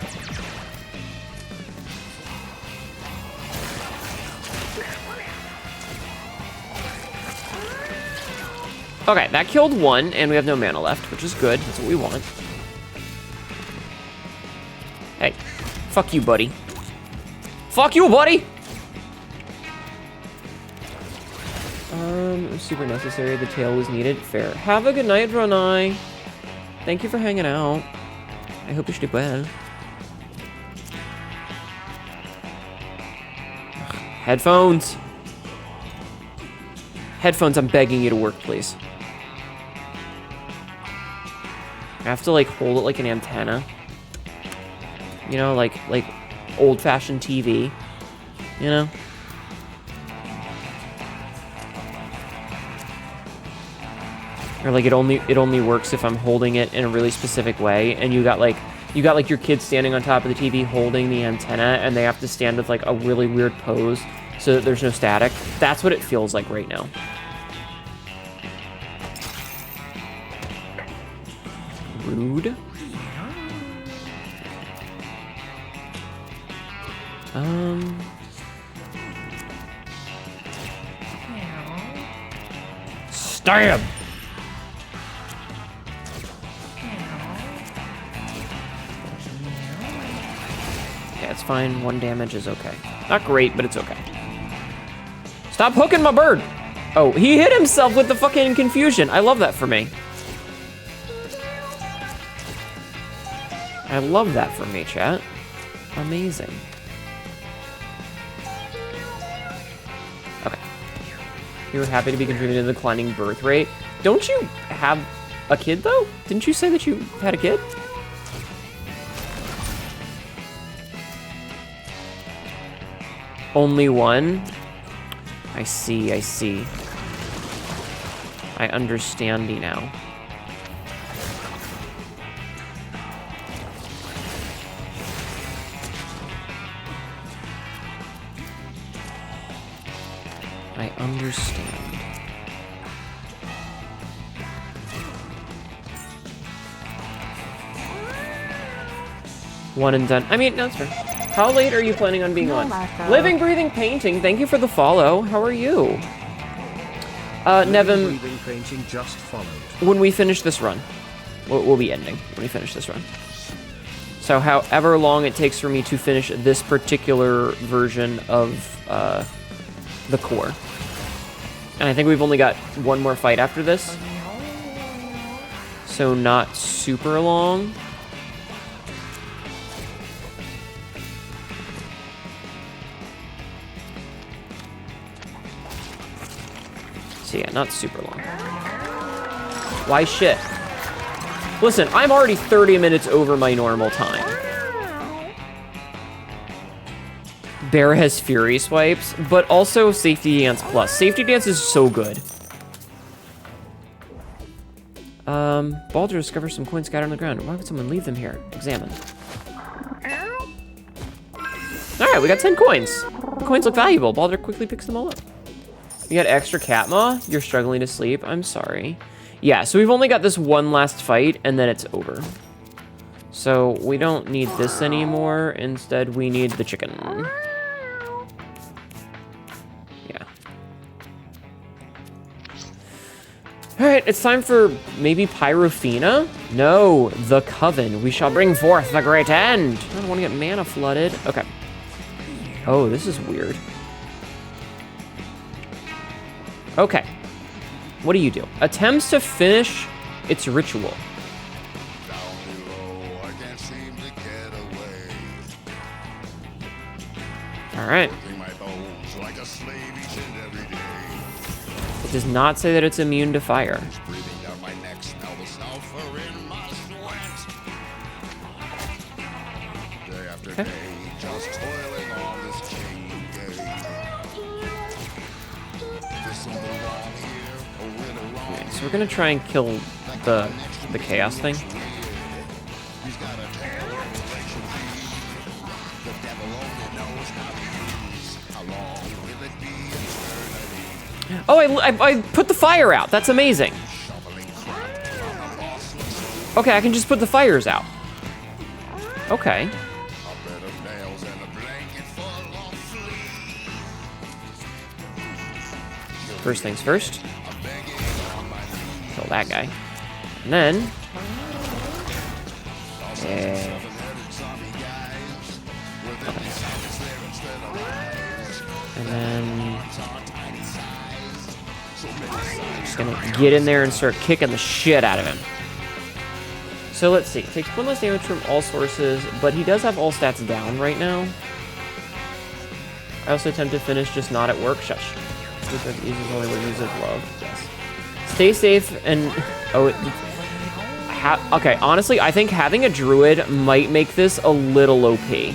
Okay, that killed one, and we have no mana left, which is good. That's what we want. Hey, fuck you, buddy. Fuck you, buddy! It was super necessary. The tail was needed. Fair. Have a good night, Ronai. Thank you for hanging out. I hope you sleep well. Headphones. Headphones, I'm begging you to work, please. I have to, like, hold it like an antenna. You know, like old-fashioned TV. You know? Or, like, it only works if I'm holding it in a really specific way, and you got your kids standing on top of the TV holding the antenna, and they have to stand with, like, a really weird pose so that there's no static. That's what it feels like right now. Rude. Stab! Yeah, it's fine. 1 damage is okay. Not great, but it's okay. Stop hooking my bird! Oh, he hit himself with the fucking confusion. I love that for me. I love that for me, chat. Amazing. Okay. You were happy to be contributing to the declining birth rate. Don't you have a kid, though? Didn't you say that you had a kid? Only one? I see, I see. I understand now. I understand. One and done. I mean, no, it's fair. How late are you planning on being on? Living, breathing, painting. Thank you for the follow. How are you? Nevin, Breathing, painting just followed. when we finish this run, we'll be ending when we finish this run. So however long it takes for me to finish this particular version of the core. And I think we've only got one more fight after this. So not super long. So yeah, not super long. Why shit? Listen, I'm already 30 minutes over my normal time. Bear has Fury Swipes, but also Safety Dance Plus. Safety Dance is so good. Baldur discovers some coins scattered on the ground. Why would someone leave them here? Examine. Alright, we got 10 coins. The coins look valuable. Baldur quickly picks them all up. You got extra Catma? You're struggling to sleep? I'm sorry. Yeah, so we've only got this one last fight, and then it's over. So we don't need this anymore. Instead, we need the chicken. Yeah. Alright, it's time for maybe Pyrophena? No, the Coven. We shall bring forth the great end. I don't want to get mana flooded. Okay. Oh, this is weird. Okay. What do you do? Attempts to finish its ritual. Down below, I can't seem to get away. Alright. Working my bones like a slave each and every day. It does not say that it's immune to fire. Breathing down my neck, smell the sulfur in my sweat. Day after Okay. day, just toiling on this chain gang. There's something wrong here, a little wrong. Okay, so we're gonna try and kill the chaos thing. He's got a terrible relation. The devil only knows how to use. How long will it be eternity? Oh, I put the fire out. That's amazing. Shoveling crap on a bossless Okay, I can just put the fires out. Okay. a bed of nails and a blanket full of fleas. First things first. Kill that guy. And then... Yeah. Okay. And then... Just gonna get in there and start kicking the shit out of him. So let's see. Takes one less damage from all sources, but he does have all stats down right now. I also attempt to finish, just not at work. Shush. Uses only what uses love. Yes. Stay safe and... Oh, okay, honestly, I think having a druid might make this a little OP. Counting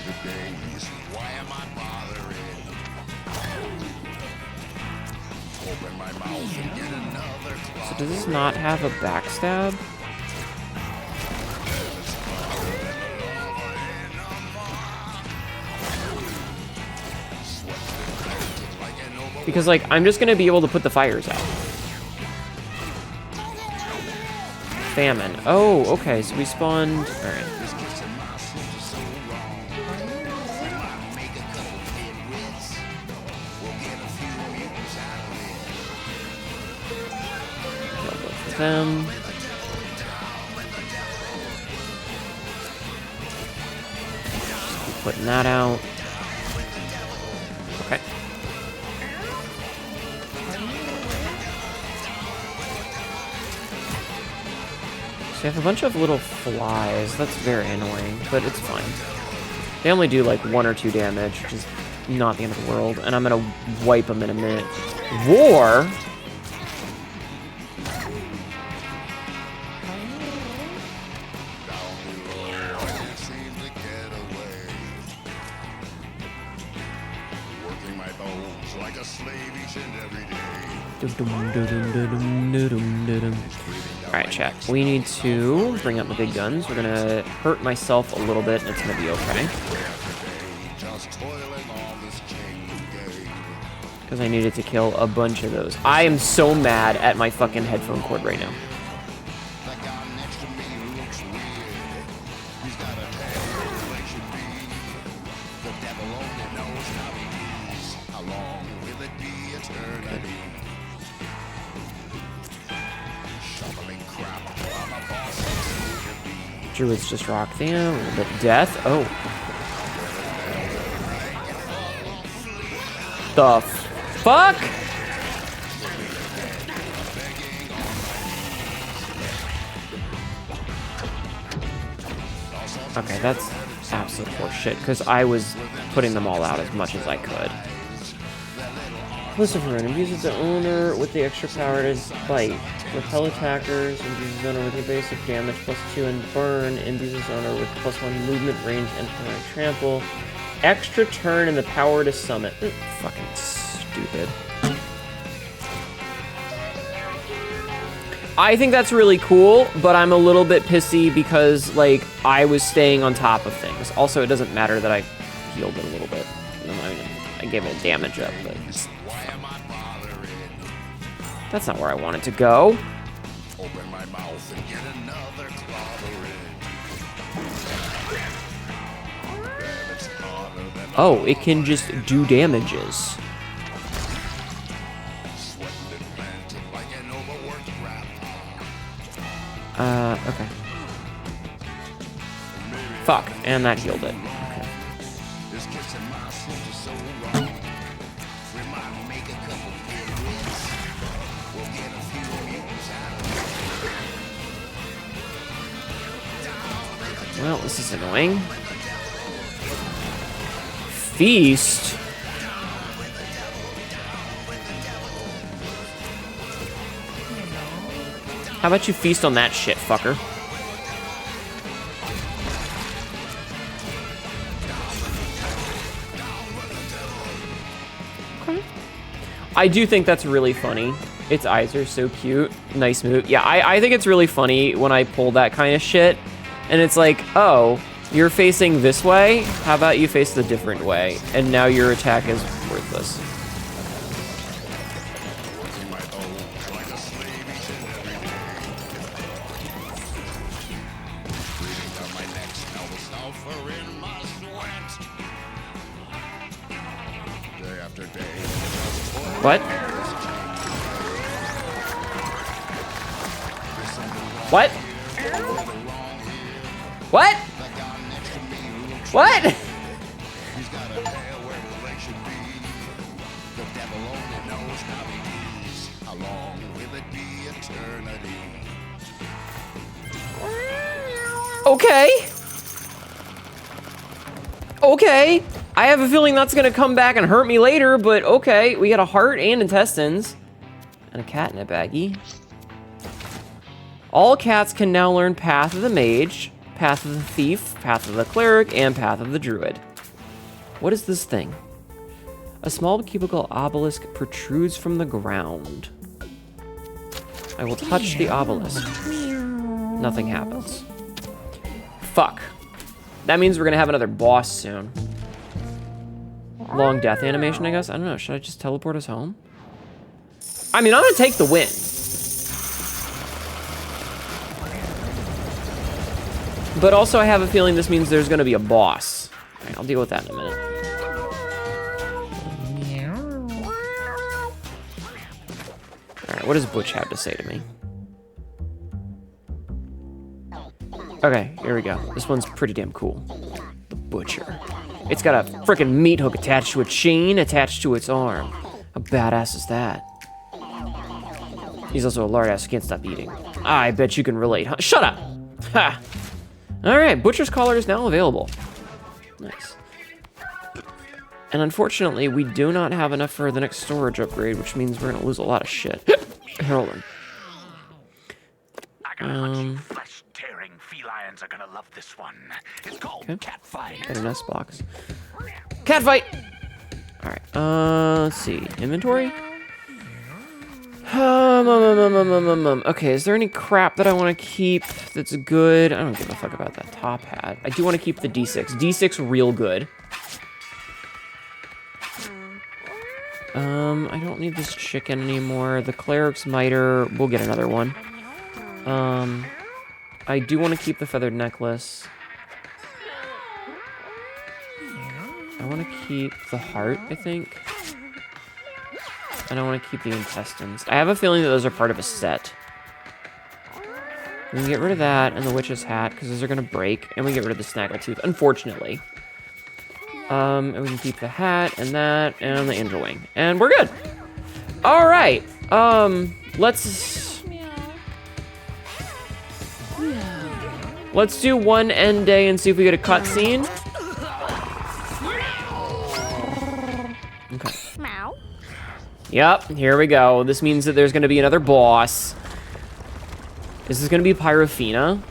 the days, why am I bothering? Open my mouth and get another So does this not have a backstab? Because, like, I'm just gonna be able to put the fires out. Famine. Oh, okay, so we spawned... Alright. Level up for them. Just keep putting that out. Okay. So you have a bunch of little flies. That's very annoying, but it's fine. They only do like 1 or 2 damage, which is not the end of the world. And I'm gonna wipe them in a minute. War? Working my bones like a slave each and every day. Alright, chat. We need to bring up the big guns. We're gonna hurt myself a little bit, and it's gonna be okay. Just toiling on this chain gang. Because I needed to kill a bunch of those. I am so mad at my fucking headphone cord right now. That guy next to me looks weird. He's got a terrible relation. The devil only knows how he is. How long will it be eternity? Shoveling crap on a boss. Druids just rock them. A little bit of death. Oh. The fuck? Okay, that's absolute horseshit, because I was putting them all out as much as I could. Luciferin imbues the owner with the extra power to bite. Repel attackers, imbues the owner with the basic damage +2 and burn, imbues the owner with +1 movement range and trample. Extra turn and the power to summon. Fucking stupid. I think that's really cool, but I'm a little bit pissy because, like, I was staying on top of things. Also, it doesn't matter that I healed it a little bit. I mean, I gave it a damage up, but... That's not where I want it to go. Open my mouth and get another clobbering. Oh, it can just do damages. Okay. Fuck, and that healed it. Okay. Well, this is annoying. Feast? How about you feast on that shit, fucker? Okay. I do think that's really funny. Its eyes are so cute. Nice move. Yeah, I think it's really funny when I pull that kind of shit. And it's like, oh, you're facing this way? How about you face the different way? And now your attack is worthless. What? What? What? What? Okay. Okay. I have a feeling that's gonna come back and hurt me later, but okay. We got a heart and intestines. And a catnip baggie. All cats can now learn Path of the Mage, Path of the Thief, Path of the Cleric, and Path of the Druid. What is this thing? A small cubical obelisk protrudes from the ground. I will touch the obelisk. Nothing happens. Fuck. That means we're gonna have another boss soon. Long death animation, I guess? I don't know. Should I just teleport us home? I mean, I'm gonna take the win. But also, I have a feeling this means there's gonna be a boss. Alright, I'll deal with that in a minute. Alright, what does Butch have to say to me? Okay, here we go. This one's pretty damn cool. The Butcher. It's got a frickin' meat hook attached to a chain attached to its arm. How badass is that? He's also a lard ass who can't stop eating. I bet you can relate, huh? Shut up! Ha! Alright, Butcher's Collar is now available. Nice. And unfortunately, we do not have enough for the next storage upgrade, which means we're gonna lose a lot of shit. Hold on. Flesh-tearing felines are gonna love this one. It's called Cat Fight. Get an S box. Cat Fight! Alright, let's see. Inventory? Okay, is there any crap that I want to keep that's good? I don't give a fuck about that top hat. I do want to keep the D6. D6 real good. I don't need this chicken anymore. The Cleric's Miter, we'll get another one. I do want to keep the feathered necklace. I want to keep the heart, I think. And I want to keep the intestines. I have a feeling that those are part of a set. We can get rid of that and the witch's hat, because those are going to break. And we get rid of the snaggletooth, unfortunately. And we can keep the hat and that and the angel wing. And we're good. All right. Let's do one end day and see if we get a cutscene. Okay. Meow. Yep, here we go. This means that there's going to be another boss. Is this going to be Pyrophena?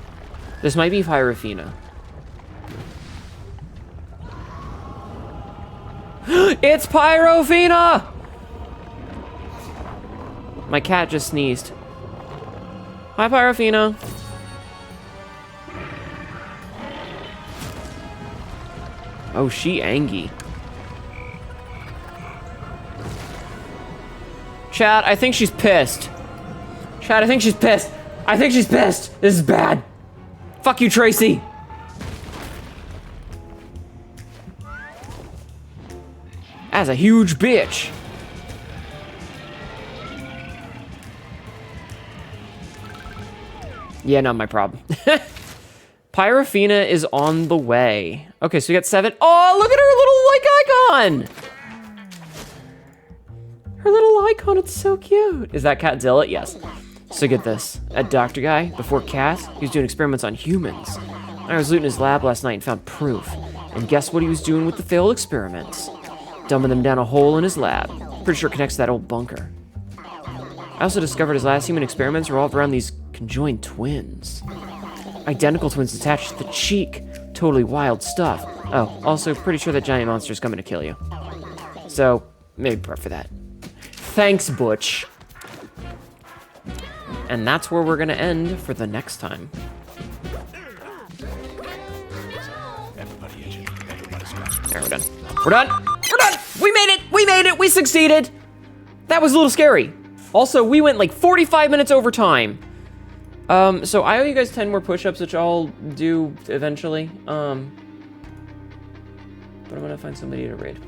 This might be Pyrophena. It's Pyrophena! My cat just sneezed. Hi, Pyrophena. Oh, she Angie. Chat, I think she's pissed. Chat, I think she's pissed. I think she's pissed. This is bad. Fuck you, Tracy. That's a huge bitch. Yeah, not my problem. Pyrophena is on the way. Okay, so we got 7. Oh, look at her little, like, icon! Her little icon, it's so cute. Is that Cat Zilla? Yes. So get this. A doctor guy, before Cat, he was doing experiments on humans. I was looting his lab last night and found proof. And guess what he was doing with the failed experiments? Dumping them down a hole in his lab. Pretty sure it connects to that old bunker. I also discovered his last human experiments revolved around these conjoined twins. Identical twins attached to the cheek. Totally wild stuff. Oh, also pretty sure that giant monster's coming to kill you. So, maybe prep for that. Thanks, Butch. And that's where we're gonna end for the next time. There, we're done. We're done! We're done! We made it! We made it! We succeeded! That was a little scary. Also, we went like 45 minutes over time. So I owe you guys 10 more push-ups, which I'll do eventually. But I'm gonna find somebody to raid.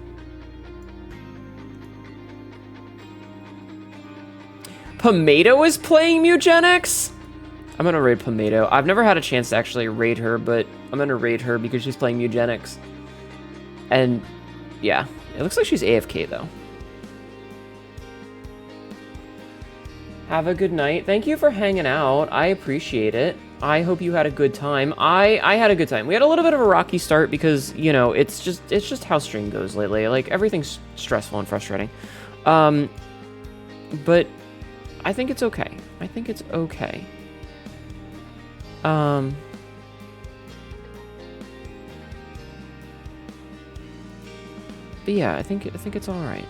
Pomato is playing Mewgenics? I'm gonna raid Pomato. I've never had a chance to actually raid her, but I'm gonna raid her because she's playing Mewgenics. And yeah, it looks like she's AFK though. Have a good night. Thank you for hanging out. I appreciate it. I hope you had a good time. I had a good time. We had a little bit of a rocky start because, you know, it's just how stream goes lately. Like, everything's stressful and frustrating. But I think it's okay. I think it's okay. But yeah, I think it's all right.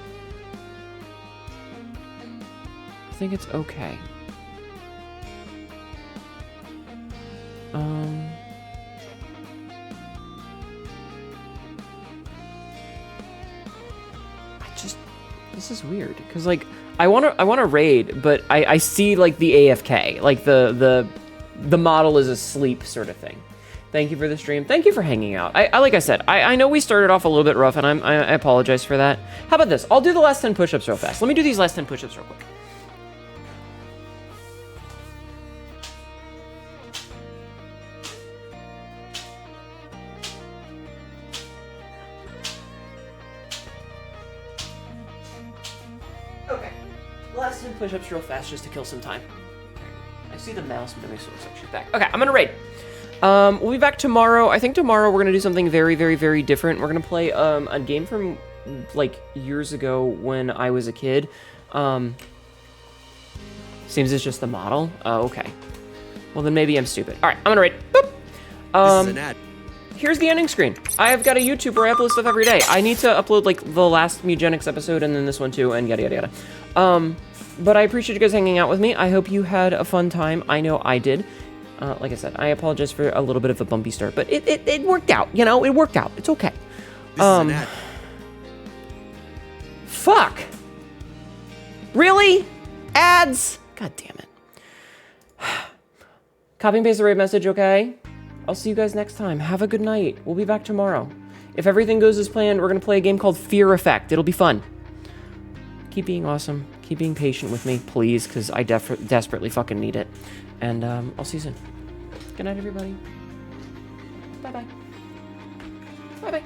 I think it's okay. This is weird because like I wanna raid, but I see like the AFK, like the model is asleep sort of thing. Thank you for the stream. Thank you for hanging out. I like I said, I know we started off a little bit rough, and I apologize for that. How about this? I'll do the last 10 push-ups real fast. Let me do these last 10 push-ups real quick. Okay, last 10 push-ups real fast just to kill some time. I see the mouse, but it makes it look like she's back. Okay, I'm gonna raid. We'll be back tomorrow. I think tomorrow we're gonna do something very, very, very different. We're gonna play a game from like years ago when I was a kid. Seems it's just the model. Oh, okay. Well then maybe I'm stupid. All right, I'm gonna raid. Boop. This is an ad. Here's the ending screen. I've got a YouTube where I upload stuff every day. I need to upload like the last Mewgenics episode and then this one too, and yada yada yada. But I appreciate you guys hanging out with me. I hope you had a fun time. I know I did. Like I said, I apologize for a little bit of a bumpy start, but it worked out, you know? It worked out. It's okay. This is an ad. Fuck! Really? Ads? God damn it. Copy and paste the raid message, okay? I'll see you guys next time. Have a good night. We'll be back tomorrow. If everything goes as planned, we're gonna play a game called Fear Effect. It'll be fun. Keep being awesome. Keep being patient with me, please, because I desperately fucking need it. And I'll see you soon. Good night, everybody. Bye-bye. Bye-bye.